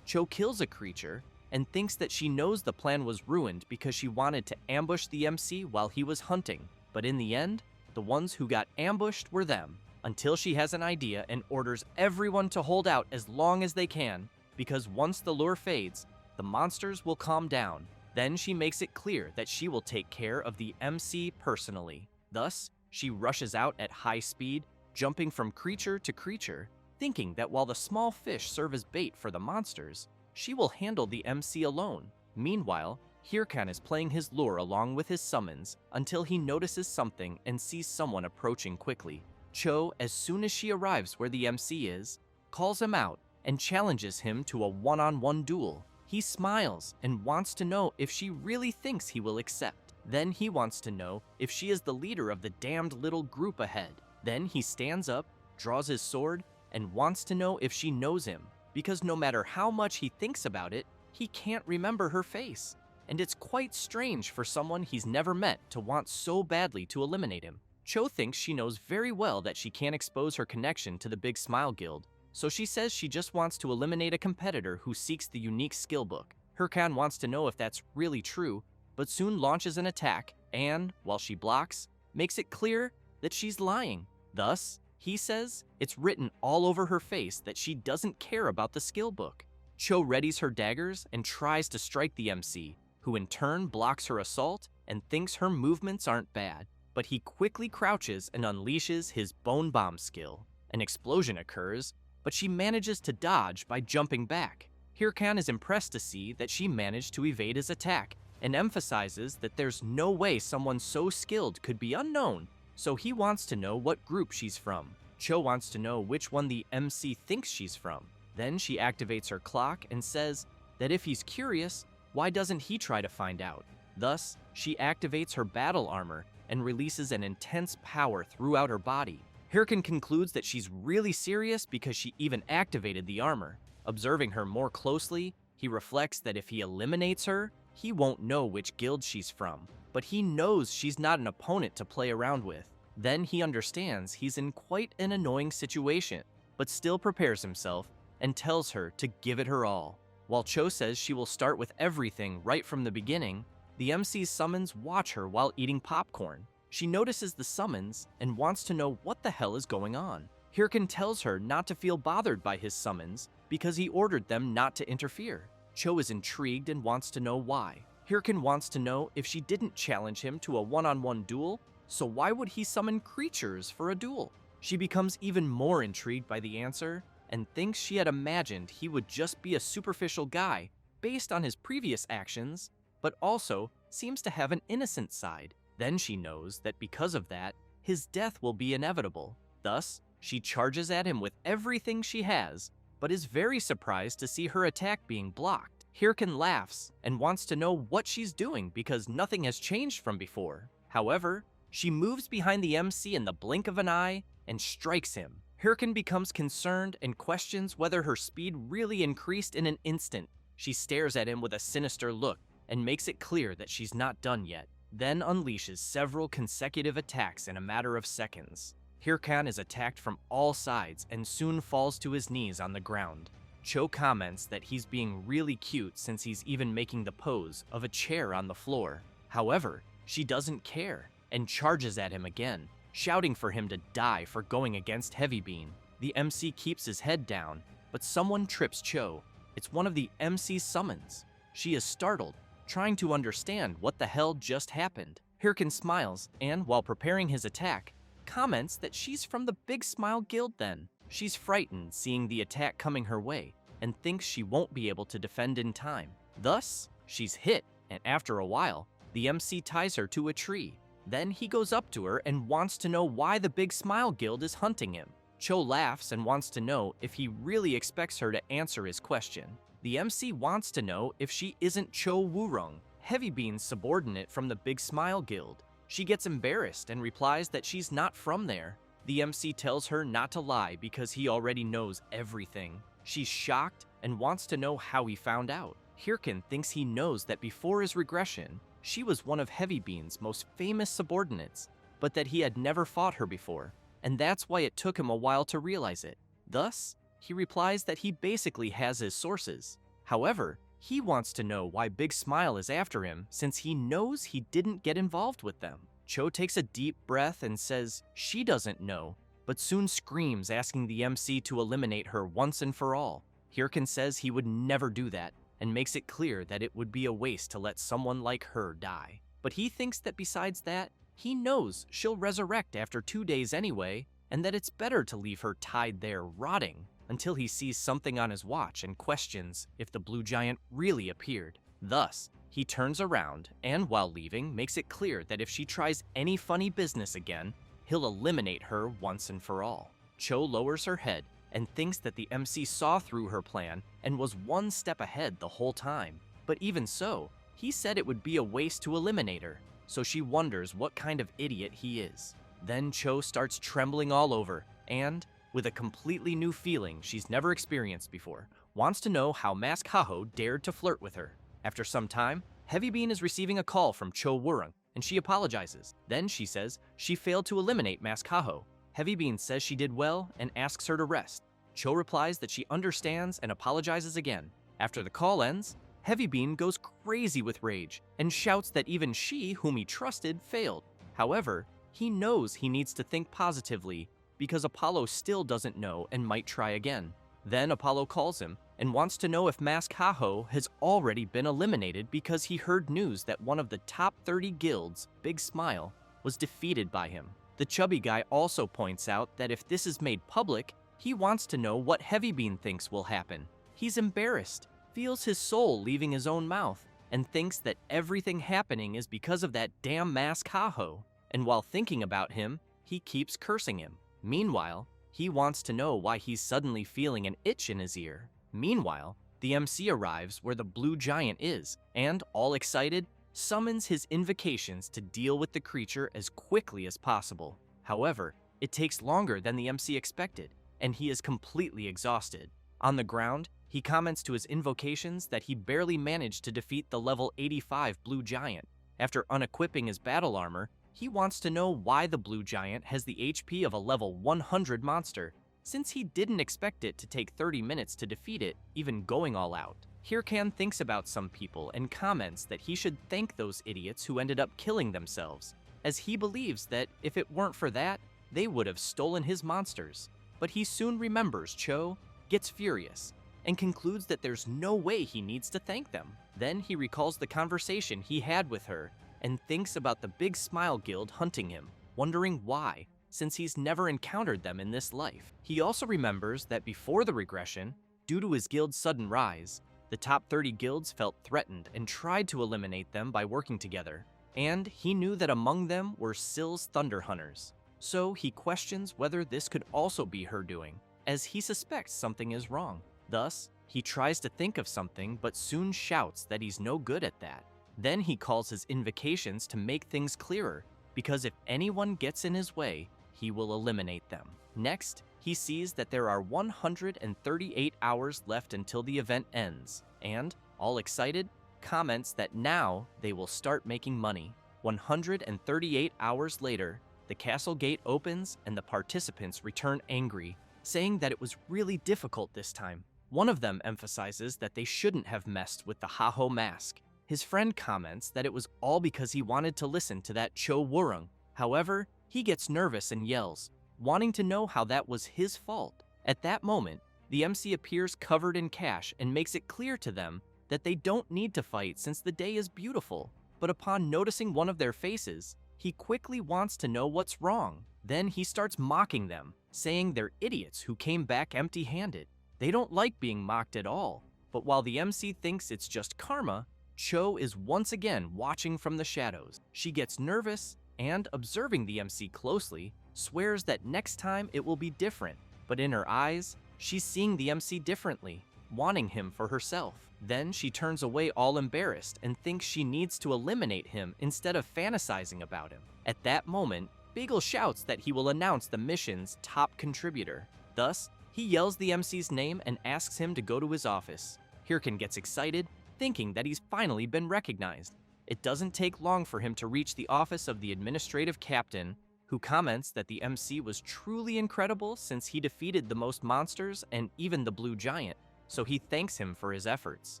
Cho kills a creature and thinks that she knows the plan was ruined because she wanted to ambush the MC while he was hunting, but in the end, the ones who got ambushed were them, until she has an idea and orders everyone to hold out as long as they can, because once the lure fades, the monsters will calm down. Then she makes it clear that she will take care of the MC personally. Thus, she rushes out at high speed, jumping from creature to creature, thinking that while the small fish serve as bait for the monsters, she will handle the MC alone. Meanwhile, Hirkan is playing his lure along with his summons until he notices something and sees someone approaching quickly. Cho, as soon as she arrives where the MC is, calls him out and challenges him to a one-on-one duel. He smiles and wants to know if she really thinks he will accept. Then he wants to know if she is the leader of the damned little group ahead. Then he stands up, draws his sword, and wants to know if she knows him, because no matter how much he thinks about it, he can't remember her face. And it's quite strange for someone he's never met to want so badly to eliminate him. Cho thinks she knows very well that she can't expose her connection to the Big Smile Guild, so she says she just wants to eliminate a competitor who seeks the unique skill book. Hirkan wants to know if that's really true, but soon launches an attack and, while she blocks, makes it clear that she's lying. Thus, he says it's written all over her face that she doesn't care about the skill book. Cho readies her daggers and tries to strike the MC, who in turn blocks her assault and thinks her movements aren't bad. But he quickly crouches and unleashes his Bone Bomb skill. An explosion occurs, but she manages to dodge by jumping back. Hirkan is impressed to see that she managed to evade his attack and emphasizes that there's no way someone so skilled could be unknown, so he wants to know what group she's from. Cho wants to know which one the MC thinks she's from. Then she activates her clock and says that if he's curious, why doesn't he try to find out? Thus, she activates her battle armor and releases an intense power throughout her body. Hirkan concludes that she's really serious because she even activated the armor. Observing her more closely, he reflects that if he eliminates her, he won't know which guild she's from, but he knows she's not an opponent to play around with. Then he understands he's in quite an annoying situation, but still prepares himself and tells her to give it her all. While Cho says she will start with everything right from the beginning, the MC's summons watch her while eating popcorn. She notices the summons and wants to know what the hell is going on. Hirkan tells her not to feel bothered by his summons because he ordered them not to interfere. Cho is intrigued and wants to know why. Hirkan wants to know if she didn't challenge him to a one-on-one duel, so why would he summon creatures for a duel? She becomes even more intrigued by the answer and thinks she had imagined he would just be a superficial guy based on his previous actions, but also seems to have an innocent side. Then she knows that because of that, his death will be inevitable. Thus, she charges at him with everything she has, but is very surprised to see her attack being blocked. Hirkan laughs and wants to know what she's doing because nothing has changed from before. However, she moves behind the MC in the blink of an eye and strikes him. Hirkan becomes concerned and questions whether her speed really increased in an instant. She stares at him with a sinister look and makes it clear that she's not done yet, then unleashes several consecutive attacks in a matter of seconds. Hirkan is attacked from all sides and soon falls to his knees on the ground. Cho comments that he's being really cute since he's even making the pose of a chair on the floor. However, she doesn't care and charges at him again, shouting for him to die for going against Heavy Bean. The MC keeps his head down, but someone trips Cho. It's one of the MC's summons. She is startled, trying to understand what the hell just happened. Hirkan smiles and, while preparing his attack, comments that she's from the Big Smile Guild then. She's frightened seeing the attack coming her way and thinks she won't be able to defend in time. Thus, she's hit, and after a while, the MC ties her to a tree. Then he goes up to her and wants to know why the Big Smile Guild is hunting him. Cho laughs and wants to know if he really expects her to answer his question. The MC wants to know if she isn't Cho Wurong, Heavy Bean's subordinate from the Big Smile Guild. She gets embarrassed and replies that she's not from there. The MC tells her not to lie because he already knows everything. She's shocked and wants to know how he found out. Hirkan thinks he knows that before his regression, she was one of Heavy Bean's most famous subordinates, but that he had never fought her before, and that's why it took him a while to realize it. Thus, he replies that he basically has his sources. However, he wants to know why Big Smile is after him since he knows he didn't get involved with them. Cho takes a deep breath and says she doesn't know, but soon screams asking the MC to eliminate her once and for all. Hirkan says he would never do that and makes it clear that it would be a waste to let someone like her die. But he thinks that besides that, he knows she'll resurrect after 2 days anyway, and that it's better to leave her tied there rotting until he sees something on his watch and questions if the blue giant really appeared. Thus, he turns around and, while leaving, makes it clear that if she tries any funny business again, he'll eliminate her once and for all. Cho lowers her head and thinks that the MC saw through her plan and was one step ahead the whole time. But even so, he said it would be a waste to eliminate her, so she wonders what kind of idiot he is. Then Cho starts trembling all over and, with a completely new feeling she's never experienced before, wants to know how Mask Haho dared to flirt with her. After some time, Heavy Bean is receiving a call from Cho Wurung, and she apologizes. Then she says she failed to eliminate Mask Haho. Heavy Bean says she did well and asks her to rest. Cho replies that she understands and apologizes again. After the call ends, Heavy Bean goes crazy with rage and shouts that even she, whom he trusted, failed. However, he knows he needs to think positively because Apollo still doesn't know and might try again. Then Apollo calls him and wants to know if Mask Haho has already been eliminated because he heard news that one of the top 30 guilds, Big Smile, was defeated by him. The chubby guy also points out that if this is made public, he wants to know what Heavy Bean thinks will happen. He's embarrassed, feels his soul leaving his own mouth, and thinks that everything happening is because of that damn Mask Haho. And while thinking about him, he keeps cursing him. Meanwhile, he wants to know why he's suddenly feeling an itch in his ear. Meanwhile, the MC arrives where the blue giant is, and, all excited, summons his invocations to deal with the creature as quickly as possible. However, it takes longer than the MC expected, and he is completely exhausted. On the ground, he comments to his invocations that he barely managed to defeat the level 85 blue giant. After unequipping his battle armor, he wants to know why the blue giant has the HP of a level 100 monster, since he didn't expect it to take 30 minutes to defeat it, even going all out. Hirkan thinks about some people and comments that he should thank those idiots who ended up killing themselves, as he believes that if it weren't for that, they would have stolen his monsters. But he soon remembers Cho, gets furious, and concludes that there's no way he needs to thank them. Then he recalls the conversation he had with her and thinks about the Big Smile Guild hunting him, wondering why, since he's never encountered them in this life. He also remembers that before the regression, due to his guild's sudden rise, the top 30 guilds felt threatened and tried to eliminate them by working together, and he knew that among them were Sill's Thunder Hunters. So he questions whether this could also be her doing, as he suspects something is wrong. Thus, he tries to think of something but soon shouts that he's no good at that. Then he calls his invocations to make things clearer, because if anyone gets in his way, he will eliminate them. Next, he sees that there are 138 hours left until the event ends, and, all excited, comments that now they will start making money. 138 hours later, the castle gate opens and the participants return angry, saying that it was really difficult this time. One of them emphasizes that they shouldn't have messed with the Haho mask. His friend comments that it was all because he wanted to listen to that Cho Wurung. However, he gets nervous and yells, wanting to know how that was his fault. At that moment, the MC appears covered in cash and makes it clear to them that they don't need to fight since the day is beautiful. But upon noticing one of their faces, he quickly wants to know what's wrong. Then he starts mocking them, saying they're idiots who came back empty-handed. They don't like being mocked at all. But while the MC thinks it's just karma, Cho is once again watching from the shadows. She gets nervous and, observing the MC closely, swears that next time it will be different. But in her eyes, she's seeing the MC differently, wanting him for herself. Then she turns away all embarrassed and thinks she needs to eliminate him instead of fantasizing about him. At that moment, Beagle shouts that he will announce the mission's top contributor. Thus, he yells the MC's name and asks him to go to his office. Hirkan gets excited, thinking that he's finally been recognized. It doesn't take long for him to reach the office of the administrative captain, who comments that the MC was truly incredible since he defeated the most monsters and even the blue giant, so he thanks him for his efforts.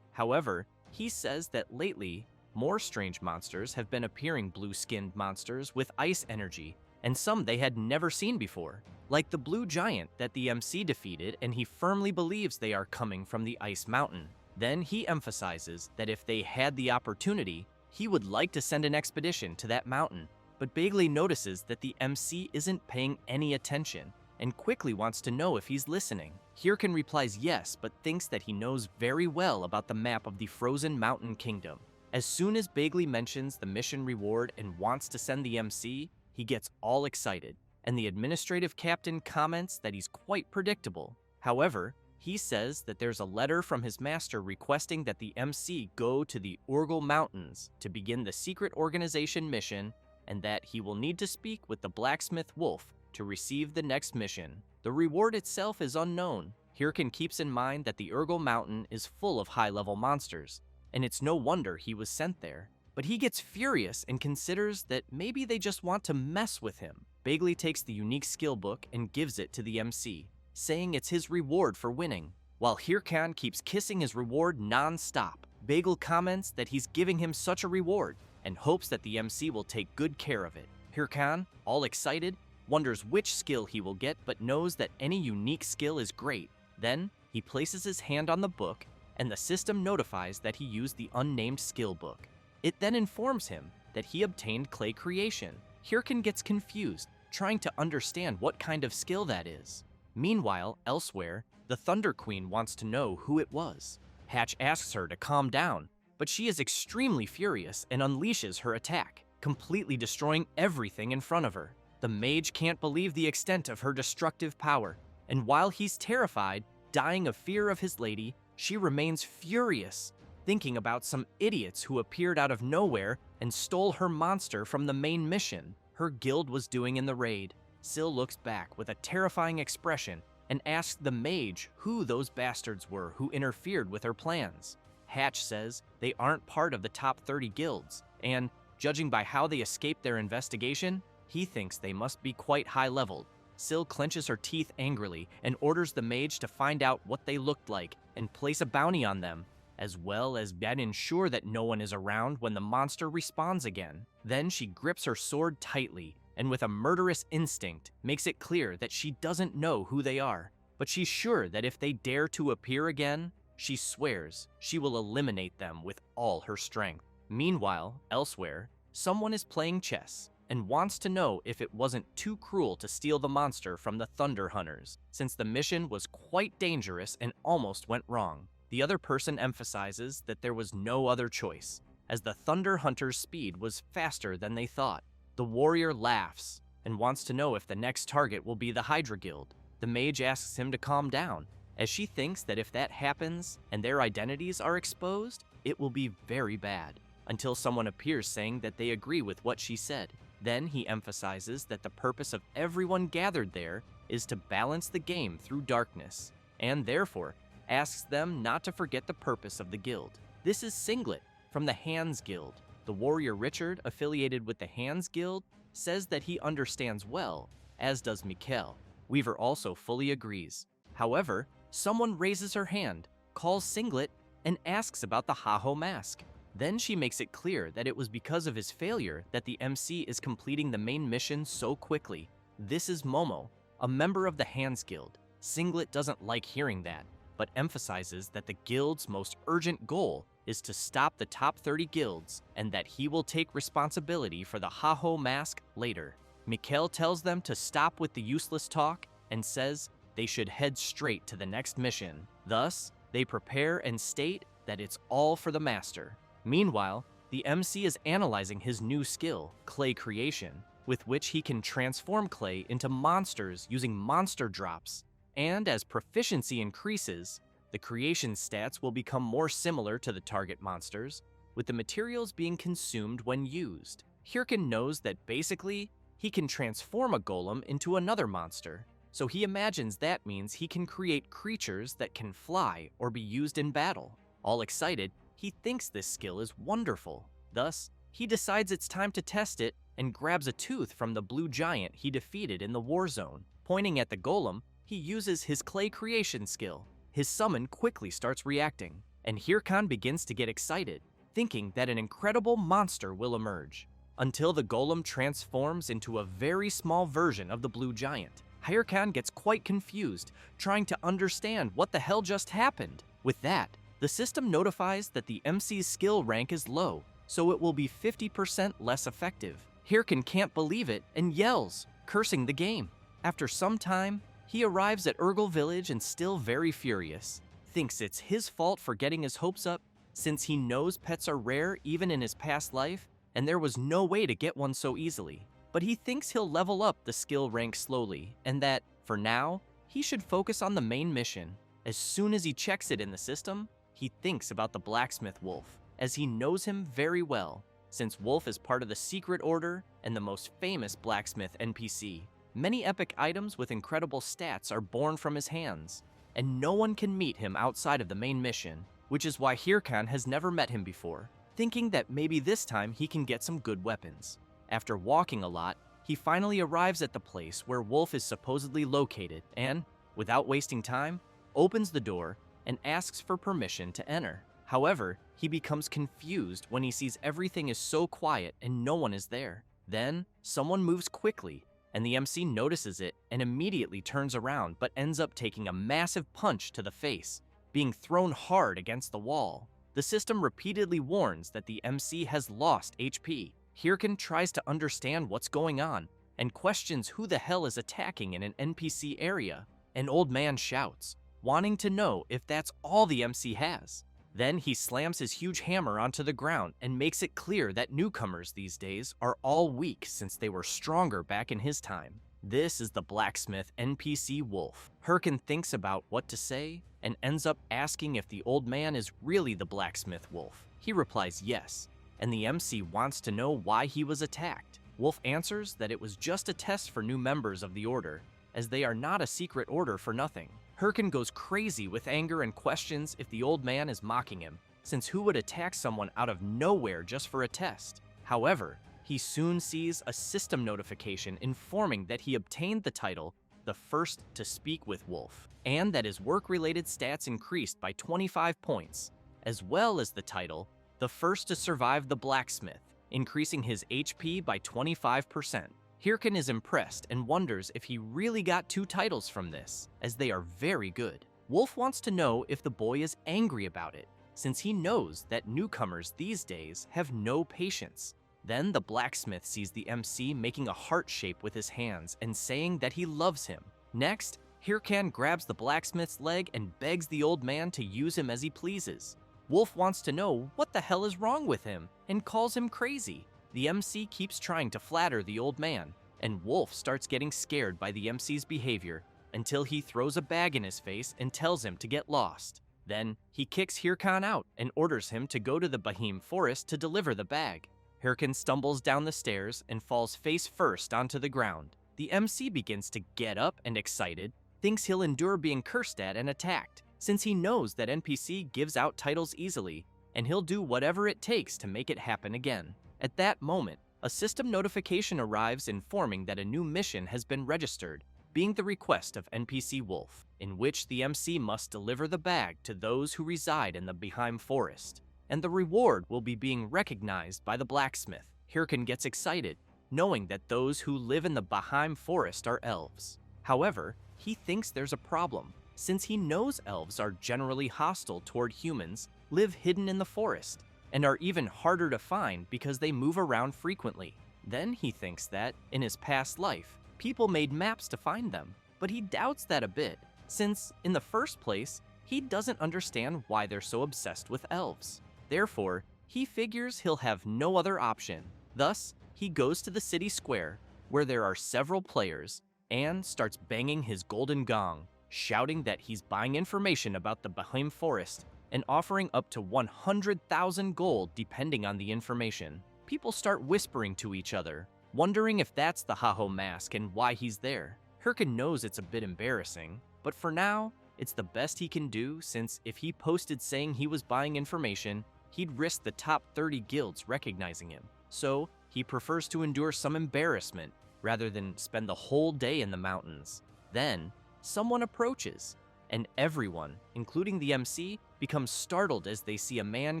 However, he says that lately, more strange monsters have been appearing, blue-skinned monsters with ice energy, and some they had never seen before, like the blue giant that the MC defeated, and he firmly believes they are coming from the ice mountain. Then he emphasizes that if they had the opportunity, he would like to send an expedition to that mountain, but Bagley notices that the MC isn't paying any attention and quickly wants to know if he's listening. Hirkan replies yes, but thinks that he knows very well about the map of the Frozen Mountain Kingdom. As soon as Bagley mentions the mission reward and wants to send the MC, he gets all excited, and the administrative captain comments that he's quite predictable. However, he says that there's a letter from his master requesting that the MC go to the Urgel Mountains to begin the secret organization mission, and that he will need to speak with the blacksmith Wolf to receive the next mission. The reward itself is unknown. Hirkan keeps in mind that the Urgel Mountain is full of high-level monsters, and it's no wonder he was sent there. But he gets furious and considers that maybe they just want to mess with him. Bagley takes the unique skill book and gives it to the MC, saying it's his reward for winning. While Hirkan keeps kissing his reward non-stop, Bagel comments that he's giving him such a reward and hopes that the MC will take good care of it. Hirkan, all excited, wonders which skill he will get but knows that any unique skill is great. Then, he places his hand on the book and the system notifies that he used the unnamed skill book. It then informs him that he obtained clay creation. Hirkan gets confused, trying to understand what kind of skill that is. Meanwhile, elsewhere, the Thunder Queen wants to know who it was. Hatch asks her to calm down, but she is extremely furious and unleashes her attack, completely destroying everything in front of her. The mage can't believe the extent of her destructive power, and while he's terrified, dying of fear of his lady, she remains furious, thinking about some idiots who appeared out of nowhere and stole her monster from the main mission her guild was doing in the raid. Syl looks back with a terrifying expression and asks the mage who those bastards were who interfered with her plans. Hatch says they aren't part of the top 30 guilds, and, judging by how they escaped their investigation, he thinks they must be quite high-leveled. Syl clenches her teeth angrily and orders the mage to find out what they looked like and place a bounty on them, as well as ensure that no one is around when the monster respawns again. Then she grips her sword tightly and with a murderous instinct makes it clear that she doesn't know who they are, but she's sure that if they dare to appear again, she swears she will eliminate them with all her strength. Meanwhile, elsewhere, someone is playing chess and wants to know if it wasn't too cruel to steal the monster from the Thunder Hunters, since the mission was quite dangerous and almost went wrong. The other person emphasizes that there was no other choice, as the Thunder Hunters' speed was faster than they thought. The warrior laughs and wants to know if the next target will be the Hydra Guild. The mage asks him to calm down, as she thinks that if that happens and their identities are exposed, it will be very bad, until someone appears saying that they agree with what she said. Then he emphasizes that the purpose of everyone gathered there is to balance the game through darkness, and therefore asks them not to forget the purpose of the guild. This is Singlet from the Hands Guild. The warrior Richard, affiliated with the Hands Guild, says that he understands well, as does Mikkel. Weaver also fully agrees. However, someone raises her hand, calls Singlet, and asks about the Haho mask. Then she makes it clear that it was because of his failure that the MC is completing the main mission so quickly. This is Momo, a member of the Hands Guild. Singlet doesn't like hearing that, but emphasizes that the guild's most urgent goal is to stop the top 30 guilds and that he will take responsibility for the Haho mask later. Mikkel tells them to stop with the useless talk and says they should head straight to the next mission. Thus, they prepare and state that it's all for the master. Meanwhile, the MC is analyzing his new skill, clay creation, with which he can transform clay into monsters using monster drops. And as proficiency increases, the creation stats will become more similar to the target monsters, with the materials being consumed when used. Hirkan knows that basically, he can transform a golem into another monster, so he imagines that means he can create creatures that can fly or be used in battle. All excited, he thinks this skill is wonderful. Thus, he decides it's time to test it and grabs a tooth from the blue giant he defeated in the war zone. Pointing at the golem, he uses his clay creation skill. His summon quickly starts reacting, and Hirkan begins to get excited, thinking that an incredible monster will emerge, until the golem transforms into a very small version of the blue giant. Hirkan gets quite confused, trying to understand what the hell just happened. With that, the system notifies that the MC's skill rank is low, so it will be 50% less effective. Hirkan can't believe it and yells, cursing the game. After some time, he arrives at Urgel Village and still very furious, thinks it's his fault for getting his hopes up, since he knows pets are rare even in his past life, and there was no way to get one so easily. But he thinks he'll level up the skill rank slowly, and that, for now, he should focus on the main mission. As soon as he checks it in the system, he thinks about the blacksmith Wolf, as he knows him very well, since Wolf is part of the Secret Order and the most famous blacksmith NPC. Many epic items with incredible stats are born from his hands, and no one can meet him outside of the main mission, which is why Hirkan has never met him before, thinking that maybe this time he can get some good weapons. After walking a lot, he finally arrives at the place where Wolf is supposedly located and, without wasting time, opens the door and asks for permission to enter. However, he becomes confused when he sees everything is so quiet and no one is there. Then, someone moves quickly, and the MC notices it and immediately turns around but ends up taking a massive punch to the face, being thrown hard against the wall. The system repeatedly warns that the MC has lost HP. Hirkan tries to understand what's going on and questions who the hell is attacking in an NPC area. An old man shouts, wanting to know if that's all the MC has. Then he slams his huge hammer onto the ground and makes it clear that newcomers these days are all weak since they were stronger back in his time. This is the blacksmith NPC Wolf. Hirkan thinks about what to say and ends up asking if the old man is really the blacksmith Wolf. He replies yes, and the MC wants to know why he was attacked. Wolf answers that it was just a test for new members of the order, as they are not a secret order for nothing. Hirkan goes crazy with anger and questions if the old man is mocking him, since who would attack someone out of nowhere just for a test? However, he soon sees a system notification informing that he obtained the title, the first to speak with Wolf, and that his work-related stats increased by 25 points, as well as the title, the first to survive the blacksmith, increasing his HP by 25%. Hirkan is impressed and wonders if he really got 2 titles from this, as they are very good. Wolf wants to know if the boy is angry about it, since he knows that newcomers these days have no patience. Then the blacksmith sees the MC making a heart shape with his hands and saying that he loves him. Next, Hirkan grabs the blacksmith's leg and begs the old man to use him as he pleases. Wolf wants to know what the hell is wrong with him and calls him crazy. The MC keeps trying to flatter the old man, and Wolf starts getting scared by the MC's behavior until he throws a bag in his face and tells him to get lost. Then, he kicks Hirkan out and orders him to go to the Bahim forest to deliver the bag. Hirkan stumbles down the stairs and falls face first onto the ground. The MC begins to get up and excited, thinks he'll endure being cursed at and attacked, since he knows that NPC gives out titles easily, and he'll do whatever it takes to make it happen again. At that moment, a system notification arrives informing that a new mission has been registered, being the request of NPC Wolf, in which the MC must deliver the bag to those who reside in the Bahim forest, and the reward will be being recognized by the blacksmith. Hirkan gets excited, knowing that those who live in the Bahim forest are elves. However, he thinks there's a problem, since he knows elves are generally hostile toward humans, live hidden in the forest, and are even harder to find because they move around frequently. Then he thinks that, in his past life, people made maps to find them, but he doubts that a bit, since, in the first place, he doesn't understand why they're so obsessed with elves. Therefore, he figures he'll have no other option. Thus, he goes to the city square, where there are several players, and starts banging his golden gong, shouting that he's buying information about the Bahim forest and offering up to 100,000 gold depending on the information. People start whispering to each other, wondering if that's the Haho mask and why he's there. Hirkan knows it's a bit embarrassing, but for now, it's the best he can do, since if he posted saying he was buying information, he'd risk the top 30 guilds recognizing him. So, he prefers to endure some embarrassment rather than spend the whole day in the mountains. Then, someone approaches, and everyone, including the MC, becomes startled as they see a man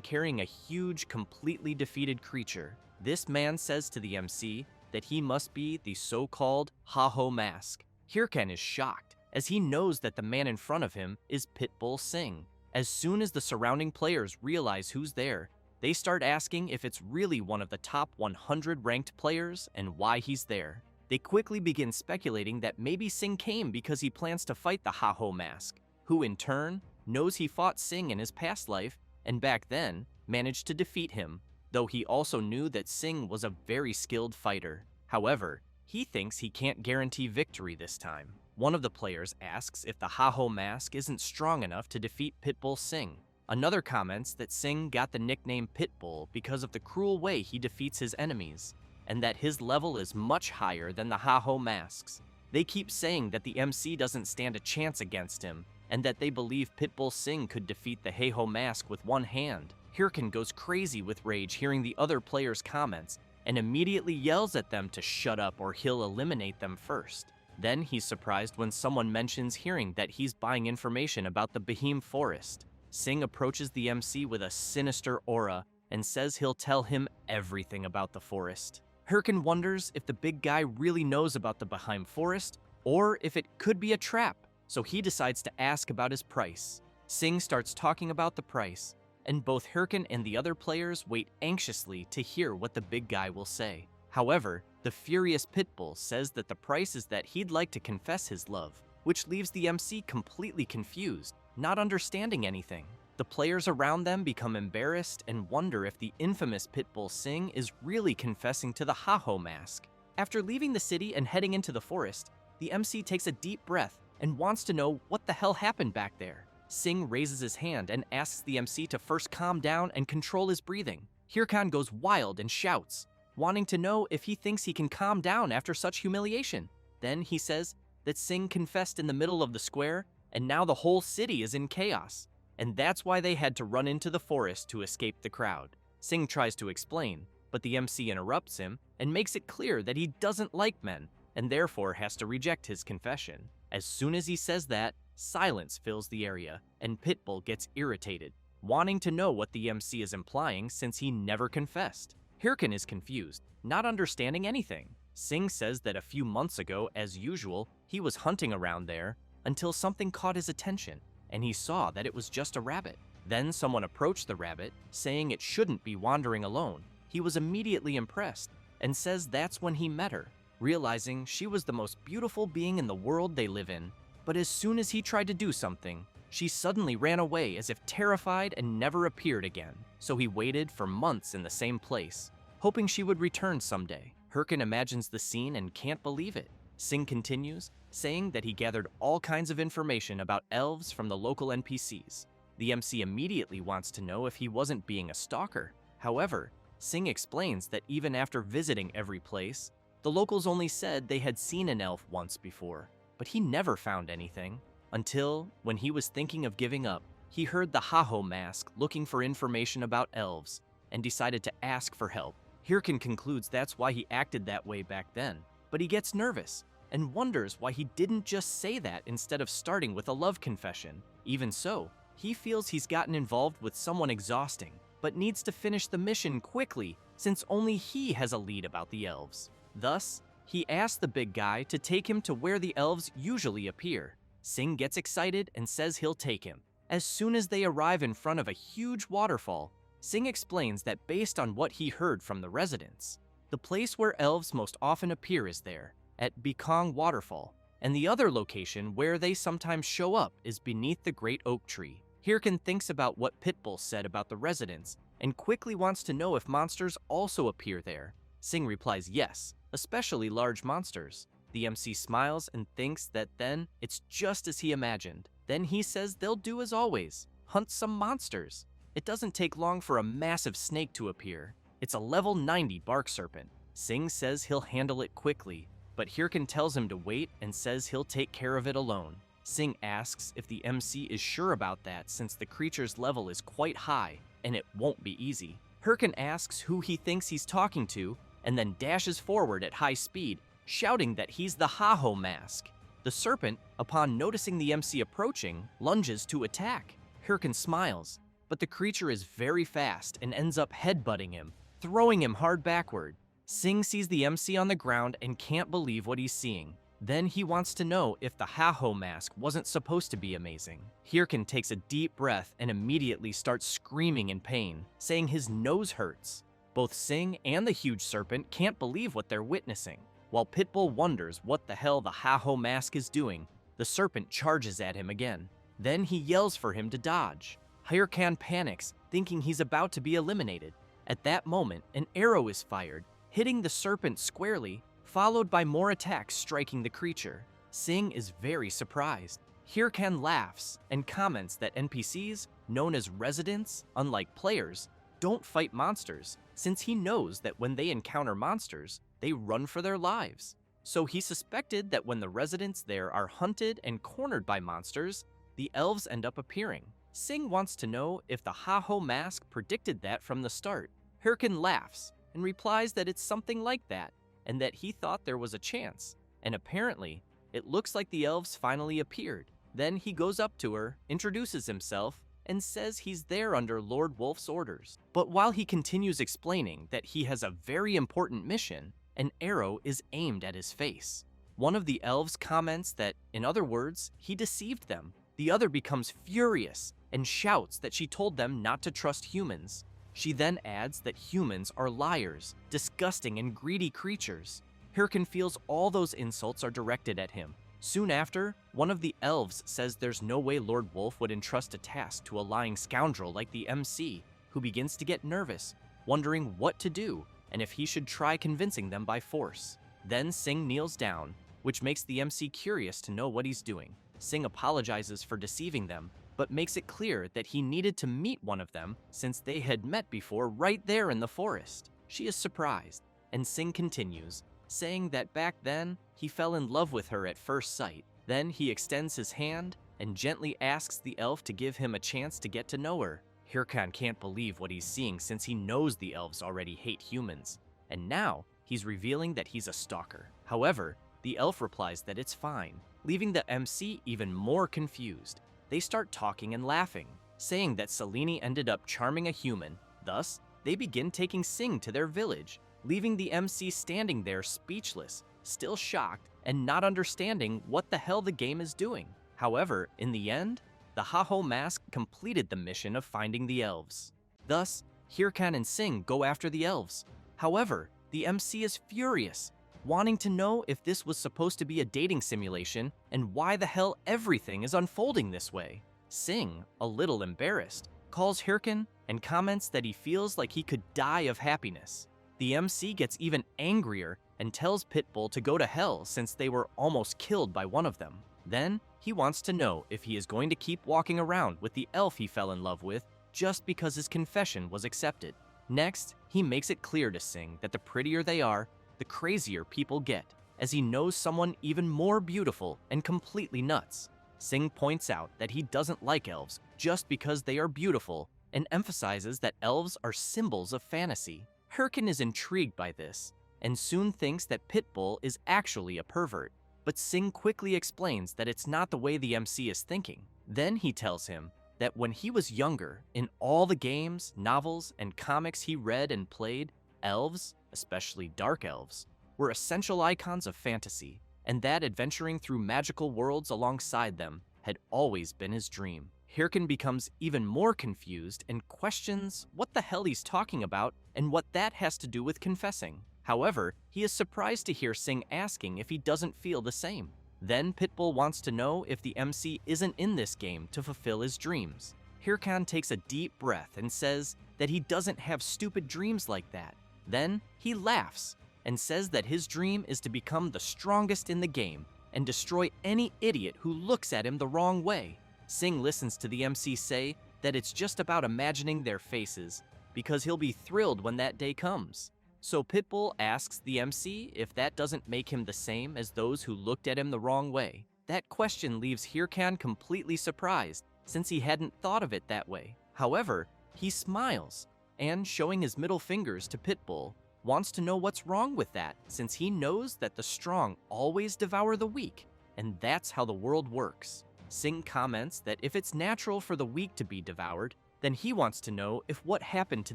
carrying a huge, completely defeated creature. This man says to the MC that he must be the so-called Haho mask. Hirkan is shocked, as he knows that the man in front of him is Pitbull Singh. As soon as the surrounding players realize who's there, they start asking if it's really one of the top 100 ranked players and why he's there. They quickly begin speculating that maybe Singh came because he plans to fight the Haho mask, who in turn knows he fought Singh in his past life and back then managed to defeat him, though he also knew that Singh was a very skilled fighter. However, he thinks he can't guarantee victory this time. One of the players asks if the Haho mask isn't strong enough to defeat Pitbull Singh. Another comments that Singh got the nickname Pitbull because of the cruel way he defeats his enemies, and that his level is much higher than the Haho masks. They keep saying that the MC doesn't stand a chance against him, and that they believe Pitbull Singh could defeat the Heiho mask with one hand. Hirkin goes crazy with rage hearing the other players' comments, and immediately yells at them to shut up or he'll eliminate them first. Then he's surprised when someone mentions hearing that he's buying information about the Behemoth Forest. Singh approaches the MC with a sinister aura and says he'll tell him everything about the forest. Hirkin wonders if the big guy really knows about the Behemoth Forest or if it could be a trap, so he decides to ask about his price. Singh starts talking about the price, and both Hirkin and the other players wait anxiously to hear what the big guy will say. However, the furious Pitbull says that the price is that he'd like to confess his love, which leaves the MC completely confused, not understanding anything. The players around them become embarrassed and wonder if the infamous Pitbull Singh is really confessing to the Heiho mask. After leaving the city and heading into the forest, the MC takes a deep breath and wants to know what the hell happened back there. Singh raises his hand and asks the MC to first calm down and control his breathing. Hirkan goes wild and shouts, wanting to know if he thinks he can calm down after such humiliation. Then he says that Singh confessed in the middle of the square, and now the whole city is in chaos, and that's why they had to run into the forest to escape the crowd. Singh tries to explain, but the MC interrupts him and makes it clear that he doesn't like men, and therefore has to reject his confession. As soon as he says that, silence fills the area, and Pitbull gets irritated, wanting to know what the MC is implying since he never confessed. Hirkin is confused, not understanding anything. Singh says that a few months ago, as usual, he was hunting around there until something caught his attention, and he saw that it was just a rabbit. Then someone approached the rabbit, saying it shouldn't be wandering alone. He was immediately impressed, and says that's when he met her, realizing she was the most beautiful being in the world they live in. But as soon as he tried to do something, she suddenly ran away as if terrified and never appeared again. So he waited for months in the same place, hoping she would return someday. Hirkin imagines the scene and can't believe it. Singh continues, saying that he gathered all kinds of information about elves from the local NPCs. The MC immediately wants to know if he wasn't being a stalker. However, Singh explains that even after visiting every place, the locals only said they had seen an elf once before, but he never found anything, until, when he was thinking of giving up, he heard the Heiho mask looking for information about elves, and decided to ask for help. Hirkin concludes that's why he acted that way back then, but he gets nervous, and wonders why he didn't just say that instead of starting with a love confession. Even so, he feels he's gotten involved with someone exhausting, but needs to finish the mission quickly since only he has a lead about the elves. Thus, he asks the big guy to take him to where the elves usually appear. Singh gets excited and says he'll take him. As soon as they arrive in front of a huge waterfall, Singh explains that based on what he heard from the residents, the place where elves most often appear is there, at Bekong Waterfall, and the other location where they sometimes show up is beneath the great oak tree. Hirkin thinks about what Pitbull said about the residents and quickly wants to know if monsters also appear there. Singh replies yes, especially large monsters. The MC smiles and thinks that then it's just as he imagined. Then he says they'll do as always, hunt some monsters. It doesn't take long for a massive snake to appear. It's a level 90 bark serpent. Singh says he'll handle it quickly, but Hirkin tells him to wait and says he'll take care of it alone. Singh asks if the MC is sure about that since the creature's level is quite high and it won't be easy. Hirkin asks who he thinks he's talking to and then dashes forward at high speed, shouting that he's the Heiho mask. The serpent, upon noticing the MC approaching, lunges to attack. Hirkin smiles, but the creature is very fast and ends up headbutting him, throwing him hard backward. Singh sees the MC on the ground and can't believe what he's seeing. Then he wants to know if the Heiho mask wasn't supposed to be amazing. Hirkin takes a deep breath and immediately starts screaming in pain, saying his nose hurts. Both Singh and the huge serpent can't believe what they're witnessing. While Pitbull wonders what the hell the Heiho mask is doing, the serpent charges at him again. Then he yells for him to dodge. Hirkan panics, thinking he's about to be eliminated. At that moment, an arrow is fired, hitting the serpent squarely, followed by more attacks striking the creature. Singh is very surprised. Hirkan laughs and comments that NPCs, known as residents, unlike players, don't fight monsters, since he knows that when they encounter monsters, they run for their lives. So he suspected that when the residents there are hunted and cornered by monsters, the elves end up appearing. Sing wants to know if the Ha-Ho mask predicted that from the start. Hirkin laughs and replies that it's something like that, and that he thought there was a chance. And apparently, it looks like the elves finally appeared. Then he goes up to her, introduces himself, and says he's there under Lord Wolf's orders. But while he continues explaining that he has a very important mission, an arrow is aimed at his face. One of the elves comments that, in other words, he deceived them. The other becomes furious and shouts that she told them not to trust humans. She then adds that humans are liars, disgusting and greedy creatures. Hirkin feels all those insults are directed at him. Soon after, one of the elves says there's no way Lord Wolf would entrust a task to a lying scoundrel like the MC, who begins to get nervous, wondering what to do and if he should try convincing them by force. Then Sing kneels down, which makes the MC curious to know what he's doing. Sing apologizes for deceiving them, but makes it clear that he needed to meet one of them since they had met before right there in the forest. She is surprised, and Sing continues, saying that back then, he fell in love with her at first sight. Then he extends his hand and gently asks the elf to give him a chance to get to know her. Hirkan can't believe what he's seeing since he knows the elves already hate humans, and now he's revealing that he's a stalker. However, the elf replies that it's fine, leaving the MC even more confused. They start talking and laughing, saying that Selene ended up charming a human. Thus, they begin taking Sing to their village, leaving the MC standing there speechless, still shocked and not understanding what the hell the game is doing. However, in the end, the Ha-Ho mask completed the mission of finding the elves. Thus, Hirkan and Sing go after the elves. However, the MC is furious, wanting to know if this was supposed to be a dating simulation and why the hell everything is unfolding this way. Sing, a little embarrassed, calls Hirkan and comments that he feels like he could die of happiness. The MC gets even angrier and tells Pitbull to go to hell since they were almost killed by one of them. Then, he wants to know if he is going to keep walking around with the elf he fell in love with just because his confession was accepted. Next, he makes it clear to Sing that the prettier they are, the crazier people get, as he knows someone even more beautiful and completely nuts. Sing points out that he doesn't like elves just because they are beautiful and emphasizes that elves are symbols of fantasy. Hirkin is intrigued by this and soon thinks that Pitbull is actually a pervert, but Sing quickly explains that it's not the way the MC is thinking. Then he tells him that when he was younger, in all the games, novels, and comics he read and played, elves, especially dark elves, were essential icons of fantasy, and that adventuring through magical worlds alongside them had always been his dream. Hirkin becomes even more confused and questions what the hell he's talking about and what that has to do with confessing. However, he is surprised to hear Sing asking if he doesn't feel the same. Then Pitbull wants to know if the MC isn't in this game to fulfill his dreams. Hirkan takes a deep breath and says that he doesn't have stupid dreams like that. Then he laughs and says that his dream is to become the strongest in the game and destroy any idiot who looks at him the wrong way. Sing listens to the MC say that it's just about imagining their faces because he'll be thrilled when that day comes. So Pitbull asks the MC if that doesn't make him the same as those who looked at him the wrong way. That question leaves Hirkan completely surprised since he hadn't thought of it that way. However, he smiles and, showing his middle fingers to Pitbull, wants to know what's wrong with that since he knows that the strong always devour the weak, and that's how the world works. Sing comments that if it's natural for the weak to be devoured, then he wants to know if what happened to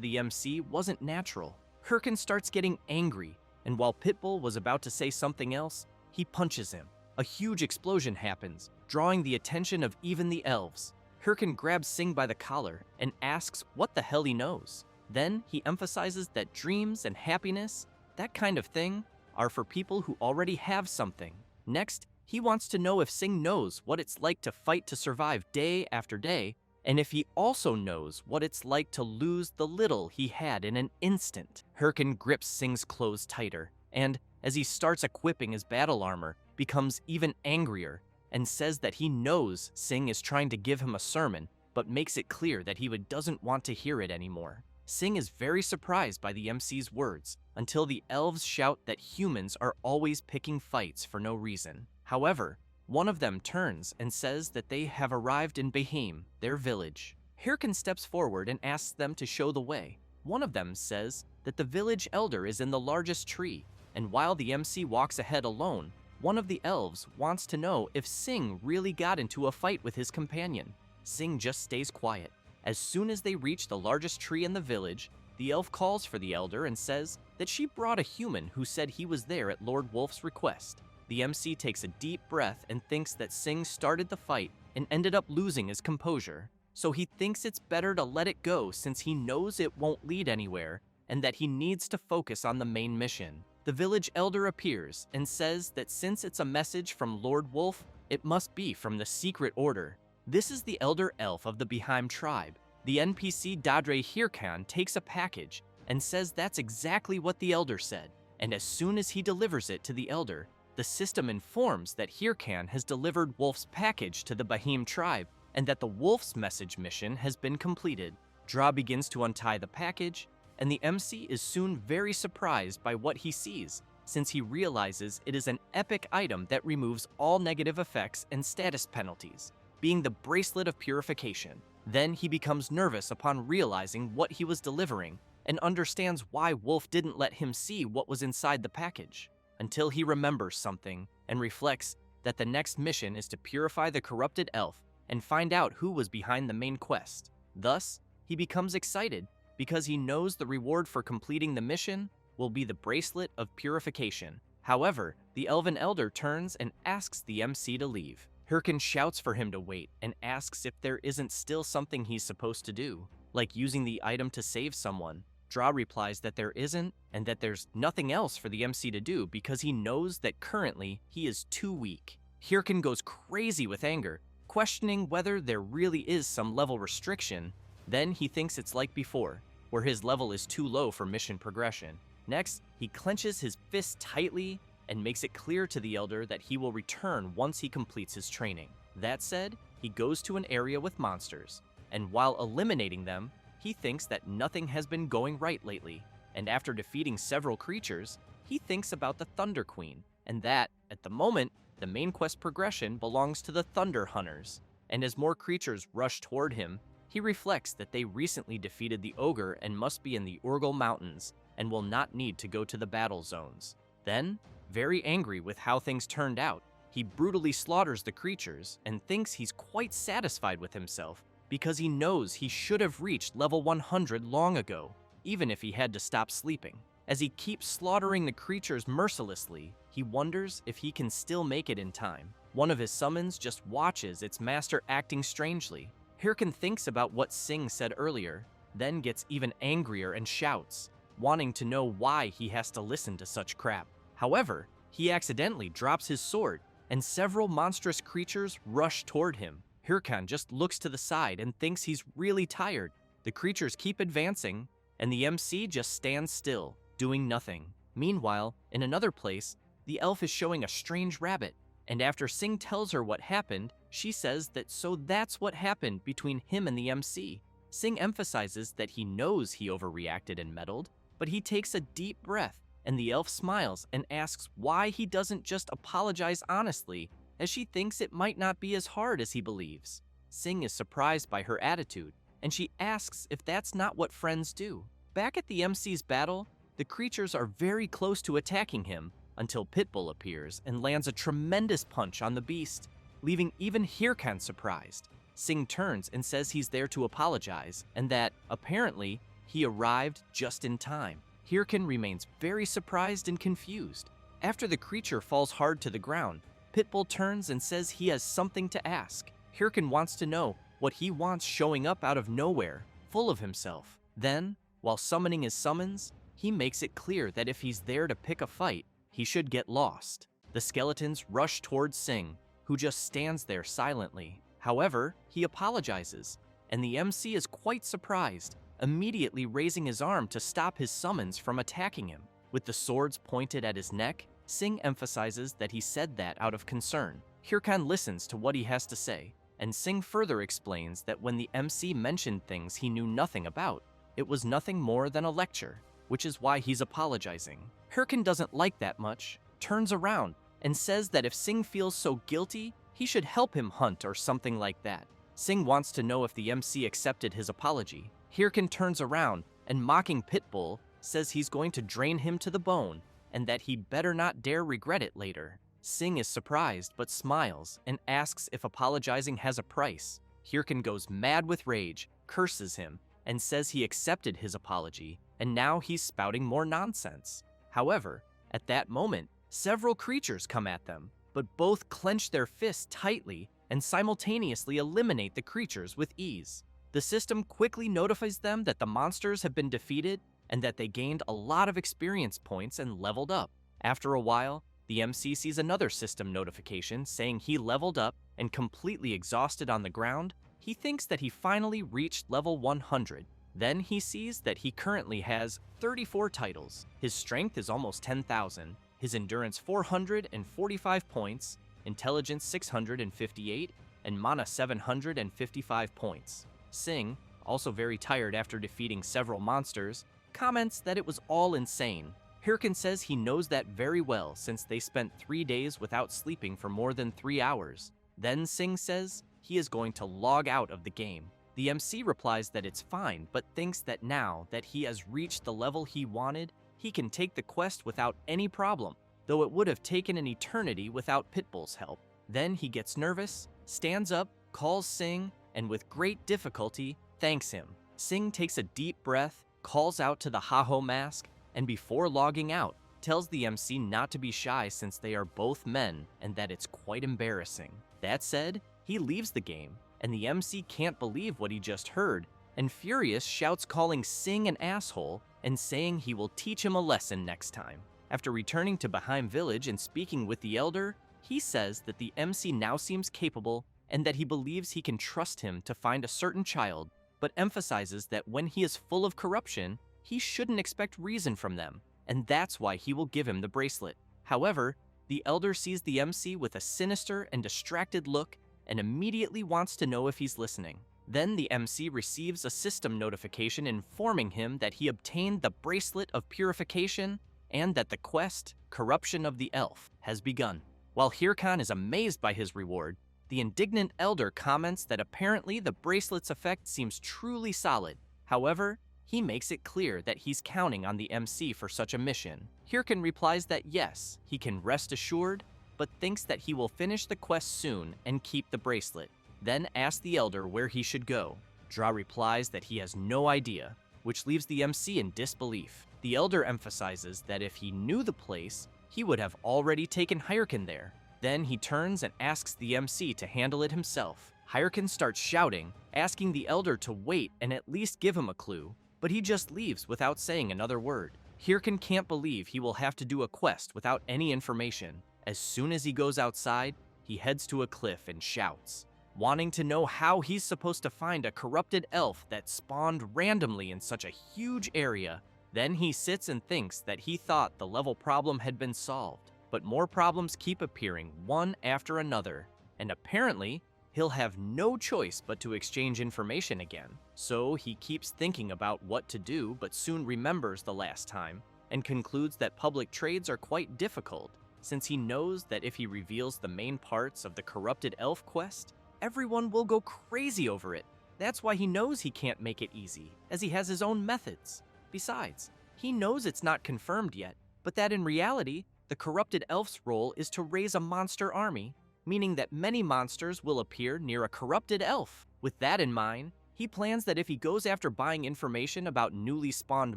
the MC wasn't natural. Hirkan starts getting angry, and while Pitbull was about to say something else, he punches him. A huge explosion happens, drawing the attention of even the elves. Hirkan grabs Sing by the collar and asks what the hell he knows. Then he emphasizes that dreams and happiness, that kind of thing, are for people who already have something. Next, he wants to know if Sing knows what it's like to fight to survive day after day, and if he also knows what it's like to lose the little he had in an instant. Hirkan grips Sing's clothes tighter, and as he starts equipping his battle armor, becomes even angrier, and says that he knows Sing is trying to give him a sermon, but makes it clear that he doesn't want to hear it anymore. Sing is very surprised by the MC's words until the elves shout that humans are always picking fights for no reason. However, one of them turns and says that they have arrived in Behaim, their village. Hirkin steps forward and asks them to show the way. One of them says that the village elder is in the largest tree, and while the MC walks ahead alone, one of the elves wants to know if Sing really got into a fight with his companion. Sing just stays quiet. As soon as they reach the largest tree in the village, the elf calls for the elder and says that she brought a human who said he was there at Lord Wolf's request. The MC takes a deep breath and thinks that Sing started the fight and ended up losing his composure. So he thinks it's better to let it go since he knows it won't lead anywhere and that he needs to focus on the main mission. The village elder appears and says that since it's a message from Lord Wolf, it must be from the secret order. This is the elder elf of the Behaim tribe. The NPC Dadre Hirkan takes a package and says that's exactly what the elder said. And as soon as he delivers it to the elder, the system informs that Hirkan has delivered Wolf's package to the Behaim tribe and that the Wolf's message mission has been completed. Dra begins to untie the package, and the MC is soon very surprised by what he sees, since he realizes it is an epic item that removes all negative effects and status penalties, being the Bracelet of Purification. Then he becomes nervous upon realizing what he was delivering and understands why Wolf didn't let him see what was inside the package, until he remembers something and reflects that the next mission is to purify the corrupted elf and find out who was behind the main quest. Thus, he becomes excited because he knows the reward for completing the mission will be the Bracelet of Purification. However, the Elven Elder turns and asks the MC to leave. Hirkin shouts for him to wait and asks if there isn't still something he's supposed to do, like using the item to save someone. Dra replies that there isn't and that there's nothing else for the MC to do because he knows that currently he is too weak. Hirkin goes crazy with anger, questioning whether there really is some level restriction. Then he thinks it's like before, where his level is too low for mission progression. Next, he clenches his fist tightly and makes it clear to the elder that he will return once he completes his training. That said, he goes to an area with monsters, and while eliminating them, he thinks that nothing has been going right lately, and after defeating several creatures, he thinks about the Thunder Queen, and that, at the moment, the main quest progression belongs to the Thunder Hunters. And as more creatures rush toward him, he reflects that they recently defeated the ogre and must be in the Urgal Mountains, and will not need to go to the battle zones. Then, very angry with how things turned out, he brutally slaughters the creatures and thinks he's quite satisfied with himself because he knows he should have reached level 100 long ago, even if he had to stop sleeping. As he keeps slaughtering the creatures mercilessly, he wonders if he can still make it in time. One of his summons just watches its master acting strangely. Hirkin thinks about what Sing said earlier, then gets even angrier and shouts, wanting to know why he has to listen to such crap. However, he accidentally drops his sword, and several monstrous creatures rush toward him. Hirkan just looks to the side and thinks he's really tired. The creatures keep advancing, and the MC just stands still, doing nothing. Meanwhile, in another place, the elf is showing a strange rabbit, and after Sing tells her what happened, she says that so that's what happened between him and the MC. Sing emphasizes that he knows he overreacted and meddled, but he takes a deep breath, and the elf smiles and asks why he doesn't just apologize honestly, as she thinks it might not be as hard as he believes. Sing is surprised by her attitude, and she asks if that's not what friends do. Back at the MC's battle, the creatures are very close to attacking him until Pitbull appears and lands a tremendous punch on the beast, leaving even Hirkan surprised. Sing turns and says he's there to apologize, and that, apparently, he arrived just in time. Hirkan remains very surprised and confused. After the creature falls hard to the ground, Pitbull turns and says he has something to ask. Hirkan wants to know what he wants showing up out of nowhere, full of himself. Then, while summoning his summons, he makes it clear that if he's there to pick a fight, he should get lost. The skeletons rush towards Sing, who just stands there silently. However, he apologizes, and the MC is quite surprised, immediately raising his arm to stop his summons from attacking him. With the swords pointed at his neck, Sing emphasizes that he said that out of concern. Hirkan listens to what he has to say, and Sing further explains that when the MC mentioned things he knew nothing about, it was nothing more than a lecture, which is why he's apologizing. Hirkan doesn't like that much, turns around, and says that if Sing feels so guilty, he should help him hunt or something like that. Sing wants to know if the MC accepted his apology. Hirkan turns around and, mocking Pitbull, says he's going to drain him to the bone and that he better not dare regret it later. Sing is surprised but smiles and asks if apologizing has a price. Hirkan goes mad with rage, curses him, and says he accepted his apology and now he's spouting more nonsense. However, at that moment, several creatures come at them, but both clench their fists tightly and simultaneously eliminate the creatures with ease. The system quickly notifies them that the monsters have been defeated and that they gained a lot of experience points and leveled up. After a while, the MC sees another system notification saying he leveled up and, completely exhausted on the ground, he thinks that he finally reached level 100. Then he sees that he currently has 34 titles. His strength is almost 10,000, his endurance 445 points, intelligence 658, and mana 755 points. Sing, also very tired after defeating several monsters, comments that it was all insane. Hirkan says he knows that very well since they spent 3 days without sleeping for more than 3 hours. Then Sing says he is going to log out of the game. The MC replies that it's fine, but thinks that now that he has reached the level he wanted, he can take the quest without any problem, though it would have taken an eternity without Pitbull's help. Then he gets nervous, stands up, calls Sing, and with great difficulty, thanks him. Sing takes a deep breath, calls out to the Haho mask, and before logging out, tells the MC not to be shy since they are both men and that it's quite embarrassing. That said, he leaves the game, and the MC can't believe what he just heard, and furious shouts calling Sing an asshole and saying he will teach him a lesson next time. After returning to Baheim Village and speaking with the Elder, he says that the MC now seems capable and that he believes he can trust him to find a certain child, but emphasizes that when he is full of corruption, he shouldn't expect reason from them, and that's why he will give him the bracelet. However, the Elder sees the MC with a sinister and distracted look and immediately wants to know if he's listening. Then the MC receives a system notification informing him that he obtained the Bracelet of Purification and that the quest, Corruption of the Elf, has begun. While Hirkan is amazed by his reward, the indignant Elder comments that apparently the bracelet's effect seems truly solid. However, he makes it clear that he's counting on the MC for such a mission. Hirkan replies that yes, he can rest assured, but thinks that he will finish the quest soon and keep the bracelet. Then asks the Elder where he should go. Dra replies that he has no idea, which leaves the MC in disbelief. The Elder emphasizes that if he knew the place, he would have already taken Hirkan there. Then he turns and asks the MC to handle it himself. Hirkan starts shouting, asking the Elder to wait and at least give him a clue, but he just leaves without saying another word. Hirkan can't believe he will have to do a quest without any information. As soon as he goes outside, he heads to a cliff and shouts, wanting to know how he's supposed to find a corrupted elf that spawned randomly in such a huge area. Then he sits and thinks that he thought the level problem had been solved, but more problems keep appearing one after another, and apparently, he'll have no choice but to exchange information again. So he keeps thinking about what to do, but soon remembers the last time, and concludes that public trades are quite difficult, since he knows that if he reveals the main parts of the corrupted elf quest, everyone will go crazy over it. That's why he knows he can't make it easy, as he has his own methods. Besides, he knows it's not confirmed yet, but that in reality, the corrupted elf's role is to raise a monster army, meaning that many monsters will appear near a corrupted elf. With that in mind, he plans that if he goes after buying information about newly spawned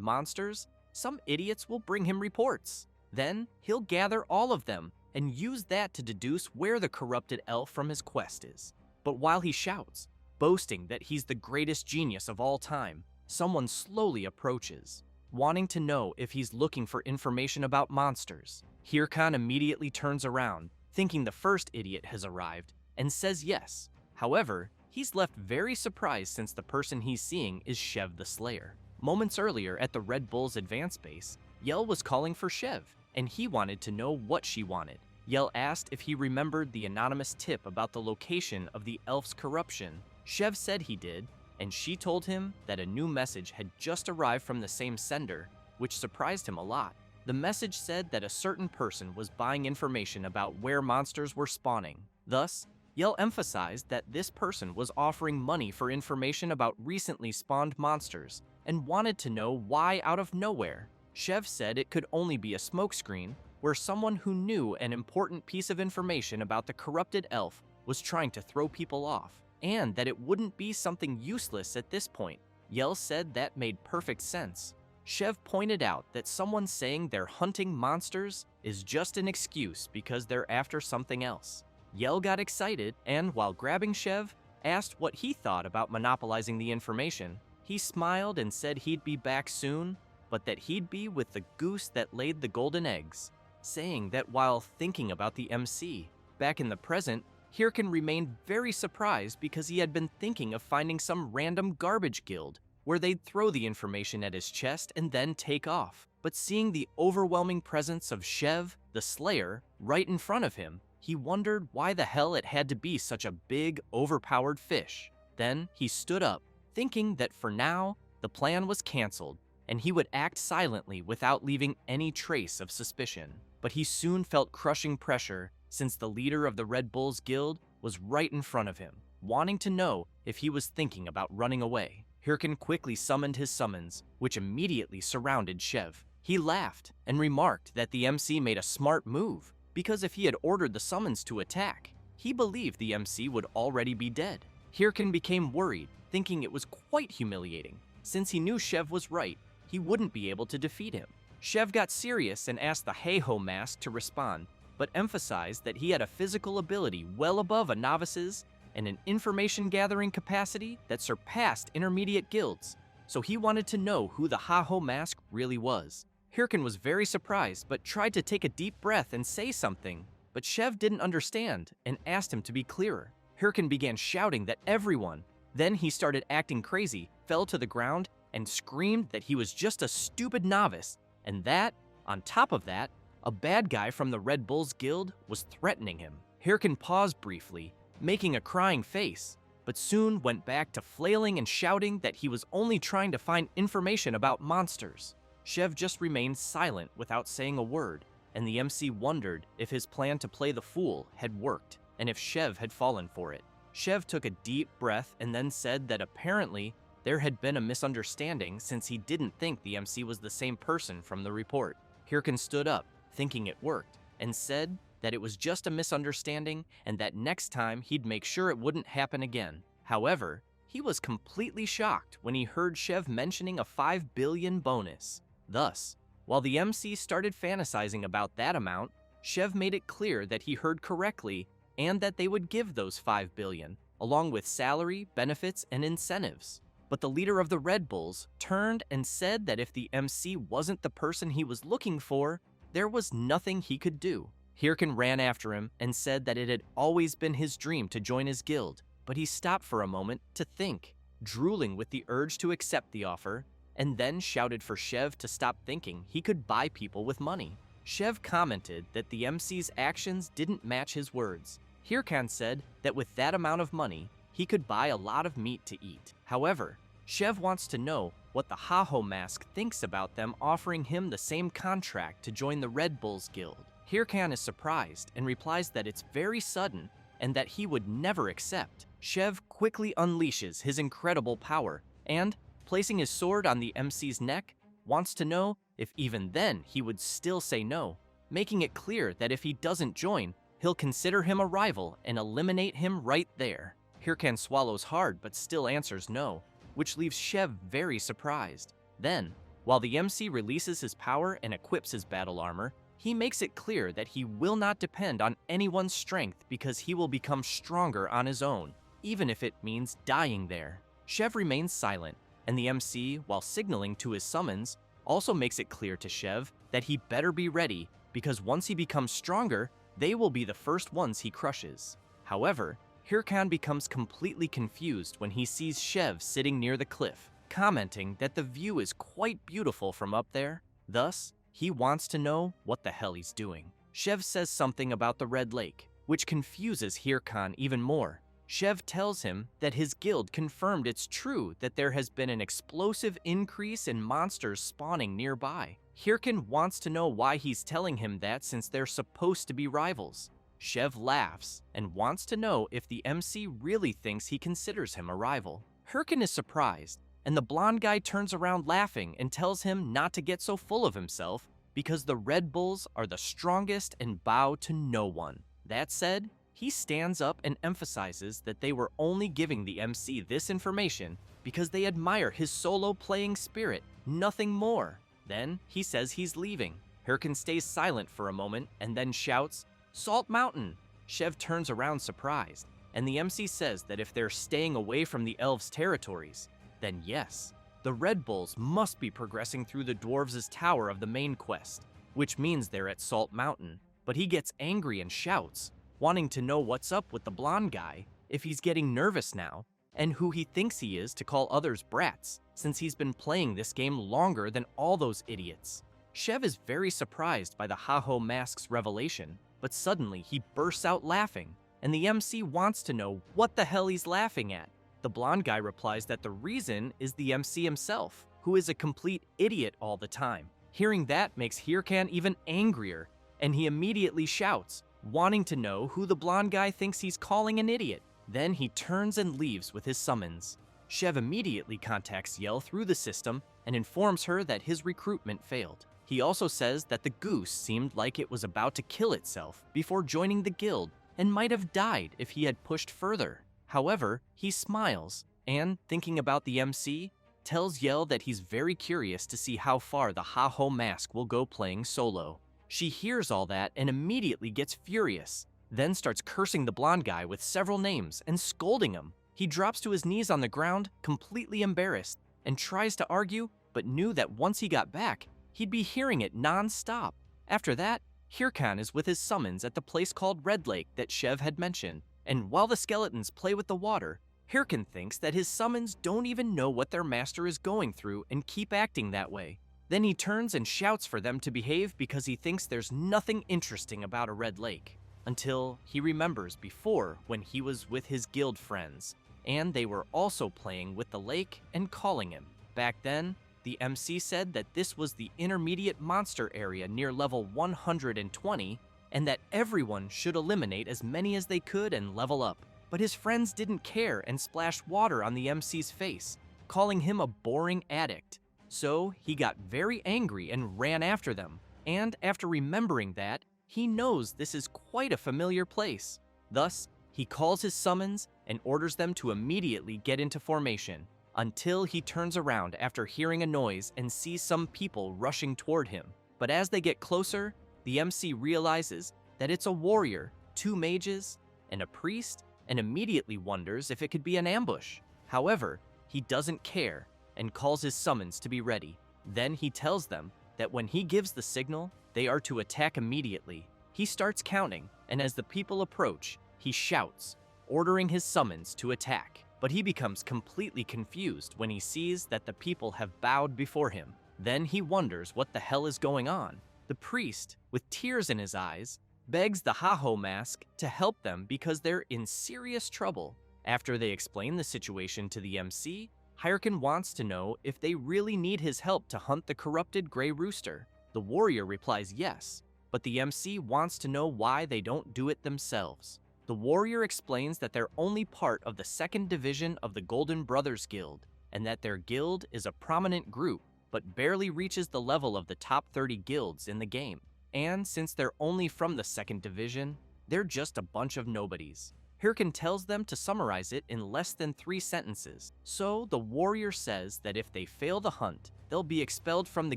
monsters, some idiots will bring him reports. Then, he'll gather all of them and use that to deduce where the corrupted elf from his quest is. But while he shouts, boasting that he's the greatest genius of all time, someone slowly approaches, wanting to know if he's looking for information about monsters. Hirkan immediately turns around, thinking the first idiot has arrived, and says yes. However, he's left very surprised since the person he's seeing is Shev the Slayer. Moments earlier at the Red Bull's advance base, Yell was calling for Shev, and he wanted to know what she wanted. Yell asked if he remembered the anonymous tip about the location of the elf's corruption. Shev said he did, and she told him that a new message had just arrived from the same sender, which surprised him a lot. The message said that a certain person was buying information about where monsters were spawning. Thus, Yell emphasized that this person was offering money for information about recently spawned monsters and wanted to know why out of nowhere. Chev said it could only be a smokescreen where someone who knew an important piece of information about the corrupted elf was trying to throw people off, and that it wouldn't be something useless at this point. Yell said that made perfect sense. Chev pointed out that someone saying they're hunting monsters is just an excuse because they're after something else. Yell got excited and, while grabbing Chev, asked what he thought about monopolizing the information. He smiled and said he'd be back soon, but that he'd be with the goose that laid the golden eggs, saying that while thinking about the MC. Back in the present, Hirkin remained very surprised because he had been thinking of finding some random garbage guild where they'd throw the information at his chest and then take off. But seeing the overwhelming presence of Chev, the Slayer, right in front of him, he wondered why the hell it had to be such a big, overpowered fish. Then he stood up, thinking that for now, the plan was canceled, and he would act silently without leaving any trace of suspicion. But he soon felt crushing pressure since the leader of the Red Bulls Guild was right in front of him, wanting to know if he was thinking about running away. Hirkin quickly summoned his summons, which immediately surrounded Chev. He laughed and remarked that the MC made a smart move, because if he had ordered the summons to attack, he believed the MC would already be dead. Hirkin became worried, thinking it was quite humiliating. Since he knew Chev was right, he wouldn't be able to defeat him. Chev got serious and asked the Heiho mask to respond, but emphasized that he had a physical ability well above a novice's and an information-gathering capacity that surpassed intermediate guilds, so he wanted to know who the Heiho mask really was. Hirkin was very surprised, but tried to take a deep breath and say something, but Chev didn't understand and asked him to be clearer. Hirkin began shouting that everyone. Then he started acting crazy, fell to the ground, and screamed that he was just a stupid novice, and that, on top of that, a bad guy from the Red Bulls Guild was threatening him. Hirkin paused briefly, making a crying face, but soon went back to flailing and shouting that he was only trying to find information about monsters. Chev just remained silent without saying a word, and the MC wondered if his plan to play the fool had worked, and if Chev had fallen for it. Chev took a deep breath and then said that apparently there had been a misunderstanding since he didn't think the MC was the same person from the report. Hirkin stood up, thinking it worked, and said that it was just a misunderstanding and that next time he'd make sure it wouldn't happen again. However, he was completely shocked when he heard Chev mentioning a 5 billion bonus. Thus, while the MC started fantasizing about that amount, Chev made it clear that he heard correctly and that they would give those 5 billion, along with salary, benefits, and incentives. But the leader of the Red Bulls turned and said that if the MC wasn't the person he was looking for, there was nothing he could do. Hirkin ran after him and said that it had always been his dream to join his guild, but he stopped for a moment to think, drooling with the urge to accept the offer, and then shouted for Chev to stop thinking he could buy people with money. Chev commented that the MC's actions didn't match his words. Hirkin said that with that amount of money, he could buy a lot of meat to eat. However, Chev wants to know what the Heiho mask thinks about them offering him the same contract to join the Red Bulls Guild. Hirkin is surprised and replies that it's very sudden and that he would never accept. Chev quickly unleashes his incredible power and, placing his sword on the MC's neck, wants to know if even then he would still say no, making it clear that if he doesn't join, he'll consider him a rival and eliminate him right there. Hirkin swallows hard but still answers no, which leaves Chev very surprised. Then, while the MC releases his power and equips his battle armor, he makes it clear that he will not depend on anyone's strength because he will become stronger on his own, even if it means dying there. Chev remains silent, and the MC, while signaling to his summons, also makes it clear to Chev that he better be ready because once he becomes stronger, they will be the first ones he crushes. However, Hirkin becomes completely confused when he sees Chev sitting near the cliff, commenting that the view is quite beautiful from up there. Thus, he wants to know what the hell he's doing. Chev says something about the Red Lake, which confuses Hirkin even more, Chev tells him that his guild confirmed it's true that there has been an explosive increase in monsters spawning nearby. Hirkin wants to know why he's telling him that since they're supposed to be rivals. Chev laughs and wants to know if the MC really thinks he considers him a rival. Hirkin is surprised, and the blonde guy turns around laughing and tells him not to get so full of himself because the Red Bulls are the strongest and bow to no one. That said, he stands up and emphasizes that they were only giving the MC this information because they admire his solo playing spirit, nothing more. Then he says he's leaving. Hirkin stays silent for a moment and then shouts, "Salt Mountain!" Chev turns around surprised, and the MC says that if they're staying away from the elves' territories, then yes, the Red Bulls must be progressing through the dwarves' tower of the main quest, which means they're at Salt Mountain. But he gets angry and shouts, wanting to know what's up with the blonde guy, if he's getting nervous now, and who he thinks he is to call others brats, since he's been playing this game longer than all those idiots. Chev is very surprised by the Ha-Ho Mask's revelation, but suddenly he bursts out laughing, and the MC wants to know what the hell he's laughing at. The blonde guy replies that the reason is the MC himself, who is a complete idiot all the time. Hearing that makes Hirkan even angrier, and he immediately shouts, wanting to know who the blonde guy thinks he's calling an idiot. Then he turns and leaves with his summons. Chev immediately contacts Yell through the system and informs her that his recruitment failed. He also says that the goose seemed like it was about to kill itself before joining the guild and might have died if he had pushed further. However, he smiles and, thinking about the MC, tells Yell that he's very curious to see how far the Ha-Ho Mask will go playing solo. She hears all that and immediately gets furious, then starts cursing the blonde guy with several names and scolding him. He drops to his knees on the ground, completely embarrassed, and tries to argue, but knew that once he got back, he'd be hearing it non-stop. After that, Hirkan is with his summons at the place called Red Lake that Chev had mentioned, and while the skeletons play with the water, Hirkan thinks that his summons don't even know what their master is going through and keep acting that way. Then he turns and shouts for them to behave because he thinks there's nothing interesting about a red lake, until he remembers before when he was with his guild friends, and they were also playing with the lake and calling him. Back then, the MC said that this was the intermediate monster area near level 120, and that everyone should eliminate as many as they could and level up. But his friends didn't care and splashed water on the MC's face, calling him a boring addict. So he got very angry and ran after them, and after remembering that, he knows this is quite a familiar place. Thus, he calls his summons and orders them to immediately get into formation, until he turns around after hearing a noise and sees some people rushing toward him. But as they get closer, the MC realizes that it's a warrior, 2 mages, and a priest, and immediately wonders if it could be an ambush. However, he doesn't care and calls his summons to be ready. Then he tells them that when he gives the signal, they are to attack immediately. He starts counting, and as the people approach, he shouts, ordering his summons to attack. But he becomes completely confused when he sees that the people have bowed before him. Then he wonders what the hell is going on. The priest, with tears in his eyes, begs the Ha-Ho Mask to help them because they're in serious trouble. After they explain the situation to the MC, Hirkan wants to know if they really need his help to hunt the corrupted gray rooster. The warrior replies yes, but the MC wants to know why they don't do it themselves. The warrior explains that they're only part of the 2nd division of the Golden Brothers Guild, and that their guild is a prominent group, but barely reaches the level of the top 30 guilds in the game. And since they're only from the 2nd division, they're just a bunch of nobodies. Hirkan tells them to summarize it in less than 3 sentences. So the warrior says that if they fail the hunt, they'll be expelled from the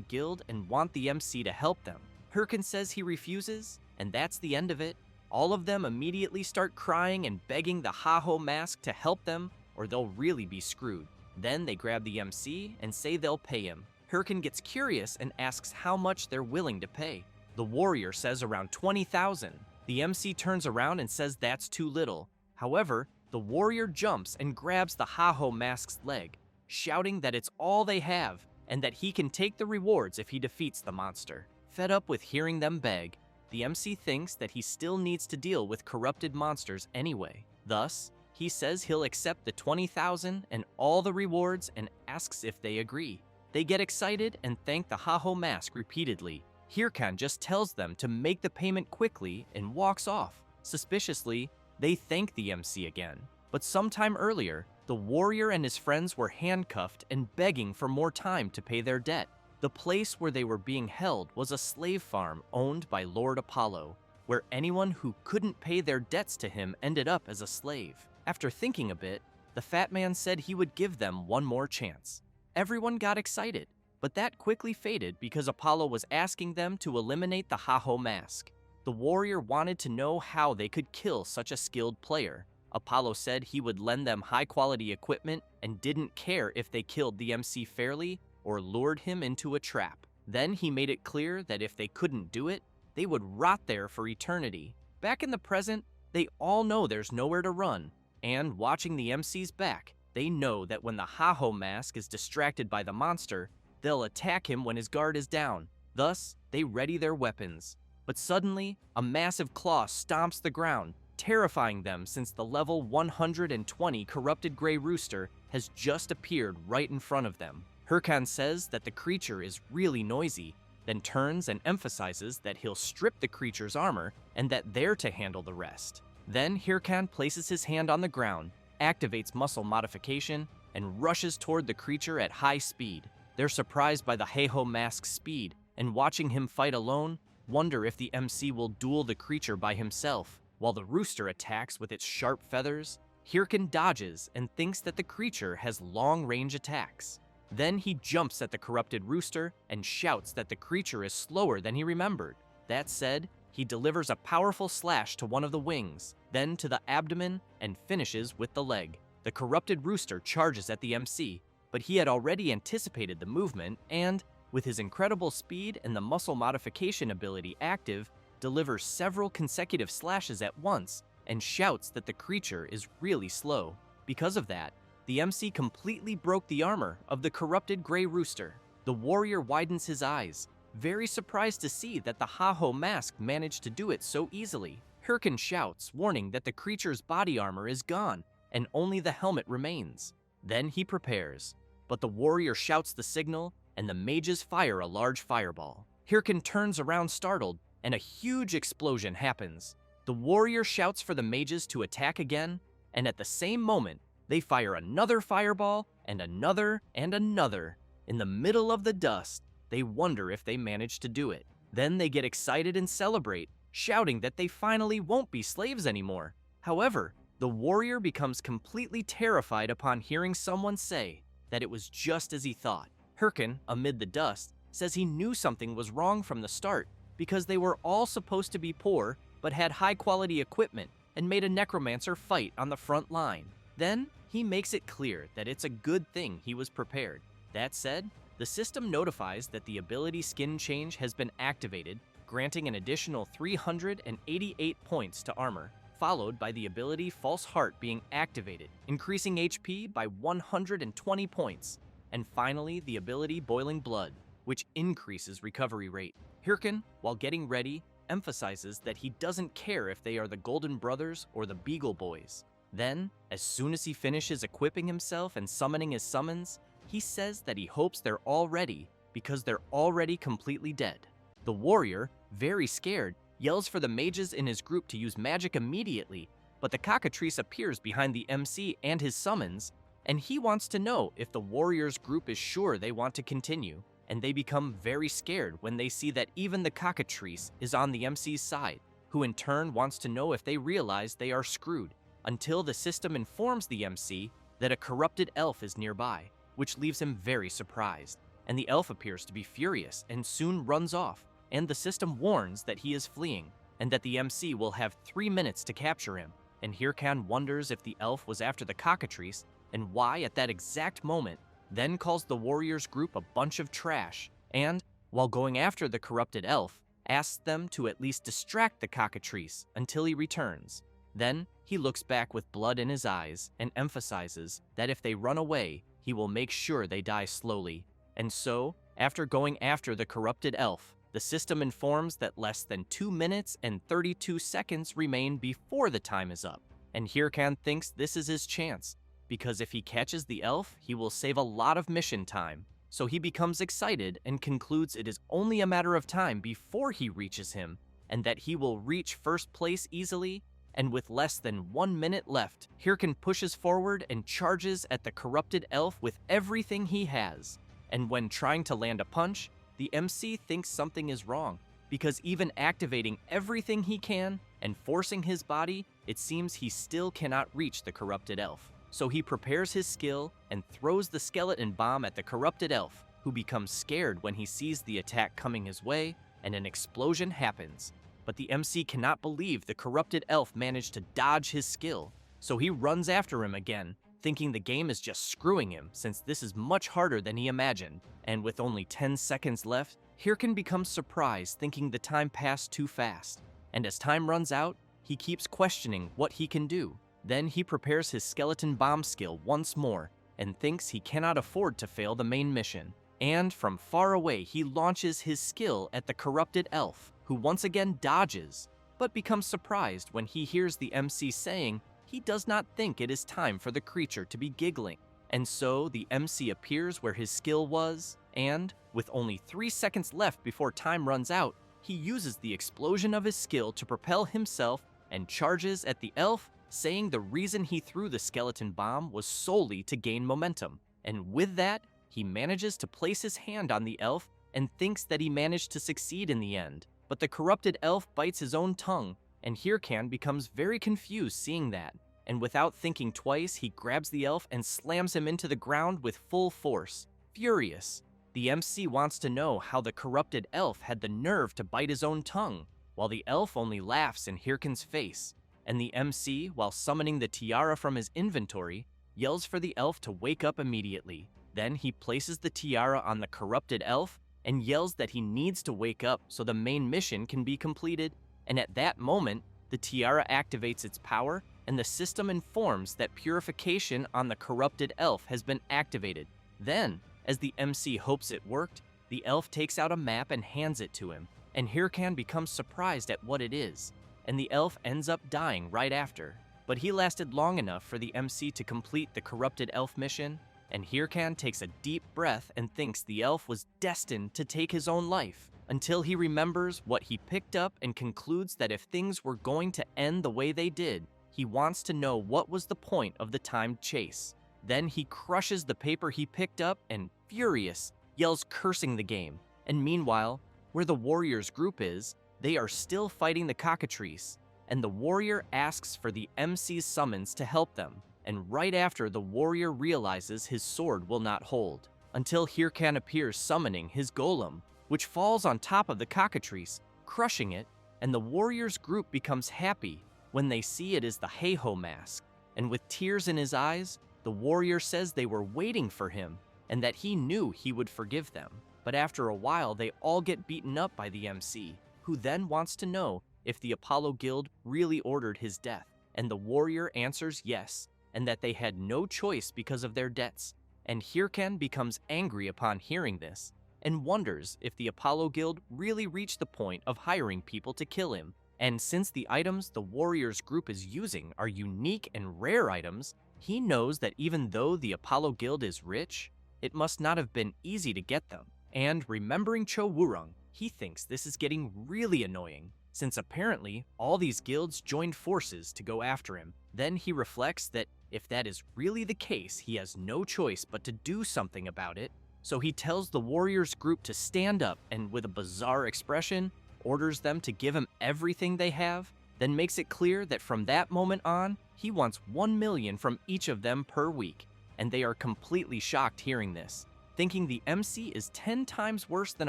guild and want the MC to help them. Hirkan says he refuses, and that's the end of it. All of them immediately start crying and begging the Ha-Ho Mask to help them, or they'll really be screwed. Then they grab the MC and say they'll pay him. Hirkan gets curious and asks how much they're willing to pay. The warrior says around 20,000. The MC turns around and says that's too little. However, the warrior jumps and grabs the Ha-Ho Mask's leg, shouting that it's all they have and that he can take the rewards if he defeats the monster. Fed up with hearing them beg, the MC thinks that he still needs to deal with corrupted monsters anyway. Thus, He says he'll accept the 20,000 and all the rewards and asks if they agree. They get excited and thank the Haho mask repeatedly. Hirkan just tells them to make the payment quickly and walks off. Suspiciously, they thank the MC again. But sometime earlier, the warrior and his friends were handcuffed and begging for more time to pay their debt. The place where they were being held was a slave farm owned by Lord Apollo, where anyone who couldn't pay their debts to him ended up as a slave. After thinking a bit, the fat man said he would give them one more chance. Everyone got excited, but that quickly faded because Apollo was asking them to eliminate the Haho mask. The warrior wanted to know how they could kill such a skilled player. Apollo said he would lend them high-quality equipment and didn't care if they killed the MC fairly or lured him into a trap. Then he made it clear that if they couldn't do it, they would rot there for eternity. Back in the present, they all know there's nowhere to run, and watching the MC's back, they know that when the Haho mask is distracted by the monster, they'll attack him when his guard is down. Thus, they ready their weapons. But suddenly, a massive claw stomps the ground, terrifying them since the level 120 corrupted gray rooster has just appeared right in front of them. Hirkan says that the creature is really noisy, then turns and emphasizes that he'll strip the creature's armor and that they're to handle the rest. Then Hirkan places his hand on the ground, activates muscle modification, and rushes toward the creature at high speed. They're surprised by the Haho mask's speed, and watching him fight alone, wonder if the MC will duel the creature by himself. While the rooster attacks with its sharp feathers, Hirkan dodges and thinks that the creature has long-range attacks. Then he jumps at the corrupted rooster and shouts that the creature is slower than he remembered. That said, he delivers a powerful slash to one of the wings, then to the abdomen, and finishes with the leg. The corrupted rooster charges at the MC, but he had already anticipated the movement and, with his incredible speed and the muscle modification ability active, delivers several consecutive slashes at once and shouts that the creature is really slow. Because of that, the MC completely broke the armor of the corrupted gray rooster. The warrior widens his eyes, very surprised to see that the Haho mask managed to do it so easily. Hirkan shouts, warning that the creature's body armor is gone and only the helmet remains. Then he prepares, but the warrior shouts the signal and the mages fire a large fireball. Hirkan turns around startled, and a huge explosion happens. The warrior shouts for the mages to attack again, and at the same moment, they fire another fireball and another and another. In the middle of the dust, they wonder if they managed to do it. Then they get excited and celebrate, shouting that they finally won't be slaves anymore. However, the warrior becomes completely terrified upon hearing someone say that it was just as he thought. Hirkan, amid the dust, says he knew something was wrong from the start because they were all supposed to be poor but had high-quality equipment and made a necromancer fight on the front line. Then, he makes it clear that it's a good thing he was prepared. That said, the system notifies that the ability skin change has been activated, granting an additional 388 points to armor, followed by the ability False Heart being activated, increasing HP by 120 points, and finally the ability Boiling Blood, which increases recovery rate. Hirkan, while getting ready, emphasizes that he doesn't care if they are the Golden Brothers or the Beagle Boys. Then, as soon as he finishes equipping himself and summoning his summons, he says that he hopes they're all ready because they're already completely dead. The warrior, very scared, yells for the mages in his group to use magic immediately, but the cockatrice appears behind the MC and his summons, and he wants to know if the warrior's group is sure they want to continue, and they become very scared when they see that even the cockatrice is on the MC's side, who in turn wants to know if they realize they are screwed, until the system informs the MC that a corrupted elf is nearby, which leaves him very surprised, and the elf appears to be furious and soon runs off, and the system warns that he is fleeing, and that the MC will have 3 minutes to capture him, and Hirkan wonders if the elf was after the cockatrice, and why at that exact moment, then calls the warrior's group a bunch of trash, and, while going after the corrupted elf, asks them to at least distract the cockatrice until he returns. Then, he looks back with blood in his eyes and emphasizes that if they run away, he will make sure they die slowly. And so, after going after the corrupted elf, the system informs that less than 2 minutes and 32 seconds remain before the time is up. and Hirkan thinks this is his chance, because if he catches the elf, he will save a lot of mission time. So he becomes excited and concludes it is only a matter of time before he reaches him, and that he will reach first place easily. And with less than 1 minute left, Hirkan pushes forward and charges at the corrupted elf with everything he has. And when trying to land a punch, the MC thinks something is wrong, because even activating everything he can and forcing his body, it seems he still cannot reach the corrupted elf. So he prepares his skill and throws the skeleton bomb at the corrupted elf, who becomes scared when he sees the attack coming his way, and an explosion happens. But the MC cannot believe the corrupted elf managed to dodge his skill, so he runs after him again, thinking the game is just screwing him since this is much harder than he imagined. And with only 10 seconds left, Hirkan becomes surprised, thinking the time passed too fast. And as time runs out, he keeps questioning what he can do. Then he prepares his skeleton bomb skill once more and thinks he cannot afford to fail the main mission. And from far away, he launches his skill at the corrupted elf, who once again dodges, but becomes surprised when he hears the MC saying he does not think it is time for the creature to be giggling. And so the MC appears where his skill was, and, with only 3 seconds left before time runs out, he uses the explosion of his skill to propel himself and charges at the elf, saying the reason he threw the skeleton bomb was solely to gain momentum. And with that, he manages to place his hand on the elf and thinks that he managed to succeed in the end. But the corrupted elf bites his own tongue, and Hirkan becomes very confused seeing that. And without thinking twice, he grabs the elf and slams him into the ground with full force. Furious, the MC wants to know how the corrupted elf had the nerve to bite his own tongue, while the elf only laughs in Hirkan's face. And the MC, while summoning the tiara from his inventory, yells for the elf to wake up immediately. Then he places the tiara on the corrupted elf and yells that he needs to wake up so the main mission can be completed. And at that moment, the tiara activates its power, and the system informs that purification on the corrupted elf has been activated. Then, as the MC hopes it worked, the elf takes out a map and hands it to him, and Hirkan becomes surprised at what it is, and the elf ends up dying right after. But he lasted long enough for the MC to complete the corrupted elf mission, and Hirkan takes a deep breath and thinks the elf was destined to take his own life, until he remembers what he picked up and concludes that if things were going to end the way they did, he wants to know what was the point of the timed chase. Then he crushes the paper he picked up and, furious, yells cursing the game. And meanwhile, where the warriors group is, they are still fighting the cockatrice, and the warrior asks for the MC's summons to help them. And right after, the warrior realizes his sword will not hold, until Hirkan appears summoning his golem, which falls on top of the cockatrice, crushing it, and the warrior's group becomes happy when they see it is the Heiho mask. And with tears in his eyes, the warrior says they were waiting for him, and that he knew he would forgive them. But after a while, they all get beaten up by the MC, who then wants to know if the Apollo Guild really ordered his death. And the warrior answers yes, and that they had no choice because of their debts. And Hirkan becomes angry upon hearing this, and wonders if the Apollo Guild really reached the point of hiring people to kill him. And since the items the warrior's group is using are unique and rare items, he knows that even though the Apollo Guild is rich, it must not have been easy to get them. And remembering Cho Wurung, he thinks this is getting really annoying, since apparently all these guilds joined forces to go after him. Then he reflects that if that is really the case, he has no choice but to do something about it. So he tells the warriors group to stand up and, with a bizarre expression, orders them to give him everything they have, then makes it clear that from that moment on, he wants 1 million from each of them per week. And they are completely shocked hearing this, thinking the MC is 10 times worse than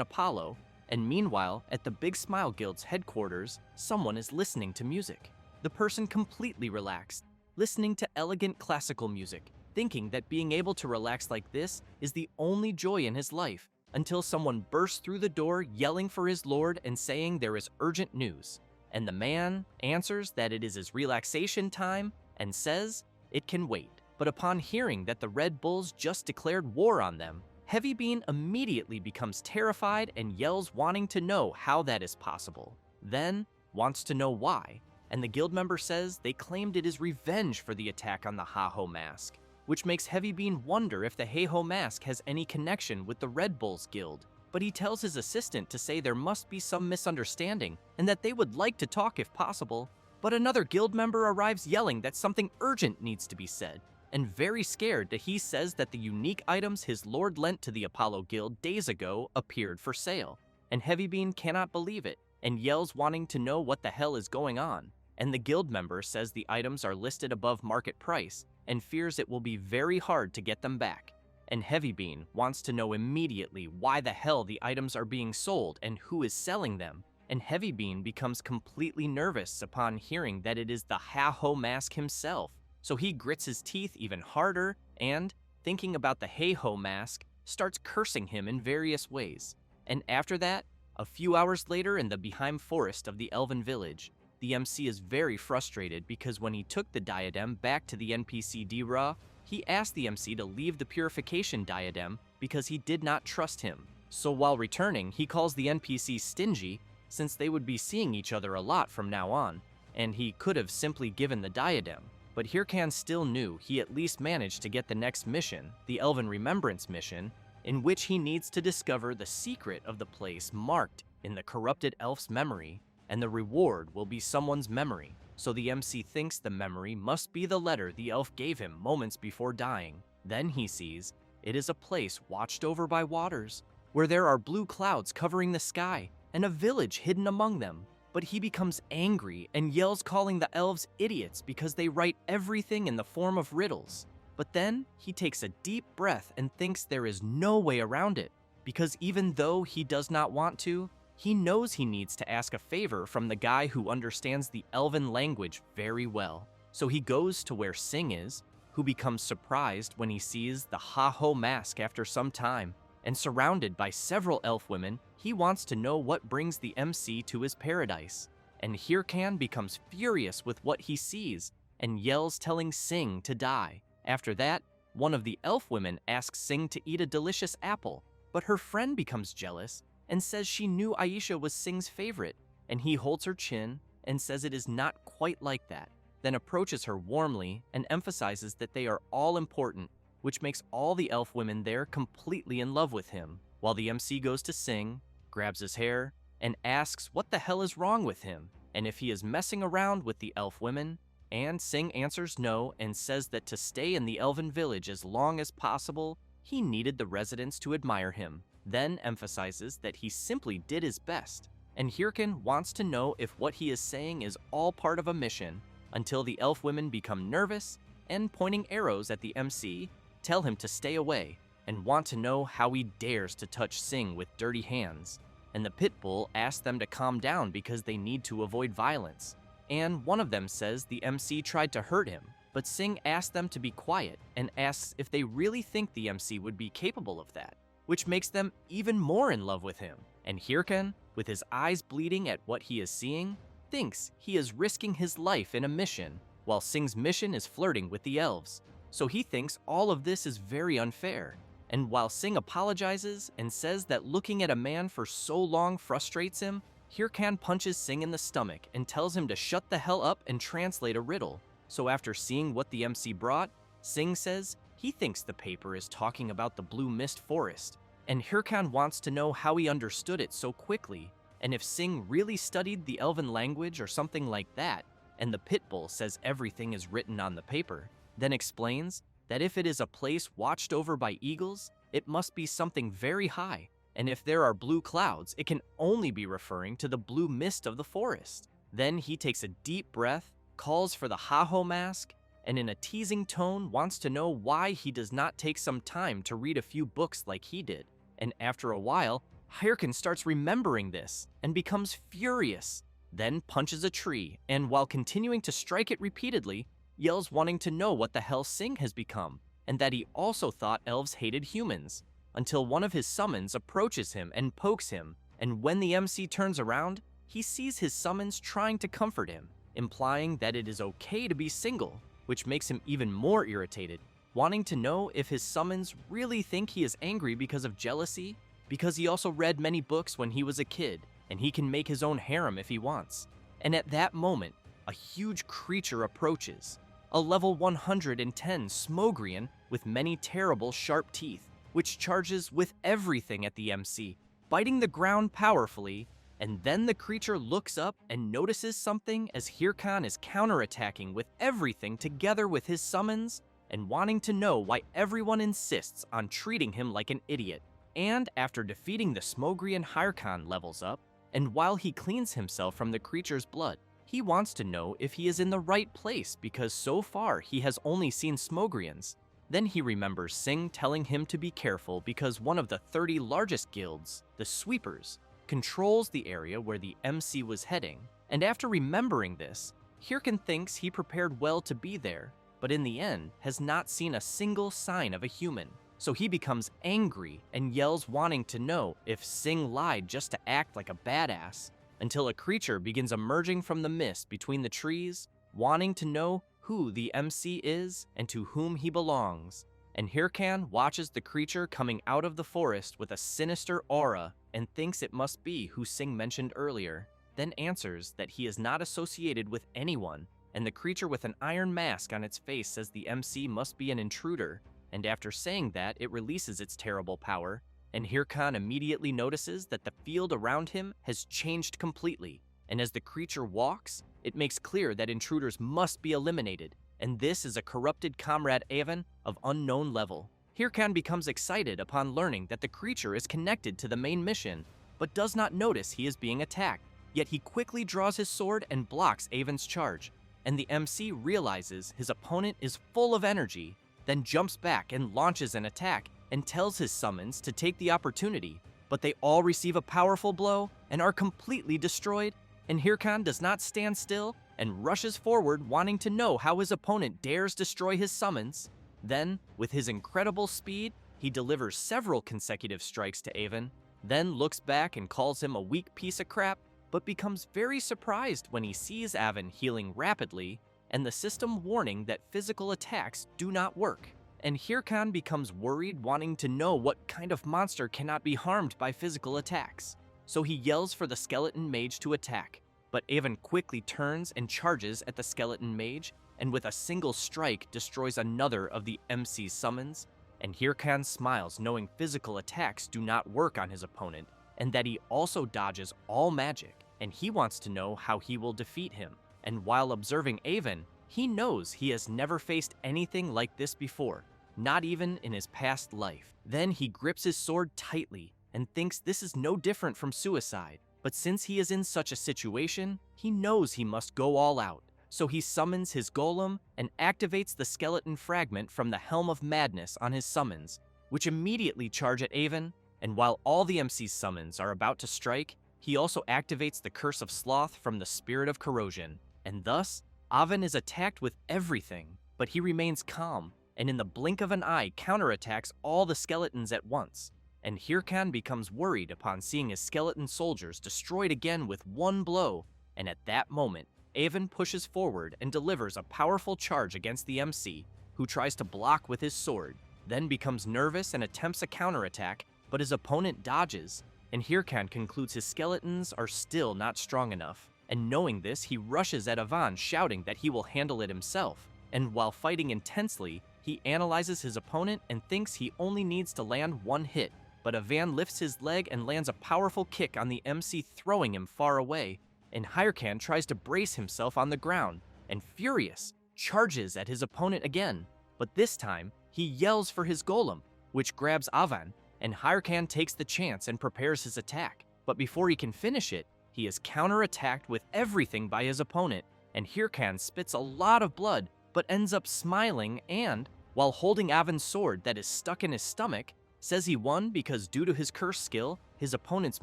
Apollo. And meanwhile, at the Big Smile Guild's headquarters, someone is listening to music. The person completely relaxed, listening to elegant classical music, thinking that being able to relax like this is the only joy in his life, until someone bursts through the door yelling for his lord and saying there is urgent news. And the man answers that it is his relaxation time and says it can wait. But upon hearing that the Red Bulls just declared war on them, Heavy Bean immediately becomes terrified and yells, wanting to know how that is possible. Then wants to know why. and the guild member says they claimed it is revenge for the attack on the Ha-Ho mask, which makes Heavy Bean wonder if the Heiho mask has any connection with the Red Bulls Guild. But he tells his assistant to say there must be some misunderstanding and that they would like to talk if possible. But another guild member arrives yelling that something urgent needs to be said, and very scared that he says that the unique items his lord lent to the Apollo Guild days ago appeared for sale. And Heavy Bean cannot believe it and yells wanting to know what the hell is going on. And the guild member says the items are listed above market price and fears it will be very hard to get them back. And Heavy Bean wants to know immediately why the hell the items are being sold and who is selling them. And Heavy Bean becomes completely nervous upon hearing that it is the Ha-Ho mask himself. So he grits his teeth even harder and, thinking about the Heiho mask, starts cursing him in various ways. And after that, a few hours later in the Beheim forest of the Elven village, the MC is very frustrated because when he took the diadem back to the NPC Dra, he asked the MC to leave the purification diadem because he did not trust him. So while returning, he calls the NPC stingy since they would be seeing each other a lot from now on, and he could have simply given the diadem. But Hirkan still knew he at least managed to get the next mission, the Elven Remembrance mission, in which he needs to discover the secret of the place marked in the corrupted elf's memory, and the reward will be someone's memory. So the MC thinks the memory must be the letter the elf gave him moments before dying. Then he sees it is a place watched over by waters, where there are blue clouds covering the sky, and a village hidden among them. But he becomes angry and yells calling the elves idiots because they write everything in the form of riddles. But then he takes a deep breath and thinks there is no way around it, because even though he does not want to, he knows he needs to ask a favor from the guy who understands the elven language very well. So he goes to where Sing is, who becomes surprised when he sees the Ha-Ho mask after some time, and surrounded by several elf women, he wants to know what brings the MC to his paradise. And Hirkan becomes furious with what he sees and yells telling Sing to die. After that, one of the elf women asks Sing to eat a delicious apple, but her friend becomes jealous and says she knew Aisha was Sing's favorite, and he holds her chin and says it is not quite like that, then approaches her warmly and emphasizes that they are all important, which makes all the elf women there completely in love with him, while the MC goes to Sing, grabs his hair, and asks what the hell is wrong with him, and if he is messing around with the elf women, and Sing answers no and says that to stay in the elven village as long as possible, he needed the residents to admire him, then emphasizes that he simply did his best, and Hirkan wants to know if what he is saying is all part of a mission, until the elf women become nervous and, pointing arrows at the MC, tell him to stay away, and want to know how he dares to touch Sing with dirty hands. And the pit bull asks them to calm down because they need to avoid violence. And one of them says the MC tried to hurt him, but Sing asks them to be quiet and asks if they really think the MC would be capable of that, which makes them even more in love with him. And Hirkan, with his eyes bleeding at what he is seeing, thinks he is risking his life in a mission, while Sing's mission is flirting with the elves. So he thinks all of this is very unfair. And while Sing apologizes and says that looking at a man for so long frustrates him, Hirkan punches Sing in the stomach and tells him to shut the hell up and translate a riddle. So after seeing what the MC brought, Sing says he thinks the paper is talking about the Blue Mist Forest, and Hirkan wants to know how he understood it so quickly, and if Sing really studied the elven language or something like that, and the pit bull says everything is written on the paper, then explains that if it is a place watched over by eagles, it must be something very high, and if there are blue clouds, it can only be referring to the blue mist of the forest. Then he takes a deep breath, calls for the Ha-Ho mask, and in a teasing tone wants to know why he does not take some time to read a few books like he did. And after a while, Hirkan starts remembering this and becomes furious, then punches a tree, and while continuing to strike it repeatedly, yells wanting to know what the hell Sing has become, and that he also thought elves hated humans, until one of his summons approaches him and pokes him, and when the MC turns around, he sees his summons trying to comfort him, implying that it is okay to be single, which makes him even more irritated, wanting to know if his summons really think he is angry because of jealousy, because he also read many books when he was a kid, and he can make his own harem if he wants. And at that moment, a huge creature approaches. A level 110 Smogrian with many terrible sharp teeth, which charges with everything at the MC, biting the ground powerfully, and then the creature looks up and notices something as Hirkan is counterattacking with everything together with his summons and wanting to know why everyone insists on treating him like an idiot. And after defeating the Smogrian, Hirkan levels up, and while he cleans himself from the creature's blood, he wants to know if he is in the right place because so far he has only seen Smogrians. Then he remembers Sing telling him to be careful because one of the 30 largest guilds, the Sweepers, controls the area where the MC was heading. And after remembering this, Hirkan thinks he prepared well to be there, but in the end has not seen a single sign of a human. So he becomes angry and yells wanting to know if Sing lied just to act like a badass, until a creature begins emerging from the mist between the trees, wanting to know who the MC is and to whom he belongs. And Hirkan watches the creature coming out of the forest with a sinister aura and thinks it must be who Sing mentioned earlier, then answers that he is not associated with anyone, and the creature with an iron mask on its face says the MC must be an intruder, and after saying that, it releases its terrible power, and Hirkan immediately notices that the field around him has changed completely, and as the creature walks, it makes clear that intruders must be eliminated, and this is a corrupted comrade Avon of unknown level. Hirkan becomes excited upon learning that the creature is connected to the main mission, but does not notice he is being attacked, yet he quickly draws his sword and blocks Avon's charge, and the MC realizes his opponent is full of energy, then jumps back and launches an attack and tells his summons to take the opportunity, but they all receive a powerful blow and are completely destroyed, and Hirkan does not stand still and rushes forward wanting to know how his opponent dares destroy his summons. Then, with his incredible speed, he delivers several consecutive strikes to Avon, then looks back and calls him a weak piece of crap, but becomes very surprised when he sees Avon healing rapidly and the system warning that physical attacks do not work. And Hirkan becomes worried wanting to know what kind of monster cannot be harmed by physical attacks. So he yells for the skeleton mage to attack, but Avon quickly turns and charges at the skeleton mage, and with a single strike destroys another of the MC's summons, and Hirkan smiles knowing physical attacks do not work on his opponent, and that he also dodges all magic, and he wants to know how he will defeat him. And while observing Avon, he knows he has never faced anything like this before, not even in his past life. Then he grips his sword tightly and thinks this is no different from suicide, but since he is in such a situation, he knows he must go all out. So he summons his golem and activates the skeleton fragment from the Helm of Madness on his summons, which immediately charge at Avon, and while all the MC's summons are about to strike, he also activates the Curse of Sloth from the Spirit of Corrosion, and thus, Avon is attacked with everything, but he remains calm, and in the blink of an eye counterattacks all the skeletons at once, and Hirkan becomes worried upon seeing his skeleton soldiers destroyed again with one blow, and at that moment, Avon pushes forward and delivers a powerful charge against the MC, who tries to block with his sword, then becomes nervous and attempts a counterattack, but his opponent dodges, and Hirkan concludes his skeletons are still not strong enough. And knowing this, he rushes at Avon shouting that he will handle it himself, and while fighting intensely, he analyzes his opponent and thinks he only needs to land one hit, but Avon lifts his leg and lands a powerful kick on the MC, throwing him far away, and Hirkan tries to brace himself on the ground, and furious, charges at his opponent again, but this time, he yells for his golem, which grabs Avon, and Hirkan takes the chance and prepares his attack, but before he can finish it, he is counterattacked with everything by his opponent, and Hirkan spits a lot of blood, but ends up smiling and, while holding Avon's sword that is stuck in his stomach, says he won because due to his curse skill, his opponent's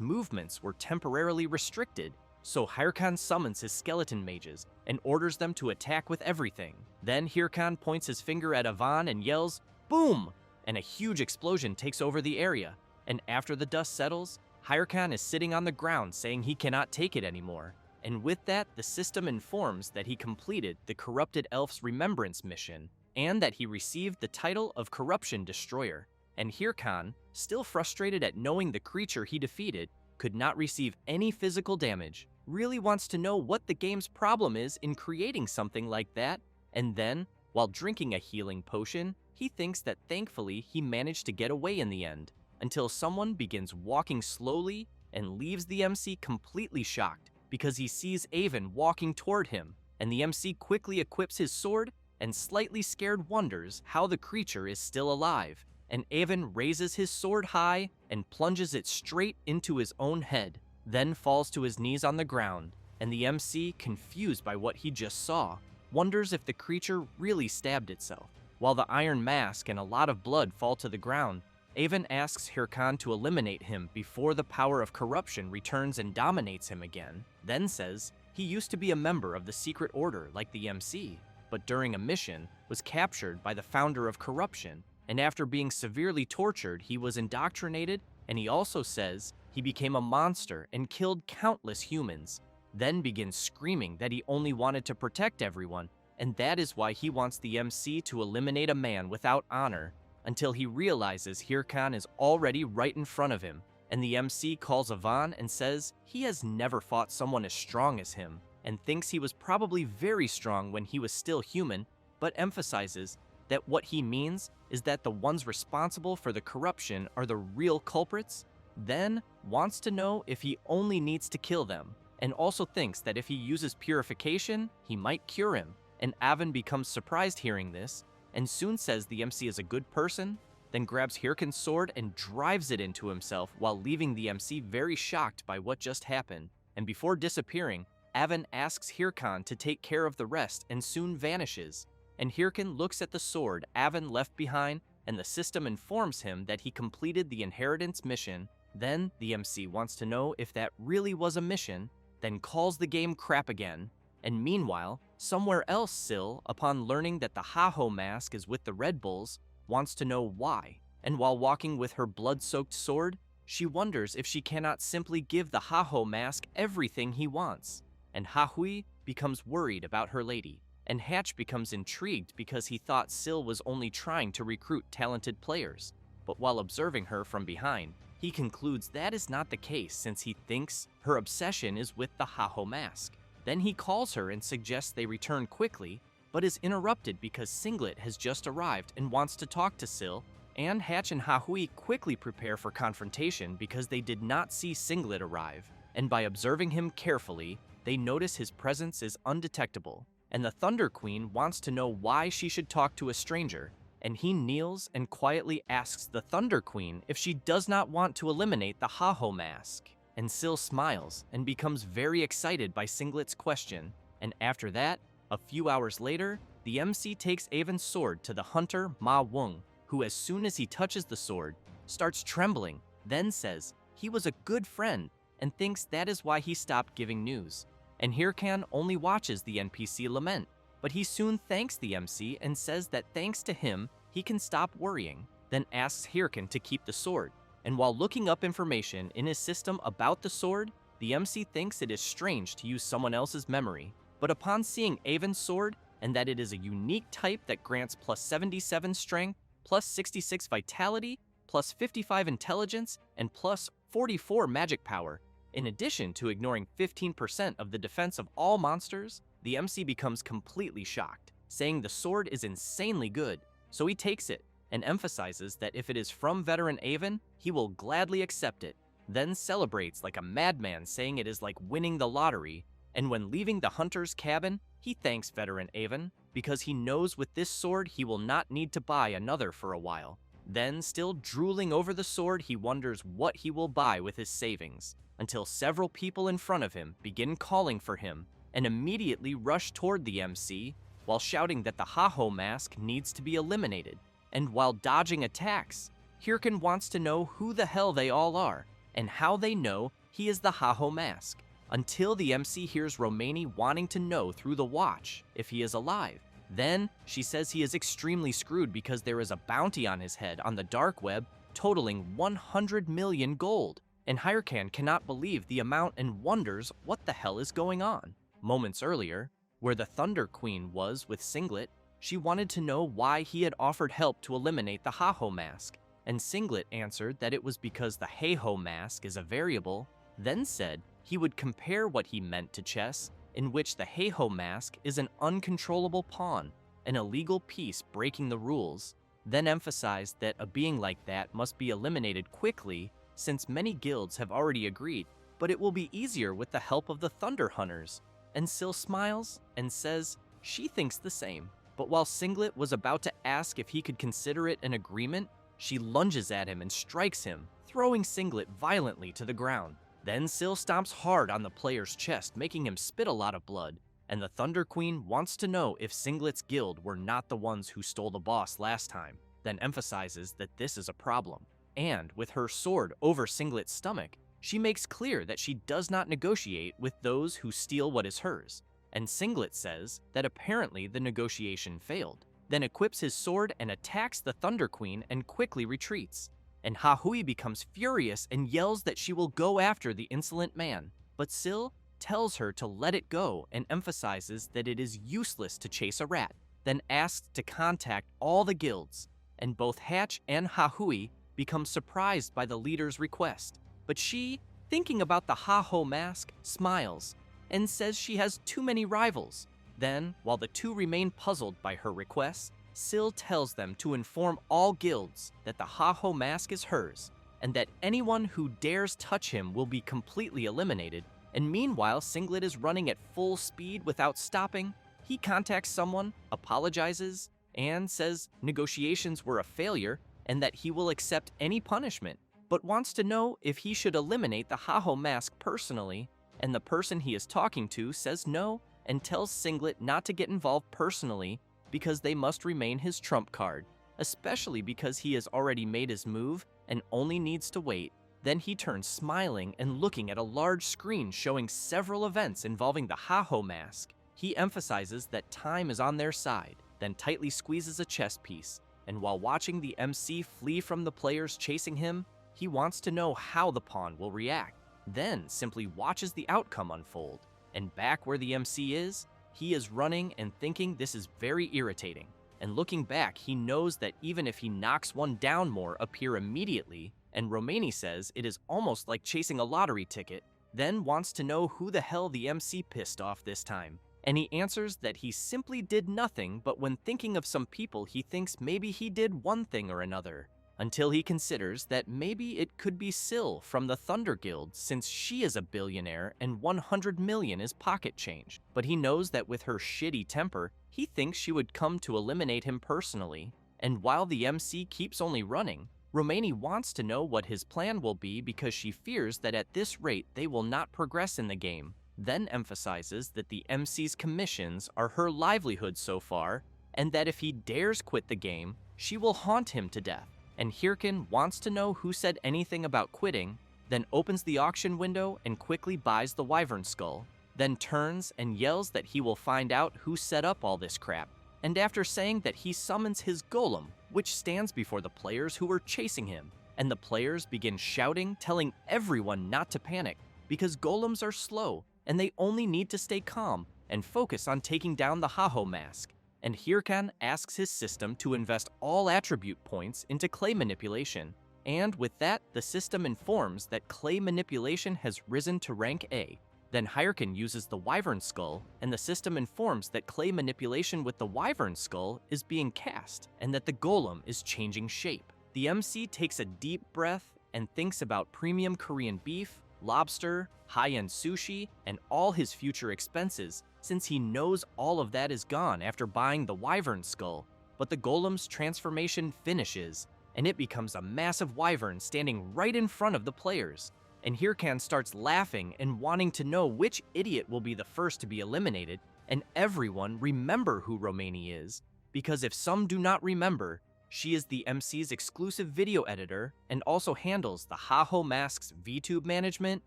movements were temporarily restricted. So Hirkan summons his skeleton mages and orders them to attack with everything. Then Hirkan points his finger at Avon and yells, "Boom!" and a huge explosion takes over the area, and after the dust settles, Hirkan is sitting on the ground saying he cannot take it anymore, and with that, the system informs that he completed the Corrupted Elf's Remembrance mission, and that he received the title of Corruption Destroyer, and Hirkan, still frustrated at knowing the creature he defeated, could not receive any physical damage, really wants to know what the game's problem is in creating something like that, and then, while drinking a healing potion, he thinks that thankfully he managed to get away in the end, until someone begins walking slowly and leaves the MC completely shocked because he sees Avon walking toward him, and the MC quickly equips his sword and slightly scared wonders how the creature is still alive, and Avon raises his sword high and plunges it straight into his own head, then falls to his knees on the ground, and the MC, confused by what he just saw, wonders if the creature really stabbed itself. While the iron mask and a lot of blood fall to the ground, Avon asks Hirkan to eliminate him before the power of corruption returns and dominates him again, then says he used to be a member of the secret order like the MC, but during a mission was captured by the founder of corruption, and after being severely tortured, he was indoctrinated, and he also says he became a monster and killed countless humans, then begins screaming that he only wanted to protect everyone, and that is why he wants the MC to eliminate a man without honor, until he realizes Hirkan is already right in front of him, and the MC calls Ivan and says he has never fought someone as strong as him, and thinks he was probably very strong when he was still human, but emphasizes that what he means is that the ones responsible for the corruption are the real culprits, then wants to know if he only needs to kill them, and also thinks that if he uses purification, he might cure him, and Avon becomes surprised hearing this, and soon says the MC is a good person, then grabs Hirkan's sword and drives it into himself while leaving the MC very shocked by what just happened, and before disappearing, Avon asks Hirkan to take care of the rest and soon vanishes, and Hirkan looks at the sword Avon left behind, and the system informs him that he completed the inheritance mission. Then the MC wants to know if that really was a mission, then calls the game crap again, and meanwhile, somewhere else Syl, upon learning that the Ha-Ho mask is with the Red Bulls, wants to know why, and while walking with her blood-soaked sword, she wonders if she cannot simply give the Ha-Ho mask everything he wants, and Ha-Hui becomes worried about her lady, and Hatch becomes intrigued because he thought Syl was only trying to recruit talented players, but while observing her from behind, he concludes that is not the case since he thinks her obsession is with the Ha-Ho mask. Then he calls her and suggests they return quickly, but is interrupted because Singlet has just arrived and wants to talk to Syl, and Hatch and Ha-Hui quickly prepare for confrontation because they did not see Singlet arrive, and by observing him carefully, they notice his presence is undetectable, and the Thunder Queen wants to know why she should talk to a stranger, and he kneels and quietly asks the Thunder Queen if she does not want to eliminate the Ha-Ho mask. And Syl smiles and becomes very excited by Singlet's question, and after that, a few hours later, the MC takes Avon's sword to the hunter Ma Wung, who as soon as he touches the sword, starts trembling, then says he was a good friend and thinks that is why he stopped giving news. And Hirkan only watches the NPC lament, but he soon thanks the MC and says that thanks to him, he can stop worrying, then asks Hirkan to keep the sword. And while looking up information in his system about the sword, the MC thinks it is strange to use someone else's memory, but upon seeing Avon's sword and that it is a unique type that grants plus 77 strength, plus 66 vitality, plus 55 intelligence, and plus 44 magic power, in addition to ignoring 15% of the defense of all monsters, the MC becomes completely shocked, saying the sword is insanely good, so he takes it, and emphasizes that if it is from veteran Avon, he will gladly accept it, then celebrates like a madman saying it is like winning the lottery, and when leaving the hunter's cabin, he thanks veteran Avon because he knows with this sword he will not need to buy another for a while. Then, still drooling over the sword, he wonders what he will buy with his savings, until several people in front of him begin calling for him, and immediately rush toward the MC, while shouting that the Ha-Ho mask needs to be eliminated. And while dodging attacks, Hirkan wants to know who the hell they all are, and how they know he is the Ha-Ho mask, until the MC hears Romani wanting to know through the watch if he is alive. Then, she says he is extremely screwed because there is a bounty on his head on the dark web totaling 100 million gold, and Hirkan cannot believe the amount and wonders what the hell is going on. Moments earlier, where the Thunder Queen was with Singlet, she wanted to know why he had offered help to eliminate the Ha-Ho mask, and Singlet answered that it was because the Hey-Ho mask is a variable, then said he would compare what he meant to chess, in which the Heiho mask is an uncontrollable pawn, an illegal piece breaking the rules, then emphasized that a being like that must be eliminated quickly since many guilds have already agreed, but it will be easier with the help of the Thunder Hunters. And Syl smiles and says she thinks the same. But while Singlet was about to ask if he could consider it an agreement, she lunges at him and strikes him, throwing Singlet violently to the ground. Then Syl stomps hard on the player's chest, making him spit a lot of blood, and the Thunder Queen wants to know if Singlet's guild were not the ones who stole the boss last time, then emphasizes that this is a problem. And with her sword over Singlet's stomach, she makes clear that she does not negotiate with those who steal what is hers. And Singlet says that apparently the negotiation failed, then equips his sword and attacks the Thunder Queen and quickly retreats. And Hahui becomes furious and yells that she will go after the insolent man, but Syl tells her to let it go and emphasizes that it is useless to chase a rat, then asks to contact all the guilds, and both Hatch and Hahui become surprised by the leader's request. But she, thinking about the Ha-Ho mask, smiles and says she has too many rivals. Then, while the two remain puzzled by her requests, Syl tells them to inform all guilds that the Ha-Ho mask is hers, and that anyone who dares touch him will be completely eliminated. And meanwhile, Singlet is running at full speed without stopping. He contacts someone, apologizes, and says negotiations were a failure and that he will accept any punishment, but wants to know if he should eliminate the Ha-Ho mask personally, and the person he is talking to says no and tells Singlet not to get involved personally because they must remain his trump card, especially because he has already made his move and only needs to wait. Then he turns smiling and looking at a large screen showing several events involving the Ha-Ho mask. He emphasizes that time is on their side, then tightly squeezes a chess piece, and while watching the MC flee from the players chasing him, he wants to know how the pawn will react, then simply watches the outcome unfold. And back where the MC is, he is running and thinking this is very irritating. And looking back, he knows that even if he knocks one down, more appear immediately, and Romani says it is almost like chasing a lottery ticket, then wants to know who the hell the MC pissed off this time. And he answers that he simply did nothing, but when thinking of some people he thinks maybe he did one thing or another, until he considers that maybe it could be Syl from the Thunder Guild since she is a billionaire and 100 million is pocket change. But he knows that with her shitty temper, he thinks she would come to eliminate him personally. And while the MC keeps only running, Romani wants to know what his plan will be because she fears that at this rate they will not progress in the game, then emphasizes that the MC's commissions are her livelihood so far, and that if he dares quit the game, she will haunt him to death. And Hirkin wants to know who said anything about quitting, then opens the auction window and quickly buys the wyvern skull, then turns and yells that he will find out who set up all this crap. And after saying that he summons his golem, which stands before the players who were chasing him, and the players begin shouting, telling everyone not to panic, because golems are slow and they only need to stay calm and focus on taking down the Ha-Ho mask. And Hirkan asks his system to invest all attribute points into clay manipulation, and with that, the system informs that clay manipulation has risen to rank A. Then Hirkan uses the wyvern skull, and the system informs that clay manipulation with the wyvern skull is being cast, and that the golem is changing shape. The MC takes a deep breath and thinks about premium Korean beef, lobster, high-end sushi, and all his future expenses, since he knows all of that is gone after buying the wyvern skull. But the golem's transformation finishes, and it becomes a massive wyvern standing right in front of the players. And Hirkan starts laughing and wanting to know which idiot will be the first to be eliminated, and everyone remember who Romani is, because if some do not remember, she is the MC's exclusive video editor and also handles the Ha-Ho Mask's VTube management,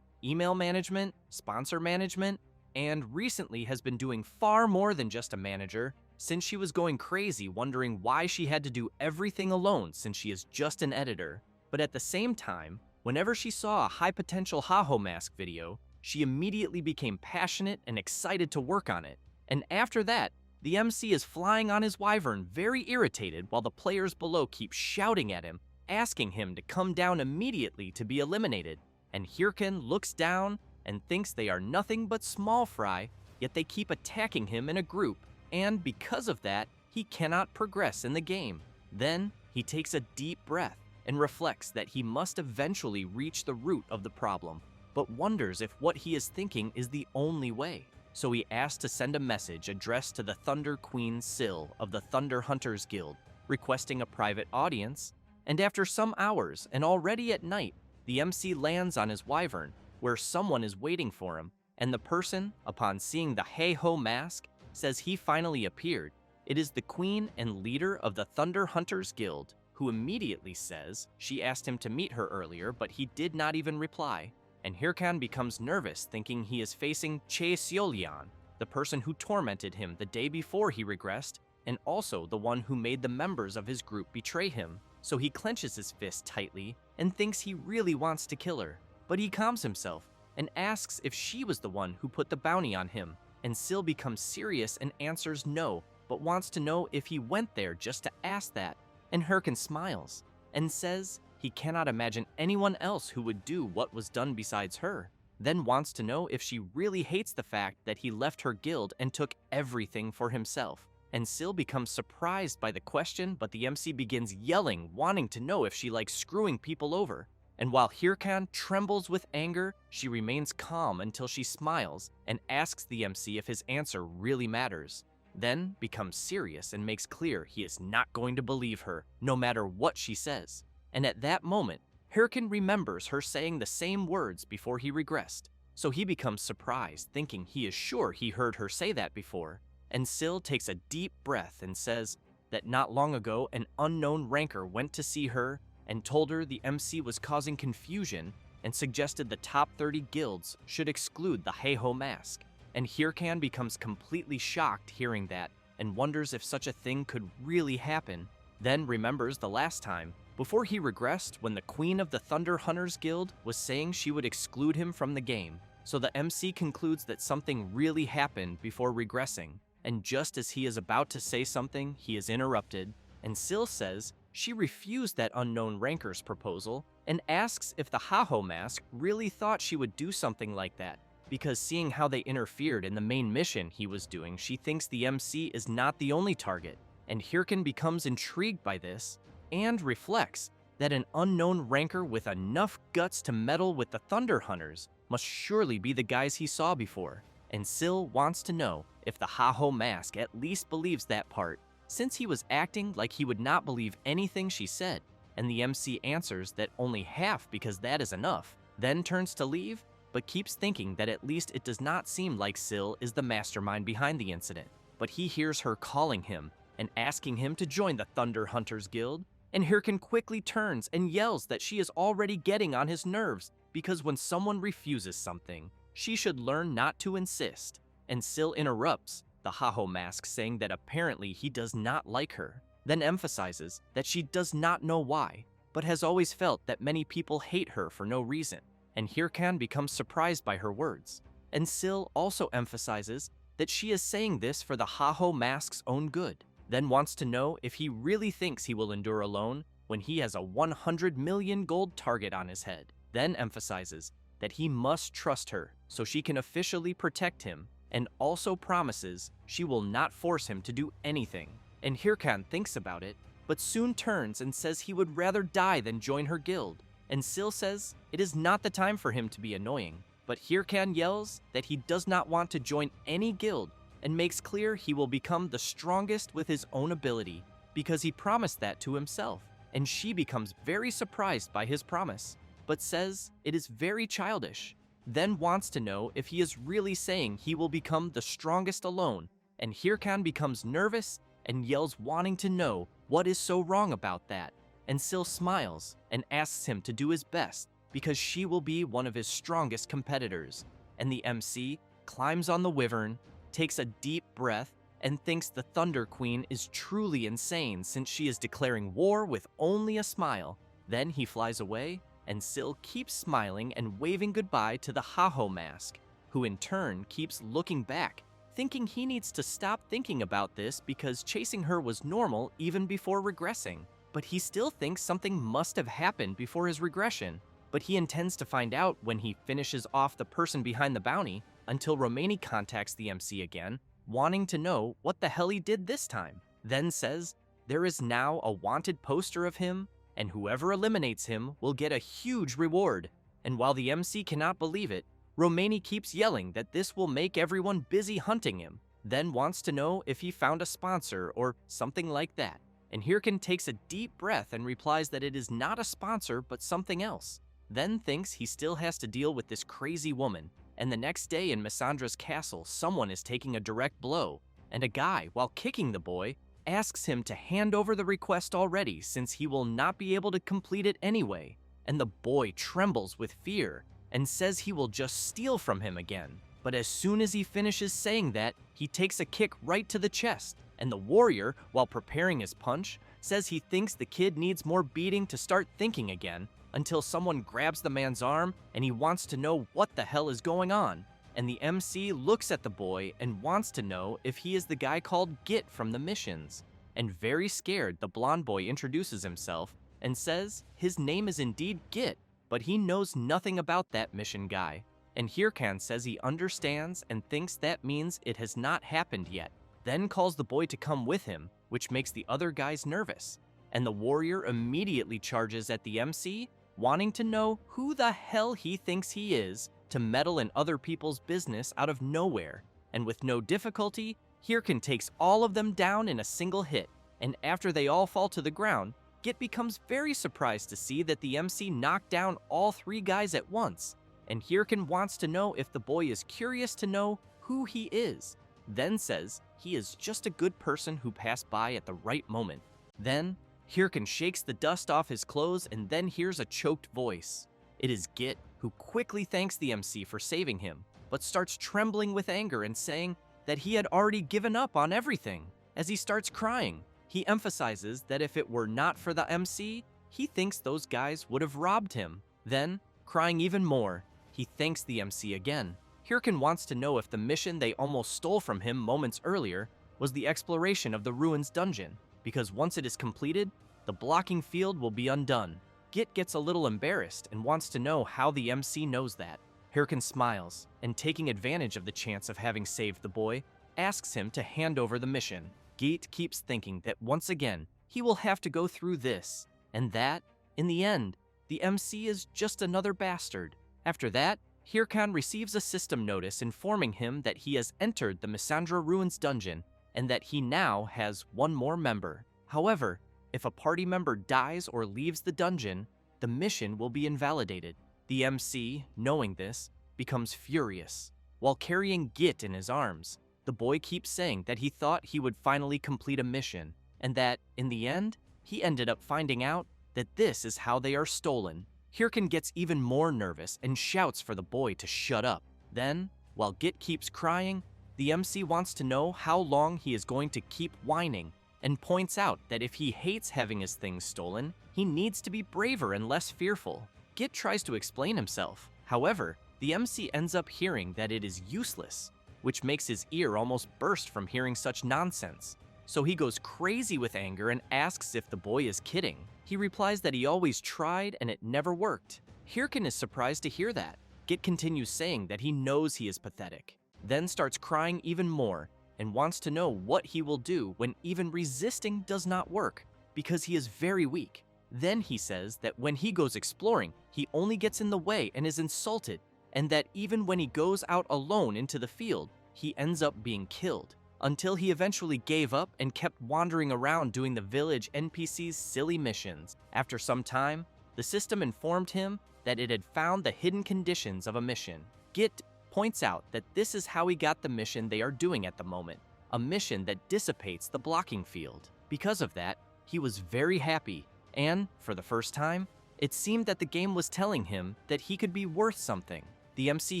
email management, sponsor management, and recently has been doing far more than just a manager, since she was going crazy wondering why she had to do everything alone since she is just an editor. But at the same time, whenever she saw a high-potential Ha-Ho Mask video, she immediately became passionate and excited to work on it. And after that, the MC is flying on his wyvern very irritated while the players below keep shouting at him, asking him to come down immediately to be eliminated. And Hirkan looks down and thinks they are nothing but small fry, yet they keep attacking him in a group, and because of that, he cannot progress in the game. Then, he takes a deep breath and reflects that he must eventually reach the root of the problem, but wonders if what he is thinking is the only way. So he asks to send a message addressed to the Thunder Queen Syl of the Thunder Hunters Guild, requesting a private audience, and after some hours and already at night, the MC lands on his wyvern, where someone is waiting for him, and the person, upon seeing the hey-ho mask, says he finally appeared. It is the queen and leader of the Thunder Hunters Guild, who immediately says she asked him to meet her earlier, but he did not even reply. And Hirkan becomes nervous, thinking he is facing Chae Seolyeon, the person who tormented him the day before he regressed, and also the one who made the members of his group betray him. So he clenches his fist tightly and thinks he really wants to kill her. But he calms himself and asks if she was the one who put the bounty on him, and Syl becomes serious and answers no, but wants to know if he went there just to ask that. And Hirkan smiles and says he cannot imagine anyone else who would do what was done besides her, then wants to know if she really hates the fact that he left her guild and took everything for himself. And Syl becomes surprised by the question, but the MC begins yelling, wanting to know if she likes screwing people over. And while Hirkan trembles with anger, she remains calm until she smiles and asks the MC if his answer really matters. Then becomes serious and makes clear he is not going to believe her, no matter what she says. And at that moment, Hirkan remembers her saying the same words before he regressed, so he becomes surprised, thinking he is sure he heard her say that before. And Syl takes a deep breath and says that not long ago an unknown ranker went to see her and told her the MC was causing confusion and suggested the top 30 guilds should exclude the Heiho mask. And Hirkan becomes completely shocked hearing that and wonders if such a thing could really happen. Then remembers the last time, before he regressed, when the Queen of the Thunder Hunters Guild was saying she would exclude him from the game. So the MC concludes that something really happened before regressing, and just as he is about to say something, he is interrupted, and Syl says she refused that unknown ranker's proposal and asks if the Haho mask really thought she would do something like that, because seeing how they interfered in the main mission he was doing, she thinks the MC is not the only target, and Hirkan becomes intrigued by this and reflects that an unknown ranker with enough guts to meddle with the Thunder Hunters must surely be the guys he saw before, and Syl wants to know if the Haho mask at least believes that part, since he was acting like he would not believe anything she said, and the MC answers that only half because that is enough, then turns to leave, but keeps thinking that at least it does not seem like Syl is the mastermind behind the incident. But he hears her calling him and asking him to join the Thunder Hunters Guild, and Hirkan quickly turns and yells that she is already getting on his nerves because when someone refuses something, she should learn not to insist. And Syl interrupts the Haho mask, saying that apparently he does not like her, then emphasizes that she does not know why, but has always felt that many people hate her for no reason. And Hirkan becomes surprised by her words. And Syl also emphasizes that she is saying this for the Haho mask's own good, then wants to know if he really thinks he will endure alone when he has a 100 million gold target on his head, then emphasizes that he must trust her so she can officially protect him, and also promises she will not force him to do anything. And Hirkan thinks about it, but soon turns and says he would rather die than join her guild. And Syl says it is not the time for him to be annoying, but Hirkan yells that he does not want to join any guild and makes clear he will become the strongest with his own ability because he promised that to himself. And she becomes very surprised by his promise, but says it is very childish, then wants to know if he is really saying he will become the strongest alone. And Hirkan becomes nervous and yells, wanting to know what is so wrong about that. And Syl smiles and asks him to do his best because she will be one of his strongest competitors. And the MC climbs on the wyvern, takes a deep breath, and thinks the Thunder Queen is truly insane since she is declaring war with only a smile. Then he flies away, and Syl keeps smiling and waving goodbye to the Haho mask, who in turn keeps looking back, thinking he needs to stop thinking about this because chasing her was normal even before regressing. But he still thinks something must have happened before his regression, but he intends to find out when he finishes off the person behind the bounty until Romani contacts the MC again, wanting to know what the hell he did this time. Then says, there is now a wanted poster of him, and whoever eliminates him will get a huge reward. And while the MC cannot believe it, Romani keeps yelling that this will make everyone busy hunting him, then wants to know if he found a sponsor or something like that. And Hirkin takes a deep breath and replies that it is not a sponsor but something else, then thinks he still has to deal with this crazy woman. And the next day in Missandra's castle, someone is taking a direct blow, and a guy, while kicking the boy, asks him to hand over the request already since he will not be able to complete it anyway. And the boy trembles with fear and says he will just steal from him again. But as soon as he finishes saying that, he takes a kick right to the chest, and the warrior, while preparing his punch, says he thinks the kid needs more beating to start thinking again, until someone grabs the man's arm and he wants to know what the hell is going on. And the MC looks at the boy and wants to know if he is the guy called Git from the missions. And very scared, the blonde boy introduces himself and says his name is indeed Git, but he knows nothing about that mission guy. And Hirkan says he understands and thinks that means it has not happened yet, then calls the boy to come with him, which makes the other guys nervous. And the warrior immediately charges at the MC, wanting to know who the hell he thinks he is to meddle in other people's business out of nowhere. And with no difficulty, Hirkan takes all of them down in a single hit, and after they all fall to the ground, Git becomes very surprised to see that the MC knocked down all three guys at once, and Hirkan wants to know if the boy is curious to know who he is, then says he is just a good person who passed by at the right moment. Then, Hirkan shakes the dust off his clothes and then hears a choked voice. It is Git, who quickly thanks the MC for saving him, but starts trembling with anger and saying that he had already given up on everything. As he starts crying, he emphasizes that if it were not for the MC, he thinks those guys would have robbed him. Then, crying even more, he thanks the MC again. Hirkan wants to know if the mission they almost stole from him moments earlier was the exploration of the ruins dungeon, because once it is completed, the blocking field will be undone. Git gets a little embarrassed and wants to know how the MC knows that. Hirkan smiles, and taking advantage of the chance of having saved the boy, asks him to hand over the mission. Git keeps thinking that once again, he will have to go through this, and that, in the end, the MC is just another bastard. After that, Hirkan receives a system notice informing him that he has entered the Misandra Ruins dungeon and that he now has one more member. However, if a party member dies or leaves the dungeon, the mission will be invalidated. The MC, knowing this, becomes furious. While carrying Git in his arms, the boy keeps saying that he thought he would finally complete a mission, and that, in the end, he ended up finding out that this is how they are stolen. Hirkan gets even more nervous and shouts for the boy to shut up. Then, while Git keeps crying, the MC wants to know how long he is going to keep whining, and points out that if he hates having his things stolen, he needs to be braver and less fearful. Git tries to explain himself. However, the MC ends up hearing that it is useless, which makes his ear almost burst from hearing such nonsense. So he goes crazy with anger and asks if the boy is kidding. He replies that he always tried and it never worked. Hirkan is surprised to hear that. Git continues saying that he knows he is pathetic, then starts crying even more and wants to know what he will do when even resisting does not work, because he is very weak. Then he says that when he goes exploring, he only gets in the way and is insulted, and that even when he goes out alone into the field, he ends up being killed, until he eventually gave up and kept wandering around doing the village NPC's silly missions. After some time, the system informed him that it had found the hidden conditions of a mission. Git points out that this is how he got the mission they are doing at the moment, a mission that dissipates the blocking field. Because of that, he was very happy, and, for the first time, it seemed that the game was telling him that he could be worth something. The MC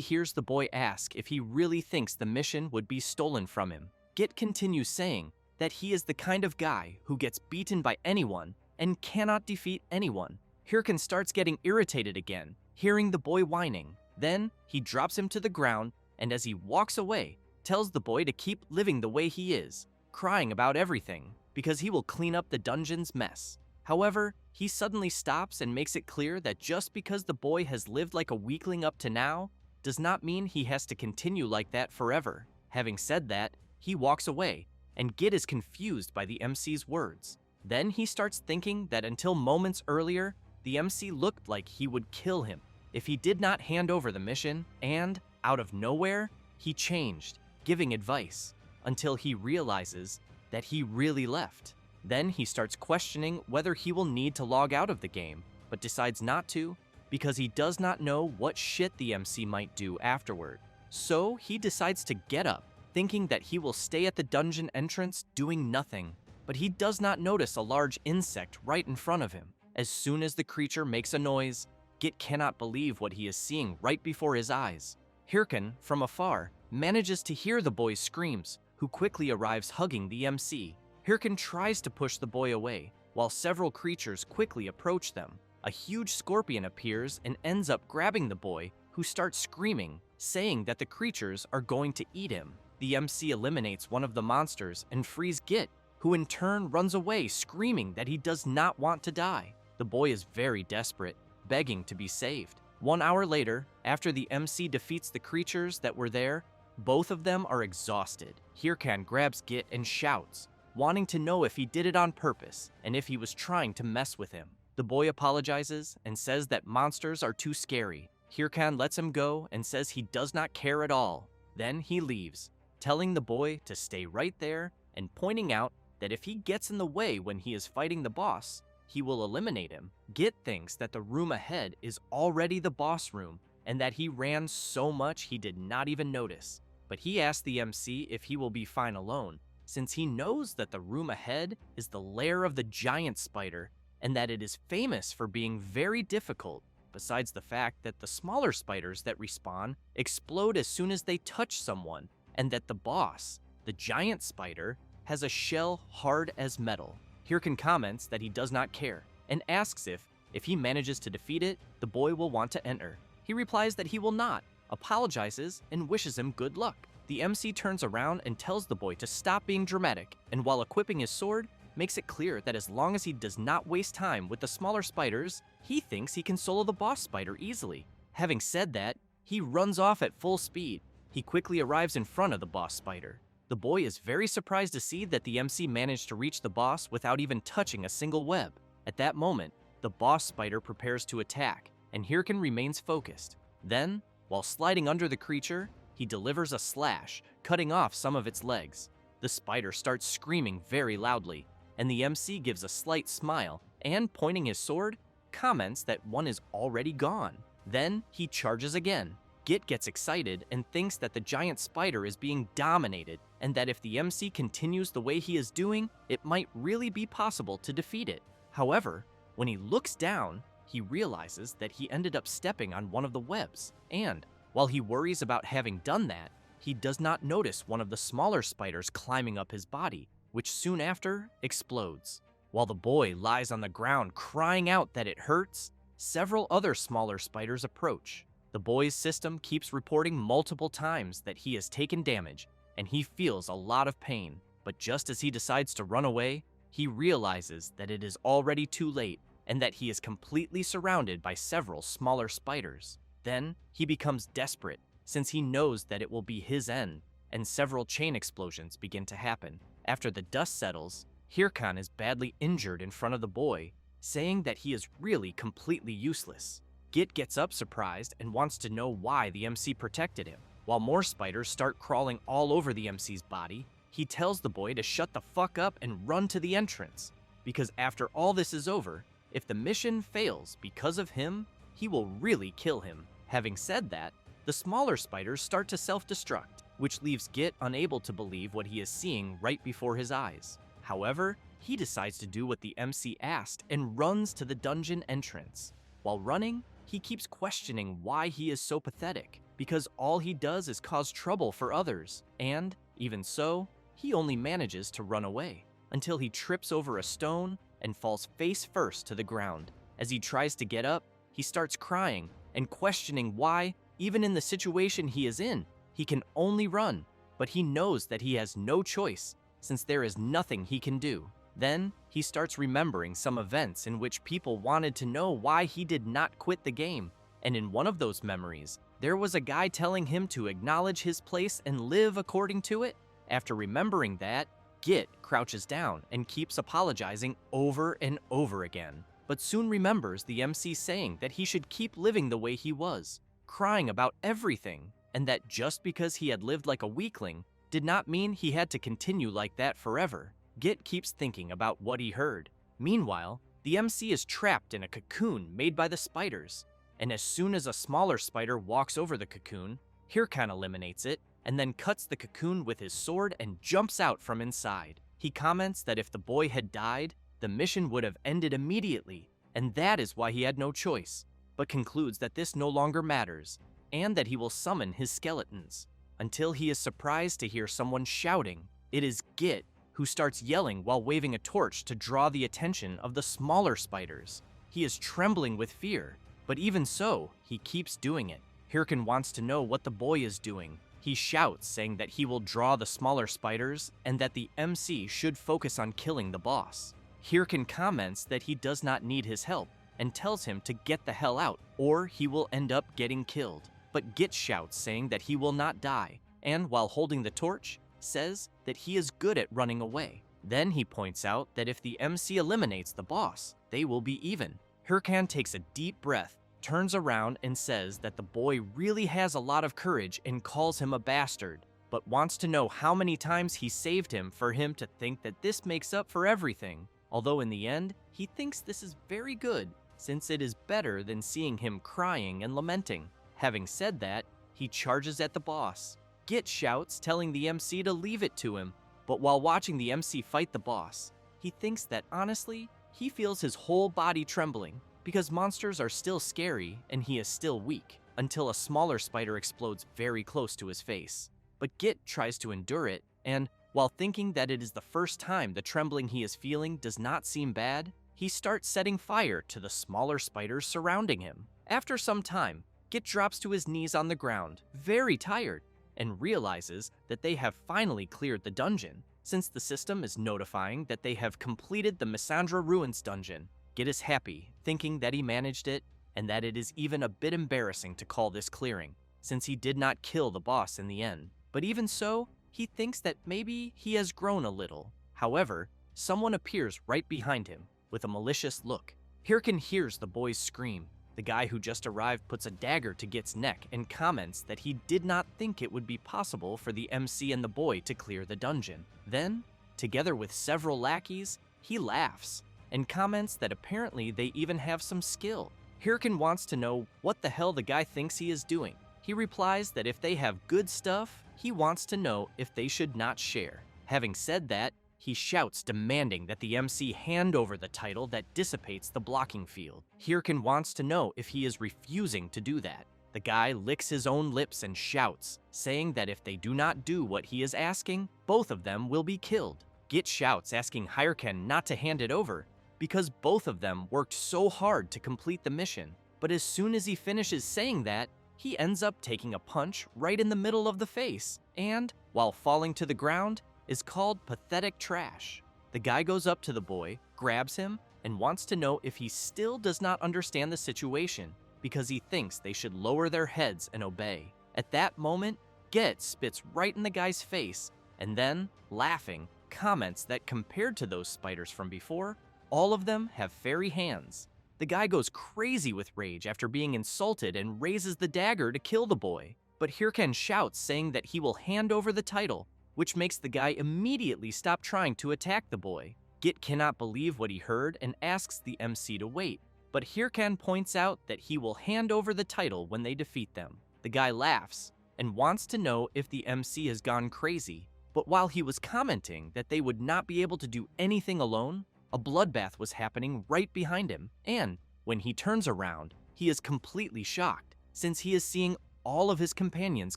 hears the boy ask if he really thinks the mission would be stolen from him. Git continues saying that he is the kind of guy who gets beaten by anyone and cannot defeat anyone. Hirkan starts getting irritated again, hearing the boy whining. Then, he drops him to the ground, and as he walks away, tells the boy to keep living the way he is, crying about everything, because he will clean up the dungeon's mess. However, he suddenly stops and makes it clear that just because the boy has lived like a weakling up to now, does not mean he has to continue like that forever. Having said that, he walks away, and Git is confused by the MC's words. Then he starts thinking that until moments earlier, the MC looked like he would kill him if he did not hand over the mission, and, out of nowhere, he changed, giving advice, until he realizes that he really left. Then he starts questioning whether he will need to log out of the game, but decides not to because he does not know what shit the MC might do afterward. So he decides to get up, thinking that he will stay at the dungeon entrance doing nothing, but he does not notice a large insect right in front of him. As soon as the creature makes a noise, Git cannot believe what he is seeing right before his eyes. Hirkan, from afar, manages to hear the boy's screams, who quickly arrives hugging the MC. Hirkan tries to push the boy away, while several creatures quickly approach them. A huge scorpion appears and ends up grabbing the boy, who starts screaming, saying that the creatures are going to eat him. The MC eliminates one of the monsters and frees Git, who in turn runs away screaming that he does not want to die. The boy is very desperate, begging to be saved. 1 hour later, after the MC defeats the creatures that were there, both of them are exhausted. Hirkan grabs Git and shouts, wanting to know if he did it on purpose and if he was trying to mess with him. The boy apologizes and says that monsters are too scary. Hirkan lets him go and says he does not care at all. Then he leaves, telling the boy to stay right there and pointing out that if he gets in the way when he is fighting the boss, he will eliminate him. Git thinks that the room ahead is already the boss room and that he ran so much he did not even notice. But he asks the MC if he will be fine alone, since he knows that the room ahead is the lair of the giant spider and that it is famous for being very difficult, besides the fact that the smaller spiders that respawn explode as soon as they touch someone, and that the boss, the giant spider, has a shell hard as metal. Hirkan comments that he does not care, and asks if he manages to defeat it, the boy will want to enter. He replies that he will not, apologizes, and wishes him good luck. The MC turns around and tells the boy to stop being dramatic, and while equipping his sword, makes it clear that as long as he does not waste time with the smaller spiders, he thinks he can solo the boss spider easily. Having said that, he runs off at full speed. He quickly arrives in front of the boss spider. The boy is very surprised to see that the MC managed to reach the boss without even touching a single web. At that moment, the boss spider prepares to attack, and Hirkan remains focused. Then, while sliding under the creature, he delivers a slash, cutting off some of its legs. The spider starts screaming very loudly, and the MC gives a slight smile and, pointing his sword, comments that one is already gone. Then he charges again. Git gets excited and thinks that the giant spider is being dominated and that if the MC continues the way he is doing, it might really be possible to defeat it. However, when he looks down, he realizes that he ended up stepping on one of the webs, and while he worries about having done that, he does not notice one of the smaller spiders climbing up his body, which soon after explodes. While the boy lies on the ground crying out that it hurts, several other smaller spiders approach. The boy's system keeps reporting multiple times that he has taken damage, and he feels a lot of pain. But just as he decides to run away, he realizes that it is already too late and that he is completely surrounded by several smaller spiders. Then he becomes desperate, since he knows that it will be his end, and several chain explosions begin to happen. After the dust settles, Hirkan is badly injured in front of the boy, saying that he is really completely useless. Git gets up surprised and wants to know why the MC protected him. While more spiders start crawling all over the MC's body, he tells the boy to shut the fuck up and run to the entrance, because after all this is over, if the mission fails because of him, he will really kill him. Having said that, the smaller spiders start to self-destruct, which leaves Git unable to believe what he is seeing right before his eyes. However, he decides to do what the MC asked and runs to the dungeon entrance. While running, he keeps questioning why he is so pathetic, because all he does is cause trouble for others, and, even so, he only manages to run away, until he trips over a stone and falls face first to the ground. As he tries to get up, he starts crying and questioning why, even in the situation he is in, he can only run, but he knows that he has no choice, since there is nothing he can do. Then, he starts remembering some events in which people wanted to know why he did not quit the game, and in one of those memories, there was a guy telling him to acknowledge his place and live according to it. After remembering that, Git crouches down and keeps apologizing over and over again, but soon remembers the MC saying that he should keep living the way he was, crying about everything, and that just because he had lived like a weakling did not mean he had to continue like that forever. Git keeps thinking about what he heard. Meanwhile, the MC is trapped in a cocoon made by the spiders, and as soon as a smaller spider walks over the cocoon, Hirkan eliminates it and then cuts the cocoon with his sword and jumps out from inside. He comments that if the boy had died, the mission would have ended immediately, and that is why he had no choice, but concludes that this no longer matters, and that he will summon his skeletons, until he is surprised to hear someone shouting. It is Git, who starts yelling while waving a torch to draw the attention of the smaller spiders. He is trembling with fear, but even so, he keeps doing it. Hirkan wants to know what the boy is doing. He shouts, saying that he will draw the smaller spiders and that the MC should focus on killing the boss. Hirkan comments that he does not need his help and tells him to get the hell out or he will end up getting killed. But Git shouts, saying that he will not die, and while holding the torch, says that he is good at running away. Then he points out that if the MC eliminates the boss, they will be even. Hirkan takes a deep breath, turns around and says that the boy really has a lot of courage and calls him a bastard, but wants to know how many times he saved him for him to think that this makes up for everything. Although in the end, he thinks this is very good, since it is better than seeing him crying and lamenting. Having said that, he charges at the boss. Git shouts, telling the MC to leave it to him, but while watching the MC fight the boss, he thinks that honestly, he feels his whole body trembling, because monsters are still scary and he is still weak, until a smaller spider explodes very close to his face. But Git tries to endure it, and while thinking that it is the first time the trembling he is feeling does not seem bad, he starts setting fire to the smaller spiders surrounding him. After some time, Git drops to his knees on the ground, very tired, and realizes that they have finally cleared the dungeon, since the system is notifying that they have completed the Misandra Ruins dungeon. Git is happy, thinking that he managed it, and that it is even a bit embarrassing to call this clearing, since he did not kill the boss in the end. But even so, he thinks that maybe he has grown a little. However, someone appears right behind him, with a malicious look. Hirkan hears the boys scream. The guy who just arrived puts a dagger to Git's neck and comments that he did not think it would be possible for the MC and the boy to clear the dungeon. Then, together with several lackeys, he laughs and comments that apparently they even have some skill. Hirkan wants to know what the hell the guy thinks he is doing. He replies that if they have good stuff, he wants to know if they should not share. Having said that, he shouts, demanding that the MC hand over the title that dissipates the blocking field. Hirkan wants to know if he is refusing to do that. The guy licks his own lips and shouts, saying that if they do not do what he is asking, both of them will be killed. Git shouts, asking Hirkan not to hand it over, because both of them worked so hard to complete the mission. But as soon as he finishes saying that, he ends up taking a punch right in the middle of the face, and, while falling to the ground, is called pathetic trash. The guy goes up to the boy, grabs him, and wants to know if he still does not understand the situation, because he thinks they should lower their heads and obey. At that moment, Git spits right in the guy's face, and then, laughing, comments that compared to those spiders from before, all of them have fairy hands. The guy goes crazy with rage after being insulted and raises the dagger to kill the boy, but Hirkan shouts, saying that he will hand over the title, which makes the guy immediately stop trying to attack the boy. Git cannot believe what he heard and asks the MC to wait, but Hirkan points out that he will hand over the title when they defeat them. The guy laughs and wants to know if the MC has gone crazy, but while he was commenting that they would not be able to do anything alone, a bloodbath was happening right behind him, and when he turns around, he is completely shocked, since he is seeing all of his companions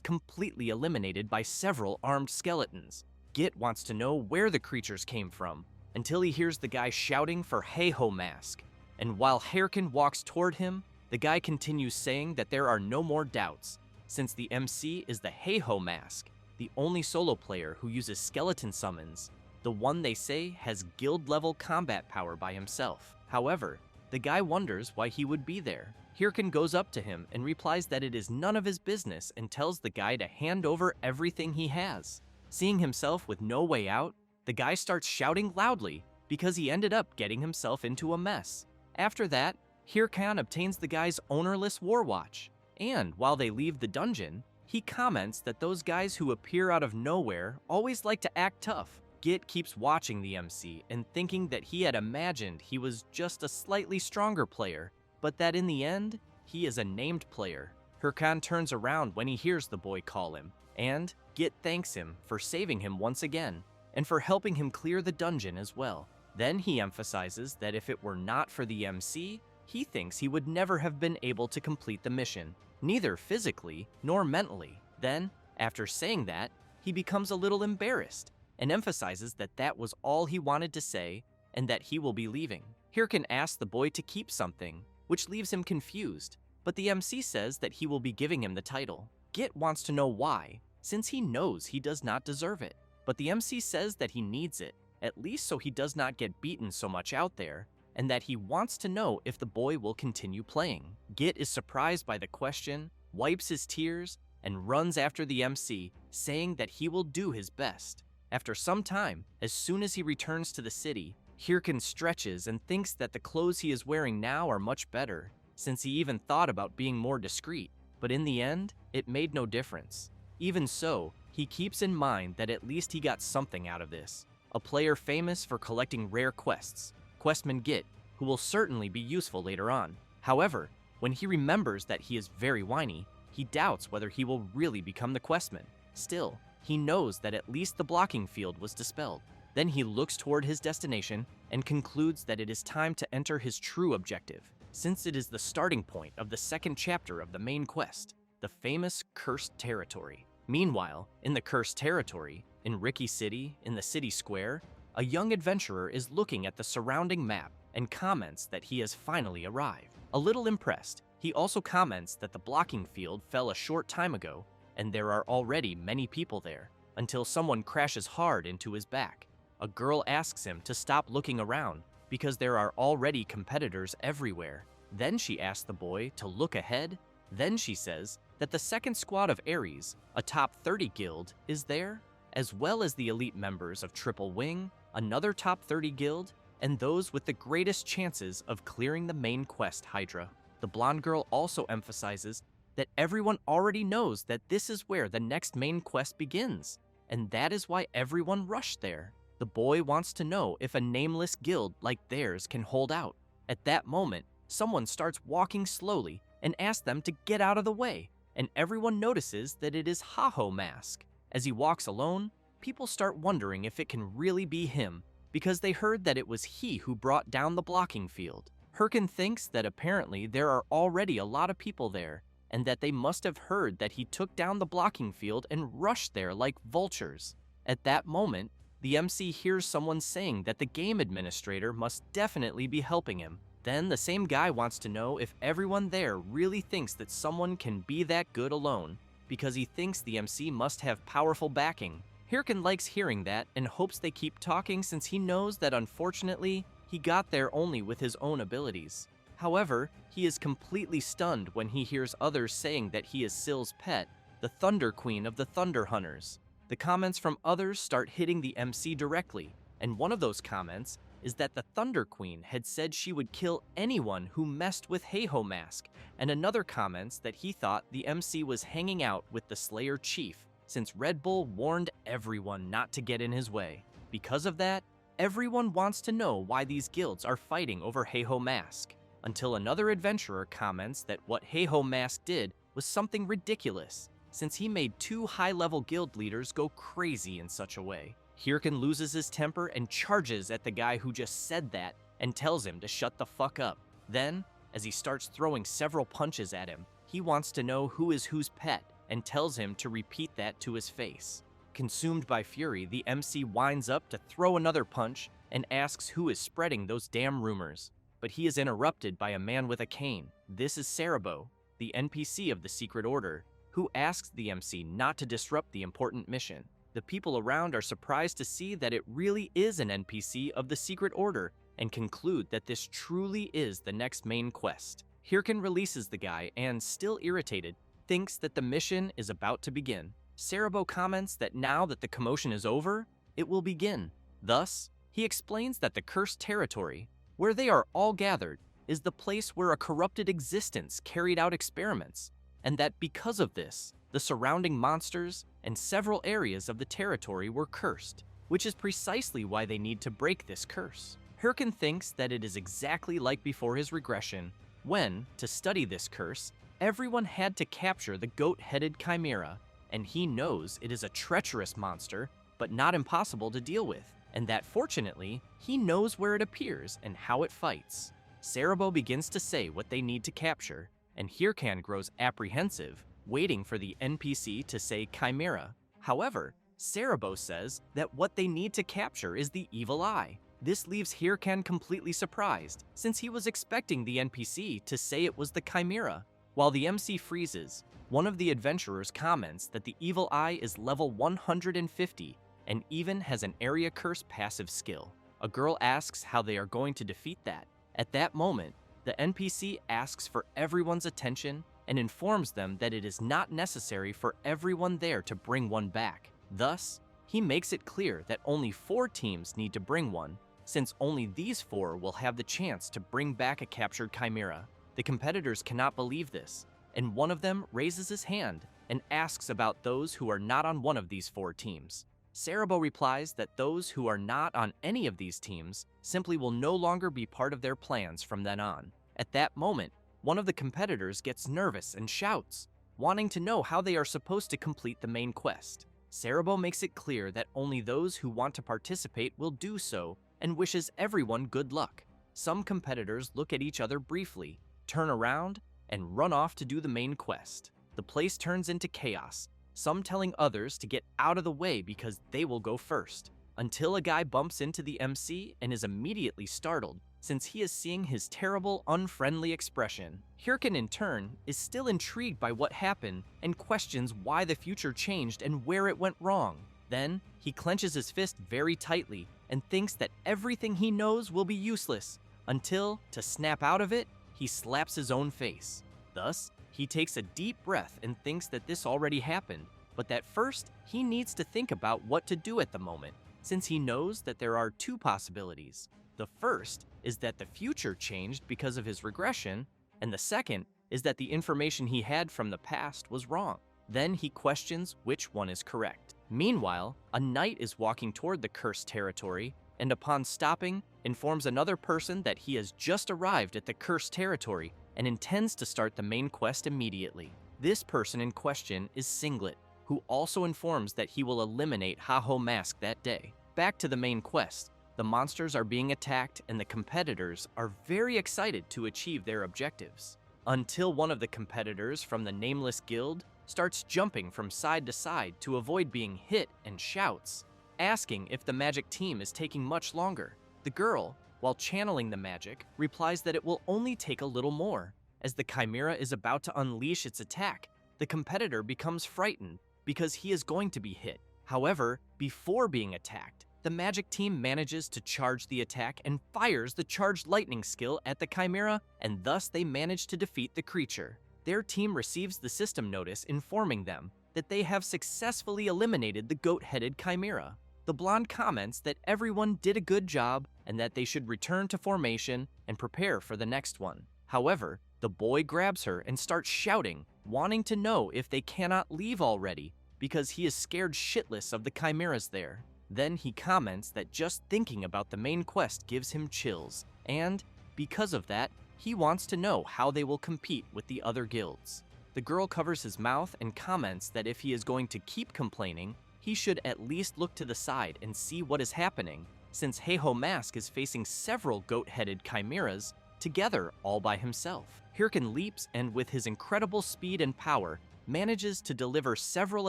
completely eliminated by several armed skeletons. Git wants to know where the creatures came from, until he hears the guy shouting for Hey-Ho Mask. And while Hirkan walks toward him, the guy continues saying that there are no more doubts, since the MC is the Hey-Ho Mask, the only solo player who uses skeleton summons, the one they say has guild-level combat power by himself. However, the guy wonders why he would be there. Hirkin goes up to him and replies that it is none of his business and tells the guy to hand over everything he has. Seeing himself with no way out, the guy starts shouting loudly because he ended up getting himself into a mess. After that, Hirkan obtains the guy's ownerless war watch, and while they leave the dungeon, he comments that those guys who appear out of nowhere always like to act tough. Git keeps watching the MC and thinking that he had imagined he was just a slightly stronger player, but that in the end, he is a named player. Hirkan turns around when he hears the boy call him, and Git thanks him for saving him once again, and for helping him clear the dungeon as well. Then he emphasizes that if it were not for the MC, he thinks he would never have been able to complete the mission, neither physically nor mentally. Then, after saying that, he becomes a little embarrassed and emphasizes that that was all he wanted to say and that he will be leaving. Hirkin asks the boy to keep something, which leaves him confused, but the MC says that he will be giving him the title. Git wants to know why, since he knows he does not deserve it, but the MC says that he needs it, at least so he does not get beaten so much out there, and that he wants to know if the boy will continue playing. Git is surprised by the question, wipes his tears, and runs after the MC, saying that he will do his best. After some time, as soon as he returns to the city, Hirkin stretches and thinks that the clothes he is wearing now are much better, since he even thought about being more discreet, but in the end, it made no difference. Even so, he keeps in mind that at least he got something out of this, a player famous for collecting rare quests, Questman Git, who will certainly be useful later on. However, when he remembers that he is very whiny, he doubts whether he will really become the Questman. Still, he knows that at least the blocking field was dispelled. Then he looks toward his destination and concludes that it is time to enter his true objective, since it is the starting point of the second chapter of the main quest, the famous Cursed Territory. Meanwhile, in the Cursed Territory, in Ricky City, in the city square, a young adventurer is looking at the surrounding map and comments that he has finally arrived. A little impressed, he also comments that the blocking field fell a short time ago and there are already many people there, until someone crashes hard into his back. A girl asks him to stop looking around because there are already competitors everywhere. Then she asks the boy to look ahead. Then she says that the second squad of Ares, a top 30 guild, is there, as well as the elite members of Triple Wing, another top 30 guild, and those with the greatest chances of clearing the main quest Hydra. The blonde girl also emphasizes that everyone already knows that this is where the next main quest begins, and that is why everyone rushed there. The boy wants to know if a nameless guild like theirs can hold out. At that moment, someone starts walking slowly and asks them to get out of the way, and everyone notices that it is Haho Mask. As he walks alone, people start wondering if it can really be him, because they heard that it was he who brought down the blocking field. Hirkin thinks that apparently there are already a lot of people there, and that they must have heard that he took down the blocking field and rushed there like vultures. At that moment, the MC hears someone saying that the game administrator must definitely be helping him. Then the same guy wants to know if everyone there really thinks that someone can be that good alone, because he thinks the MC must have powerful backing. Hirkin likes hearing that and hopes they keep talking since he knows that unfortunately, he got there only with his own abilities. However, he is completely stunned when he hears others saying that he is Sill's pet, the Thunder Queen of the Thunder Hunters. The comments from others start hitting the MC directly, and one of those comments is that the Thunder Queen had said she would kill anyone who messed with Heiho Mask, and another comments that he thought the MC was hanging out with the Slayer Chief, since Red Bull warned everyone not to get in his way. Because of that, everyone wants to know why these guilds are fighting over Heiho Mask, until another adventurer comments that what Heiho Mask did was something ridiculous, since he made 2 high-level guild leaders go crazy in such a way. Hirkin loses his temper and charges at the guy who just said that and tells him to shut the fuck up. Then, as he starts throwing several punches at him, he wants to know who is whose pet and tells him to repeat that to his face. Consumed by fury, the MC winds up to throw another punch and asks who is spreading those damn rumors. But he is interrupted by a man with a cane. This is Cerebro, the NPC of the Secret Order, who asks the MC not to disrupt the important mission. The people around are surprised to see that it really is an NPC of the Secret Order and conclude that this truly is the next main quest. Hirkin releases the guy and, still irritated, thinks that the mission is about to begin. Cerebro comments that now that the commotion is over, it will begin. Thus, he explains that the cursed territory, where they are all gathered, is the place where a corrupted existence carried out experiments, and that because of this, the surrounding monsters and several areas of the territory were cursed, which is precisely why they need to break this curse. Hirkin thinks that it is exactly like before his regression, when, to study this curse, everyone had to capture the goat-headed chimera, and he knows it is a treacherous monster, but not impossible to deal with, and that fortunately, he knows where it appears and how it fights. Cerebro begins to say what they need to capture, and Hirkan grows apprehensive, waiting for the NPC to say chimera. However, Cerebro says that what they need to capture is the evil eye. This leaves Hirkan completely surprised, since he was expecting the NPC to say it was the chimera. While the MC freezes, one of the adventurers comments that the evil eye is level 150 and even has an area curse passive skill. A girl asks how they are going to defeat that. At that moment, the NPC asks for everyone's attention and informs them that it is not necessary for everyone there to bring one back. Thus, he makes it clear that only 4 teams need to bring one, since only these 4 will have the chance to bring back a captured chimera. The competitors cannot believe this, and one of them raises his hand and asks about those who are not on one of these 4 teams. Cerebro replies that those who are not on any of these teams simply will no longer be part of their plans from then on. At that moment, one of the competitors gets nervous and shouts, wanting to know how they are supposed to complete the main quest. Cerebro makes it clear that only those who want to participate will do so and wishes everyone good luck. Some competitors look at each other briefly, turn around, and run off to do the main quest. The place turns into chaos, some telling others to get out of the way because they will go first, until a guy bumps into the MC and is immediately startled since he is seeing his terrible, unfriendly expression. Hirkin, in turn, is still intrigued by what happened and questions why the future changed and where it went wrong. Then, he clenches his fist very tightly and thinks that everything he knows will be useless, until, to snap out of it, he slaps his own face. Thus, he takes a deep breath and thinks that this already happened, but that first, he needs to think about what to do at the moment, since he knows that there are 2 possibilities. The first is that the future changed because of his regression, and the second is that the information he had from the past was wrong. Then he questions which one is correct. Meanwhile, a knight is walking toward the cursed territory, and upon stopping, informs another person that he has just arrived at the cursed territory and intends to start the main quest immediately. This person in question is Singlet, who also informs that he will eliminate Ha-Ho Mask that day. Back to the main quest. The monsters are being attacked and the competitors are very excited to achieve their objectives. Until one of the competitors from the Nameless Guild starts jumping from side to side to avoid being hit and shouts, asking if the magic team is taking much longer. The girl, while channeling the magic, replies that it will only take a little more. As the chimera is about to unleash its attack, the competitor becomes frightened because he is going to be hit. However, before being attacked, the magic team manages to charge the attack and fires the charged lightning skill at the chimera, and thus they manage to defeat the creature. Their team receives the system notice informing them that they have successfully eliminated the goat-headed chimera. The blonde comments that everyone did a good job and that they should return to formation and prepare for the next one. However, the boy grabs her and starts shouting, wanting to know if they cannot leave already because he is scared shitless of the chimeras there. Then he comments that just thinking about the main quest gives him chills, and because of that, he wants to know how they will compete with the other guilds. The girl covers his mouth and comments that if he is going to keep complaining, he should at least look to the side and see what is happening, since Ha-Ho Mask is facing several goat-headed chimeras together all by himself. Hirkin leaps and with his incredible speed and power, manages to deliver several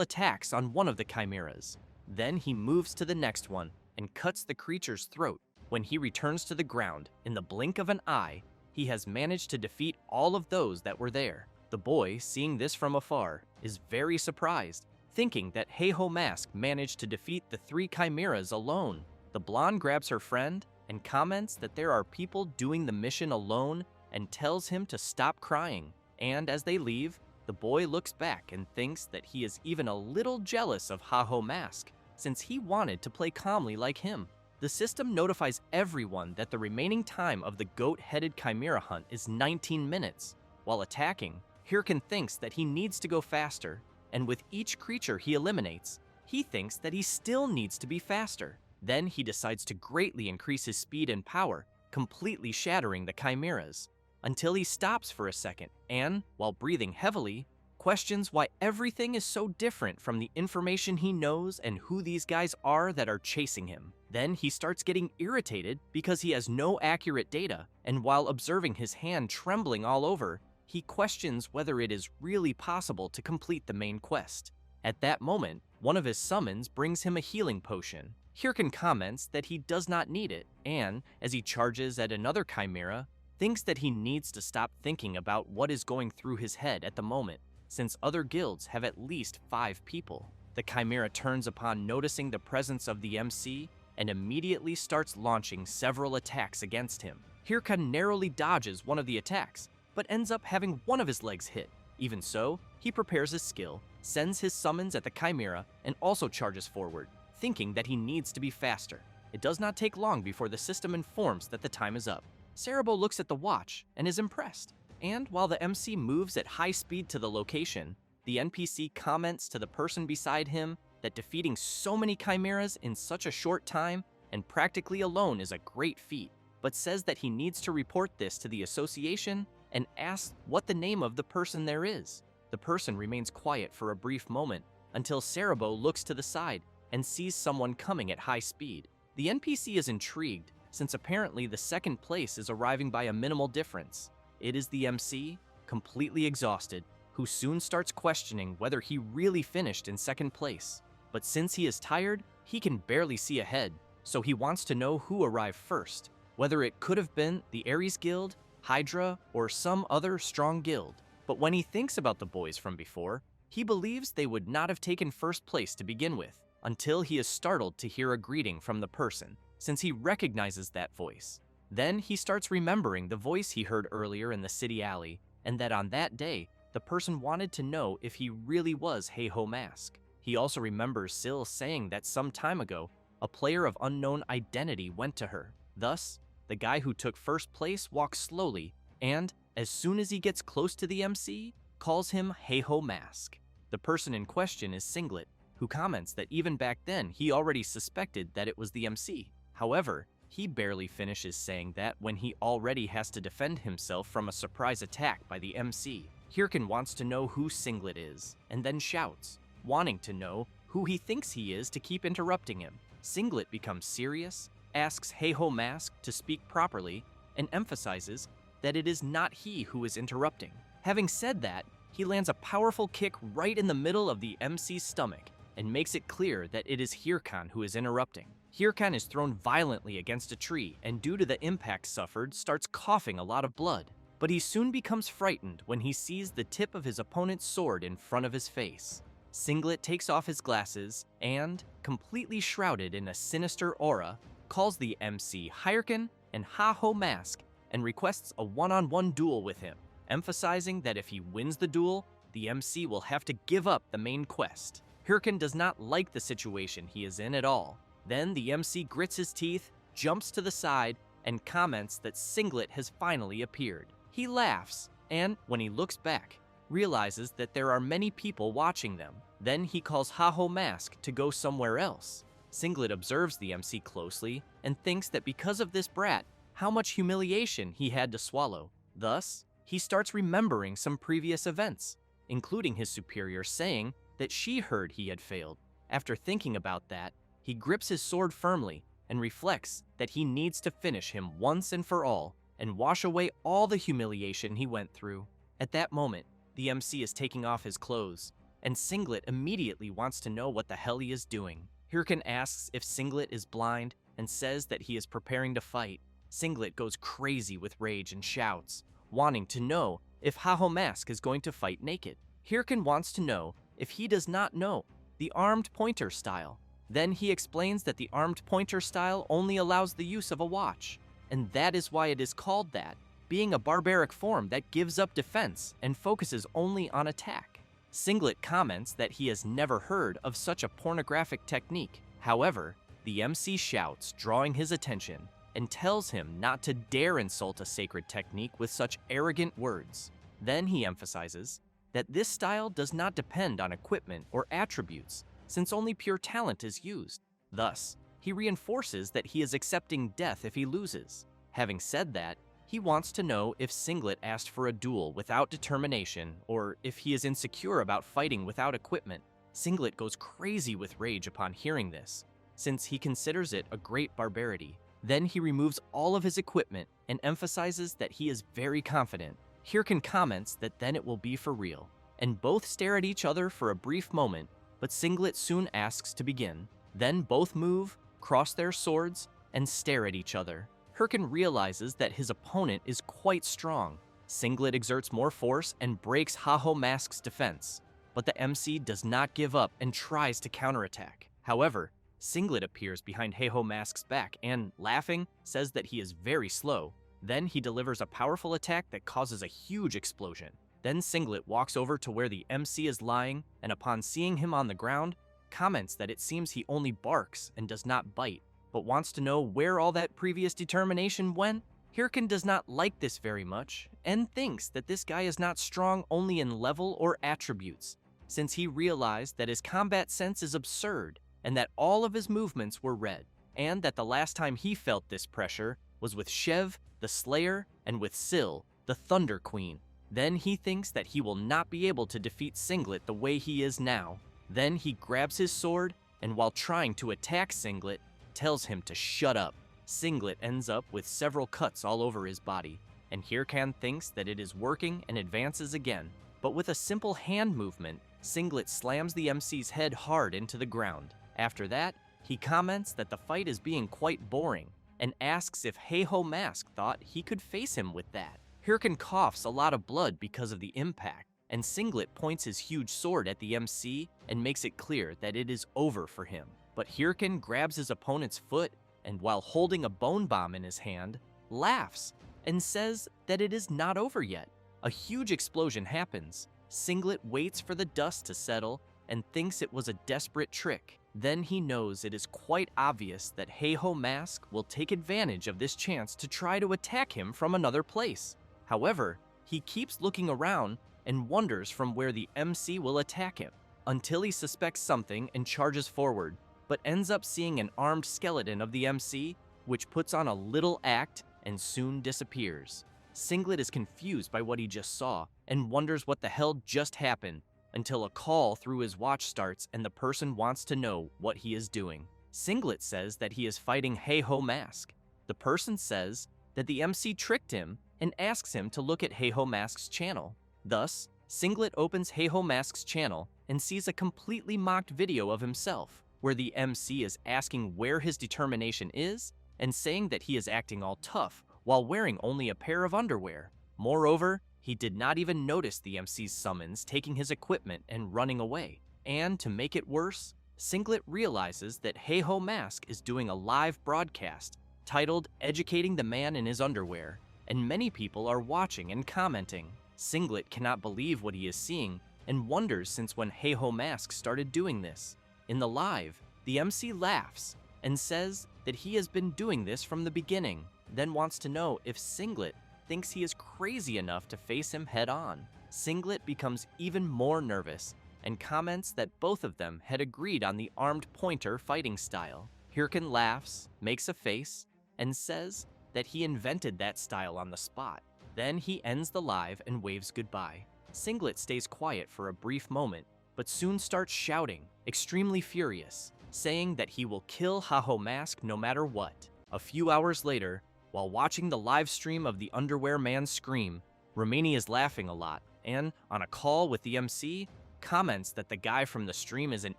attacks on one of the chimeras. Then he moves to the next one and cuts the creature's throat. When he returns to the ground, in the blink of an eye, he has managed to defeat all of those that were there. The boy, seeing this from afar, is very surprised, thinking that Heiho Mask managed to defeat the 3 chimeras alone. The blonde grabs her friend and comments that there are people doing the mission alone and tells him to stop crying. And as they leave, the boy looks back and thinks that he is even a little jealous of Heiho Mask, since he wanted to play calmly like him. The system notifies everyone that the remaining time of the goat-headed chimera hunt is 19 minutes. While attacking, Hirkan thinks that he needs to go faster, and with each creature he eliminates, he thinks that he still needs to be faster. Then he decides to greatly increase his speed and power, completely shattering the chimeras, until he stops for a second and, while breathing heavily, questions why everything is so different from the information he knows and who these guys are that are chasing him. Then he starts getting irritated because he has no accurate data, and while observing his hand trembling all over, he questions whether it is really possible to complete the main quest. At that moment, one of his summons brings him a healing potion. Hirkan comments that he does not need it, and, as he charges at another chimera, thinks that he needs to stop thinking about what is going through his head at the moment, since other guilds have at least 5 people. The chimera turns upon noticing the presence of the MC and immediately starts launching several attacks against him. Hirkan narrowly dodges one of the attacks, but ends up having one of his legs hit. Even so, he prepares his skill, sends his summons at the chimera, and also charges forward, thinking that he needs to be faster. It does not take long before the system informs that the time is up. Cerebro looks at the watch and is impressed, and while the MC moves at high speed to the location, the NPC comments to the person beside him that defeating so many chimeras in such a short time and practically alone is a great feat, but says that he needs to report this to the association and asks what the name of the person there is. The person remains quiet for a brief moment until Cerebro looks to the side and sees someone coming at high speed. The NPC is intrigued, since apparently the second place is arriving by a minimal difference. It is the MC, completely exhausted, who soon starts questioning whether he really finished in second place. But since he is tired, he can barely see ahead, so he wants to know who arrived first, whether it could have been the Ares Guild, Hydra, or some other strong guild. But when he thinks about the boys from before, he believes they would not have taken first place to begin with, until he is startled to hear a greeting from the person, since he recognizes that voice. Then he starts remembering the voice he heard earlier in the city alley, and that on that day, the person wanted to know if he really was Heiho Mask. He also remembers Syl saying that some time ago, a player of unknown identity went to her. Thus, the guy who took first place walks slowly, and, as soon as he gets close to the MC, calls him Heiho Mask. The person in question is Singlet, who comments that even back then he already suspected that it was the MC. However, he barely finishes saying that when he already has to defend himself from a surprise attack by the MC. Hirkan wants to know who Singlet is, and then shouts, wanting to know who he thinks he is to keep interrupting him. Singlet becomes serious, asks Heiho Mask to speak properly, and emphasizes that it is not he who is interrupting. Having said that, he lands a powerful kick right in the middle of the MC's stomach and makes it clear that it is Hirkan who is interrupting. Hirkan is thrown violently against a tree and due to the impact suffered starts coughing a lot of blood. But he soon becomes frightened when he sees the tip of his opponent's sword in front of his face. Singlet takes off his glasses and, completely shrouded in a sinister aura, calls the MC Hirkan and Heiho Mask and requests a one-on-one duel with him, emphasizing that if he wins the duel, the MC will have to give up the main quest. Hirkan does not like the situation he is in at all. Then the MC grits his teeth, jumps to the side, and comments that Singlet has finally appeared. He laughs, and when he looks back, realizes that there are many people watching them. Then he calls Heiho Mask to go somewhere else. Singlet observes the MC closely and thinks that because of this brat, how much humiliation he had to swallow. Thus, he starts remembering some previous events, including his superior saying that she heard he had failed. After thinking about that, he grips his sword firmly and reflects that he needs to finish him once and for all and wash away all the humiliation he went through. At that moment, the MC is taking off his clothes, and Singlet immediately wants to know what the hell he is doing. Hirkan asks if Singlet is blind and says that he is preparing to fight. Singlet goes crazy with rage and shouts, wanting to know if Heiho Mask is going to fight naked. Hirkan wants to know if he does not know the armed pointer style. Then he explains that the armed pointer style only allows the use of a watch, and that is why it is called that, being a barbaric form that gives up defense and focuses only on attack. Singlet comments that he has never heard of such a pornographic technique. However, the MC shouts, drawing his attention, and tells him not to dare insult a sacred technique with such arrogant words. Then he emphasizes that this style does not depend on equipment or attributes, since only pure talent is used. Thus, he reinforces that he is accepting death if he loses. Having said that, he wants to know if Singlet asked for a duel without determination, or if he is insecure about fighting without equipment. Singlet goes crazy with rage upon hearing this, since he considers it a great barbarity. Then he removes all of his equipment and emphasizes that he is very confident. Hirkin comments that then it will be for real, and both stare at each other for a brief moment, but Singlet soon asks to begin. Then both move, cross their swords, and stare at each other. Hirkin realizes that his opponent is quite strong. Singlet exerts more force and breaks Haho Mask's defense, but the MC does not give up and tries to counterattack. However, Singlet appears behind Heiho Mask's back and, laughing, says that he is very slow. Then he delivers a powerful attack that causes a huge explosion. Then Singlet walks over to where the MC is lying, and upon seeing him on the ground, comments that it seems he only barks and does not bite, but wants to know where all that previous determination went. Hirkin does not like this very much, and thinks that this guy is not strong only in level or attributes, since he realized that his combat sense is absurd, and that all of his movements were read, and that the last time he felt this pressure was with Shev, the Slayer, and with Syl, the Thunder Queen. Then he thinks that he will not be able to defeat Singlet the way he is now. Then he grabs his sword, and while trying to attack Singlet, tells him to shut up. Singlet ends up with several cuts all over his body, and Hirkan thinks that it is working and advances again. But with a simple hand movement, Singlet slams the MC's head hard into the ground. After that, he comments that the fight is being quite boring, and asks if Heiho Mask thought he could face him with that. Hirkan coughs a lot of blood because of the impact, and Singlet points his huge sword at the MC and makes it clear that it is over for him. But Hirkan grabs his opponent's foot, and while holding a bone bomb in his hand, laughs and says that it is not over yet. A huge explosion happens. Singlet waits for the dust to settle and thinks it was a desperate trick. Then he knows it is quite obvious that Heiho Mask will take advantage of this chance to try to attack him from another place. However, he keeps looking around and wonders from where the MC will attack him, until he suspects something and charges forward, but ends up seeing an armed skeleton of the MC, which puts on a little act and soon disappears. Singlet is confused by what he just saw and wonders what the hell just happened, until a call through his watch starts and the person wants to know what he is doing. Singlet says that he is fighting Heiho Mask. The person says that the MC tricked him and asks him to look at Heiho Mask's channel. Thus, Singlet opens Heiho Mask's channel and sees a completely mocked video of himself, where the MC is asking where his determination is and saying that he is acting all tough while wearing only a pair of underwear. Moreover, he did not even notice the MC's summons taking his equipment and running away. And to make it worse, Singlet realizes that Heiho Mask is doing a live broadcast titled "Educating the Man in His Underwear," and many people are watching and commenting. Singlet cannot believe what he is seeing and wonders since when Heiho Mask started doing this. In the live, the MC laughs and says that he has been doing this from the beginning, then wants to know if Singlet thinks he is crazy enough to face him head on. Singlet becomes even more nervous and comments that both of them had agreed on the armed pointer fighting style. Hirkan laughs, makes a face, and says that he invented that style on the spot. Then he ends the live and waves goodbye. Singlet stays quiet for a brief moment, but soon starts shouting, extremely furious, saying that he will kill Haho Mask no matter what. A few hours later, while watching the live stream of the Underwear Man scream, Romani is laughing a lot, and, on a call with the MC, comments that the guy from the stream is an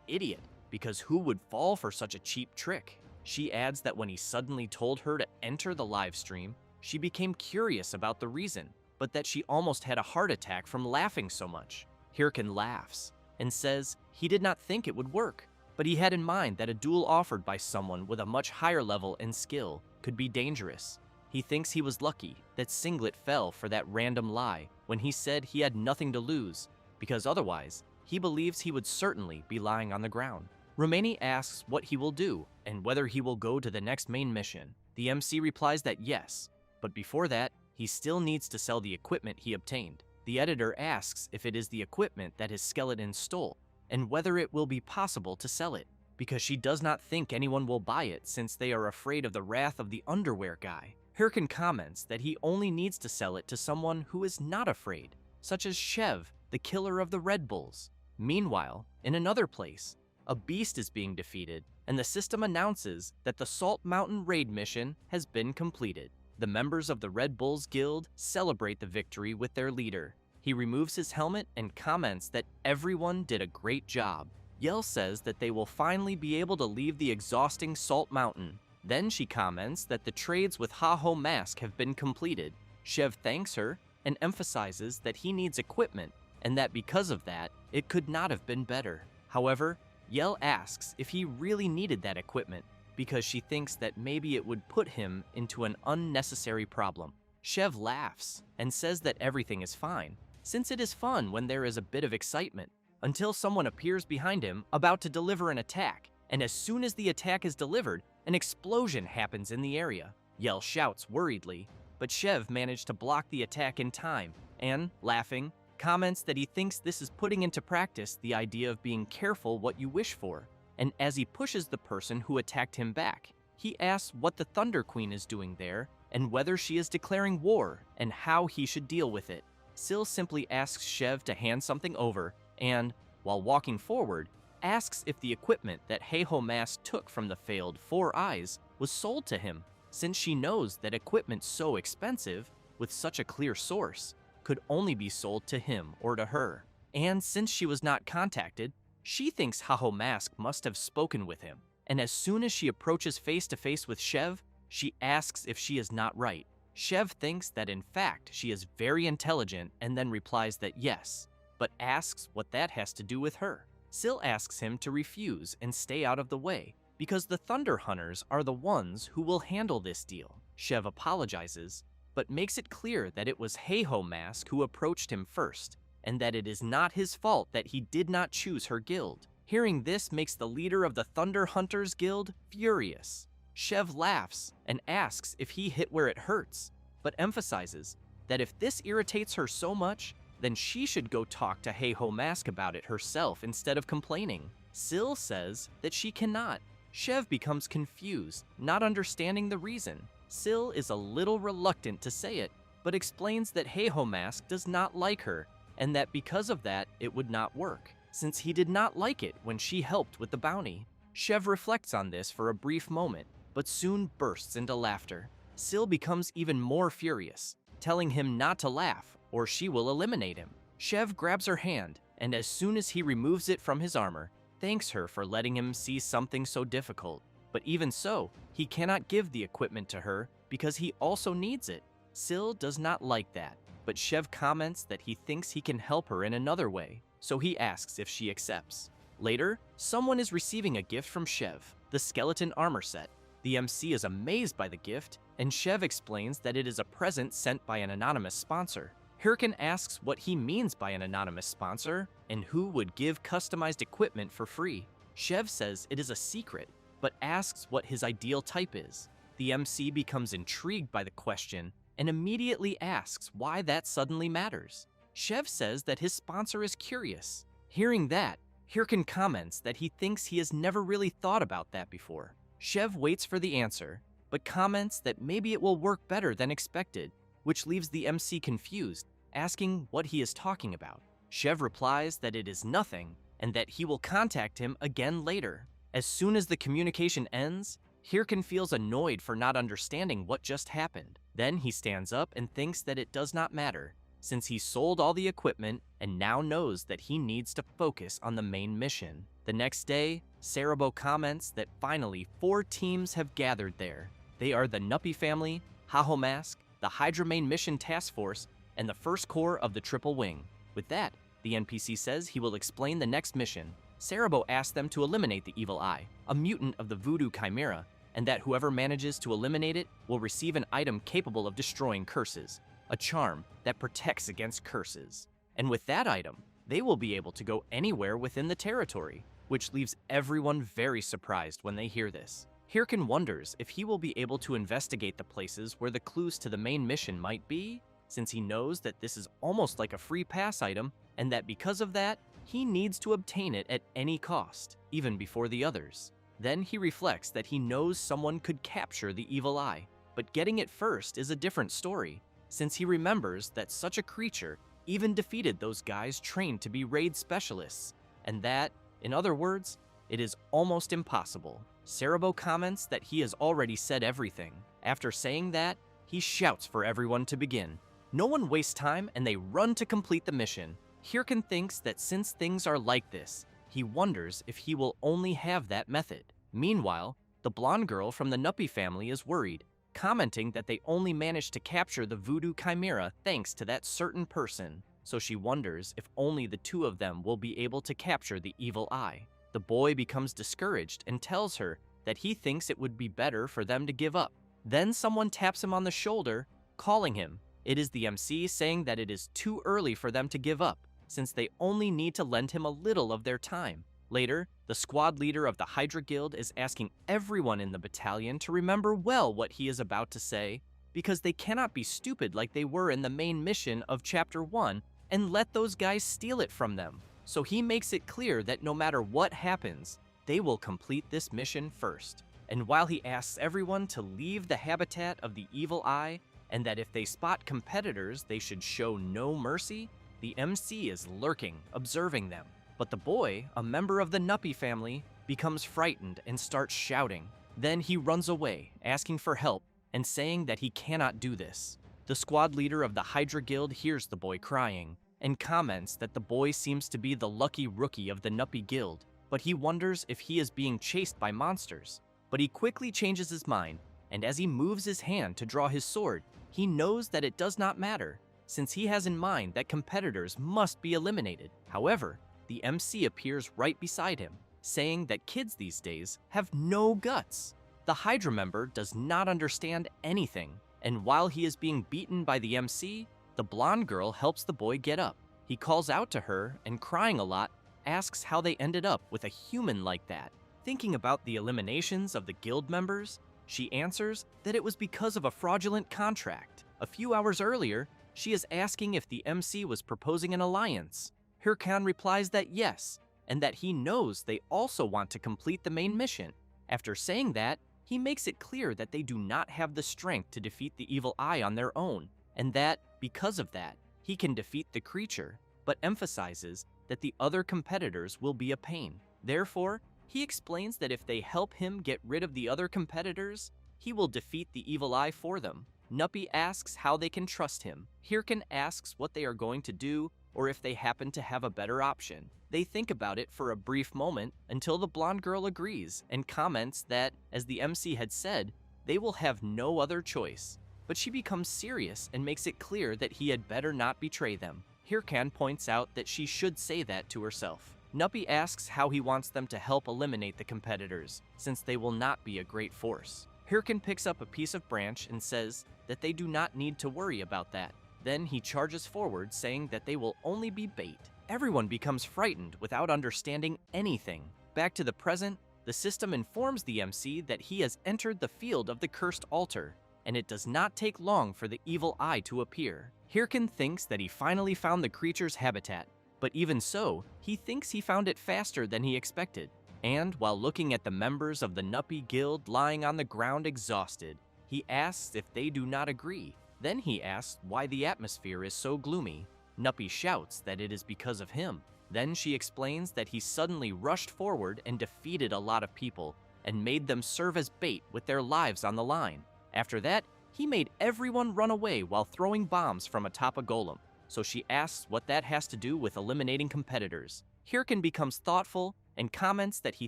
idiot, because who would fall for such a cheap trick? She adds that when he suddenly told her to enter the live stream, she became curious about the reason, but that she almost had a heart attack from laughing so much. Hirkan laughs, and says he did not think it would work, but he had in mind that a duel offered by someone with a much higher level and skill could be dangerous. He thinks he was lucky that Singlet fell for that random lie when he said he had nothing to lose, because otherwise, he believes he would certainly be lying on the ground. Romani asks what he will do and whether he will go to the next main mission. The MC replies that yes, but before that, he still needs to sell the equipment he obtained. The editor asks if it is the equipment that his skeleton stole, and whether it will be possible to sell it, because she does not think anyone will buy it since they are afraid of the wrath of the underwear guy. Hirkin comments that he only needs to sell it to someone who is not afraid, such as Shev, the killer of the Red Bulls. Meanwhile, in another place, a beast is being defeated, and the system announces that the Salt Mountain raid mission has been completed. The members of the Red Bulls Guild celebrate the victory with their leader. He removes his helmet and comments that everyone did a great job. Yell says that they will finally be able to leave the exhausting Salt Mountain. Then she comments that the trades with Ha-Ho Mask have been completed. Shev thanks her and emphasizes that he needs equipment and that because of that, it could not have been better. However, Yell asks if he really needed that equipment because she thinks that maybe it would put him into an unnecessary problem. Shev laughs and says that everything is fine, since it is fun when there is a bit of excitement, until someone appears behind him about to deliver an attack, and as soon as the attack is delivered, an explosion happens in the area. Yell shouts worriedly, but Shev managed to block the attack in time and, laughing, comments that he thinks this is putting into practice the idea of being careful what you wish for. And as he pushes the person who attacked him back, he asks what the Thunder Queen is doing there and whether she is declaring war and how he should deal with it. Sil simply asks Shev to hand something over and, while walking forward, asks if the equipment that Heiho Mask took from the failed Four Eyes was sold to him, since she knows that equipment so expensive, with such a clear source, could only be sold to him or to her. And since she was not contacted, she thinks Ha-Ho Mask must have spoken with him, and as soon as she approaches face-to-face with Shev, she asks if she is not right. Shev thinks that in fact she is very intelligent and then replies that yes, but asks what that has to do with her. Sil asks him to refuse and stay out of the way, because the Thunder Hunters are the ones who will handle this deal. Shev apologizes, but makes it clear that it was Heiho Mask who approached him first, and that it is not his fault that he did not choose her guild. Hearing this makes the leader of the Thunder Hunters Guild furious. Shev laughs and asks if he hit where it hurts, but emphasizes that if this irritates her so much, then she should go talk to Heiho Mask about it herself instead of complaining. Sil says that she cannot. Shev becomes confused, not understanding the reason. Sil is a little reluctant to say it, but explains that Heiho Mask does not like her, and that because of that, it would not work, since he did not like it when she helped with the bounty. Shev reflects on this for a brief moment, but soon bursts into laughter. Sil becomes even more furious, telling him not to laugh, or she will eliminate him. Shev grabs her hand, and as soon as he removes it from his armor, thanks her for letting him see something so difficult. But even so, he cannot give the equipment to her because he also needs it. Sil does not like that, but Shev comments that he thinks he can help her in another way, so he asks if she accepts. Later, someone is receiving a gift from Shev, the skeleton armor set. The MC is amazed by the gift, and Shev explains that it is a present sent by an anonymous sponsor. Hirkin asks what he means by an anonymous sponsor, and who would give customized equipment for free. Shev says it is a secret, but asks what his ideal type is. The MC becomes intrigued by the question and immediately asks why that suddenly matters. Shev says that his sponsor is curious. Hearing that, Hirkin comments that he thinks he has never really thought about that before. Shev waits for the answer, but comments that maybe it will work better than expected, which leaves the MC confused, asking what he is talking about. Shev replies that it is nothing, and that he will contact him again later. As soon as the communication ends, Hirkin feels annoyed for not understanding what just happened. Then he stands up and thinks that it does not matter, since he sold all the equipment and now knows that he needs to focus on the main mission. The next day, Cerebro comments that finally 4 teams have gathered there. They are the Nuppy family, Ha-Ho Mask, the Hydra Main Mission Task Force, and the First Corps of the Triple Wing. With that, The NPC says he will explain the next mission. Cerebro asks them to eliminate the evil eye, a mutant of the voodoo chimera, and that whoever manages to eliminate it will receive an item capable of destroying curses, a charm that protects against curses. And with that item, they will be able to go anywhere within the territory, which leaves everyone very surprised when they hear this. Hirkin wonders if he will be able to investigate the places where the clues to the main mission might be, since he knows that this is almost like a free pass item, and that because of that, he needs to obtain it at any cost, even before the others. Then he reflects that he knows someone could capture the evil eye, but getting it first is a different story, since he remembers that such a creature even defeated those guys trained to be raid specialists, and that, in other words, it is almost impossible. Cerebro comments that he has already said everything. After saying that, he shouts for everyone to begin. No one wastes time and they run to complete the mission. Hirkin thinks that since things are like this, he wonders if he will only have that method. Meanwhile, the blonde girl from the Nuppy family is worried, commenting that they only managed to capture the voodoo chimera thanks to that certain person, so she wonders if only the two of them will be able to capture the evil eye. The boy becomes discouraged and tells her that he thinks it would be better for them to give up. Then someone taps him on the shoulder, calling him. It is the MC saying that it is too early for them to give up, since they only need to lend him a little of their time. Later, the squad leader of the Hydra Guild is asking everyone in the battalion to remember well what he is about to say, because they cannot be stupid like they were in the main mission of Chapter 1 and let those guys steal it from them. So he makes it clear that no matter what happens, they will complete this mission first. And while he asks everyone to leave the habitat of the evil eye, and that if they spot competitors, they should show no mercy, the MC is lurking, observing them. But the boy, a member of the Nuppy family, becomes frightened and starts shouting. Then he runs away, asking for help and saying that he cannot do this. The squad leader of the Hydra Guild hears the boy crying and comments that the boy seems to be the lucky rookie of the Nuppy Guild, but he wonders if he is being chased by monsters. But he quickly changes his mind, and as he moves his hand to draw his sword, he knows that it does not matter, since he has in mind that competitors must be eliminated. However, the MC appears right beside him, saying that kids these days have no guts. The Hydra member does not understand anything, and while he is being beaten by the MC, the blonde girl helps the boy get up. He calls out to her and, crying a lot, asks how they ended up with a human like that. Thinking about the eliminations of the guild members, she answers that it was because of a fraudulent contract. A few hours earlier, she is asking if the MC was proposing an alliance. Hirkan replies that yes, and that he knows they also want to complete the main mission. After saying that, he makes it clear that they do not have the strength to defeat the evil eye on their own, and that, because of that, he can defeat the creature, but emphasizes that the other competitors will be a pain. Therefore, he explains that if they help him get rid of the other competitors, he will defeat the evil eye for them. Nuppy asks how they can trust him. Hirkan asks what they are going to do, or if they happen to have a better option. They think about it for a brief moment until the blonde girl agrees and comments that, as the MC had said, they will have no other choice. But she becomes serious and makes it clear that he had better not betray them. Hirkan points out that she should say that to herself. Nuppy asks how he wants them to help eliminate the competitors, since they will not be a great force. Hirkan picks up a piece of branch and says that they do not need to worry about that. Then he charges forward, saying that they will only be bait. Everyone becomes frightened without understanding anything. Back to the present, the system informs the MC that he has entered the field of the cursed altar, and it does not take long for the evil eye to appear. Hirkan thinks that he finally found the creature's habitat, but even so, he thinks he found it faster than he expected. And while looking at the members of the Nuppy Guild lying on the ground exhausted, he asks if they do not agree. Then he asks why the atmosphere is so gloomy. Nuppy shouts that it is because of him. Then she explains that he suddenly rushed forward and defeated a lot of people and made them serve as bait with their lives on the line. After that, he made everyone run away while throwing bombs from atop a golem. So she asks what that has to do with eliminating competitors. Hirkan becomes thoughtful and comments that he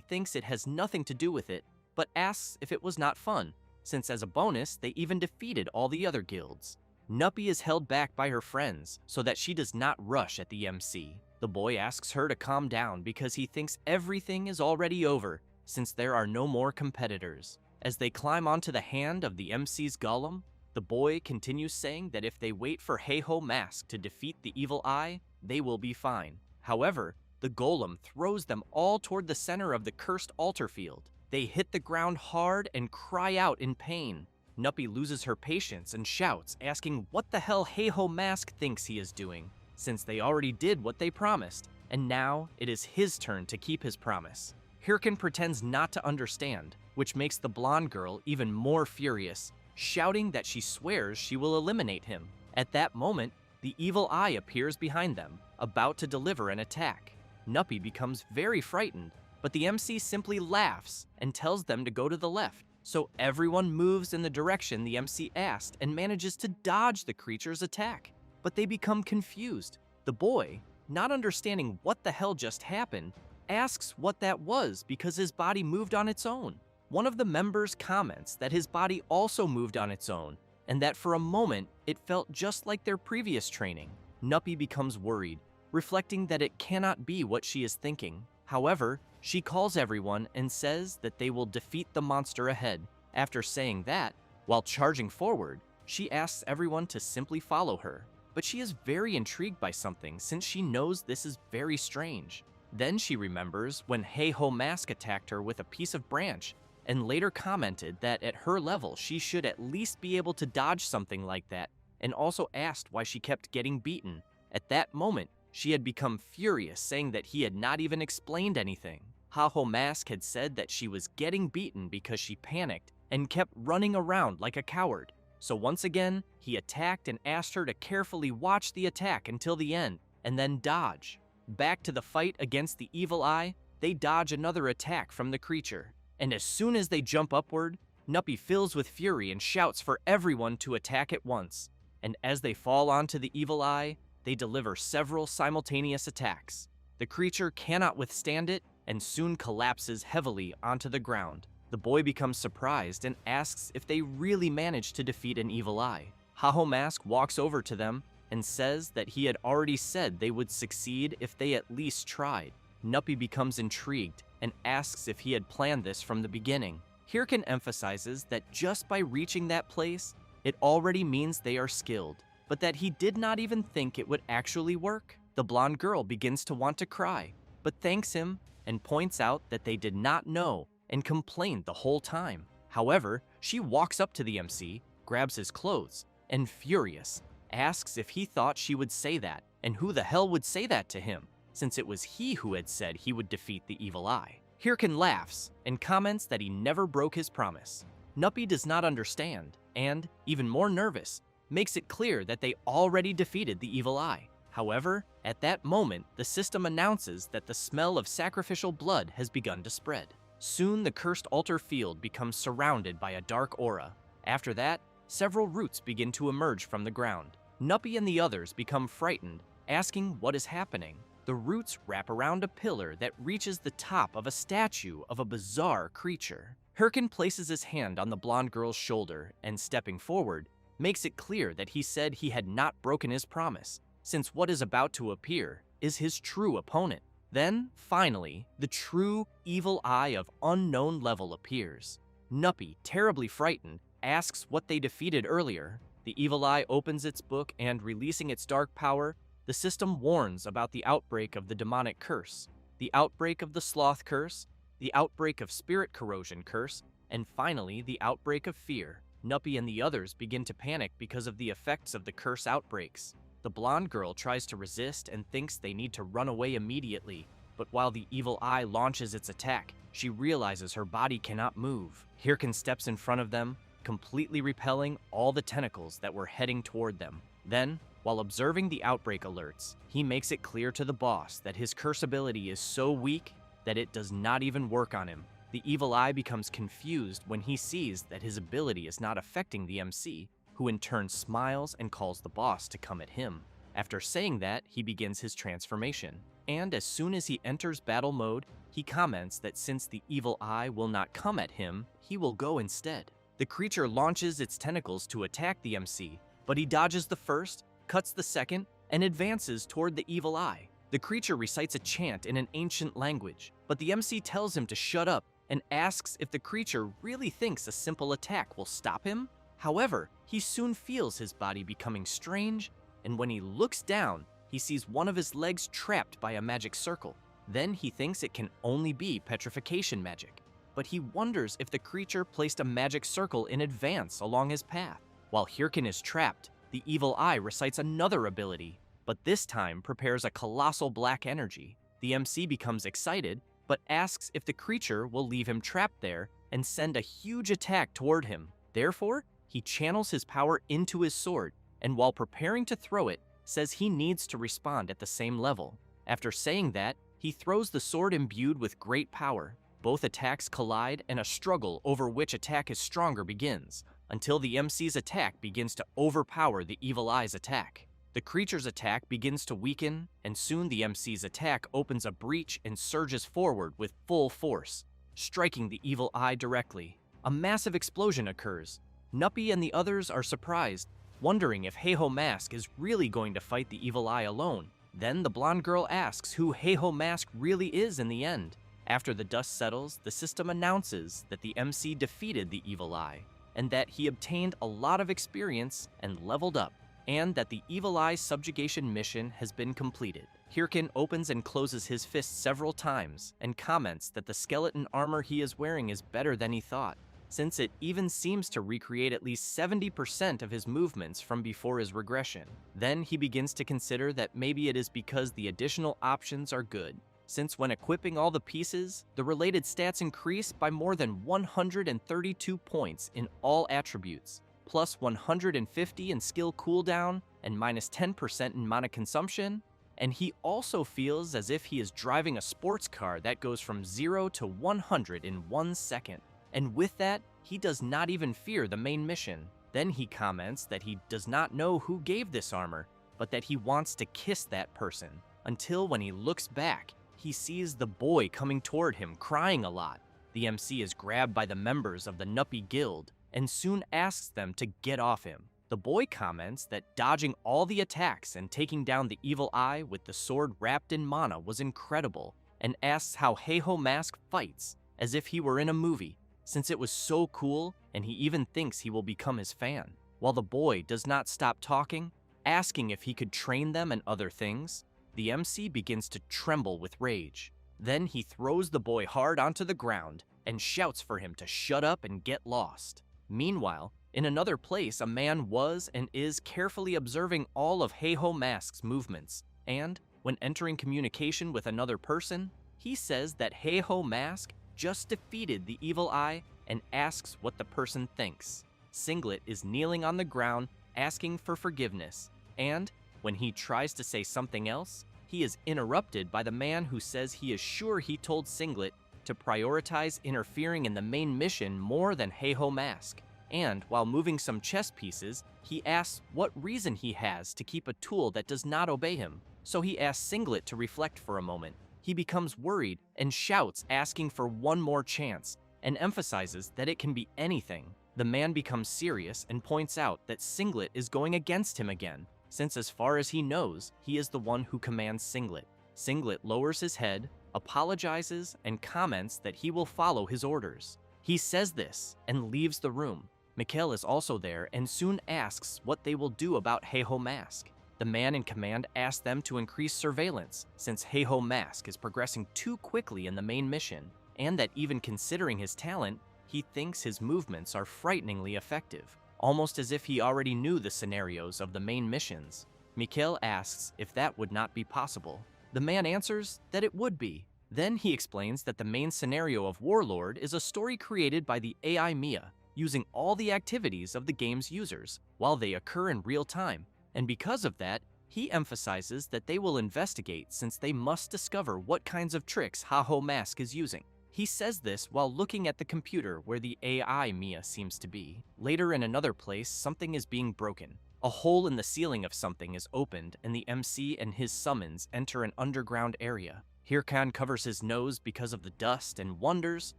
thinks it has nothing to do with it, but asks if it was not fun, since as a bonus, they even defeated all the other guilds. Nuppy is held back by her friends so that she does not rush at the MC. The boy asks her to calm down because he thinks everything is already over since there are no more competitors. As they climb onto the hand of the MC's golem, the boy continues saying that if they wait for Heiho Mask to defeat the evil eye, they will be fine. However, the golem throws them all toward the center of the cursed altar field. They hit the ground hard and cry out in pain. Nuppy loses her patience and shouts, asking what the hell Heiho Mask thinks he is doing, since they already did what they promised, and now it is his turn to keep his promise. Hirkin pretends not to understand, which makes the blonde girl even more furious, shouting that she swears she will eliminate him. At that moment, the evil eye appears behind them, about to deliver an attack. Nuppy becomes very frightened, but the MC simply laughs and tells them to go to the left. So everyone moves in the direction the MC asked and manages to dodge the creature's attack. But they become confused. The boy, not understanding what the hell just happened, asks what that was because his body moved on its own. One of the members comments that his body also moved on its own, and that for a moment it felt just like their previous training. Nuppy becomes worried, reflecting that it cannot be what she is thinking. However, she calls everyone and says that they will defeat the monster ahead. After saying that, while charging forward, she asks everyone to simply follow her. But she is very intrigued by something since she knows this is very strange. Then she remembers when Heiho Mask attacked her with a piece of branch and later commented that at her level she should at least be able to dodge something like that, and also asked why she kept getting beaten. At that moment, she had become furious, saying that he had not even explained anything. Heiho Mask had said that she was getting beaten because she panicked and kept running around like a coward. So once again, he attacked and asked her to carefully watch the attack until the end, and then dodge. Back to the fight against the evil eye, they dodge another attack from the creature. And as soon as they jump upward, Nuppy fills with fury and shouts for everyone to attack at once. And as they fall onto the evil eye, they deliver several simultaneous attacks. The creature cannot withstand it and soon collapses heavily onto the ground. The boy becomes surprised and asks if they really managed to defeat an evil eye. Heiho Mask walks over to them and says that he had already said they would succeed if they at least tried. Nuppy becomes intrigued and asks if he had planned this from the beginning. Hirkin emphasizes that just by reaching that place, it already means they are skilled, but that he did not even think it would actually work. The blonde girl begins to want to cry, but thanks him and points out that they did not know and complained the whole time. However, she walks up to the MC, grabs his clothes, and furious, asks if he thought she would say that, and who the hell would say that to him, since it was he who had said he would defeat the evil eye. Hirkin laughs and comments that he never broke his promise. Nuppy does not understand, and, even more nervous, makes it clear that they already defeated the evil eye. However, at that moment, the system announces that the smell of sacrificial blood has begun to spread. Soon the cursed altar field becomes surrounded by a dark aura. After that, several roots begin to emerge from the ground. Nuppy and the others become frightened, asking what is happening. The roots wrap around a pillar that reaches the top of a statue of a bizarre creature. Hirkin places his hand on the blonde girl's shoulder and, stepping forward, makes it clear that he said he had not broken his promise, since what is about to appear is his true opponent. Then, finally, the true evil eye of unknown level appears. Nuppy, terribly frightened, asks what they defeated earlier. The evil eye opens its book and, releasing its dark power, the system warns about the outbreak of the demonic curse, the outbreak of the sloth curse, the outbreak of spirit corrosion curse, and finally the outbreak of fear. Nuppy and the others begin to panic because of the effects of the curse outbreaks. The blonde girl tries to resist and thinks they need to run away immediately, but while the evil eye launches its attack, she realizes her body cannot move. Hirkin steps in front of them, completely repelling all the tentacles that were heading toward them. Then, while observing the outbreak alerts, he makes it clear to the boss that his curse ability is so weak that it does not even work on him. The evil eye becomes confused when he sees that his ability is not affecting the MC, who in turn smiles and calls the boss to come at him. After saying that, he begins his transformation, and as soon as he enters battle mode, he comments that since the evil eye will not come at him, he will go instead. The creature launches its tentacles to attack the MC, but he dodges the first, cuts the second, and advances toward the evil eye. The creature recites a chant in an ancient language, but the MC tells him to shut up and asks if the creature really thinks a simple attack will stop him. However, he soon feels his body becoming strange, and when he looks down, he sees one of his legs trapped by a magic circle. Then he thinks it can only be petrification magic, but he wonders if the creature placed a magic circle in advance along his path. While Hirkin is trapped, the evil eye recites another ability, but this time prepares a colossal black energy. The MC becomes excited, but asks if the creature will leave him trapped there and send a huge attack toward him. Therefore, he channels his power into his sword, and while preparing to throw it, says he needs to respond at the same level. After saying that, he throws the sword imbued with great power. Both attacks collide, and a struggle over which attack is stronger begins, until the MC's attack begins to overpower the evil eye's attack. The creature's attack begins to weaken, and soon the MC's attack opens a breach and surges forward with full force, striking the evil eye directly. A massive explosion occurs. Nuppy and the others are surprised, wondering if Heiho Mask is really going to fight the evil eye alone. Then the blonde girl asks who Heiho Mask really is in the end. After the dust settles, the system announces that the MC defeated the evil eye, and that he obtained a lot of experience and leveled up, and that the evil eye's subjugation mission has been completed. Hirkin opens and closes his fist several times and comments that the skeleton armor he is wearing is better than he thought, since it even seems to recreate at least 70% of his movements from before his regression. Then he begins to consider that maybe it is because the additional options are good, since when equipping all the pieces, the related stats increase by more than 132 points in all attributes, plus 150 in skill cooldown and minus 10% in mana consumption, and he also feels as if he is driving a sports car that goes from 0 to 100 in 1 second. And with that, he does not even fear the main mission. Then he comments that he does not know who gave this armor, but that he wants to kiss that person, until when he looks back, he sees the boy coming toward him crying a lot. The MC is grabbed by the members of the Nuppy Guild and soon asks them to get off him. The boy comments that dodging all the attacks and taking down the evil eye with the sword wrapped in mana was incredible, and asks how Heiho Mask fights, as if he were in a movie, since it was so cool, and he even thinks he will become his fan. While the boy does not stop talking, asking if he could train them and other things, the MC begins to tremble with rage. Then he throws the boy hard onto the ground and shouts for him to shut up and get lost. Meanwhile, in another place, a man was and is carefully observing all of Heiho Mask's movements, and when entering communication with another person, he says that Heiho Mask just defeated the evil eye and asks what the person thinks. Singlet is kneeling on the ground asking for forgiveness, and when he tries to say something else, he is interrupted by the man who says he is sure he told Singlet to prioritize interfering in the main mission more than Heiho Mask. And while moving some chess pieces, he asks what reason he has to keep a tool that does not obey him. So he asks Singlet to reflect for a moment. He becomes worried and shouts, asking for one more chance, and emphasizes that it can be anything. The man becomes serious and points out that Singlet is going against him again, since as far as he knows, he is the one who commands Singlet. Singlet lowers his head, apologizes, and comments that he will follow his orders. He says this and leaves the room. Mikhail is also there and soon asks what they will do about Heiho Mask. The man in command asks them to increase surveillance, since Heiho Mask is progressing too quickly in the main mission, and that even considering his talent, he thinks his movements are frighteningly effective, almost as if he already knew the scenarios of the main missions. Mikhail asks if that would not be possible. The man answers that it would be. Then he explains that the main scenario of Warlord is a story created by the AI Mia, using all the activities of the game's users, while they occur in real time. And because of that, he emphasizes that they will investigate since they must discover what kinds of tricks Heiho Mask is using. He says this while looking at the computer where the AI Mia seems to be. Later in another place, something is being broken. A hole in the ceiling of something is opened and the MC and his summons enter an underground area. Hirkan covers his nose because of the dust and wonders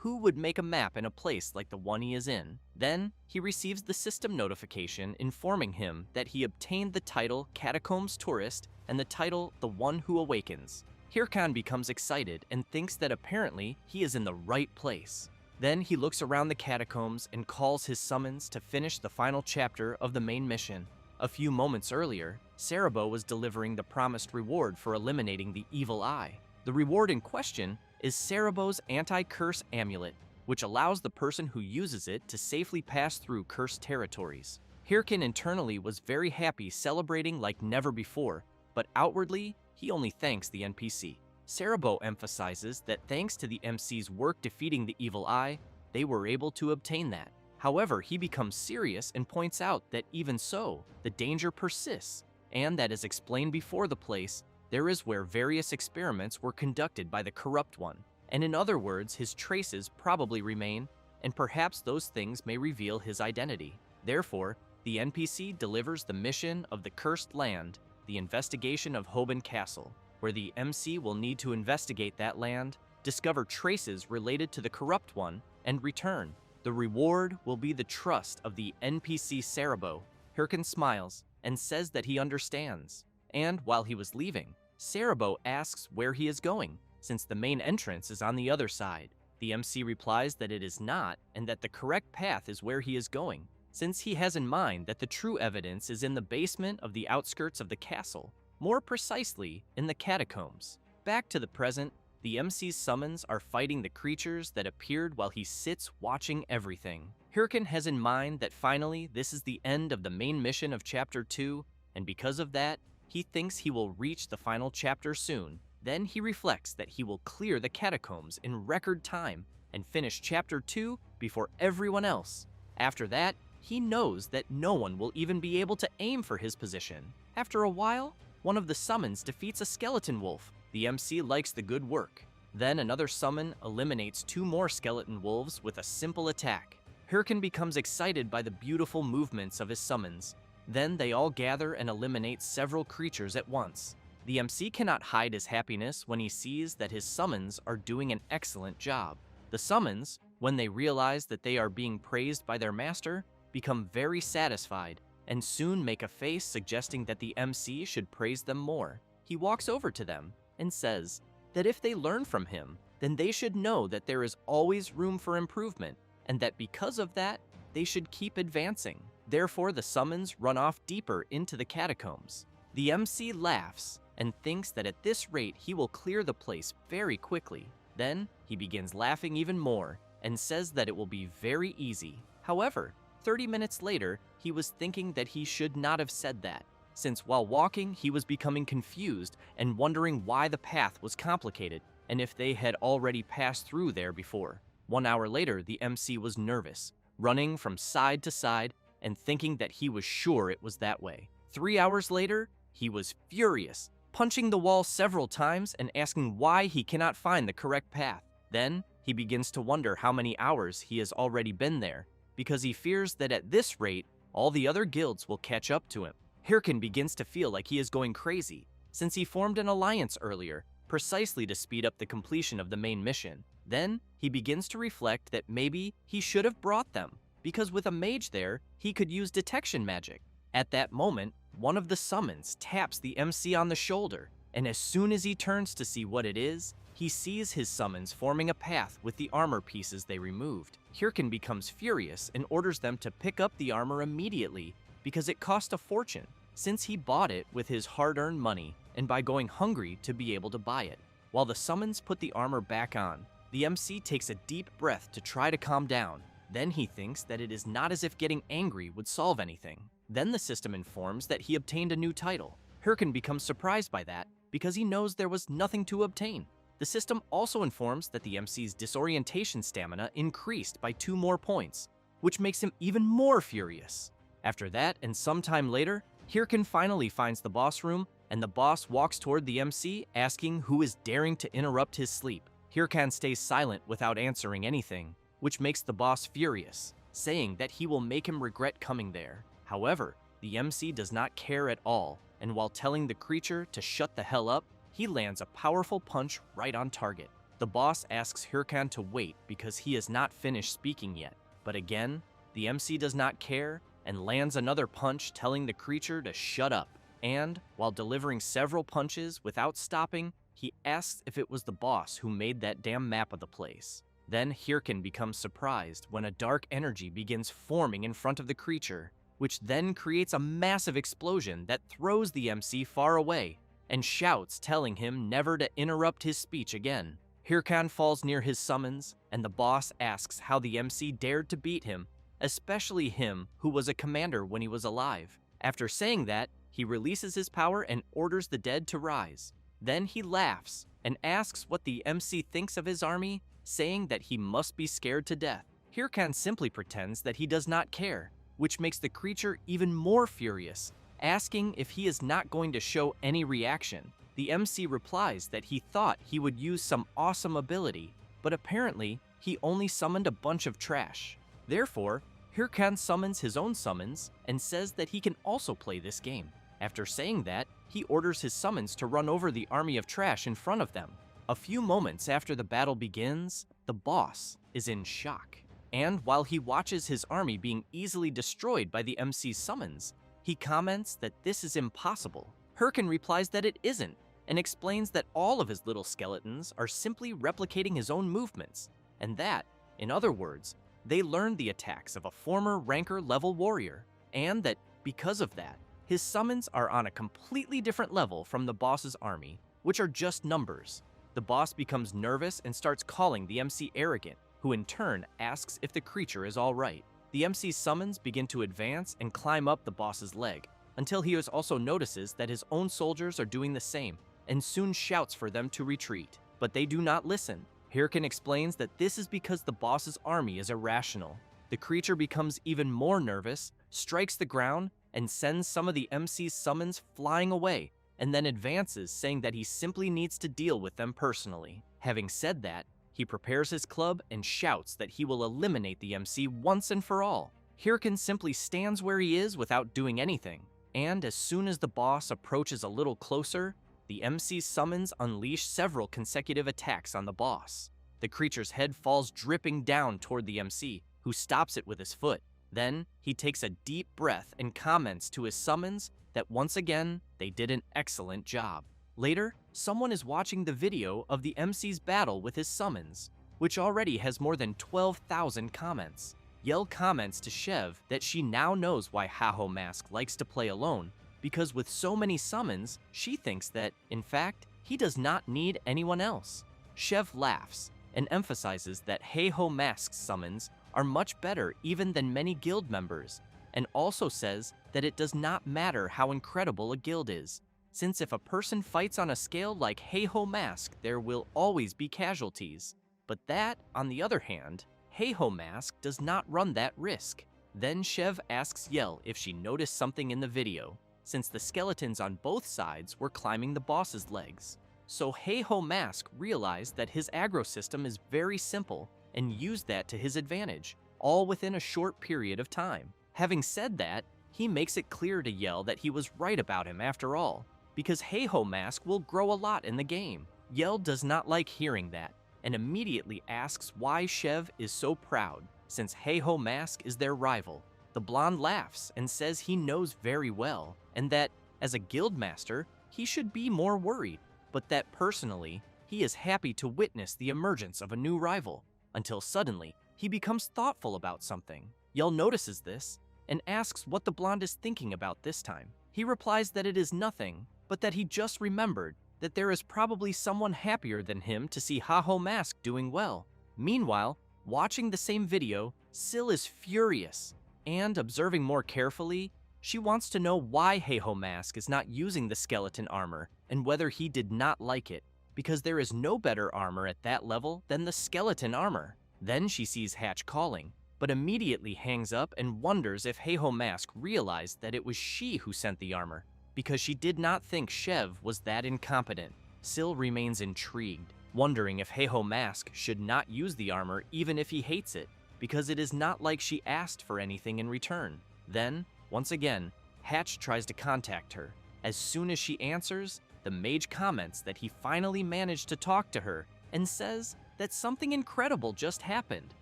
who would make a map in a place like the one he is in. Then, he receives the system notification informing him that he obtained the title Catacombs Tourist and the title The One Who Awakens. Hirkan becomes excited and thinks that apparently he is in the right place. Then he looks around the catacombs and calls his summons to finish the final chapter of the main mission. A few moments earlier, Cerebro was delivering the promised reward for eliminating the evil eye. The reward in question is Cerebro's anti-curse amulet, which allows the person who uses it to safely pass through cursed territories. Hirkan internally was very happy, celebrating like never before, but outwardly, he only thanks the NPC. Cerebro emphasizes that thanks to the MC's work defeating the evil eye, they were able to obtain that. However, he becomes serious and points out that even so, the danger persists, and that as explained before the place, there is where various experiments were conducted by the corrupt one, and in other words, his traces probably remain, and perhaps those things may reveal his identity. Therefore, the NPC delivers the mission of the Cursed Land, the investigation of Hoban Castle, where the MC will need to investigate that land, discover traces related to the corrupt one, and return. The reward will be the trust of the NPC Cerebro. Hirkan smiles and says that he understands. And while he was leaving, Cerebro asks where he is going, since the main entrance is on the other side. The MC replies that it is not, and that the correct path is where he is going, since he has in mind that the true evidence is in the basement of the outskirts of the castle, more precisely in the catacombs. Back to the present, the MC's summons are fighting the creatures that appeared while he sits watching everything. Hirkan has in mind that finally this is the end of the main mission of Chapter 2, and because of that, he thinks he will reach the final chapter soon. Then he reflects that he will clear the catacombs in record time and finish Chapter 2 before everyone else. After that, he knows that no one will even be able to aim for his position. After a while, one of the summons defeats a skeleton wolf. The MC likes the good work. Then another summon eliminates 2 more skeleton wolves with a simple attack. Hirkan becomes excited by the beautiful movements of his summons. Then they all gather and eliminate several creatures at once. The MC cannot hide his happiness when he sees that his summons are doing an excellent job. The summons, when they realize that they are being praised by their master, become very satisfied and soon make a face suggesting that the MC should praise them more. He walks over to them and says that if they learn from him, then they should know that there is always room for improvement, and that because of that, they should keep advancing. Therefore, the summons run off deeper into the catacombs. The MC laughs and thinks that at this rate he will clear the place very quickly. Then, he begins laughing even more and says that it will be very easy. However, 30 minutes later, he was thinking that he should not have said that, since while walking, he was becoming confused and wondering why the path was complicated and if they had already passed through there before. 1 hour later, the MC was nervous, running from side to side and thinking that he was sure it was that way. 3 hours later, he was furious, punching the wall several times and asking why he cannot find the correct path. Then, he begins to wonder how many hours he has already been there, because he fears that at this rate, all the other guilds will catch up to him. Hirkan begins to feel like he is going crazy, since he formed an alliance earlier, precisely to speed up the completion of the main mission. Then, he begins to reflect that maybe he should have brought them, because with a mage there, he could use detection magic. At that moment, one of the summons taps the MC on the shoulder, and as soon as he turns to see what it is, he sees his summons forming a path with the armor pieces they removed. Hirkan becomes furious and orders them to pick up the armor immediately because it cost a fortune, since he bought it with his hard-earned money and by going hungry to be able to buy it. While the summons put the armor back on, the MC takes a deep breath to try to calm down. Then he thinks that it is not as if getting angry would solve anything. Then the system informs that he obtained a new title. Hirkan becomes surprised by that because he knows there was nothing to obtain. The system also informs that the MC's disorientation stamina increased by 2 more points, which makes him even more furious. After that, and sometime later, Hirkan finally finds the boss room, and the boss walks toward the MC, asking who is daring to interrupt his sleep. Hirkan stays silent without answering anything, which makes the boss furious, saying that he will make him regret coming there. However, the MC does not care at all, and while telling the creature to shut the hell up, he lands a powerful punch right on target. The boss asks Hirkan to wait because he has not finished speaking yet, but again, the MC does not care and lands another punch telling the creature to shut up. And, while delivering several punches without stopping, he asks if it was the boss who made that damn map of the place. Then Hirkan becomes surprised when a dark energy begins forming in front of the creature, which then creates a massive explosion that throws the MC far away, and shouts telling him never to interrupt his speech again. Hirkan falls near his summons, and the boss asks how the MC dared to beat him, especially him who was a commander when he was alive. After saying that, he releases his power and orders the dead to rise. Then he laughs and asks what the MC thinks of his army, saying that he must be scared to death. Hirkan simply pretends that he does not care, which makes the creature even more furious, asking if he is not going to show any reaction. The MC replies that he thought he would use some awesome ability, but apparently he only summoned a bunch of trash. Therefore, Hirkan summons his own summons and says that he can also play this game. After saying that, he orders his summons to run over the army of trash in front of them. A few moments after the battle begins, the boss is in shock. And while he watches his army being easily destroyed by the MC's summons, he comments that this is impossible. Hirkan replies that it isn't, and explains that all of his little skeletons are simply replicating his own movements, and that, in other words, they learned the attacks of a former ranker-level warrior, and that, because of that, his summons are on a completely different level from the boss's army, which are just numbers. The boss becomes nervous and starts calling the MC arrogant, who in turn asks if the creature is alright. The MC's summons begin to advance and climb up the boss's leg, until he also notices that his own soldiers are doing the same, and soon shouts for them to retreat. But they do not listen. Hirkan explains that this is because the boss's army is irrational. The creature becomes even more nervous, strikes the ground, and sends some of the MC's summons flying away, and then advances, saying that he simply needs to deal with them personally. Having said that, he prepares his club and shouts that he will eliminate the MC once and for all. Hirkan simply stands where he is without doing anything, and as soon as the boss approaches a little closer, the MC's summons unleash several consecutive attacks on the boss. The creature's head falls dripping down toward the MC, who stops it with his foot. Then, he takes a deep breath and comments to his summons that once again, they did an excellent job. Later, someone is watching the video of the MC's battle with his summons, which already has more than 12,000 comments. Yell comments to Shev that she now knows why Haho Mask likes to play alone, because with so many summons, she thinks that, in fact, he does not need anyone else. Shev laughs and emphasizes that Heiho Mask's summons are much better even than many guild members, and also says that it does not matter how incredible a guild is, since if a person fights on a scale like Heiho Mask, there will always be casualties. But that, on the other hand, Heiho Mask does not run that risk. Then Shev asks Yell if she noticed something in the video, since the skeletons on both sides were climbing the boss's legs. So Heiho Mask realized that his aggro system is very simple and used that to his advantage, all within a short period of time. Having said that, he makes it clear to Yell that he was right about him after all, because Heiho Mask will grow a lot in the game. Yell does not like hearing that, and immediately asks why Shev is so proud, since Heiho Mask is their rival. The blonde laughs and says he knows very well, and that, as a guild master, he should be more worried, but that personally, he is happy to witness the emergence of a new rival, until suddenly, he becomes thoughtful about something. Yell notices this, and asks what the blonde is thinking about this time. He replies that it is nothing, but that he just remembered that there is probably someone happier than him to see Haho Mask doing well. Meanwhile, watching the same video, Syl is furious, and observing more carefully, she wants to know why Heiho Mask is not using the skeleton armor and whether he did not like it, because there is no better armor at that level than the skeleton armor. Then she sees Hatch calling, but immediately hangs up and wonders if Heiho Mask realized that it was she who sent the armor, because she did not think Shev was that incompetent. Syl remains intrigued, wondering if Heiho Mask should not use the armor even if he hates it, because it is not like she asked for anything in return. Then, once again, Hatch tries to contact her. As soon as she answers, the mage comments that he finally managed to talk to her and says that something incredible just happened.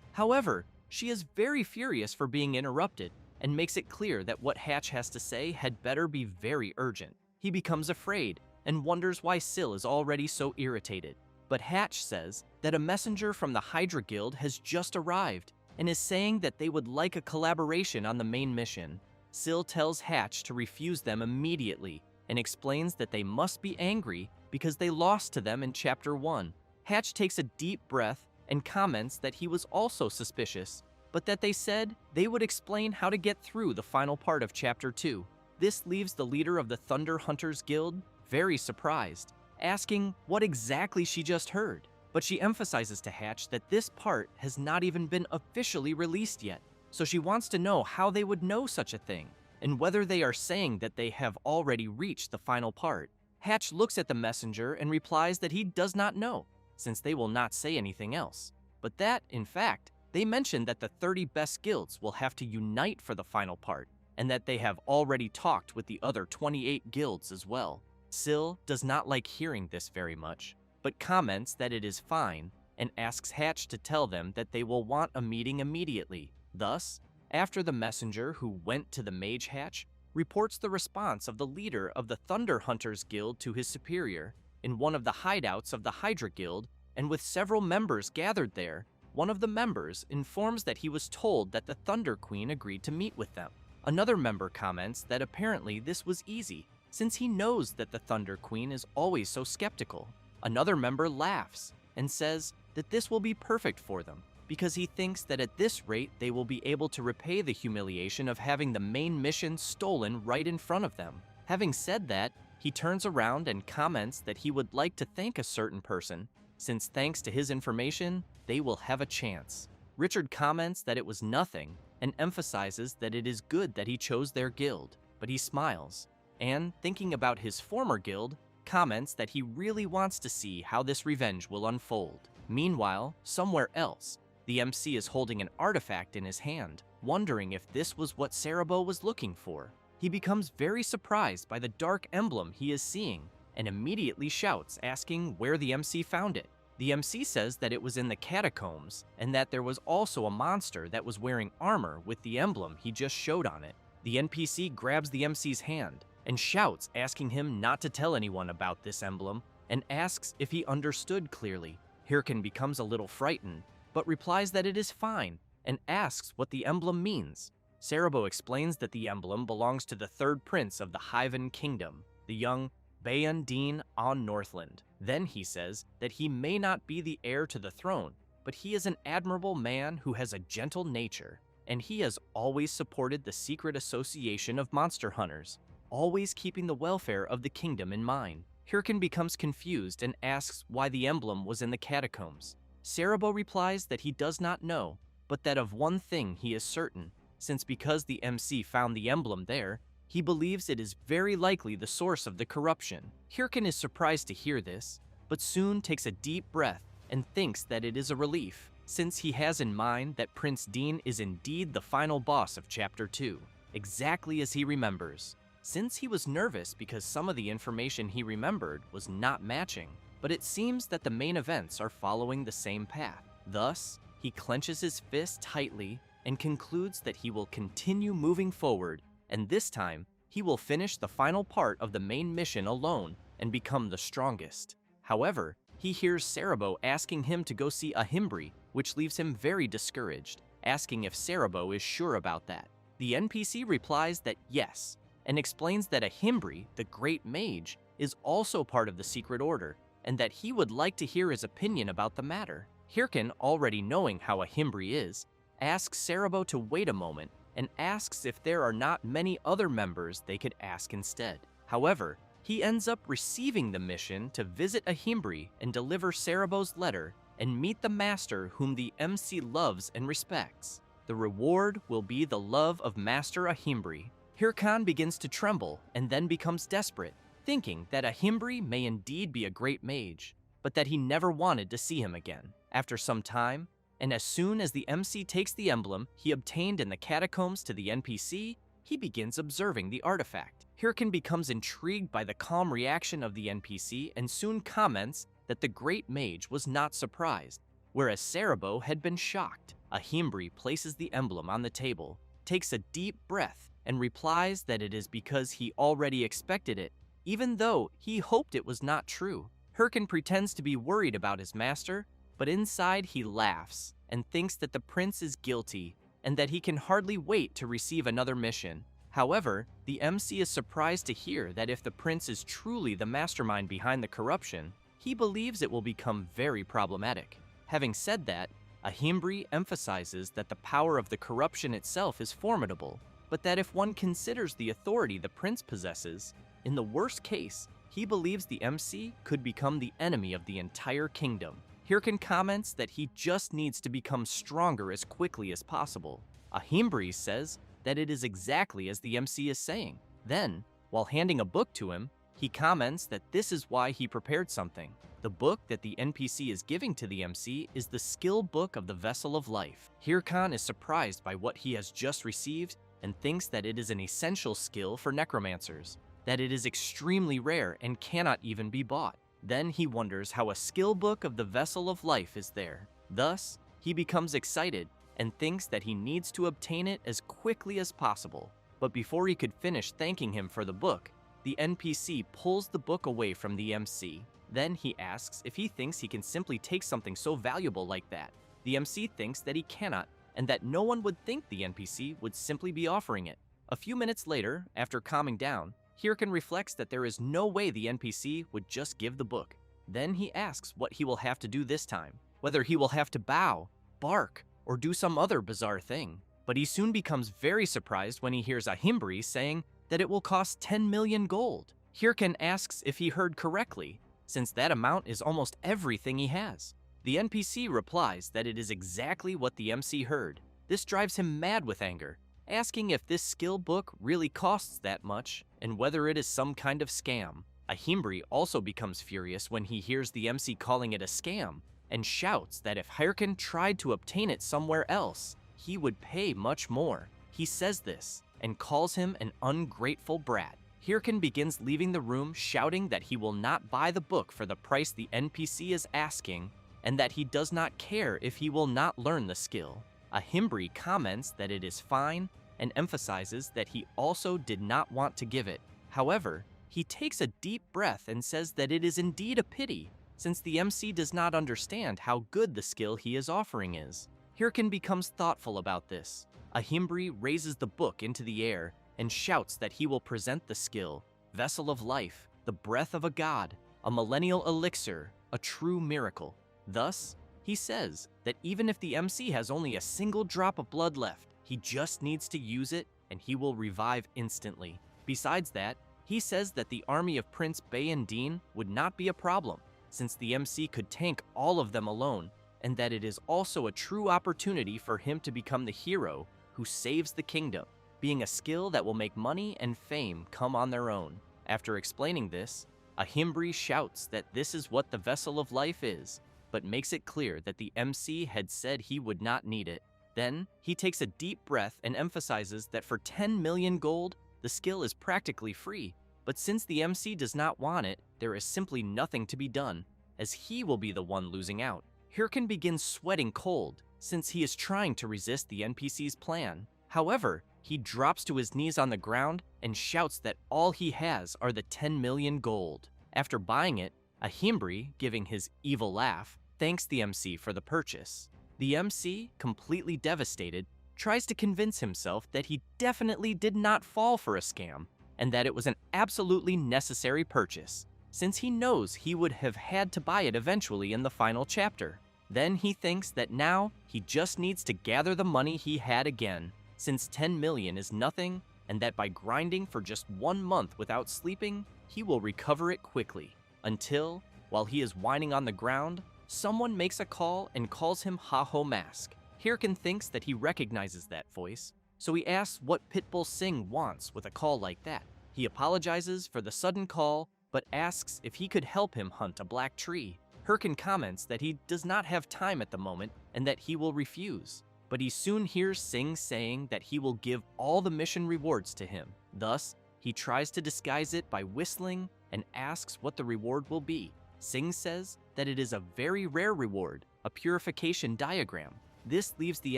However, she is very furious for being interrupted and makes it clear that what Hatch has to say had better be very urgent. He becomes afraid and wonders why Syl is already so irritated. But Hatch says that a messenger from the Hydra Guild has just arrived and is saying that they would like a collaboration on the main mission. Syl tells Hatch to refuse them immediately and explains that they must be angry because they lost to them in Chapter 1. Hatch takes a deep breath and comments that he was also suspicious, but that they said they would explain how to get through the final part of Chapter 2. This leaves the leader of the Thunder Hunters Guild very surprised, asking what exactly she just heard. But she emphasizes to Hatch that this part has not even been officially released yet, so she wants to know how they would know such a thing, and whether they are saying that they have already reached the final part. Hatch looks at the messenger and replies that he does not know, since they will not say anything else, but that, in fact, they mentioned that the 30 best guilds will have to unite for the final part, and that they have already talked with the other 28 guilds as well. Syl does not like hearing this very much, but comments that it is fine and asks Hatch to tell them that they will want a meeting immediately. Thus, after the messenger who went to the Mage Hatch reports the response of the leader of the Thunder Hunters Guild to his superior in one of the hideouts of the Hydra Guild, and with several members gathered there, one of the members informs that he was told that the Thunder Queen agreed to meet with them. Another member comments that apparently this was easy, since he knows that the Thunder Queen is always so skeptical. Another member laughs and says that this will be perfect for them, because he thinks that at this rate they will be able to repay the humiliation of having the main mission stolen right in front of them. Having said that, he turns around and comments that he would like to thank a certain person, since thanks to his information, they will have a chance. Richard comments that it was nothing and emphasizes that it is good that he chose their guild, but he smiles, and, thinking about his former guild, comments that he really wants to see how this revenge will unfold. Meanwhile, somewhere else, the MC is holding an artifact in his hand, wondering if this was what Cerebro was looking for. He becomes very surprised by the dark emblem he is seeing, and immediately shouts, asking where the MC found it. The MC says that it was in the catacombs, and that there was also a monster that was wearing armor with the emblem he just showed on it. The NPC grabs the MC's hand and shouts, asking him not to tell anyone about this emblem, and asks if he understood clearly. Hirkin becomes a little frightened, but replies that it is fine, and asks what the emblem means. Cerebro explains that the emblem belongs to the third prince of the Hyven Kingdom, the young Bayan Dean on Northland. Then he says that he may not be the heir to the throne, but he is an admirable man who has a gentle nature, and he has always supported the secret association of monster hunters, always keeping the welfare of the kingdom in mind. Hirkin becomes confused and asks why the emblem was in the catacombs. Cerebro replies that he does not know, but that of one thing he is certain, since because the MC found the emblem there, he believes it is very likely the source of the corruption. Hirkin is surprised to hear this, but soon takes a deep breath and thinks that it is a relief, since he has in mind that Prince Dean is indeed the final boss of Chapter 2, exactly as he remembers. Since he was nervous because some of the information he remembered was not matching, but it seems that the main events are following the same path. Thus, he clenches his fist tightly and concludes that he will continue moving forward, and this time, he will finish the final part of the main mission alone and become the strongest. However, he hears Cerebro asking him to go see Ahimbri, which leaves him very discouraged, asking if Cerebro is sure about that. The NPC replies that yes, and explains that Ahimbri, the Great Mage, is also part of the Secret Order, and that he would like to hear his opinion about the matter. Hirkin, already knowing how Ahimbri is, asks Cerebro to wait a moment and asks if there are not many other members they could ask instead. However, he ends up receiving the mission to visit Ahimbri and deliver Cerebro's letter and meet the master whom the MC loves and respects. The reward will be the love of Master Ahimbri. Hirkan begins to tremble and then becomes desperate, thinking that Ahimbri may indeed be a great mage, but that he never wanted to see him again. After some time, and as soon as the MC takes the emblem he obtained in the catacombs to the NPC, he begins observing the artifact. Hirkin becomes intrigued by the calm reaction of the NPC and soon comments that the great mage was not surprised, whereas Cerebro had been shocked. Ahimbri places the emblem on the table, takes a deep breath, and replies that it is because he already expected it, even though he hoped it was not true. Hirkin pretends to be worried about his master, but inside he laughs and thinks that the prince is guilty and that he can hardly wait to receive another mission. However, the MC is surprised to hear that if the prince is truly the mastermind behind the corruption, he believes it will become very problematic. Having said that, Ahimbri emphasizes that the power of the corruption itself is formidable, but that if one considers the authority the prince possesses, in the worst case, he believes the MC could become the enemy of the entire kingdom. Hirkin comments that he just needs to become stronger as quickly as possible. Ahimbri says that it is exactly as the MC is saying. Then, while handing a book to him, he comments that this is why he prepared something. The book that the NPC is giving to the MC is the skill book of the Vessel of Life. Hirkan is surprised by what he has just received and thinks that it is an essential skill for necromancers, that it is extremely rare and cannot even be bought. Then he wonders how a skill book of the Vessel of Life is there. Thus, he becomes excited and thinks that he needs to obtain it as quickly as possible. But before he could finish thanking him for the book, the NPC pulls the book away from the MC. Then he asks if he thinks he can simply take something so valuable like that. The MC thinks that he cannot, and that no one would think the NPC would simply be offering it. A few minutes later, after calming down, Hirkin reflects that there is no way the NPC would just give the book. Then he asks what he will have to do this time, whether he will have to bow, bark, or do some other bizarre thing. But he soon becomes very surprised when he hears Ahimbri saying that it will cost 10 million gold. Hirkin asks if he heard correctly, since that amount is almost everything he has. The NPC replies that it is exactly what the MC heard. This drives him mad with anger, asking if this skill book really costs that much and whether it is some kind of scam. Ahimbri also becomes furious when he hears the MC calling it a scam and shouts that if Hirkin tried to obtain it somewhere else, he would pay much more. He says this and calls him an ungrateful brat. Hirkin begins leaving the room shouting that he will not buy the book for the price the NPC is asking and that he does not care if he will not learn the skill. Ahimbri comments that it is fine and emphasizes that he also did not want to give it. However, he takes a deep breath and says that it is indeed a pity, since the MC does not understand how good the skill he is offering is. Hirkin becomes thoughtful about this. Ahimbri raises the book into the air and shouts that he will present the skill, Vessel of Life, the breath of a god, a millennial elixir, a true miracle. Thus, he says that even if the MC has only a single drop of blood left, he just needs to use it and he will revive instantly. Besides that, he says that the army of Prince Bayandine would not be a problem, since the MC could tank all of them alone, and that it is also a true opportunity for him to become the hero who saves the kingdom, being a skill that will make money and fame come on their own. After explaining this, Ahimbri shouts that this is what the Vessel of Life is, but makes it clear that the MC had said he would not need it. Then, he takes a deep breath and emphasizes that for 10 million gold, the skill is practically free, but since the MC does not want it, there is simply nothing to be done, as he will be the one losing out. Hirkin begins sweating cold, since he is trying to resist the NPC's plan. However, he drops to his knees on the ground and shouts that all he has are the 10 million gold. After buying it, Ahimbri, giving his evil laugh, thanks the MC for the purchase. The MC, completely devastated, tries to convince himself that he definitely did not fall for a scam, and that it was an absolutely necessary purchase, since he knows he would have had to buy it eventually in the final chapter. Then he thinks that now he just needs to gather the money he had again, since 10 million is nothing, and that by grinding for just 1 month without sleeping, he will recover it quickly. Until, while he is whining on the ground, someone makes a call and calls him Ha-Ho Mask. Hirkin thinks that he recognizes that voice, so he asks what Pitbull Singh wants with a call like that. He apologizes for the sudden call, but asks if he could help him hunt a black tree. Hirkin comments that he does not have time at the moment and that he will refuse, but he soon hears Singh saying that he will give all the mission rewards to him. Thus, he tries to disguise it by whistling and asks what the reward will be. Sing says that it is a very rare reward, a purification diagram. This leaves the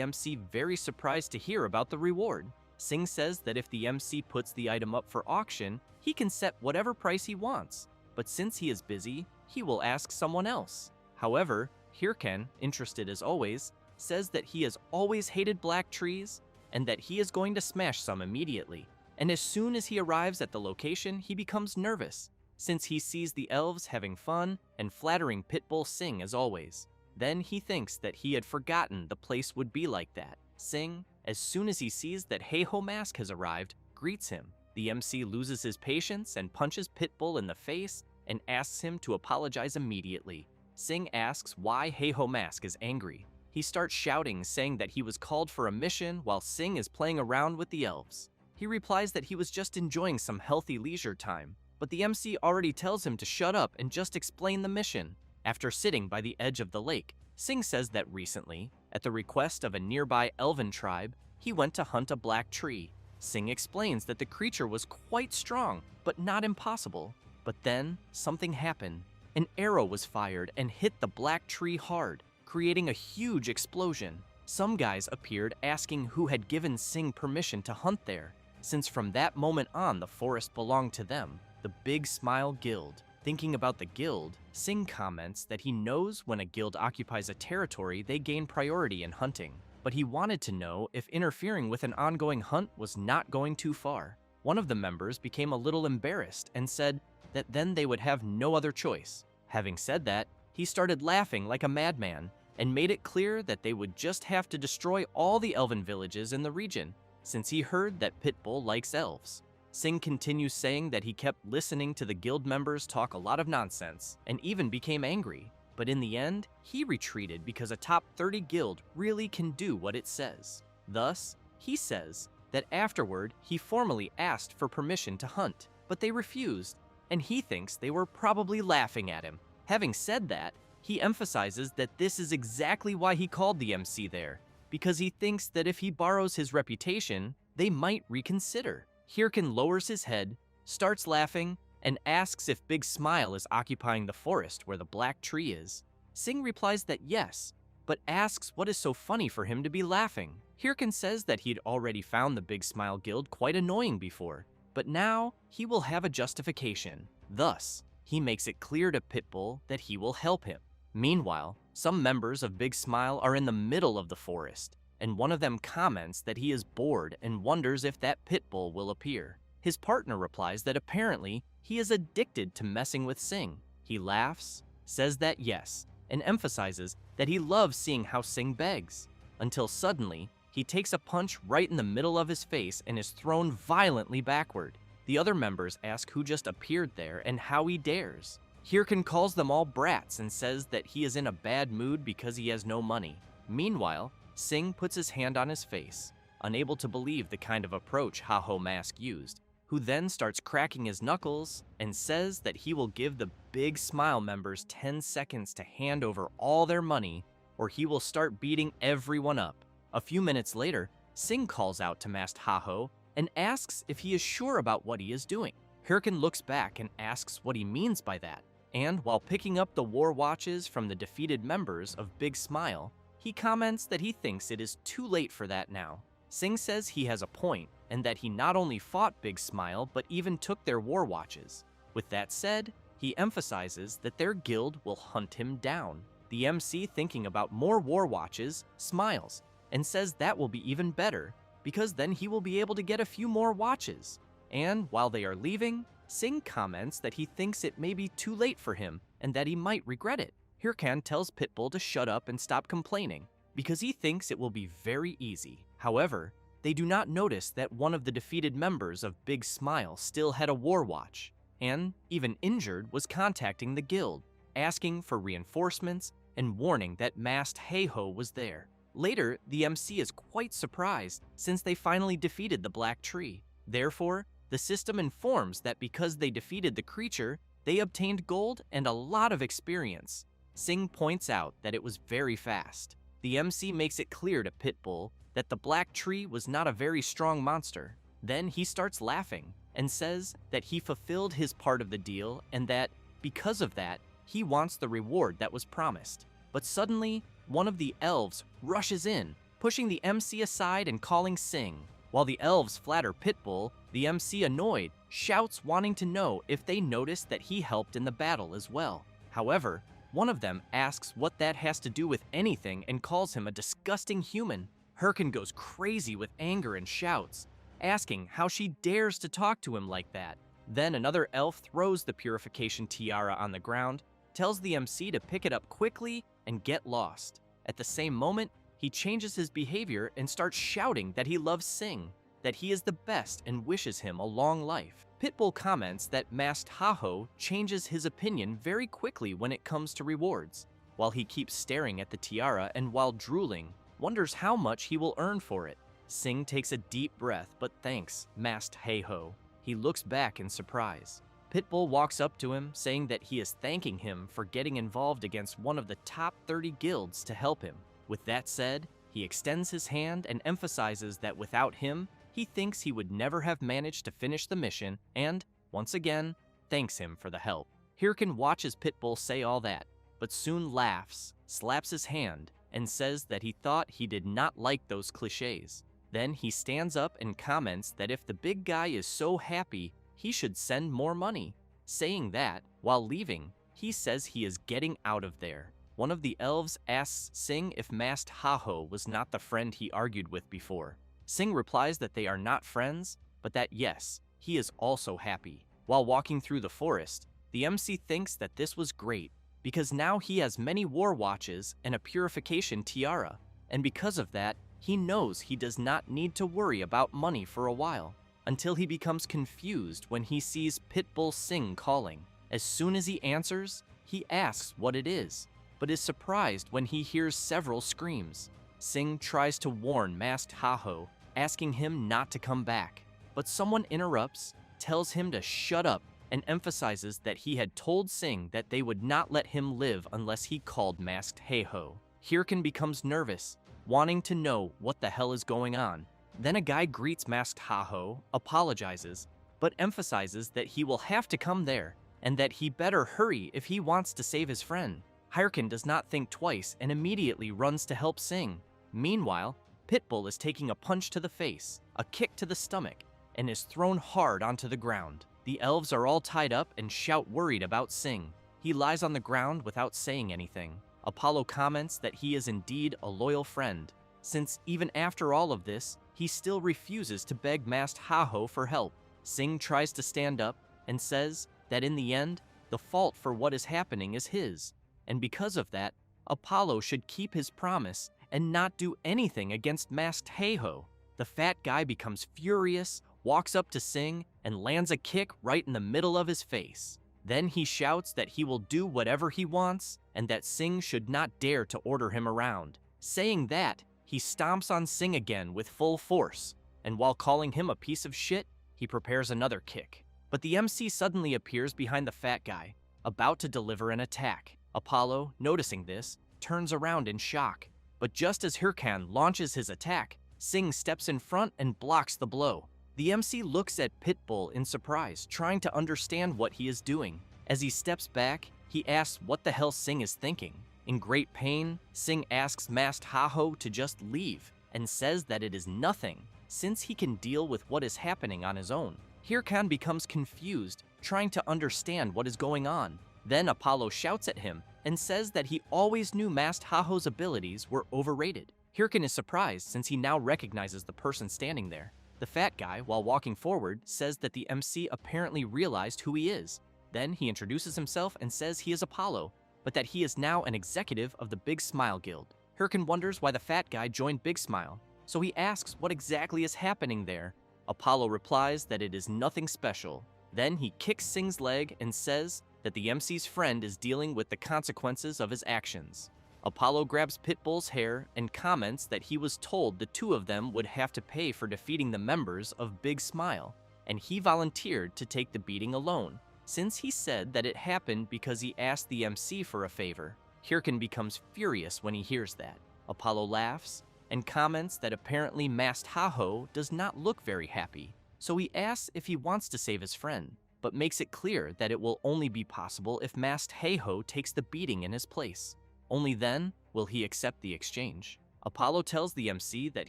MC very surprised to hear about the reward. Sing says that if the MC puts the item up for auction, he can set whatever price he wants, but since he is busy, he will ask someone else. However, Hirken, interested as always, says that he has always hated black trees and that he is going to smash some immediately. And as soon as he arrives at the location, he becomes nervous, since he sees the elves having fun and flattering Pitbull Sing as always. Then he thinks that he had forgotten the place would be like that. Sing, as soon as he sees that Heiho Mask has arrived, greets him. The MC loses his patience and punches Pitbull in the face and asks him to apologize immediately. Sing asks why Heiho Mask is angry. He starts shouting, saying that he was called for a mission while Sing is playing around with the elves. He replies that he was just enjoying some healthy leisure time, but the MC already tells him to shut up and just explain the mission. After sitting by the edge of the lake, Sing says that recently, at the request of a nearby elven tribe, he went to hunt a black tree. Sing explains that the creature was quite strong, but not impossible. But then, something happened. An arrow was fired and hit the black tree hard, creating a huge explosion. Some guys appeared asking who had given Sing permission to hunt there, since from that moment on the forest belonged to them, the Big Smile Guild. Thinking about the guild, Sing comments that he knows when a guild occupies a territory, they gain priority in hunting, but he wanted to know if interfering with an ongoing hunt was not going too far. One of the members became a little embarrassed and said that then they would have no other choice. Having said that, he started laughing like a madman and made it clear that they would just have to destroy all the elven villages in the region, since he heard that Pitbull likes elves. Sing continues saying that he kept listening to the guild members talk a lot of nonsense and even became angry, but in the end, he retreated because a top 30 guild really can do what it says. Thus, he says that afterward he formally asked for permission to hunt, but they refused, and he thinks they were probably laughing at him. Having said that, he emphasizes that this is exactly why he called the MC there, because he thinks that if he borrows his reputation, they might reconsider. Hirken lowers his head, starts laughing, and asks if Big Smile is occupying the forest where the black tree is. Sing replies that yes, but asks what is so funny for him to be laughing. Hirken says that he'd already found the Big Smile Guild quite annoying before, but now he will have a justification. Thus, he makes it clear to Pitbull that he will help him. Meanwhile, some members of Big Smile are in the middle of the forest, and one of them comments that he is bored and wonders if that Pitbull will appear. His partner replies that apparently he is addicted to messing with Sing. He laughs, says that yes, and emphasizes that he loves seeing how Sing begs, until suddenly he takes a punch right in the middle of his face and is thrown violently backward. The other members ask who just appeared there and how he dares. Hirken calls them all brats and says that he is in a bad mood because he has no money. Meanwhile, Sing puts his hand on his face, unable to believe the kind of approach Heiho Mask used, who then starts cracking his knuckles and says that he will give the Big Smile members 10 seconds to hand over all their money or he will start beating everyone up. A few minutes later, Sing calls out to Masked Heiho and asks if he is sure about what he is doing. Hirken looks back and asks what he means by that, and while picking up the war watches from the defeated members of Big Smile, he comments that he thinks it is too late for that now. Sing says he has a point, and that he not only fought Big Smile, but even took their war watches. With that said, he emphasizes that their guild will hunt him down. The MC, thinking about more war watches, smiles, and says that will be even better, because then he will be able to get a few more watches. And while they are leaving, Sing comments that he thinks it may be too late for him, and that he might regret it. Hirken tells Pitbull to shut up and stop complaining, because he thinks it will be very easy. However, they do not notice that one of the defeated members of Big Smile still had a war watch, and, even injured, was contacting the guild, asking for reinforcements and warning that Masked Heiho was there. Later, the MC is quite surprised since they finally defeated the Black Tree. Therefore, the system informs that because they defeated the creature, they obtained gold and a lot of experience. Sing points out that it was very fast. The MC makes it clear to Pitbull that the Black Tree was not a very strong monster. Then he starts laughing and says that he fulfilled his part of the deal and that, because of that, He wants the reward that was promised. But suddenly, one of the elves rushes in, pushing the MC aside and calling Sing. While the elves flatter Pitbull, the MC, annoyed, shouts, wanting to know if they noticed that he helped in the battle as well. However, one of them asks what that has to do with anything and calls him a disgusting human. Hirkin goes crazy with anger and shouts, asking how she dares to talk to him like that. Then another elf throws the purification tiara on the ground, tells the MC to pick it up quickly and get lost. At the same moment, he changes his behavior and starts shouting that he loves Sing, that he is the best and wishes him a long life. Pitbull comments that Masked Haho changes his opinion very quickly when it comes to rewards, while he keeps staring at the tiara and while drooling, wonders how much he will earn for it. Sing takes a deep breath but thanks Masked Haho. He looks back in surprise. Pitbull walks up to him, saying that he is thanking him for getting involved against one of the top 30 guilds to help him. With that said, he extends his hand and emphasizes that without him, he thinks he would never have managed to finish the mission and, once again, thanks him for the help. Hirkin watches Pitbull say all that, but soon laughs, slaps his hand, and says that he thought he did not like those cliches. Then he stands up and comments that if the big guy is so happy, he should send more money. Saying that, while leaving, he says he is getting out of there. One of the elves asks Sing if Masked Haho was not the friend he argued with before. Sing replies that they are not friends, but that yes, he is also happy. While walking through the forest, the MC thinks that this was great, because now he has many war watches and a purification tiara, and because of that, he knows he does not need to worry about money for a while, until he becomes confused when he sees Pitbull Sing calling. As soon as he answers, he asks what it is, but is surprised when he hears several screams. Sing tries to warn Masked Haho, asking him not to come back, but someone interrupts, tells him to shut up, and emphasizes that he had told Sing that they would not let him live unless he called Masked Haho. Hirkin becomes nervous, wanting to know what the hell is going on. Then a guy greets Masked Haho, apologizes, but emphasizes that he will have to come there, and that he better hurry if he wants to save his friend. Hirkin does not think twice and immediately runs to help Sing. Meanwhile, Pitbull is taking a punch to the face, a kick to the stomach, and is thrown hard onto the ground. The elves are all tied up and shout worried about Sing. He lies on the ground without saying anything. Apollo comments that he is indeed a loyal friend, since even after all of this, he still refuses to beg Masked Haho for help. Sing tries to stand up and says that in the end, the fault for what is happening is his, and because of that, Apollo should keep his promise and not do anything against Masked Haho. The fat guy becomes furious, walks up to Sing, and lands a kick right in the middle of his face. Then he shouts that he will do whatever he wants, and that Sing should not dare to order him around. Saying that, he stomps on Sing again with full force, and while calling him a piece of shit, he prepares another kick. But the MC suddenly appears behind the fat guy, about to deliver an attack. Apollo, noticing this, turns around in shock. But just as Hirkan launches his attack, Sing steps in front and blocks the blow. The MC looks at Pitbull in surprise, trying to understand what he is doing. As he steps back, he asks what the hell Sing is thinking. In great pain, Sing asks Masked Haho to just leave, and says that it is nothing, since he can deal with what is happening on his own. Hirkan becomes confused, trying to understand what is going on. Then Apollo shouts at him and says that he always knew Masked Haho's abilities were overrated. Hirkan is surprised since he now recognizes the person standing there. The fat guy, while walking forward, says that the MC apparently realized who he is. Then he introduces himself and says he is Apollo, but that he is now an executive of the Big Smile Guild. Hirkan wonders why the fat guy joined Big Smile, so he asks what exactly is happening there. Apollo replies that it is nothing special. Then he kicks Sing's leg and says that the MC's friend is dealing with the consequences of his actions. Apollo grabs Pitbull's hair and comments that he was told the two of them would have to pay for defeating the members of Big Smile, and he volunteered to take the beating alone, since he said that it happened because he asked the MC for a favor. Hirkan becomes furious when he hears that. Apollo laughs and comments that apparently Masked Haho does not look very happy, so he asks if he wants to save his friend. but makes it clear that it will only be possible if Masked Heiho takes the beating in his place. Only then will he accept the exchange. Apollo tells the MC that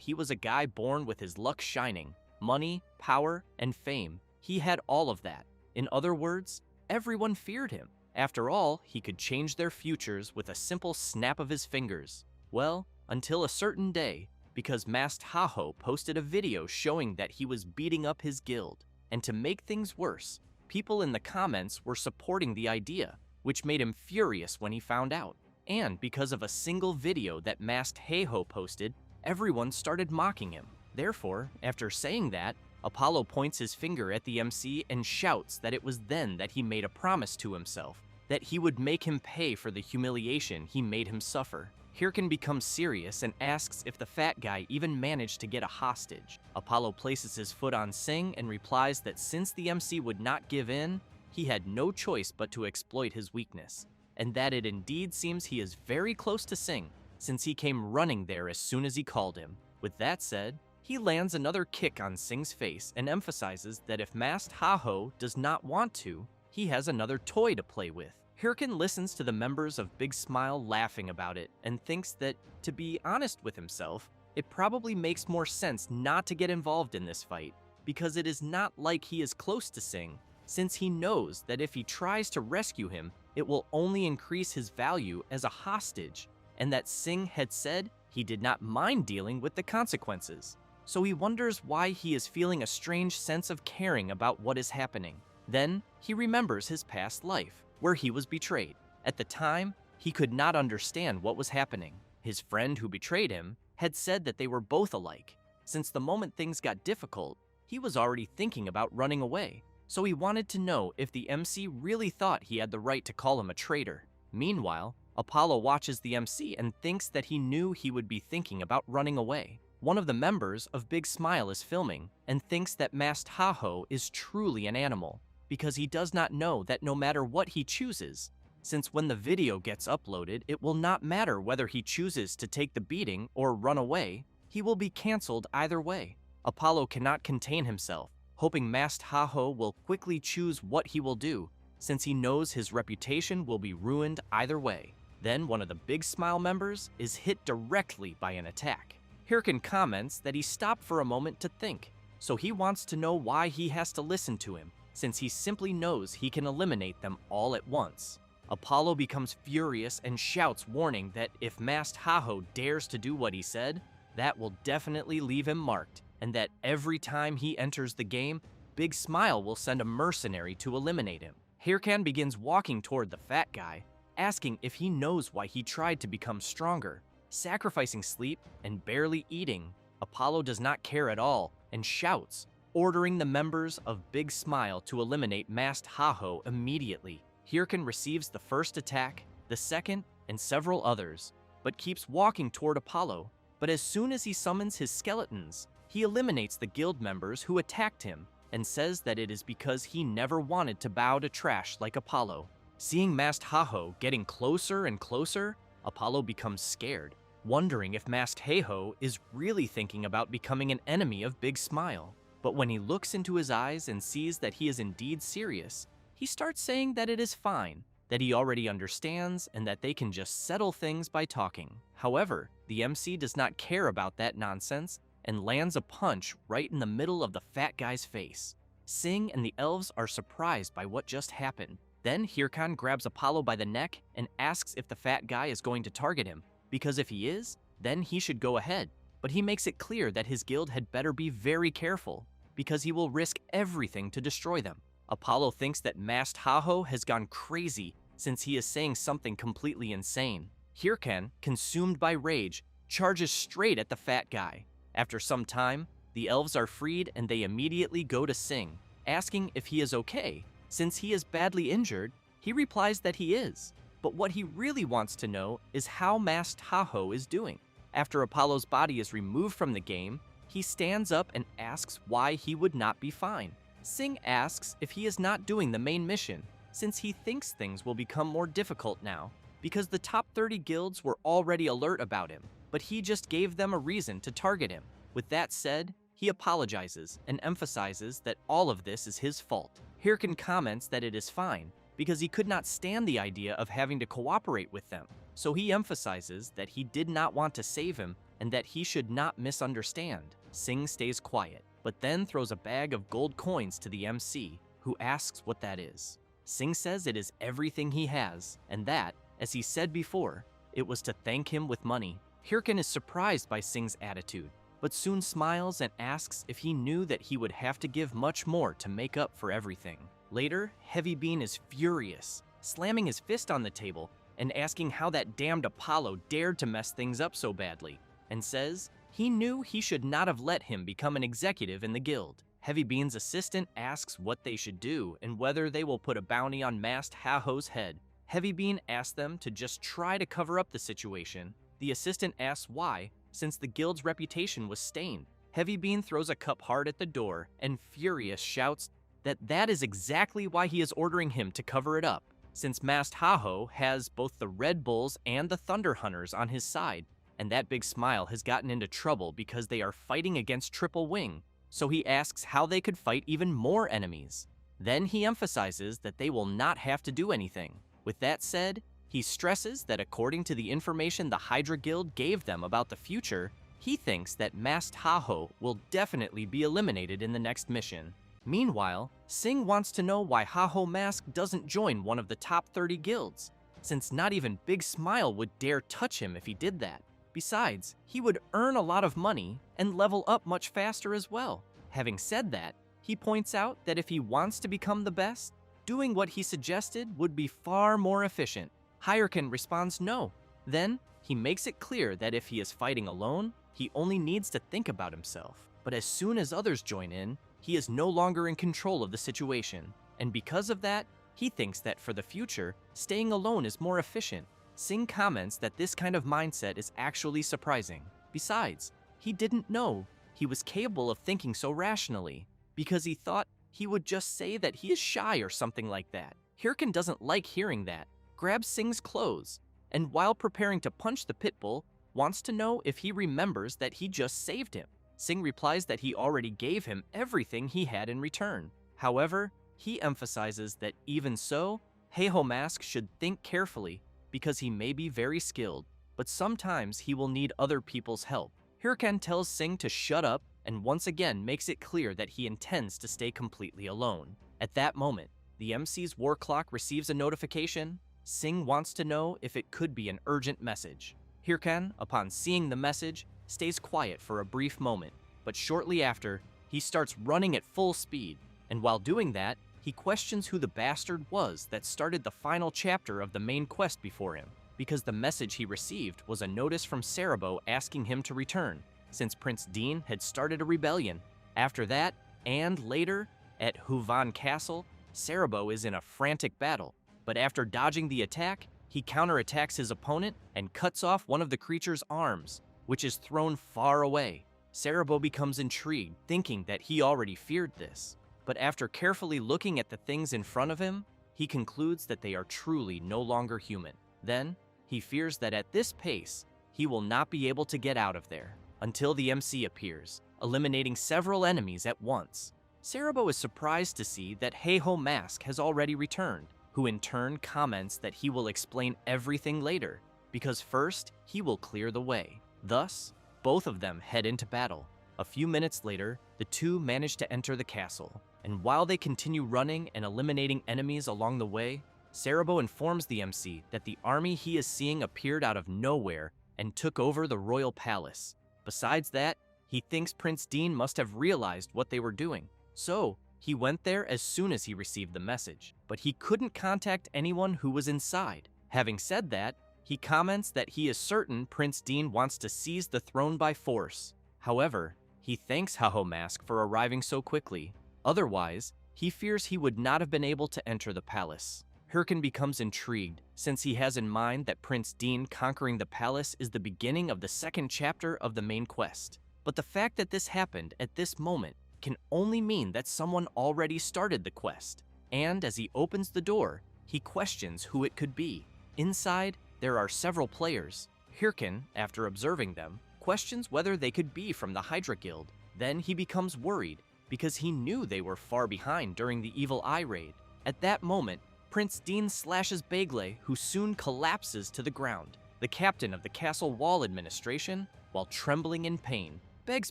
he was a guy born with his luck shining, money, power, and fame. He had all of that. In other words, everyone feared him. After all, he could change their futures with a simple snap of his fingers. Well, until a certain day, because Masked Heiho posted a video showing that he was beating up his guild. And to make things worse, people in the comments were supporting the idea, which made him furious when he found out. And because of a single video that Masked Heiho posted, everyone started mocking him. Therefore, after saying that, Apollo points his finger at the MC and shouts that it was then that he made a promise to himself, that he would make him pay for the humiliation he made him suffer. Hirkan becomes serious and asks if the fat guy even managed to get a hostage. Apollo places his foot on Sing and replies that since the MC would not give in, he had no choice but to exploit his weakness, and that it indeed seems he is very close to Sing, since he came running there as soon as he called him. With that said, he lands another kick on Sing's face and emphasizes that if Masked Heiho does not want to, he has another toy to play with. Hirkan listens to the members of Big Smile laughing about it and thinks that, to be honest with himself, it probably makes more sense not to get involved in this fight, because it is not like he is close to Sing, since he knows that if he tries to rescue him, it will only increase his value as a hostage, and that Sing had said he did not mind dealing with the consequences. So he wonders why he is feeling a strange sense of caring about what is happening. Then he remembers his past life, where he was betrayed. At the time, he could not understand what was happening. His friend who betrayed him had said that they were both alike. Since the moment things got difficult, he was already thinking about running away. So he wanted to know if the MC really thought he had the right to call him a traitor. Meanwhile, Apollo watches the MC and thinks that he knew he would be thinking about running away. One of the members of Big Smile is filming and thinks that Masked Heiho is truly an animal, because he does not know that no matter what he chooses, since when the video gets uploaded, it will not matter whether he chooses to take the beating or run away, he will be cancelled either way. Apollo cannot contain himself, hoping Masked Heiho will quickly choose what he will do, since he knows his reputation will be ruined either way. Then one of the Big Smile members is hit directly by an attack. Hirkan comments that he stopped for a moment to think, so he wants to know why he has to listen to him, since he simply knows he can eliminate them all at once. Apollo becomes furious and shouts, warning that if Masked Heiho dares to do what he said, that will definitely leave him marked, and that every time he enters the game, Big Smile will send a mercenary to eliminate him. Hirkan begins walking toward the fat guy, asking if he knows why he tried to become stronger, sacrificing sleep and barely eating. Apollo does not care at all and shouts, ordering the members of Big Smile to eliminate Masked Heiho immediately. Hirkan receives the first attack, the second, and several others, but keeps walking toward Apollo. But as soon as he summons his skeletons, he eliminates the guild members who attacked him and says that it is because he never wanted to bow to trash like Apollo. Seeing Masked Heiho getting closer and closer, Apollo becomes scared, wondering if Masked Heiho is really thinking about becoming an enemy of Big Smile. But when he looks into his eyes and sees that he is indeed serious, he starts saying that it is fine, that he already understands, and that they can just settle things by talking. However, the MC does not care about that nonsense and lands a punch right in the middle of the fat guy's face. Sing and the elves are surprised by what just happened. Then Hirkan grabs Apollo by the neck and asks if the fat guy is going to target him, because if he is, then he should go ahead. But he makes it clear that his guild had better be very careful, because he will risk everything to destroy them. Apollo thinks that Masked Heiho has gone crazy since he is saying something completely insane. Hirkan, consumed by rage, charges straight at the fat guy. After some time, the elves are freed and they immediately go to Sing, asking if he is okay. Since he is badly injured, he replies that he is. But what he really wants to know is how Masked Heiho is doing. After Apollo's body is removed from the game, he stands up and asks why he would not be fine. Sing asks if he is not doing the main mission, since he thinks things will become more difficult now, because the top 30 guilds were already alert about him, but he just gave them a reason to target him. With that said, he apologizes and emphasizes that all of this is his fault. Hirkin comments that it is fine, because he could not stand the idea of having to cooperate with them. So he emphasizes that he did not want to save him and that he should not misunderstand. Sing stays quiet, but then throws a bag of gold coins to the MC, who asks what that is. Sing says it is everything he has, and that, as he said before, it was to thank him with money. Hirkin is surprised by Sing's attitude, but soon smiles and asks if he knew that he would have to give much more to make up for everything. Later, Heavy Bean is furious, slamming his fist on the table and asking how that damned Apollo dared to mess things up so badly, and says he knew he should not have let him become an executive in the guild. Heavy Bean's assistant asks what they should do and whether they will put a bounty on Masked Ha-Ho's head. Heavy Bean asks them to just try to cover up the situation. The assistant asks why, since the guild's reputation was stained. Heavy Bean throws a cup hard at the door and furious shouts that is exactly why he is ordering him to cover it up, since Masked Ha-Ho has both the Red Bulls and the Thunder Hunters on his side, and that big smile has gotten into trouble because they are fighting against Triple Wing, so he asks how they could fight even more enemies. Then he emphasizes that they will not have to do anything. With that said, he stresses that according to the information the Hydra Guild gave them about the future, he thinks that Masked Ha-Ho will definitely be eliminated in the next mission. Meanwhile, Sing wants to know why Ha-Ho Mask doesn't join one of the top 30 guilds, since not even Big Smile would dare touch him if he did that. Besides, he would earn a lot of money and level up much faster as well. Having said that, he points out that if he wants to become the best, doing what he suggested would be far more efficient. Hirkin responds no. Then, he makes it clear that if he is fighting alone, he only needs to think about himself. But as soon as others join in, he is no longer in control of the situation, and because of that, he thinks that for the future, staying alone is more efficient. Sing comments that this kind of mindset is actually surprising. Besides, he didn't know he was capable of thinking so rationally, because he thought he would just say that he is shy or something like that. Hirkin doesn't like hearing that, grabs Sing's clothes, and while preparing to punch the pit bull, wants to know if he remembers that he just saved him. Sing replies that he already gave him everything he had in return. However, he emphasizes that even so, Ha-Ho Mask should think carefully because he may be very skilled, but sometimes he will need other people's help. Hirkin tells Sing to shut up and once again makes it clear that he intends to stay completely alone. At that moment, the MC's war clock receives a notification. Sing wants to know if it could be an urgent message. Hirkin, upon seeing the message, stays quiet for a brief moment, but shortly after, he starts running at full speed, and while doing that, he questions who the bastard was that started the final chapter of the main quest before him, because the message he received was a notice from Cerebro asking him to return, since Prince Dean had started a rebellion. After that, and later, at Huvan Castle, Cerebro is in a frantic battle, but after dodging the attack, he counterattacks his opponent and cuts off one of the creature's arms, which is thrown far away. Cerebro becomes intrigued, thinking that he already feared this. But after carefully looking at the things in front of him, he concludes that they are truly no longer human. Then, he fears that at this pace, he will not be able to get out of there, until the MC appears, eliminating several enemies at once. Cerebro is surprised to see that Ha-Ho Mask has already returned, who in turn comments that he will explain everything later, because first, he will clear the way. Thus, both of them head into battle. A few minutes later, the two manage to enter the castle, and while they continue running and eliminating enemies along the way, Cerebro informs the MC that the army he is seeing appeared out of nowhere and took over the royal palace. Besides that, he thinks Prince Dean must have realized what they were doing, so he went there as soon as he received the message, but he couldn't contact anyone who was inside. Having said that, he comments that he is certain Prince Dean wants to seize the throne by force. However, he thanks Ha-Ho Mask for arriving so quickly. Otherwise, he fears he would not have been able to enter the palace. Hirkin becomes intrigued, since he has in mind that Prince Dean conquering the palace is the beginning of the second chapter of the main quest. But the fact that this happened at this moment can only mean that someone already started the quest. And as he opens the door, he questions who it could be. Inside, there are several players. Hirkin, after observing them, questions whether they could be from the Hydra Guild. Then he becomes worried, because he knew they were far behind during the Evil Eye raid. At that moment, Prince Dean slashes Begley, who soon collapses to the ground. The captain of the castle wall administration, while trembling in pain, begs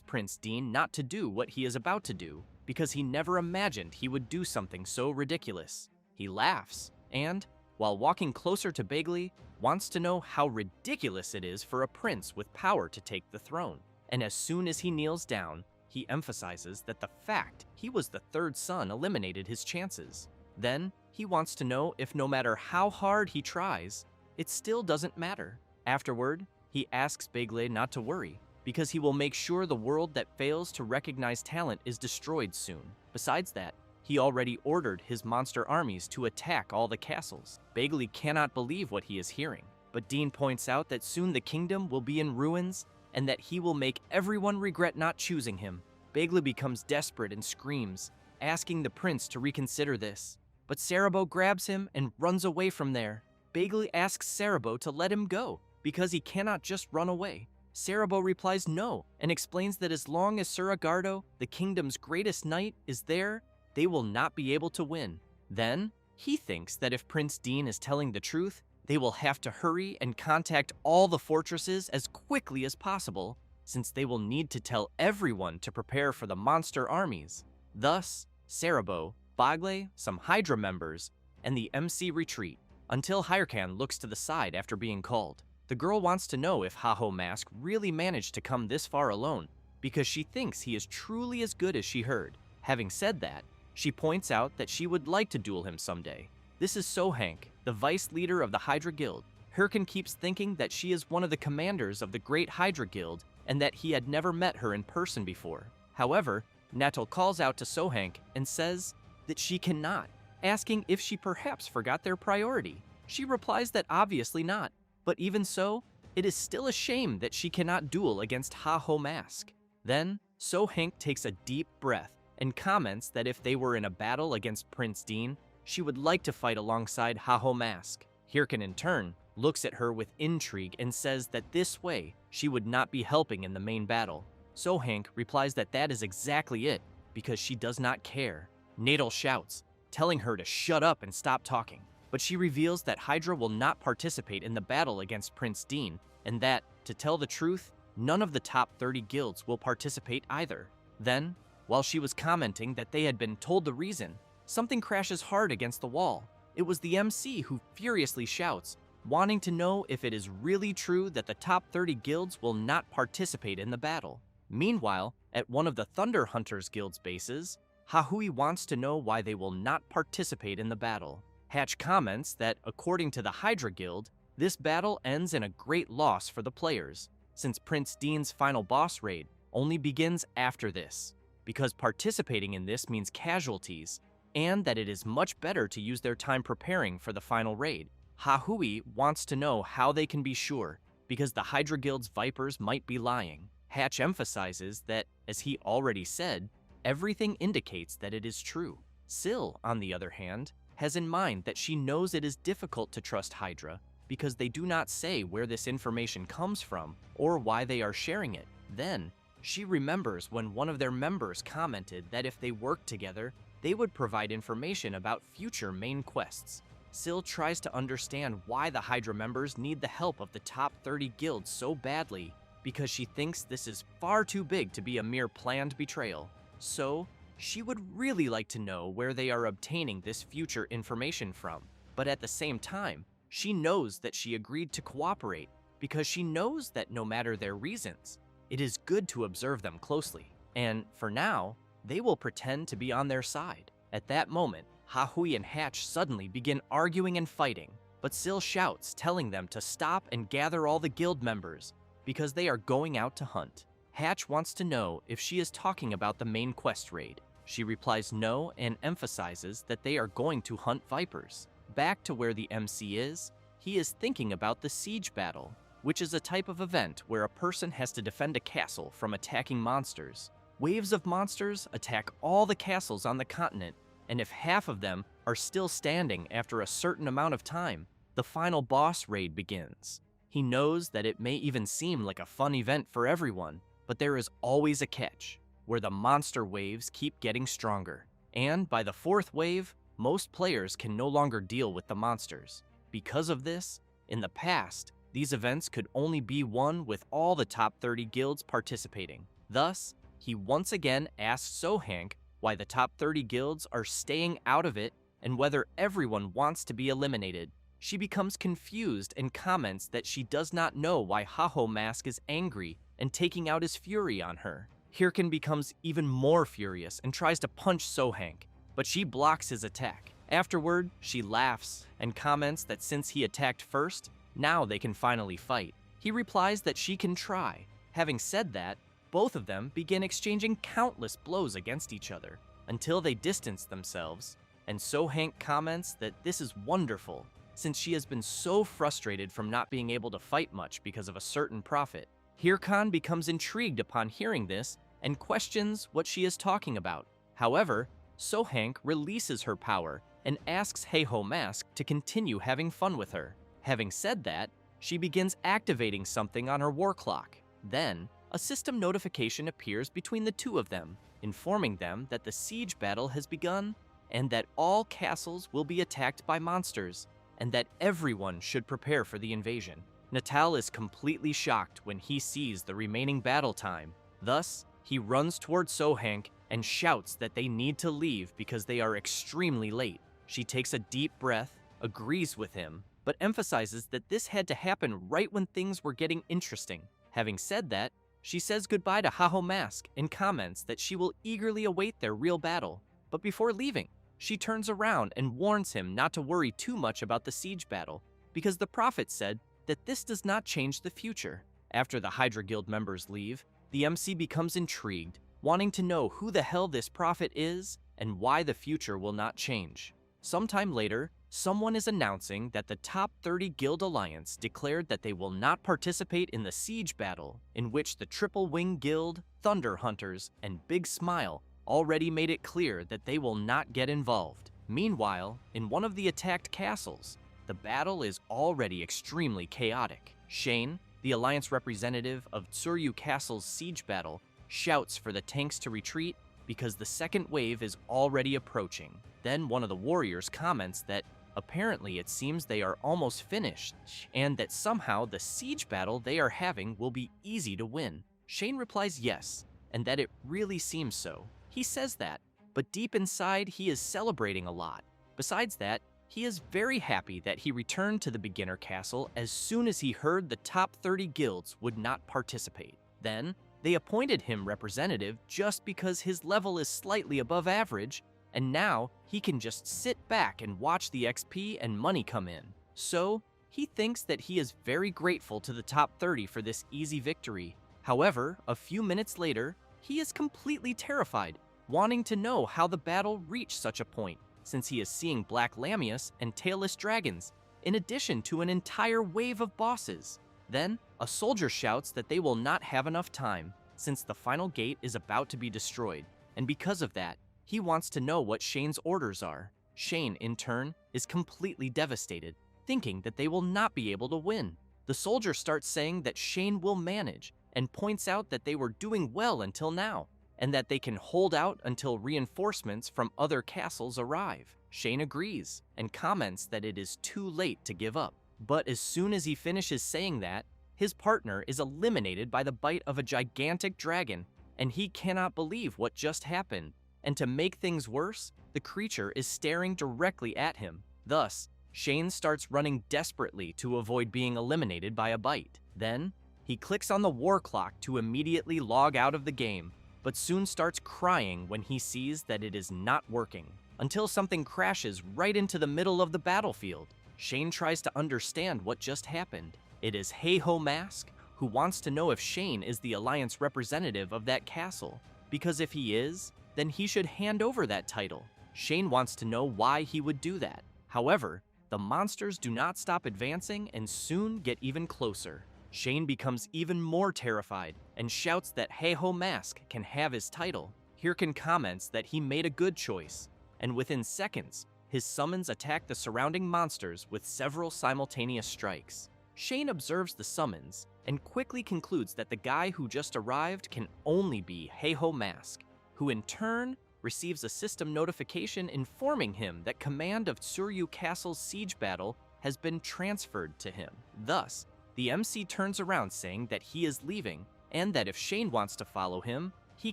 Prince Dean not to do what he is about to do because he never imagined he would do something so ridiculous. He laughs and, while walking closer to Begley, wants to know how ridiculous it is for a prince with power to take the throne. And as soon as he kneels down, he emphasizes that the fact he was the third son eliminated his chances. Then, he wants to know if no matter how hard he tries, it still doesn't matter. Afterward, he asks Begley not to worry, because he will make sure the world that fails to recognize talent is destroyed soon. Besides that, he already ordered his monster armies to attack all the castles. Begley cannot believe what he is hearing, but Dean points out that soon the kingdom will be in ruins and that he will make everyone regret not choosing him. Begley becomes desperate and screams, asking the prince to reconsider this. But Cerebro grabs him and runs away from there. Begley asks Cerebro to let him go, because he cannot just run away. Cerebro replies no, and explains that as long as Suragardo, the kingdom's greatest knight, is there, they will not be able to win. Then, he thinks that if Prince Dean is telling the truth, they will have to hurry and contact all the fortresses as quickly as possible, since they will need to tell everyone to prepare for the monster armies. Thus, Cerebro, Begley, some Hydra members, and the MC retreat, until Hyrcan looks to the side after being called. The girl wants to know if Haho Mask really managed to come this far alone, because she thinks he is truly as good as she heard. Having said that, she points out that she would like to duel him someday. This is Sohank, the vice leader of the Hydra Guild. Hyrcan keeps thinking that she is one of the commanders of the Great Hydra Guild and that he had never met her in person before. However, Natal calls out to Sohank and says that she cannot, asking if she perhaps forgot their priority. She replies that obviously not, but even so, it is still a shame that she cannot duel against Haho Mask. Then, Sohank takes a deep breath and comments that if they were in a battle against Prince Dean, she would like to fight alongside Haho Mask. Hyrcan in turn looks at her with intrigue and says that this way she would not be helping in the main battle. Sohank replies that that is exactly it, because she does not care. Natal shouts, telling her to shut up and stop talking, but she reveals that Hydra will not participate in the battle against Prince Dean, and that, to tell the truth, none of the top 30 guilds will participate either. Then, while she was commenting that they had been told the reason, something crashes hard against the wall. It was the MC who furiously shouts, wanting to know if it is really true that the top 30 guilds will not participate in the battle. Meanwhile, at one of the Thunder Hunters Guild's bases, Hahui wants to know why they will not participate in the battle. Hatch comments that, according to the Hydra Guild, this battle ends in a great loss for the players, since Prince Dean's final boss raid only begins after this, because participating in this means casualties, and that it is much better to use their time preparing for the final raid. Hahui wants to know how they can be sure, because the Hydra Guild's Vipers might be lying. Hatch emphasizes that, as he already said, everything indicates that it is true. Syl, on the other hand, has in mind that she knows it is difficult to trust Hydra because they do not say where this information comes from or why they are sharing it. Then, she remembers when one of their members commented that if they worked together, they would provide information about future main quests. Syl tries to understand why the Hydra members need the help of the top 30 guilds so badly, because she thinks this is far too big to be a mere planned betrayal. So, she would really like to know where they are obtaining this future information from. But at the same time, she knows that she agreed to cooperate because she knows that no matter their reasons, it is good to observe them closely. And for now, they will pretend to be on their side. At that moment, Hahui and Hatch suddenly begin arguing and fighting, but Syl shouts, telling them to stop and gather all the guild members because they are going out to hunt. Hatch wants to know if she is talking about the main quest raid. She replies no and emphasizes that they are going to hunt Vipers. Back to where the MC is, he is thinking about the siege battle, which is a type of event where a person has to defend a castle from attacking monsters. Waves of monsters attack all the castles on the continent, and if half of them are still standing after a certain amount of time, the final boss raid begins. He knows that it may even seem like a fun event for everyone, but there is always a catch. where the monster waves keep getting stronger. And by the fourth wave, most players can no longer deal with the monsters. Because of this, in the past, these events could only be won with all the top 30 guilds participating. Thus, he once again asks Sohank why the top 30 guilds are staying out of it and whether everyone wants to be eliminated. She becomes confused and comments that she does not know why Haho Mask is angry and taking out his fury on her. Hirkan becomes even more furious and tries to punch Sohank, but she blocks his attack. Afterward, she laughs and comments that since he attacked first, now they can finally fight. He replies that she can try. Having said that, both of them begin exchanging countless blows against each other until they distance themselves, and Sohank comments that this is wonderful since she has been so frustrated from not being able to fight much because of a certain prophet. Hirkan becomes intrigued upon hearing this and questions what she is talking about. However, Sohank releases her power and asks Haho Mask to continue having fun with her. Having said that, she begins activating something on her war clock. Then, a system notification appears between the two of them, informing them that the siege battle has begun and that all castles will be attacked by monsters, and that everyone should prepare for the invasion. Natal is completely shocked when he sees the remaining battle time. Thus, he runs toward Sohank and shouts that they need to leave because they are extremely late. She takes a deep breath, agrees with him, but emphasizes that this had to happen right when things were getting interesting. Having said that, she says goodbye to Haho Mask and comments that she will eagerly await their real battle. But before leaving, she turns around and warns him not to worry too much about the siege battle because the prophet said that this does not change the future. After the Hydra Guild members leave, the MC becomes intrigued, wanting to know who the hell this prophet is and why the future will not change. Sometime later, someone is announcing that the top 30 Guild Alliance declared that they will not participate in the siege battle, in which the Triple Wing Guild, Thunder Hunters, and Big Smile already made it clear that they will not get involved. Meanwhile, in one of the attacked castles, the battle is already extremely chaotic. Shane, the Alliance representative of Tsuryu Castle's siege battle, shouts for the tanks to retreat because the second wave is already approaching. Then one of the warriors comments that apparently it seems they are almost finished, and that somehow the siege battle they are having will be easy to win. Shane replies yes, and that it really seems so. He says that, but deep inside he is celebrating a lot. Besides that, he is very happy that he returned to the beginner castle as soon as he heard the top 30 guilds would not participate. Then, they appointed him representative just because his level is slightly above average, and now he can just sit back and watch the XP and money come in. So, he thinks that he is very grateful to the top 30 for this easy victory. However, a few minutes later, he is completely terrified, wanting to know how the battle reached such a point, since he is seeing Black Lamius and Tailless Dragons, in addition to an entire wave of bosses. Then, a soldier shouts that they will not have enough time, since the final gate is about to be destroyed, and because of that, he wants to know what Shane's orders are. Shane, in turn, is completely devastated, thinking that they will not be able to win. The soldier starts saying that Shane will manage, and points out that they were doing well until now, and that they can hold out until reinforcements from other castles arrive. Shane agrees, and comments that it is too late to give up. But as soon as he finishes saying that, his partner is eliminated by the bite of a gigantic dragon, and he cannot believe what just happened. And to make things worse, the creature is staring directly at him. Thus, Shane starts running desperately to avoid being eliminated by a bite. Then, he clicks on the war clock to immediately log out of the game, but soon starts crying when he sees that it is not working, until something crashes right into the middle of the battlefield. Shane tries to understand what just happened. It is Haho Mask, who wants to know if Shane is the Alliance representative of that castle, because if he is, then he should hand over that title. Shane wants to know why he would do that. However, the monsters do not stop advancing and soon get even closer. Shane becomes even more terrified and shouts that Haho Mask can have his title. Hirkan comments that he made a good choice, and within seconds, his summons attack the surrounding monsters with several simultaneous strikes. Shane observes the summons and quickly concludes that the guy who just arrived can only be Heiho Mask, who in turn receives a system notification informing him that command of Tsuryu Castle's siege battle has been transferred to him. Thus, the MC turns around saying that he is leaving and that if Shane wants to follow him, he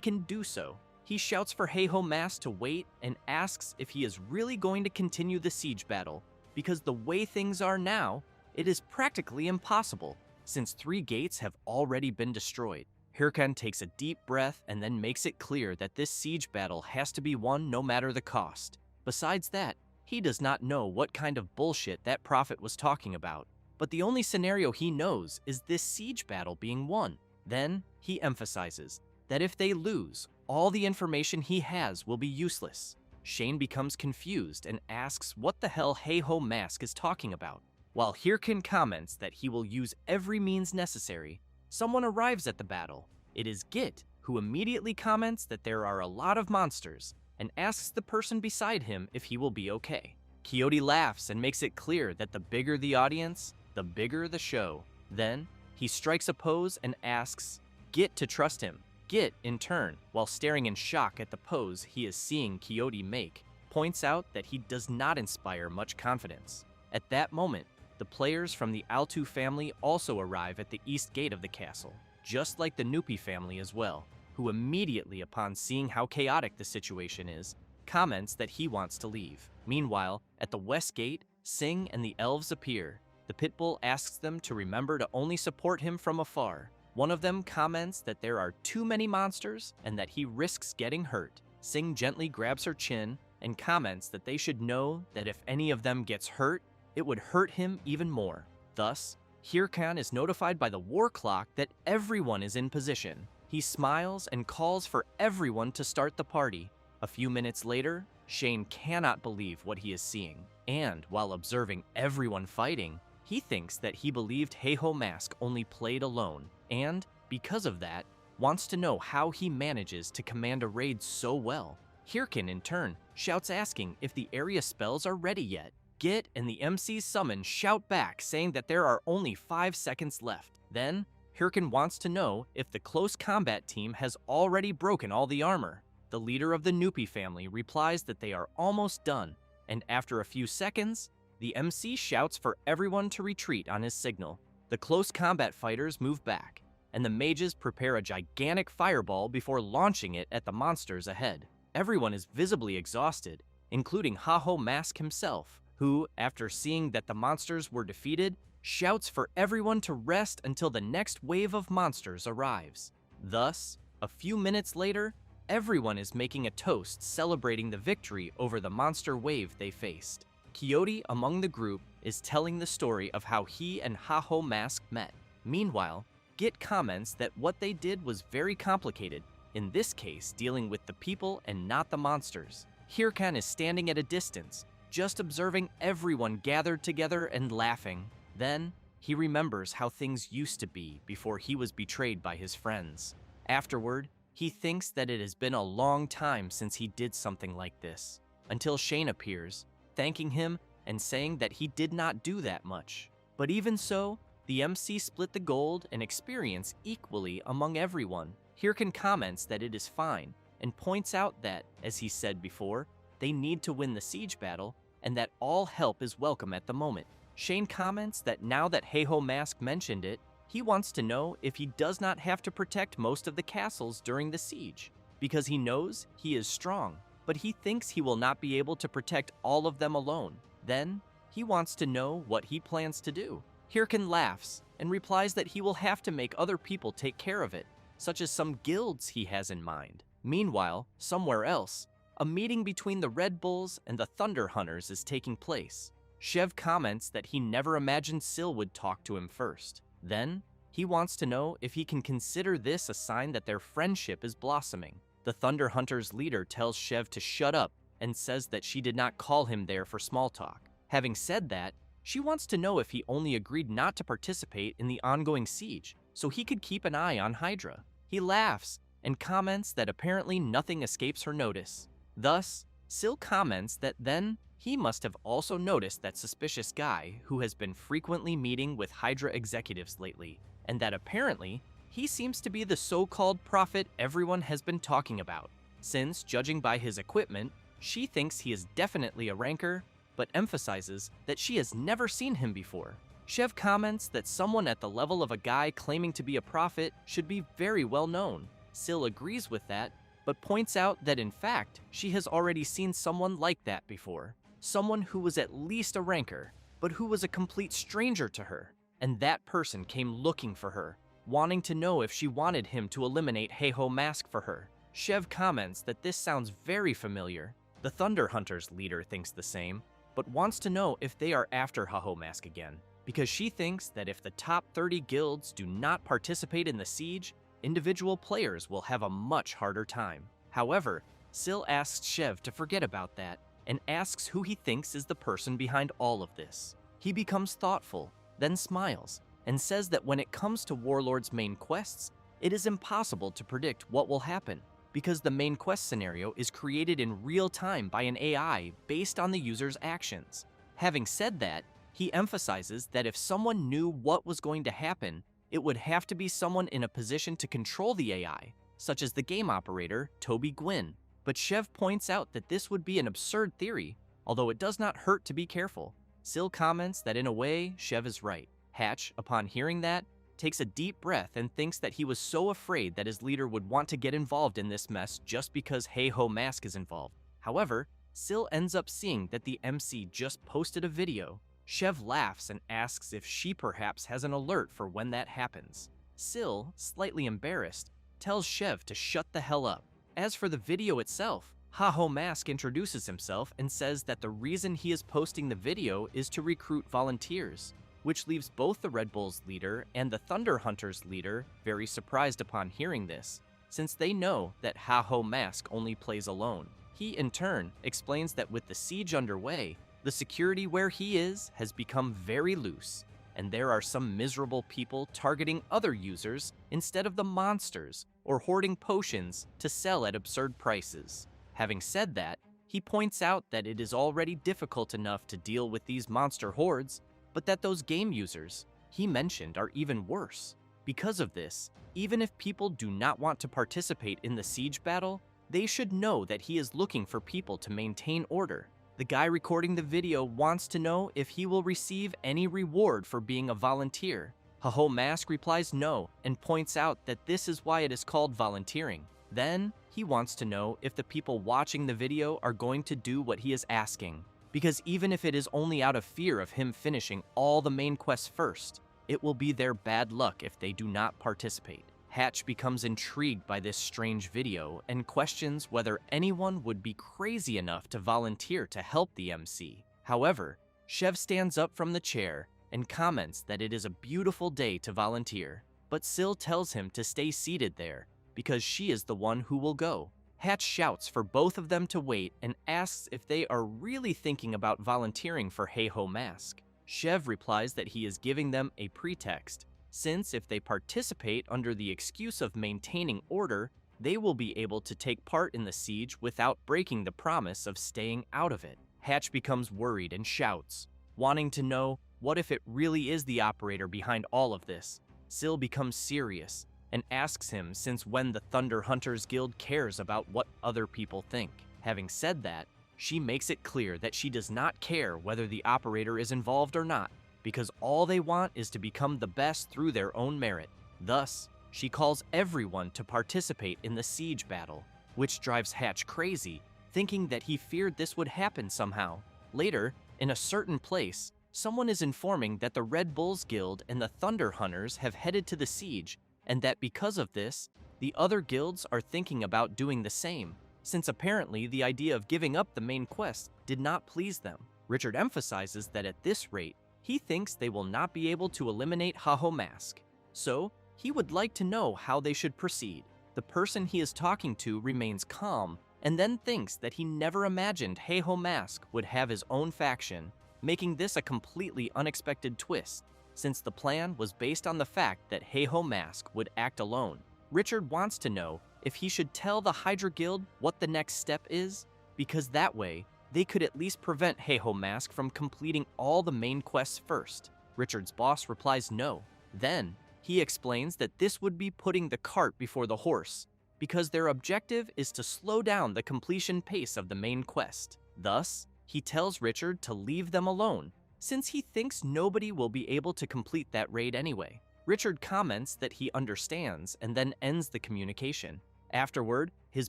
can do so. He shouts for Heiho Mask to wait and asks if he is really going to continue the siege battle, because the way things are now, it is practically impossible, since 3 gates have already been destroyed. Hirkan takes a deep breath and then makes it clear that this siege battle has to be won no matter the cost. Besides that, he does not know what kind of bullshit that prophet was talking about, but the only scenario he knows is this siege battle being won. Then, he emphasizes that if they lose, all the information he has will be useless. Shane becomes confused and asks what the hell Heiho Mask is talking about. While Hirkan comments that he will use every means necessary, someone arrives at the battle. It is Git, who immediately comments that there are a lot of monsters and asks the person beside him if he will be okay. Quixote laughs and makes it clear that the bigger the audience, the bigger the show. Then, he strikes a pose and asks Git to trust him. Git, in turn, while staring in shock at the pose he is seeing Quixote make, points out that he does not inspire much confidence. At that moment, the players from the Altu family also arrive at the east gate of the castle, just like the Nupi family as well, who immediately, upon seeing how chaotic the situation is, comments that he wants to leave. Meanwhile, at the west gate, Sing and the elves appear. The Pitbull asks them to remember to only support him from afar. One of them comments that there are too many monsters and that he risks getting hurt. Sing gently grabs her chin and comments that they should know that if any of them gets hurt, it would hurt him even more. Thus, Hirkan is notified by the war clock that everyone is in position. He smiles and calls for everyone to start the party. A few minutes later, Shane cannot believe what he is seeing, and while observing everyone fighting, he thinks that he believed Heiho Mask only played alone, and, because of that, wants to know how he manages to command a raid so well. Hirkan, in turn, shouts asking if the area spells are ready yet. Git and the MC's summon shout back saying that there are only 5 seconds left. Then, Hirkan wants to know if the close combat team has already broken all the armor. The leader of the Nupi family replies that they are almost done, and after a few seconds, the MC shouts for everyone to retreat on his signal. The close combat fighters move back, and the mages prepare a gigantic fireball before launching it at the monsters ahead. Everyone is visibly exhausted, including Heiho Mask himself, who, after seeing that the monsters were defeated, shouts for everyone to rest until the next wave of monsters arrives. Thus, a few minutes later, everyone is making a toast celebrating the victory over the monster wave they faced. Quixote, among the group, is telling the story of how he and Heiho Mask met. Meanwhile, Git comments that what they did was very complicated, in this case dealing with the people and not the monsters. Hirkan is standing at a distance, just observing everyone gathered together and laughing. Then, he remembers how things used to be before he was betrayed by his friends. Afterward, he thinks that it has been a long time since he did something like this, until Shane appears, thanking him and saying that he did not do that much. But even so, the MC split the gold and experience equally among everyone. Hirkan comments that it is fine, and points out that, as he said before, they need to win the siege battle, and that all help is welcome at the moment. Shane comments that now that Heiho Mask mentioned it, he wants to know if he does not have to protect most of the castles during the siege, because he knows he is strong, but he thinks he will not be able to protect all of them alone. Then, he wants to know what he plans to do. Hirkan laughs and replies that he will have to make other people take care of it, such as some guilds he has in mind. Meanwhile, somewhere else, a meeting between the Red Bulls and the Thunder Hunters is taking place. Shev comments that he never imagined Syl would talk to him first. Then, he wants to know if he can consider this a sign that their friendship is blossoming. The Thunder Hunters' leader tells Shev to shut up and says that she did not call him there for small talk. Having said that, she wants to know if he only agreed not to participate in the ongoing siege, so he could keep an eye on Hydra. He laughs and comments that apparently nothing escapes her notice. Thus, Syl comments that then He must have also noticed that suspicious guy who has been frequently meeting with Hydra executives lately, and that apparently he seems to be the so-called prophet everyone has been talking about, since, judging by his equipment, she thinks he is definitely a ranker, but emphasizes that she has never seen him before. Chev comments that someone at the level of a guy claiming to be a prophet should be very well known. Sil agrees with that, but points out that in fact, she has already seen someone like that before. Someone who was at least a ranker, but who was a complete stranger to her. And that person came looking for her, wanting to know if she wanted him to eliminate Heiho Mask for her. Chev comments that this sounds very familiar. The Thunder Hunters leader thinks the same, but wants to know if they are after Heiho Mask again, because she thinks that if the top 30 guilds do not participate in the siege, individual players will have a much harder time. However, Sil asks Chev to forget about that and asks who he thinks is the person behind all of this. He becomes thoughtful, then smiles, and says that when it comes to Warlord's main quests, it is impossible to predict what will happen, because the main quest scenario is created in real time by an AI based on the user's actions. Having said that, he emphasizes that if someone knew what was going to happen, it would have to be someone in a position to control the AI, such as the game operator, Toby Gwyn. But Chev points out that this would be an absurd theory, although it does not hurt to be careful. Sil comments that in a way, Chev is right. Hatch, upon hearing that, takes a deep breath and thinks that he was so afraid that his leader would want to get involved in this mess just because Heiho Mask is involved. However, Sil ends up seeing that the MC just posted a video. Chev laughs and asks if she perhaps has an alert for when that happens. Sil, slightly embarrassed, tells Chev to shut the hell up. As for the video itself, Heiho Mask introduces himself and says that the reason he is posting the video is to recruit volunteers, which leaves both the Red Bulls leader and the Thunder Hunters leader very surprised upon hearing this, since they know that Heiho Mask only plays alone. He, in turn, explains that with the siege underway, the security where he is has become very loose, and there are some miserable people targeting other users instead of the monsters or hoarding potions to sell at absurd prices. Having said that, he points out that it is already difficult enough to deal with these monster hordes, but that those game users he mentioned are even worse. Because of this, even if people do not want to participate in the siege battle, they should know that he is looking for people to maintain order. The guy recording the video wants to know if he will receive any reward for being a volunteer. Heiho Mask replies no and points out that this is why it is called volunteering. Then, he wants to know if the people watching the video are going to do what he is asking, because even if it is only out of fear of him finishing all the main quests first, it will be their bad luck if they do not participate. Hatch becomes intrigued by this strange video and questions whether anyone would be crazy enough to volunteer to help the MC. However, Chev stands up from the chair and comments that it is a beautiful day to volunteer, but Sil tells him to stay seated there because she is the one who will go. Hatch shouts for both of them to wait and asks if they are really thinking about volunteering for Heiho Mask. Chev replies that he is giving them a pretext, since if they participate under the excuse of maintaining order, they will be able to take part in the siege without breaking the promise of staying out of it. Hatch becomes worried and shouts, wanting to know what if it really is the operator behind all of this. Sil becomes serious and asks him since when the Thunder Hunters Guild cares about what other people think. Having said that, she makes it clear that she does not care whether the operator is involved or not, because all they want is to become the best through their own merit. Thus, she calls everyone to participate in the siege battle, which drives Hatch crazy, thinking that he feared this would happen somehow. Later, in a certain place, someone is informing that the Red Bulls Guild and the Thunder Hunters have headed to the siege, and that because of this, the other guilds are thinking about doing the same, since apparently the idea of giving up the main quest did not please them. Richard emphasizes that at this rate, he thinks they will not be able to eliminate Heiho Mask, so he would like to know how they should proceed. The person he is talking to remains calm and then thinks that he never imagined Heiho Mask would have his own faction, making this a completely unexpected twist, since the plan was based on the fact that Heiho Mask would act alone. Richard wants to know if he should tell the Hydra Guild what the next step is, because that way, they could at least prevent Heiho Mask from completing all the main quests first. Richard's boss replies no. Then, he explains that this would be putting the cart before the horse, because their objective is to slow down the completion pace of the main quest. Thus, he tells Richard to leave them alone, since he thinks nobody will be able to complete that raid anyway. Richard comments that he understands and then ends the communication. Afterward, his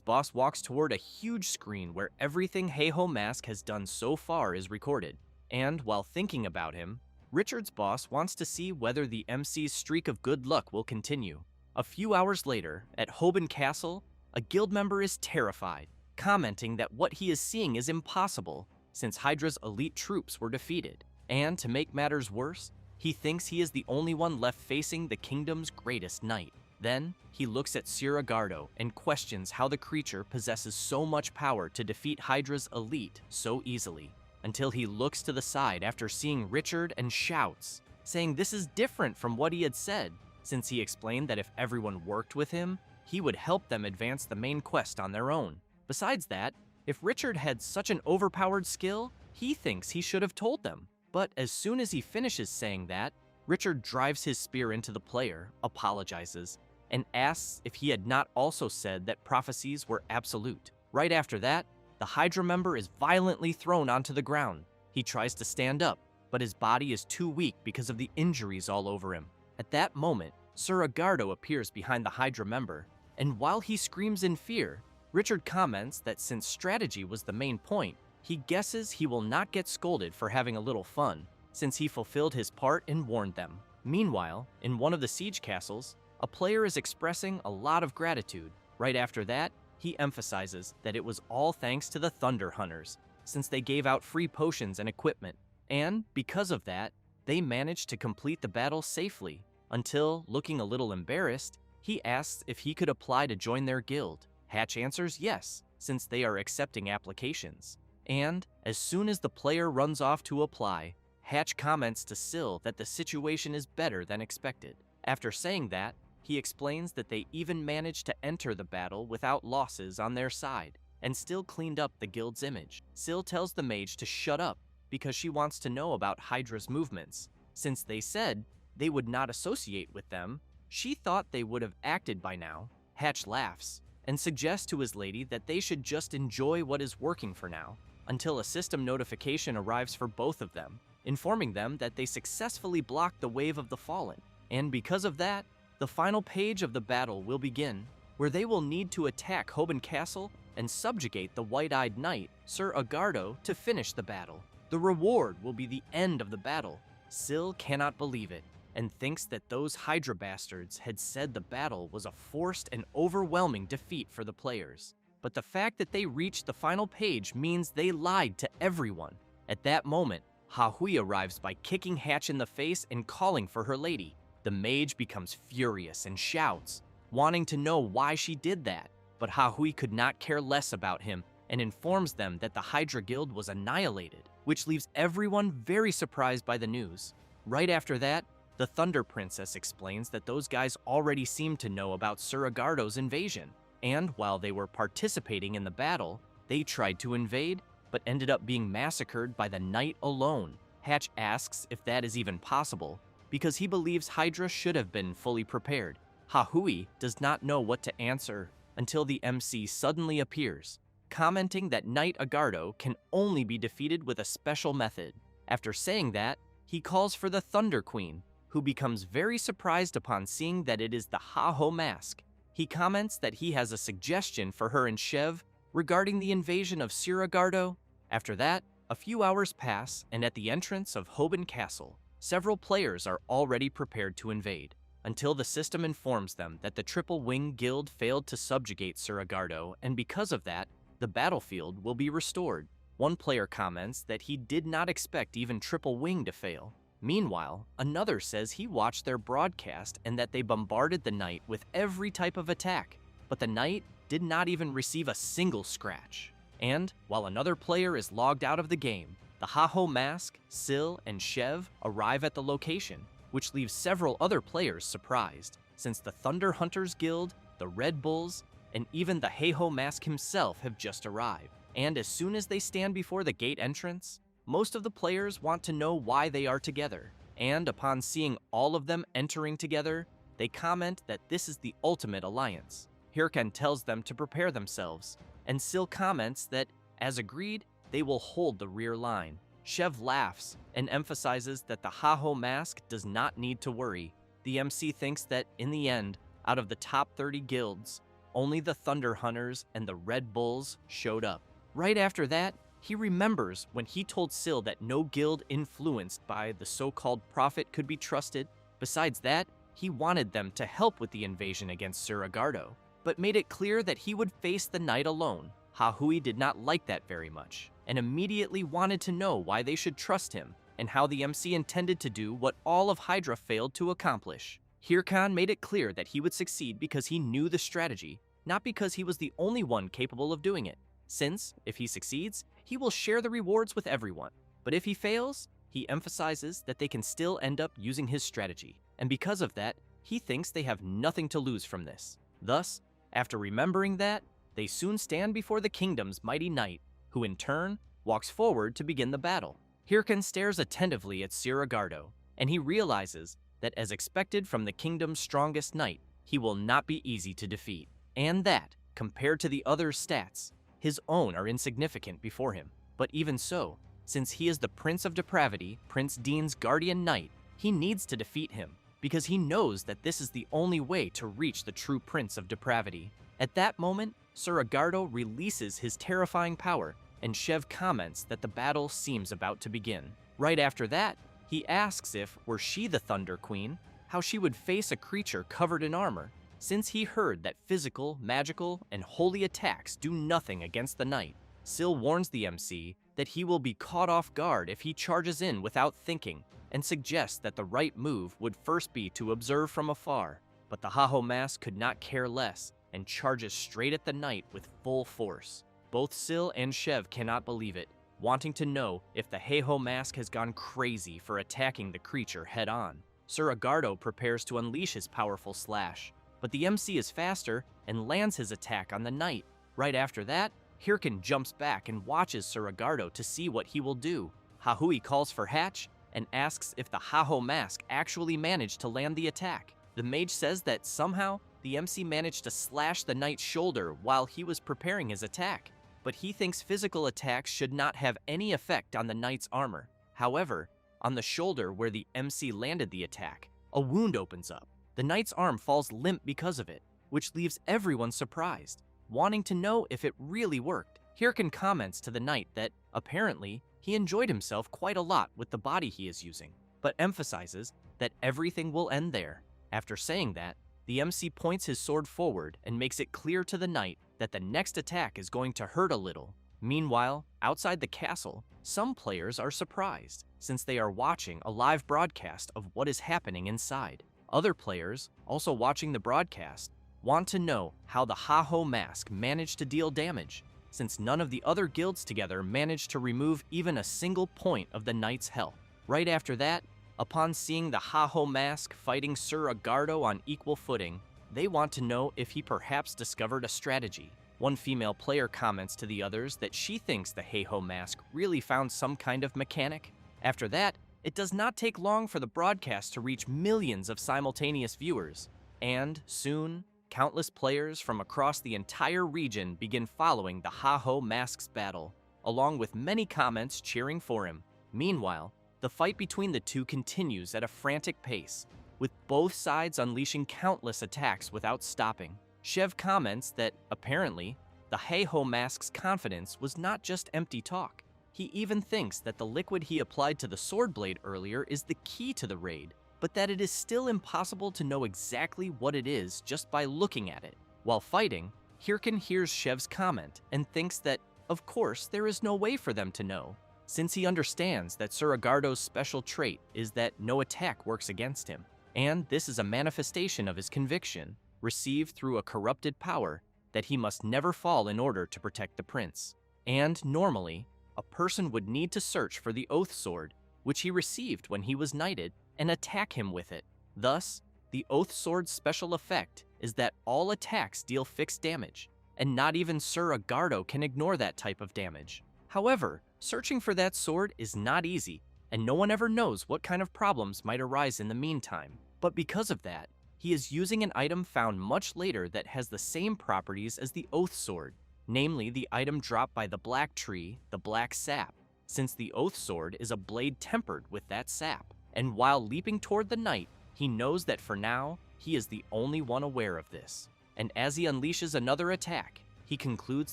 boss walks toward a huge screen where everything Heiho Mask has done so far is recorded. And while thinking about him, Richard's boss wants to see whether the MC's streak of good luck will continue. A few hours later, at Hoban Castle, a guild member is terrified, commenting that what he is seeing is impossible since Hydra's elite troops were defeated. And to make matters worse, he thinks he is the only one left facing the kingdom's greatest knight. Then, he looks at Siragardo and questions how the creature possesses so much power to defeat Hydra's elite so easily, until he looks to the side after seeing Richard and shouts, saying this is different from what he had said, since he explained that if everyone worked with him, he would help them advance the main quest on their own. Besides that, if Richard had such an overpowered skill, he thinks he should have told them. But as soon as he finishes saying that, Richard drives his spear into the player, apologizes, and asks if he had not also said that prophecies were absolute. Right after that, the Hydra member is violently thrown onto the ground. He tries to stand up, but his body is too weak because of the injuries all over him. At that moment, Siragardo appears behind the Hydra member, and while he screams in fear, Richard comments that since strategy was the main point, he guesses he will not get scolded for having a little fun, since he fulfilled his part and warned them. Meanwhile, in one of the siege castles, a player is expressing a lot of gratitude. Right after that, he emphasizes that it was all thanks to the Thunder Hunters, since they gave out free potions and equipment, and because of that, they managed to complete the battle safely, until, looking a little embarrassed, he asks if he could apply to join their guild. Hatch answers yes, since they are accepting applications. And, as soon as the player runs off to apply, Hatch comments to Syl that the situation is better than expected. After saying that, he explains that they even managed to enter the battle without losses on their side, and still cleaned up the guild's image. Syl tells the mage to shut up because she wants to know about Hydra's movements. Since they said they would not associate with them, she thought they would have acted by now. Hatch laughs and suggests to his lady that they should just enjoy what is working for now, until a system notification arrives for both of them, informing them that they successfully blocked the Wave of the Fallen. And because of that, the final page of the battle will begin, where they will need to attack Hoban Castle and subjugate the White-Eyed Knight, Sir Agardo, to finish the battle. The reward will be the end of the battle. Syl cannot believe it, and thinks that those Hydra bastards had said the battle was a forced and overwhelming defeat for the players. But the fact that they reached the final page means they lied to everyone. At that moment, Hahui arrives by kicking Hatch in the face and calling for her lady. The mage becomes furious and shouts, wanting to know why she did that. But Hahui could not care less about him and informs them that the Hydra Guild was annihilated, which leaves everyone very surprised by the news. Right after that, the Thunder Princess explains that those guys already seemed to know about Siragardo's invasion, and while they were participating in the battle, they tried to invade, but ended up being massacred by the knight alone. Hatch asks if that is even possible, because he believes Hydra should have been fully prepared. Hahui does not know what to answer until the MC suddenly appears, commenting that Knight Agardo can only be defeated with a special method. After saying that, he calls for the Thunder Queen, who becomes very surprised upon seeing that it is the Heiho Mask. He comments that he has a suggestion for her and Shev regarding the invasion of Siragardo. After that, a few hours pass, and at the entrance of Hoban Castle, several players are already prepared to invade, until the system informs them that the Triple Wing Guild failed to subjugate Siragardo, and because of that, the battlefield will be restored. One player comments that he did not expect even Triple Wing to fail. Meanwhile, another says he watched their broadcast and that they bombarded the knight with every type of attack, but the knight did not even receive a single scratch. And while another player is logged out of the game, the Heiho Mask, Syl, and Shev arrive at the location, which leaves several other players surprised, since the Thunder Hunters Guild, the Red Bulls, and even the Heiho Mask himself have just arrived. and as soon as they stand before the gate entrance, most of the players want to know why they are together, and upon seeing all of them entering together, they comment that this is the ultimate alliance. Hirkan tells them to prepare themselves, and Sil comments that, as agreed, they will hold the rear line. Shev laughs and emphasizes that the Haho mask does not need to worry. The MC thinks that, in the end, out of the top 30 guilds, only the Thunder Hunters and the Red Bulls showed up. Right after that, he remembers when he told Sil that no guild influenced by the so-called prophet could be trusted. Besides that, he wanted them to help with the invasion against Suragardo, but made it clear that he would face the knight alone. Hahui did not like that very much, and immediately wanted to know why they should trust him, and how the MC intended to do what all of Hydra failed to accomplish. Hirkan made it clear that he would succeed because he knew the strategy, not because he was the only one capable of doing it, since, if he succeeds, he will share the rewards with everyone. But if he fails, he emphasizes that they can still end up using his strategy, and because of that, he thinks they have nothing to lose from this. Thus, after remembering that, they soon stand before the kingdom's mighty knight, who in turn walks forward to begin the battle. Hirkan stares attentively at Suragardo, and he realizes that, as expected from the kingdom's strongest knight, he will not be easy to defeat, and that, compared to the other stats, his own are insignificant before him. But even so, since he is the Prince of Depravity, Prince Dean's guardian knight, he needs to defeat him, because he knows that this is the only way to reach the true Prince of Depravity. At that moment, Suragardo releases his terrifying power, and Shev comments that the battle seems about to begin. Right after that, he asks if, were she the Thunder Queen, how she would face a creature covered in armor, since he heard that physical, magical, and holy attacks do nothing against the knight. Sil warns the MC that he will be caught off guard if he charges in without thinking, and suggests that the right move would first be to observe from afar. But the Haho mask could not care less, and charges straight at the knight with full force. Both Sil and Shev cannot believe it, wanting to know if the Haho mask has gone crazy for attacking the creature head-on. Suragardo prepares to unleash his powerful slash, but the MC is faster and lands his attack on the knight. Right after that, Hirkan jumps back and watches Suragardo to see what he will do. Hahui calls for Hatch and asks if the Haho mask actually managed to land the attack. The mage says that somehow the MC managed to slash the knight's shoulder while he was preparing his attack, but he thinks physical attacks should not have any effect on the knight's armor. However, on the shoulder where the MC landed the attack, a wound opens up. The knight's arm falls limp because of it, which leaves everyone surprised, wanting to know if it really worked. Hirkan comments to the knight that, apparently, he enjoyed himself quite a lot with the body he is using, but emphasizes that everything will end there. After saying that, the MC points his sword forward and makes it clear to the knight that the next attack is going to hurt a little. Meanwhile, outside the castle, some players are surprised, since they are watching a live broadcast of what is happening inside. Other players, also watching the broadcast, want to know how the Haho mask managed to deal damage, since none of the other guilds together managed to remove even a single point of the knight's health. Right after that, upon seeing the Haho mask fighting Suragardo on equal footing, they want to know if he perhaps discovered a strategy. One female player comments to the others that she thinks the Haho mask really found some kind of mechanic. After that, it does not take long for the broadcast to reach millions of simultaneous viewers, and soon, countless players from across the entire region begin following the Haho mask's battle, along with many comments cheering for him. Meanwhile, the fight between the two continues at a frantic pace, with both sides unleashing countless attacks without stopping. Shev comments that, apparently, the Haho mask's confidence was not just empty talk. He even thinks that the liquid he applied to the sword blade earlier is the key to the raid, but that it is still impossible to know exactly what it is just by looking at it. While fighting, Hirkan hears Shev's comment and thinks that, of course, there is no way for them to know, since he understands that Suragardo's special trait is that no attack works against him, and this is a manifestation of his conviction, received through a corrupted power, that he must never fall in order to protect the prince. And normally, a person would need to search for the Oath Sword, which he received when he was knighted, and attack him with it. Thus, the Oath Sword's special effect is that all attacks deal fixed damage, and not even Sir Agardo can ignore that type of damage. However, searching for that sword is not easy, and no one ever knows what kind of problems might arise in the meantime. But because of that, he is using an item found much later that has the same properties as the Oath Sword, namely the item dropped by the Black Tree, the Black Sap, since the Oath Sword is a blade tempered with that sap. And while leaping toward the knight, he knows that for now, he is the only one aware of this. And as he unleashes another attack, he concludes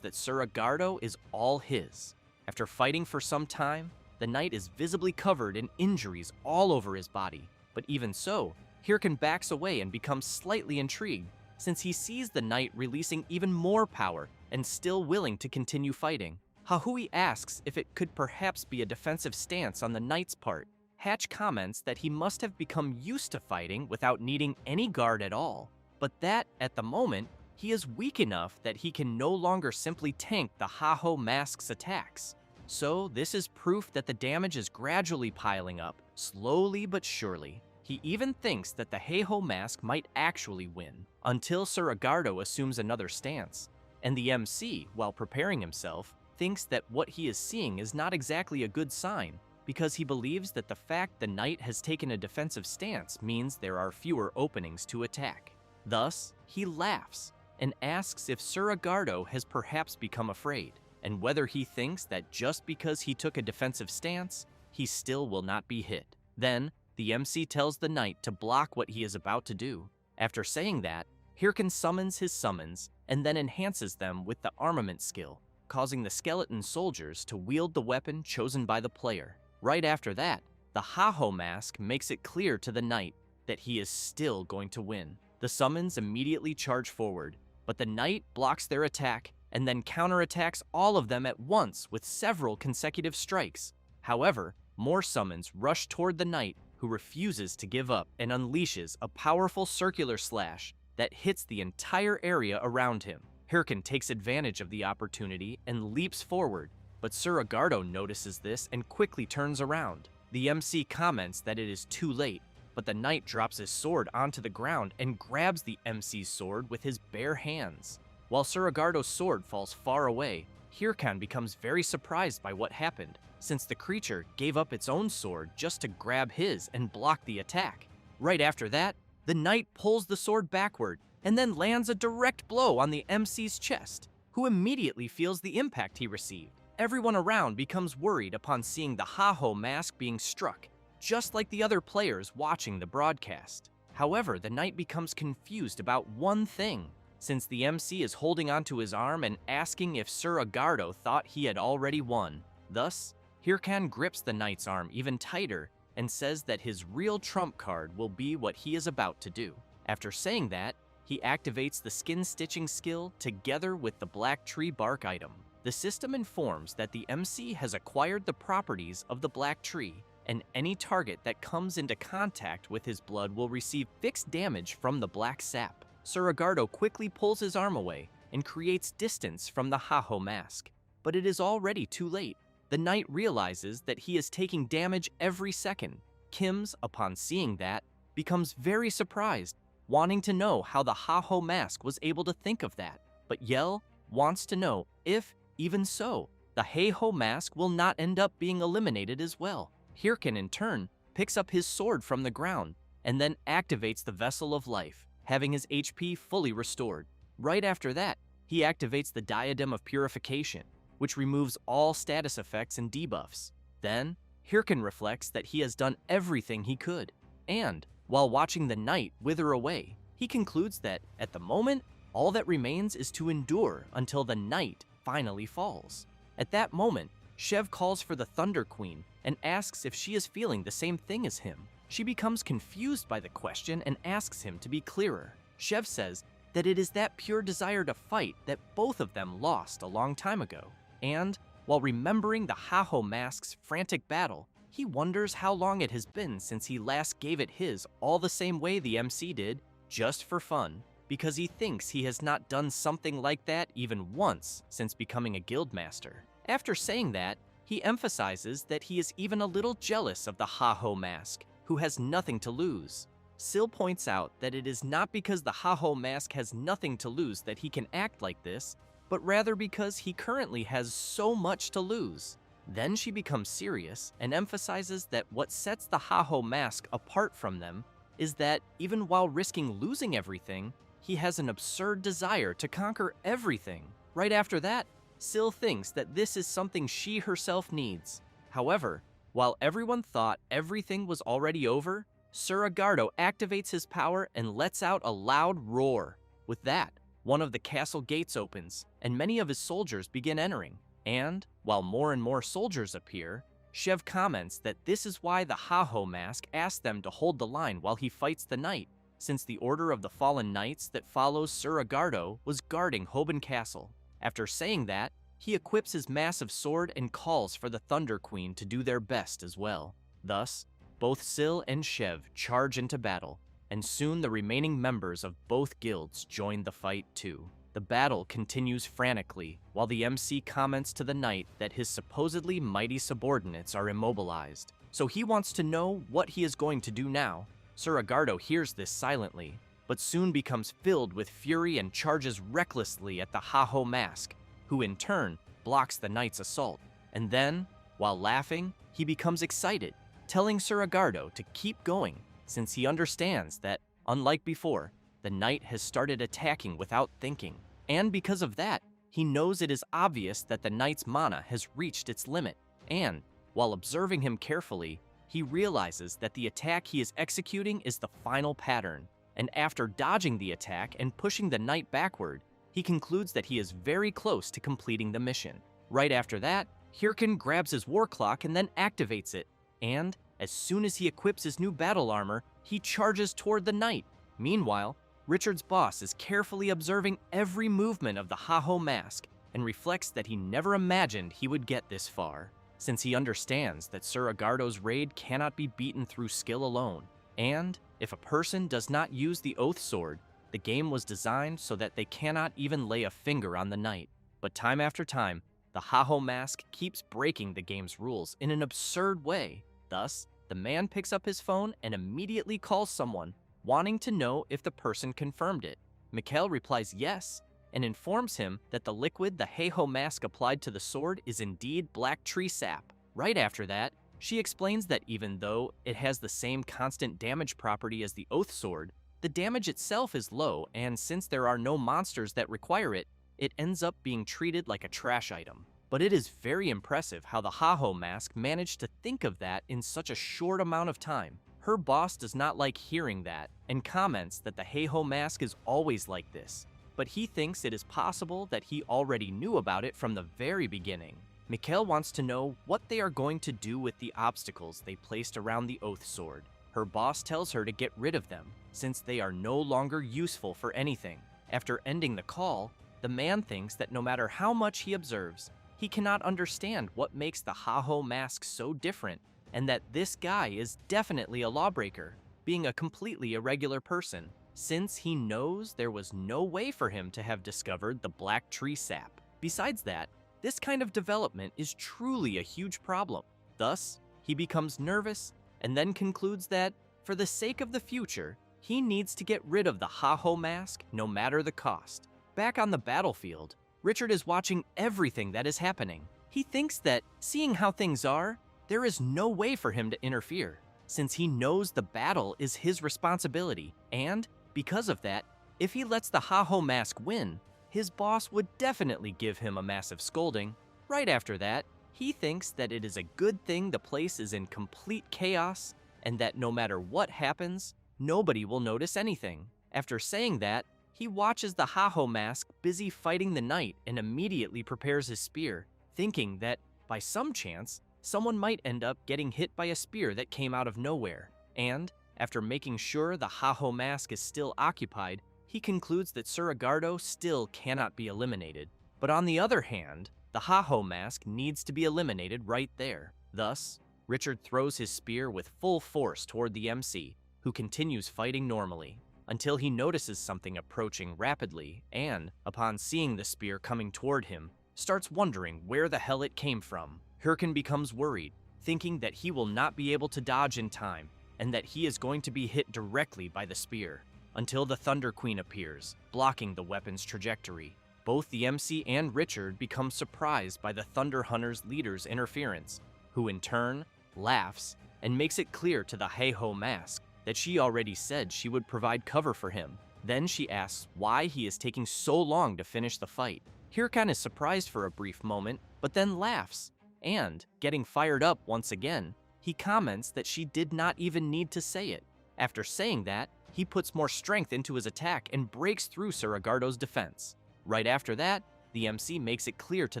that Sir Agardo is all his. After fighting for some time, the knight is visibly covered in injuries all over his body. But even so, Hirken backs away and becomes slightly intrigued, since he sees the knight releasing even more power and still willing to continue fighting. Hahui asks if it could perhaps be a defensive stance on the knight's part. Hatch comments that he must have become used to fighting without needing any guard at all, but that, at the moment, he is weak enough that he can no longer simply tank the Haho Mask's attacks. So this is proof that the damage is gradually piling up, slowly but surely. He even thinks that the Heiho Mask might actually win, until Sir Agardo assumes another stance. And the MC, while preparing himself, thinks that what he is seeing is not exactly a good sign, because he believes that the fact the knight has taken a defensive stance means there are fewer openings to attack. Thus, he laughs and asks if Sir Agardo has perhaps become afraid, and whether he thinks that just because he took a defensive stance, he still will not be hit. Then, the MC tells the knight to block what he is about to do. After saying that, Hirken summons his summons and then enhances them with the armament skill, causing the skeleton soldiers to wield the weapon chosen by the player. Right after that, the Haho Mask makes it clear to the knight that he is still going to win. The summons immediately charge forward, but the knight blocks their attack and then counterattacks all of them at once with several consecutive strikes. However, more summons rush toward the knight, who refuses to give up and unleashes a powerful circular slash that hits the entire area around him. Hirken takes advantage of the opportunity and leaps forward, but Sir Agardo notices this and quickly turns around. The MC comments that it is too late, but the knight drops his sword onto the ground and grabs the MC's sword with his bare hands. While Sir Agardo's sword falls far away, Hirken becomes very surprised by what happened, since the creature gave up its own sword just to grab his and block the attack. Right after that, the knight pulls the sword backward and then lands a direct blow on the MC's chest, who immediately feels the impact he received. Everyone around becomes worried upon seeing the Haho Mask being struck, just like the other players watching the broadcast. However, the knight becomes confused about one thing, since the MC is holding onto his arm and asking if Sir Agardo thought he had already won. Thus, Hirken grips the knight's arm even tighter and says that his real trump card will be what he is about to do. After saying that, he activates the skin stitching skill together with the black tree bark item. The system informs that the MC has acquired the properties of the black tree, and any target that comes into contact with his blood will receive fixed damage from the black sap. Sir Agardo quickly pulls his arm away and creates distance from the Haho Mask, but it is already too late. The knight realizes that he is taking damage every second. Kims, upon seeing that, becomes very surprised, wanting to know how the Haho Mask was able to think of that. But Yell wants to know if, even so, the Heiho Mask will not end up being eliminated as well. Hirken, in turn, picks up his sword from the ground and then activates the Vessel of Life, having his HP fully restored. Right after that, he activates the Diadem of Purification, which removes all status effects and debuffs. Then, Hirken reflects that he has done everything he could, and, while watching the knight wither away, he concludes that, at the moment, all that remains is to endure until the knight finally falls. At that moment, Shev calls for the Thunder Queen and asks if she is feeling the same thing as him. She becomes confused by the question and asks him to be clearer. Shev says that it is that pure desire to fight that both of them lost a long time ago. And, while remembering the Haho Mask's frantic battle, he wonders how long it has been since he last gave it his all the same way the MC did, just for fun, because he thinks he has not done something like that even once since becoming a guildmaster. After saying that, he emphasizes that he is even a little jealous of the Haho Mask, who has nothing to lose. Sil points out that it is not because the Haho Mask has nothing to lose that he can act like this, but rather because he currently has so much to lose. Then she becomes serious and emphasizes that what sets the Haho mask apart from them is that even while risking losing everything, he has an absurd desire to conquer everything. Right after that, Syl thinks that this is something she herself needs. However, while everyone thought everything was already over, Suragardo activates his power and lets out a loud roar. With that, one of the castle gates opens, and many of his soldiers begin entering. And, while more and more soldiers appear, Shev comments that this is why the Haho mask asked them to hold the line while he fights the knight, since the Order of the Fallen Knights that follows Suragardo was guarding Hoban Castle. After saying that, he equips his massive sword and calls for the Thunder Queen to do their best as well. Thus, both Syl and Shev charge into battle, and soon the remaining members of both guilds join the fight too. The battle continues frantically, while the MC comments to the knight that his supposedly mighty subordinates are immobilized. So he wants to know what he is going to do now. Suragardo hears this silently, but soon becomes filled with fury and charges recklessly at the Haho mask, who in turn blocks the knight's assault. And then, while laughing, he becomes excited, telling Suragardo to keep going, since he understands that, unlike before, the knight has started attacking without thinking. And because of that, he knows it is obvious that the knight's mana has reached its limit. And, while observing him carefully, he realizes that the attack he is executing is the final pattern. And after dodging the attack and pushing the knight backward, he concludes that he is very close to completing the mission. Right after that, Hirkin grabs his war clock and then activates it. And, as soon as he equips his new battle armor, he charges toward the knight. Meanwhile, Richard's boss is carefully observing every movement of the Haho mask and reflects that he never imagined he would get this far, since he understands that Suragardo's raid cannot be beaten through skill alone. And, if a person does not use the Oath Sword, the game was designed so that they cannot even lay a finger on the knight. But time after time, the Haho mask keeps breaking the game's rules in an absurd way. Thus, the man picks up his phone and immediately calls someone, wanting to know if the person confirmed it. Mikhail replies yes, and informs him that the liquid the Haho mask applied to the sword is indeed black tree sap. Right after that, she explains that even though it has the same constant damage property as the Oath Sword, the damage itself is low, and since there are no monsters that require it, it ends up being treated like a trash item. But it is very impressive how the Haho mask managed to think of that in such a short amount of time. Her boss does not like hearing that, and comments that the Haho mask is always like this, but he thinks it is possible that he already knew about it from the very beginning. Mikhail wants to know what they are going to do with the obstacles they placed around the Oath Sword. Her boss tells her to get rid of them, since they are no longer useful for anything. After ending the call, the man thinks that no matter how much he observes, he cannot understand what makes the Haho mask so different, and that this guy is definitely a lawbreaker, being a completely irregular person, since he knows there was no way for him to have discovered the black tree sap. Besides that, this kind of development is truly a huge problem. Thus, he becomes nervous and then concludes that, for the sake of the future, he needs to get rid of the Haho mask no matter the cost. Back on the battlefield, Richard is watching everything that is happening. He thinks that, seeing how things are, there is no way for him to interfere, since he knows the battle is his responsibility, and, because of that, if he lets the Haho mask win, his boss would definitely give him a massive scolding. Right after that, he thinks that it is a good thing the place is in complete chaos, and that no matter what happens, nobody will notice anything. After saying that, he watches the Haho mask busy fighting the knight and immediately prepares his spear, thinking that, by some chance, someone might end up getting hit by a spear that came out of nowhere. And, after making sure the Haho mask is still occupied, he concludes that Suragardo still cannot be eliminated. But on the other hand, the Haho mask needs to be eliminated right there. Thus, Richard throws his spear with full force toward the MC, who continues fighting normally, until he notices something approaching rapidly and, upon seeing the spear coming toward him, starts wondering where the hell it came from. Hirkin becomes worried, thinking that he will not be able to dodge in time, and that he is going to be hit directly by the spear, until the Thunder Queen appears, blocking the weapon's trajectory. both the MC and Richard become surprised by the Thunder Hunter's leader's interference, who in turn laughs and makes it clear to the Heiho mask that she already said she would provide cover for him. Then she asks why he is taking so long to finish the fight. Hirkan is surprised for a brief moment, but then laughs, and, getting fired up once again, he comments that she did not even need to say it. After saying that, he puts more strength into his attack and breaks through Suragardo's defense. Right after that, the MC makes it clear to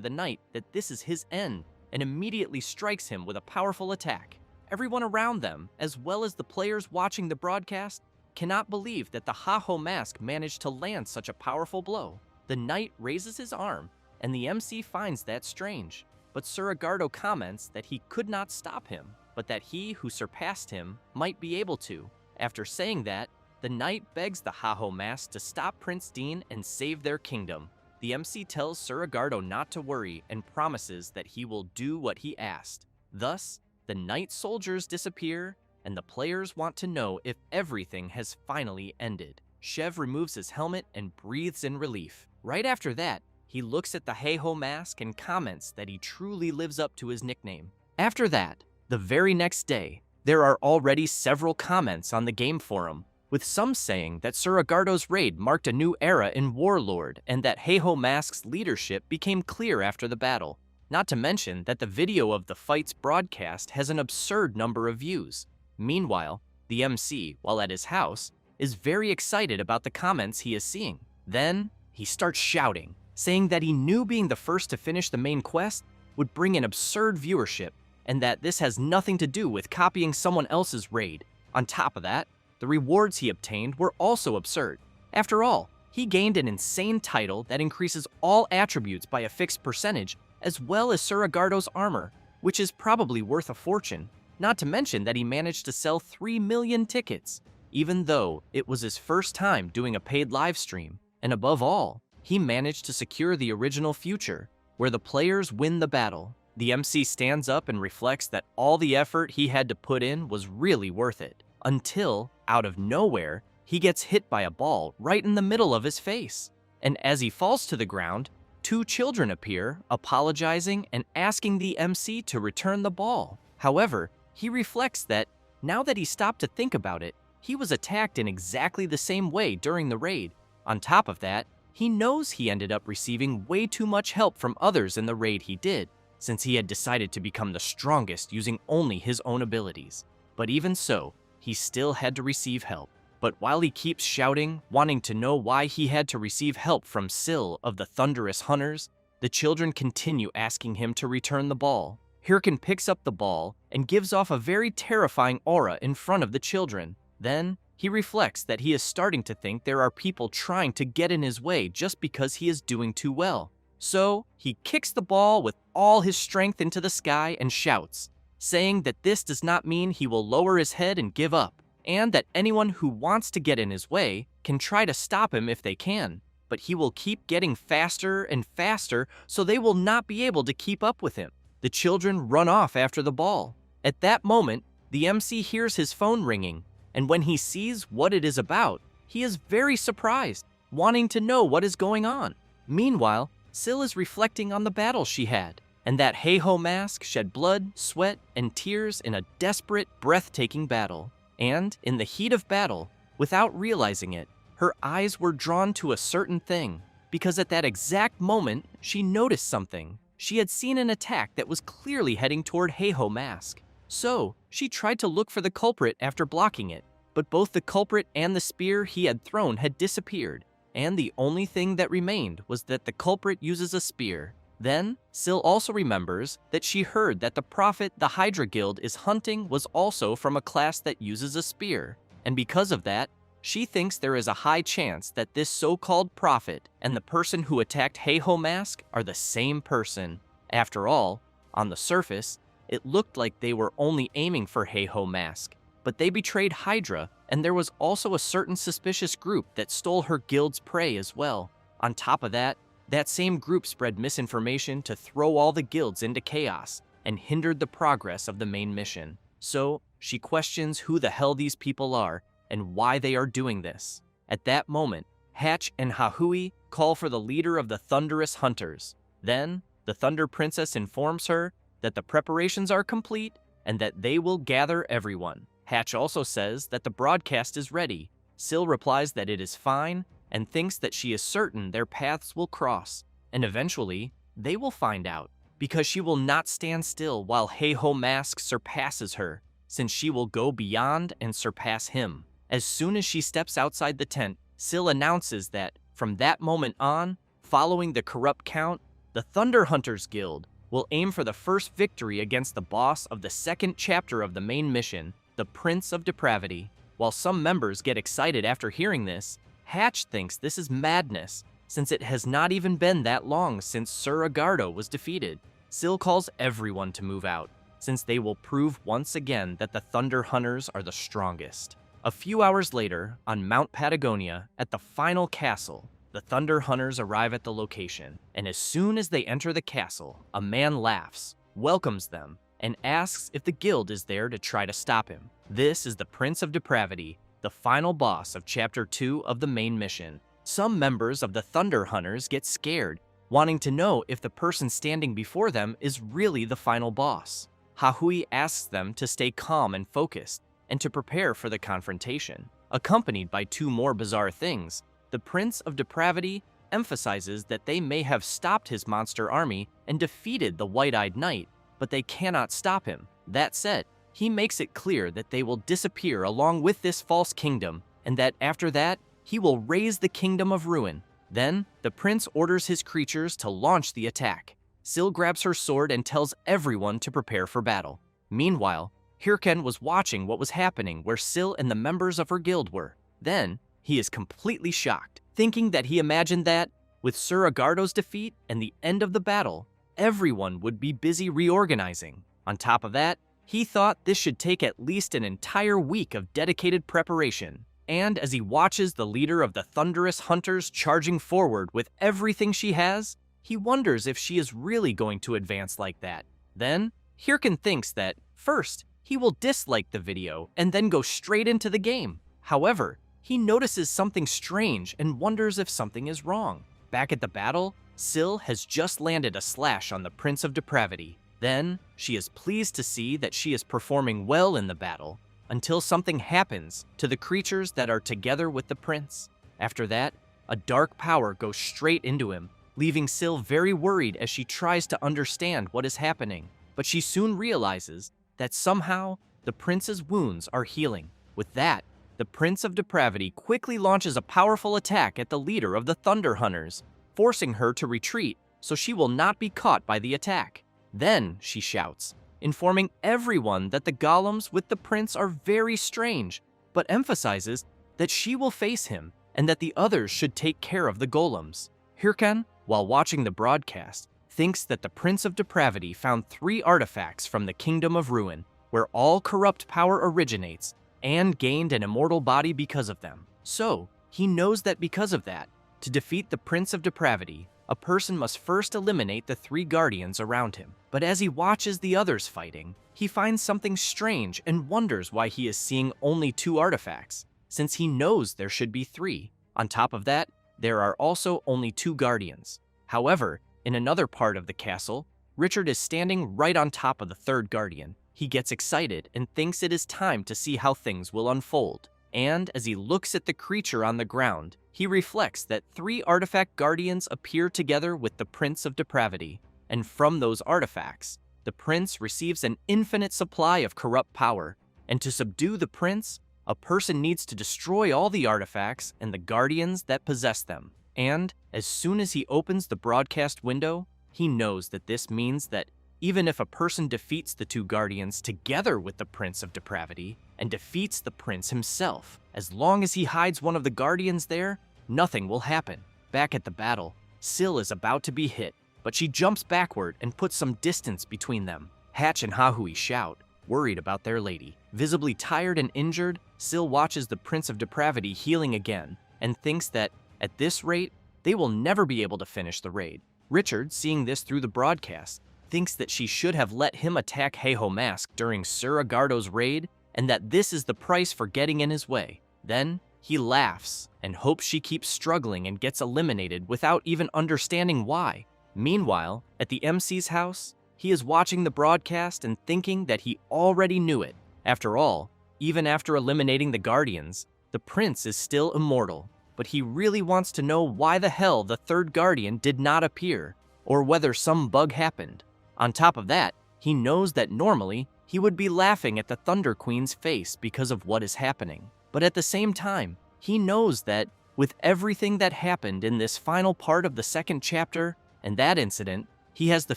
the knight that this is his end and immediately strikes him with a powerful attack. Everyone around them, as well as the players watching the broadcast, cannot believe that the Heiho mask managed to land such a powerful blow. The knight raises his arm, and the MC finds that strange. But Suragardo comments that he could not stop him, but that he who surpassed him might be able to. After saying that, the knight begs the Heiho mask to stop Prince Dean and save their kingdom. The MC tells Suragardo not to worry and promises that he will do what he asked. Thus, the knight soldiers disappear, and the players want to know if everything has finally ended. Chev removes his helmet and breathes in relief. Right after that, he looks at the Heiho mask and comments that he truly lives up to his nickname. After that, the very next day, there are already several comments on the game forum, with some saying that Suragardo's raid marked a new era in Warlord and that Heiho mask's leadership became clear after the battle. Not to mention that the video of the fight's broadcast has an absurd number of views. Meanwhile, the MC, while at his house, is very excited about the comments he is seeing. Then, he starts shouting, saying that he knew being the first to finish the main quest would bring an absurd viewership, and that this has nothing to do with copying someone else's raid. On top of that, the rewards he obtained were also absurd. After all, he gained an insane title that increases all attributes by a fixed percentage, as well as Suragardo's armor, which is probably worth a fortune. Not to mention that he managed to sell 3 million tickets, even though it was his first time doing a paid live stream. And above all, he managed to secure the original future, where the players win the battle. The MC stands up and reflects that all the effort he had to put in was really worth it, until, out of nowhere, he gets hit by a ball right in the middle of his face. And as he falls to the ground, 2 children appear, apologizing and asking the MC to return the ball. However, he reflects that, now that he stopped to think about it, he was attacked in exactly the same way during the raid. On top of that, he knows he ended up receiving way too much help from others in the raid he did, since he had decided to become the strongest using only his own abilities. But even so, he still had to receive help. But while he keeps shouting, wanting to know why he had to receive help from Syl of the Thunderous Hunters, the children continue asking him to return the ball. Hirkan picks up the ball and gives off a very terrifying aura in front of the children. Then, he reflects that he is starting to think there are people trying to get in his way just because he is doing too well. So, he kicks the ball with all his strength into the sky and shouts, saying that this does not mean he will lower his head and give up, and that anyone who wants to get in his way can try to stop him if they can, but he will keep getting faster and faster so they will not be able to keep up with him. The children run off after the ball. At that moment, the MC hears his phone ringing, and when he sees what it is about, he is very surprised, wanting to know what is going on. Meanwhile, Syl is reflecting on the battle she had, and that Heiho mask shed blood, sweat, and tears in a desperate, breathtaking battle. And, in the heat of battle, without realizing it, her eyes were drawn to a certain thing, because at that exact moment, she noticed something. She had seen an attack that was clearly heading toward Heiho mask. So, she tried to look for the culprit after blocking it, but both the culprit and the spear he had thrown had disappeared, and the only thing that remained was that the culprit uses a spear. Then, Syl also remembers that she heard that the prophet the Hydra Guild is hunting was also from a class that uses a spear, and because of that, she thinks there is a high chance that this so-called prophet and the person who attacked Heiho mask are the same person. After all, on the surface, it looked like they were only aiming for Heiho mask, but they betrayed Hydra, and there was also a certain suspicious group that stole her guild's prey as well. On top of that, that same group spread misinformation to throw all the guilds into chaos and hindered the progress of the main mission. So, she questions who the hell these people are and why they are doing this. At that moment, Hatch and Hahui call for the leader of the Thunderous Hunters. Then, the Thunder Princess informs her that the preparations are complete and that they will gather everyone. Hatch also says that the broadcast is ready. Sil replies that it is fine and thinks that she is certain their paths will cross, and eventually, they will find out, because she will not stand still while Heiho Mask surpasses her, since she will go beyond and surpass him. As soon as she steps outside the tent, Sil announces that, from that moment on, following the corrupt count, the Thunder Hunters Guild will aim for the first victory against the boss of the second chapter of the main mission, the Prince of Depravity. While some members get excited after hearing this, Hatch thinks this is madness, since it has not even been that long since Sir Agardo was defeated. Sil calls everyone to move out, since they will prove once again that the Thunder Hunters are the strongest. A few hours later, on Mount Patagonia, at the final castle, the Thunder Hunters arrive at the location, and as soon as they enter the castle, a man laughs, welcomes them, and asks if the guild is there to try to stop him. This is the Prince of Depravity, the final boss of Chapter 2 of the main mission. Some members of the Thunder Hunters get scared, wanting to know if the person standing before them is really the final boss. Hahui asks them to stay calm and focused, and to prepare for the confrontation. Accompanied by two more bizarre things, the Prince of Depravity emphasizes that they may have stopped his monster army and defeated the White-Eyed Knight, but they cannot stop him. That said, he makes it clear that they will disappear along with this false kingdom, and that after that, he will raise the Kingdom of Ruin. Then, the prince orders his creatures to launch the attack. Sil grabs her sword and tells everyone to prepare for battle. Meanwhile, Hirken was watching what was happening where Sil and the members of her guild were. Then, he is completely shocked, thinking that he imagined that, with Sir Agardo's defeat and the end of the battle, everyone would be busy reorganizing. On top of that, he thought this should take at least an entire week of dedicated preparation. And as he watches the leader of the Thunderous Hunters charging forward with everything she has, he wonders if she is really going to advance like that. Then, Hirken thinks that, first, he will dislike the video and then go straight into the game. However, he notices something strange and wonders if something is wrong. Back at the battle, Sil has just landed a slash on the Prince of Depravity. Then, she is pleased to see that she is performing well in the battle, until something happens to the creatures that are together with the prince. After that, a dark power goes straight into him, leaving Sil very worried as she tries to understand what is happening. But she soon realizes that somehow the prince's wounds are healing. With that, the Prince of Depravity quickly launches a powerful attack at the leader of the Thunder Hunters, forcing her to retreat so she will not be caught by the attack. Then, she shouts, informing everyone that the golems with the prince are very strange, but emphasizes that she will face him and that the others should take care of the golems. Hirken, while watching the broadcast, thinks that the Prince of Depravity found 3 artifacts from the Kingdom of Ruin, where all corrupt power originates, and gained an immortal body because of them. So, he knows that because of that, to defeat the Prince of Depravity, a person must first eliminate the 3 guardians around him. But as he watches the others fighting, he finds something strange and wonders why he is seeing only 2 artifacts, since he knows there should be 3. On top of that, there are also only 2 guardians. However, in another part of the castle, Richard is standing right on top of the 3rd guardian. He gets excited and thinks it is time to see how things will unfold. And as he looks at the creature on the ground, he reflects that 3 artifact guardians appear together with the Prince of Depravity. And from those artifacts, the prince receives an infinite supply of corrupt power. And to subdue the prince, a person needs to destroy all the artifacts and the guardians that possess them. And as soon as he opens the broadcast window, he knows that this means that even if a person defeats the 2 guardians together with the Prince of Depravity and defeats the prince himself, as long as he hides one of the guardians there, nothing will happen. Back at the battle, Sil is about to be hit, but she jumps backward and puts some distance between them. Hatch and Hahui shout, worried about their lady. Visibly tired and injured, Sil watches the Prince of Depravity healing again and thinks that, at this rate, they will never be able to finish the raid. Richard, seeing this through the broadcast, thinks that she should have let him attack Heiho Mask during Sir Agardo's raid, and that this is the price for getting in his way. Then, He laughs and hopes she keeps struggling and gets eliminated without even understanding why. Meanwhile, at the MC's house, he is watching the broadcast and thinking that he already knew it. After all, even after eliminating the Guardians, the prince is still immortal, but he really wants to know why the hell the third Guardian did not appear, or whether some bug happened. On top of that, he knows that normally he would be laughing at the Thunder Queen's face because of what is happening. But at the same time, he knows that with everything that happened in this final part of the second chapter and that incident, he has the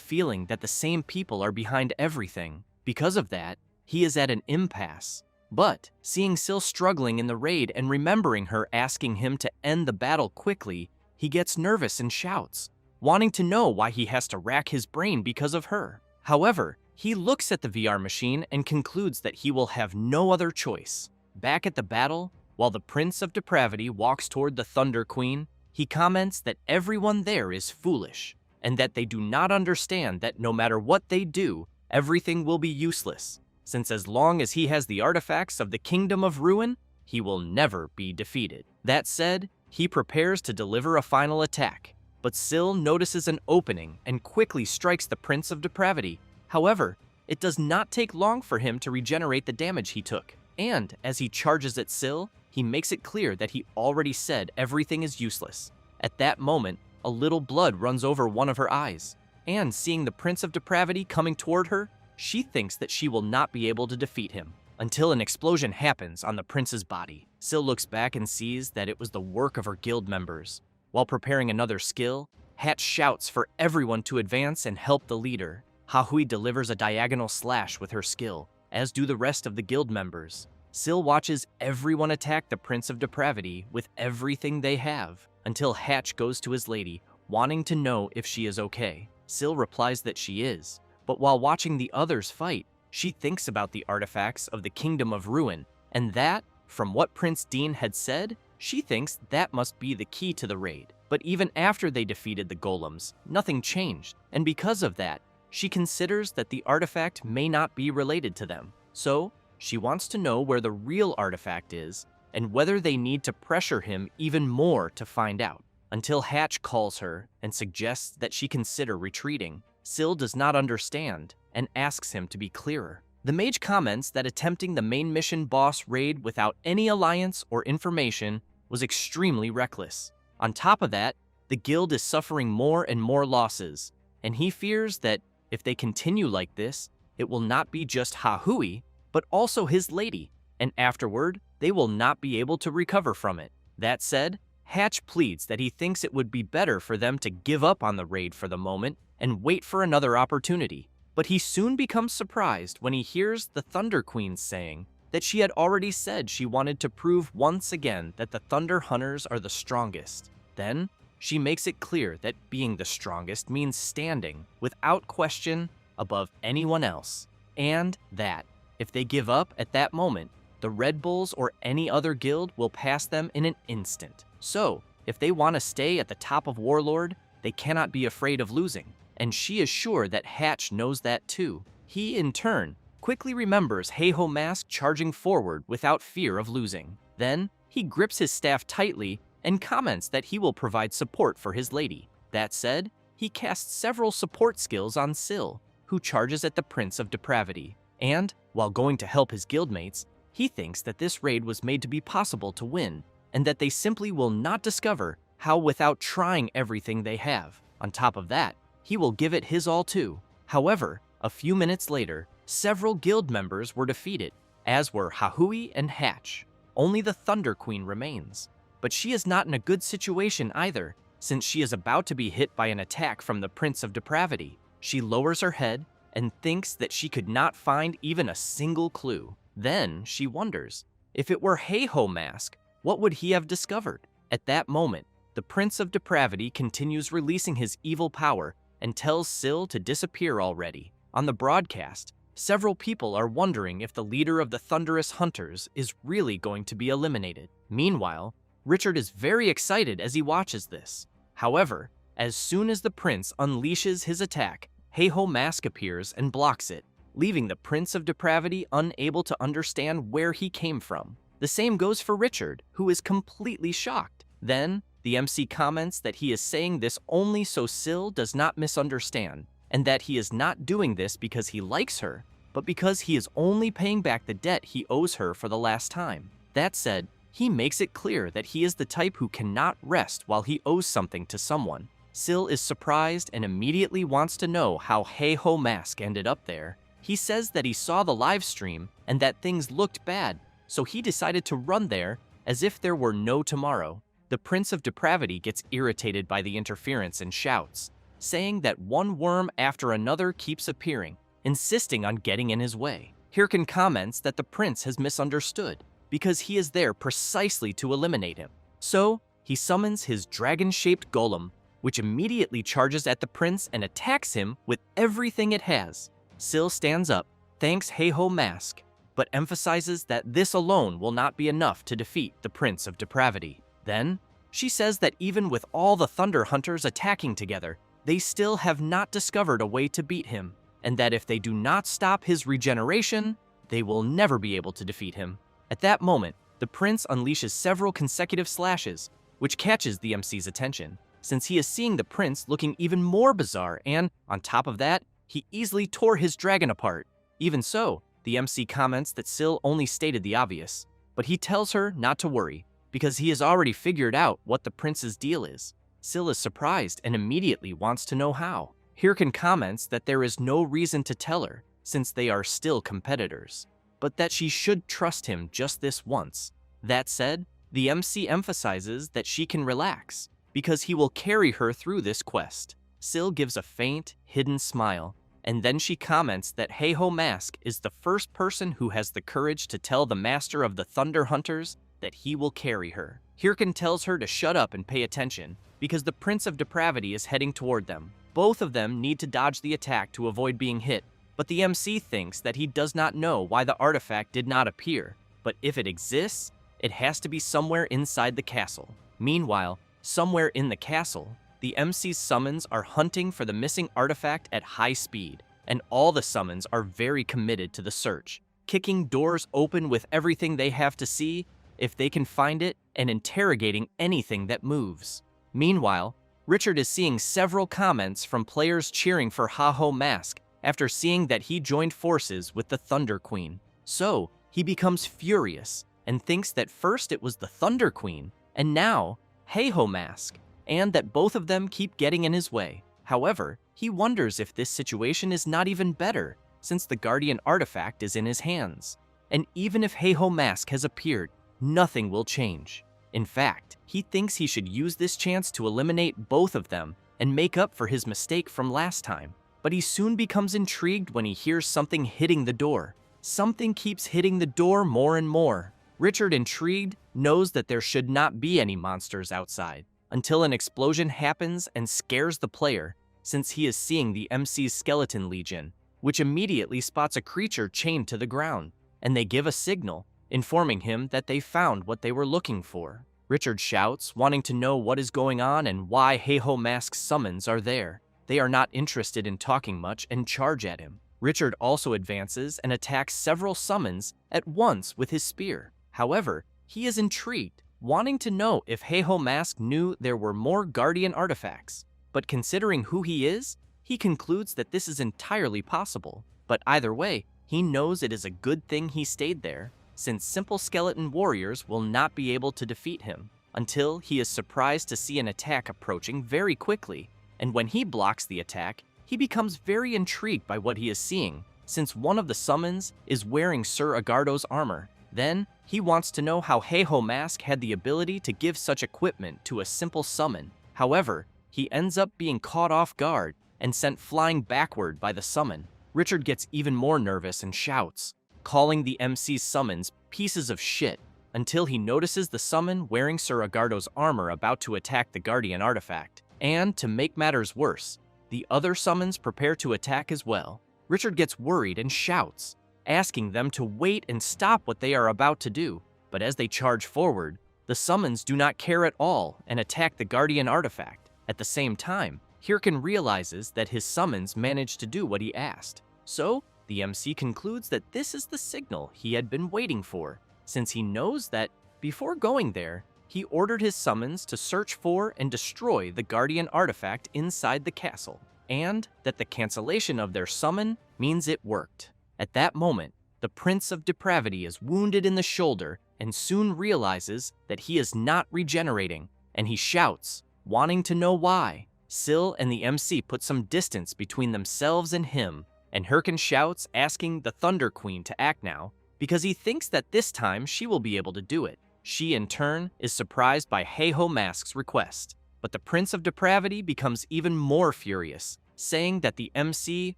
feeling that the same people are behind everything. Because of that, he is at an impasse. But seeing Syl struggling in the raid and remembering her asking him to end the battle quickly, he gets nervous and shouts, wanting to know why he has to rack his brain because of her. However, he looks at the VR machine and concludes that he will have no other choice. Back at the battle, while the Prince of Depravity walks toward the Thunder Queen, he comments that everyone there is foolish, and that they do not understand that no matter what they do, everything will be useless, since as long as he has the artifacts of the Kingdom of Ruin, he will never be defeated. That said, he prepares to deliver a final attack, but Syl notices an opening and quickly strikes the Prince of Depravity. However, it does not take long for him to regenerate the damage he took, and as he charges at Syl, he makes it clear that he already said everything is useless. At that moment, a little blood runs over one of her eyes, and seeing the Prince of Depravity coming toward her, she thinks that she will not be able to defeat him, until an explosion happens on the prince's body. Syl looks back and sees that it was the work of her guild members. While preparing another skill, Hatch shouts for everyone to advance and help the leader. Hahui delivers a diagonal slash with her skill, as do the rest of the guild members. Syl watches everyone attack the Prince of Depravity with everything they have, until Hatch goes to his lady, wanting to know if she is okay. Syl replies that she is, but while watching the others fight, she thinks about the artifacts of the Kingdom of Ruin, and that, from what Prince Dean had said, she thinks that must be the key to the raid. But even after they defeated the golems, nothing changed, and because of that, she considers that the artifact may not be related to them. So, she wants to know where the real artifact is, and whether they need to pressure him even more to find out. Until Hatch calls her and suggests that she consider retreating, Syl does not understand and asks him to be clearer. The mage comments that attempting the main mission boss raid without any alliance or information was extremely reckless. On top of that, the guild is suffering more and more losses, and he fears that if they continue like this, it will not be just Hahui, but also his lady, and afterward, they will not be able to recover from it. That said, Hatch pleads that he thinks it would be better for them to give up on the raid for the moment and wait for another opportunity. But he soon becomes surprised when he hears the Thunder Queen saying that she had already said she wanted to prove once again that the Thunder Hunters are the strongest. Then, she makes it clear that being the strongest means standing, without question, above anyone else, and that, if they give up at that moment, the Red Bulls or any other guild will pass them in an instant. So, if they want to stay at the top of Warlord, they cannot be afraid of losing, and she is sure that Hatch knows that too. He, in turn, quickly remembers Heiho Mask charging forward without fear of losing. Then, he grips his staff tightly and comments that he will provide support for his lady. That said, he casts several support skills on Syl, who charges at the Prince of Depravity. And, while going to help his guildmates, he thinks that this raid was made to be possible to win, and that they simply will not discover how without trying everything they have. On top of that, he will give it his all too. However, a few minutes later, several guild members were defeated, as were Hahui and Hatch. Only the Thunder Queen remains. But she is not in a good situation either, since she is about to be hit by an attack from the Prince of Depravity. She lowers her head and thinks that she could not find even a single clue. Then she wonders, if it were Heiho Mask, what would he have discovered? At that moment, the Prince of Depravity continues releasing his evil power and tells Syl to disappear already. On the broadcast, several people are wondering if the leader of the Thunderous Hunters is really going to be eliminated. Meanwhile, Richard is very excited as he watches this. However, as soon as the prince unleashes his attack, Heiho Mask appears and blocks it, leaving the Prince of Depravity unable to understand where he came from. The same goes for Richard, who is completely shocked. Then, the MC comments that he is saying this only so Sil does not misunderstand, and that he is not doing this because he likes her, but because he is only paying back the debt he owes her for the last time. That said, he makes it clear that he is the type who cannot rest while he owes something to someone. Sil is surprised and immediately wants to know how Hey-Ho Mask ended up there. He says that he saw the live stream and that things looked bad, so he decided to run there as if there were no tomorrow. The Prince of Depravity gets irritated by the interference and shouts, saying that one worm after another keeps appearing, insisting on getting in his way. Hirkin comments that the prince has misunderstood, because he is there precisely to eliminate him. So, he summons his dragon-shaped golem, which immediately charges at the prince and attacks him with everything it has. Sil stands up, thanks Hey-Ho Mask, but emphasizes that this alone will not be enough to defeat the Prince of Depravity. Then, she says that even with all the Thunder Hunters attacking together, they still have not discovered a way to beat him, and that if they do not stop his regeneration, they will never be able to defeat him. At that moment, the prince unleashes several consecutive slashes, which catches the MC's attention, since he is seeing the prince looking even more bizarre, and, on top of that, he easily tore his dragon apart. Even so, the MC comments that Sil only stated the obvious, but he tells her not to worry, because he has already figured out what the prince's deal is. Sil is surprised and immediately wants to know how. Hirkin comments that there is no reason to tell her, since they are still competitors, but that she should trust him just this once. That said, the MC emphasizes that she can relax, because he will carry her through this quest. Sil gives a faint, hidden smile, and then she comments that Hey-Ho Mask is the first person who has the courage to tell the master of the Thunder Hunters that he will carry her. Hirkin tells her to shut up and pay attention, because the Prince of Depravity is heading toward them. Both of them need to dodge the attack to avoid being hit, but the MC thinks that he does not know why the artifact did not appear, but if it exists, it has to be somewhere inside the castle. Meanwhile, somewhere in the castle, the MC's summons are hunting for the missing artifact at high speed, and all the summons are very committed to the search, kicking doors open with everything they have to see if they can find it, and interrogating anything that moves. Meanwhile, Richard is seeing several comments from players cheering for Hey-Ho Mask after seeing that he joined forces with the Thunder Queen. So, he becomes furious and thinks that first it was the Thunder Queen, and now Hey-Ho Mask, and that both of them keep getting in his way. However, he wonders if this situation is not even better, since the Guardian artifact is in his hands. And even if Hey-Ho Mask has appeared, nothing will change. In fact, he thinks he should use this chance to eliminate both of them and make up for his mistake from last time. But he soon becomes intrigued when he hears something hitting the door. Something keeps hitting the door more and more. Richard, intrigued, knows that there should not be any monsters outside, until an explosion happens and scares the player, since he is seeing the MC's skeleton legion, which immediately spots a creature chained to the ground, and they give a signal, informing him that they found what they were looking for. Richard shouts, wanting to know what is going on and why Hey-Ho Mask's summons are there. They are not interested in talking much and charge at him. Richard also advances and attacks several summons at once with his spear. However, he is intrigued, wanting to know if Hey-Ho Mask knew there were more Guardian artifacts. But considering who he is, he concludes that this is entirely possible. But either way, he knows it is a good thing he stayed there, since simple skeleton warriors will not be able to defeat him, until he is surprised to see an attack approaching very quickly. And when he blocks the attack, he becomes very intrigued by what he is seeing, since one of the summons is wearing Sir Agardo's armor. Then, he wants to know how Hey-Ho Mask had the ability to give such equipment to a simple summon. However, he ends up being caught off guard and sent flying backward by the summon. Richard gets even more nervous and shouts, calling the MC's summons pieces of shit, until he notices the summon wearing Sir Agardo's armor about to attack the Guardian artifact. And, to make matters worse, the other summons prepare to attack as well. Richard gets worried and shouts, asking them to wait and stop what they are about to do. But as they charge forward, the summons do not care at all and attack the Guardian artifact. At the same time, Hirkin realizes that his summons managed to do what he asked. So, the MC concludes that this is the signal he had been waiting for, since he knows that before going there, he ordered his summons to search for and destroy the guardian artifact inside the castle, and that the cancellation of their summon means it worked. At that moment, the Prince of Depravity is wounded in the shoulder and soon realizes that he is not regenerating, and he shouts, wanting to know why. Syl and the MC put some distance between themselves and him, and Hirkin shouts, asking the Thunder Queen to act now, because he thinks that this time she will be able to do it. She, in turn, is surprised by Heiho Mask's request, but the Prince of Depravity becomes even more furious, saying that the MC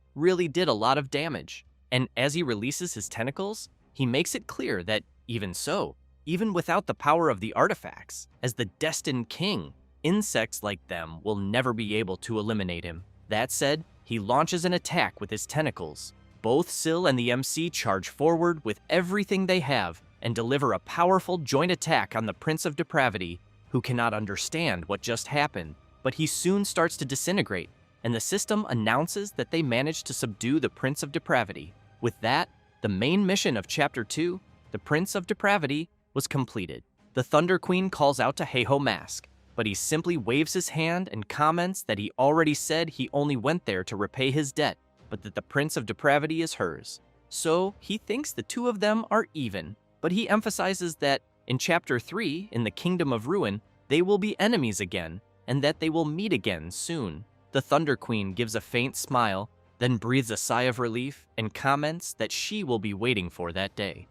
really did a lot of damage. And as he releases his tentacles, he makes it clear that even so, even without the power of the artifacts, as the destined king, insects like them will never be able to eliminate him. That said, he launches an attack with his tentacles. Both Syl and the MC charge forward with everything they have and deliver a powerful joint attack on the Prince of Depravity, who cannot understand what just happened, but he soon starts to disintegrate, and the system announces that they managed to subdue the Prince of Depravity. With that, the main mission of Chapter 2, the Prince of Depravity, was completed. The Thunder Queen calls out to Heiho Mask, but he simply waves his hand and comments that he already said he only went there to repay his debt, but that the Prince of Depravity is hers. So he thinks the two of them are even, but he emphasizes that in Chapter 3, in the Kingdom of Ruin, they will be enemies again, and that they will meet again soon. The Thunder Queen gives a faint smile, then breathes a sigh of relief and comments that she will be waiting for that day.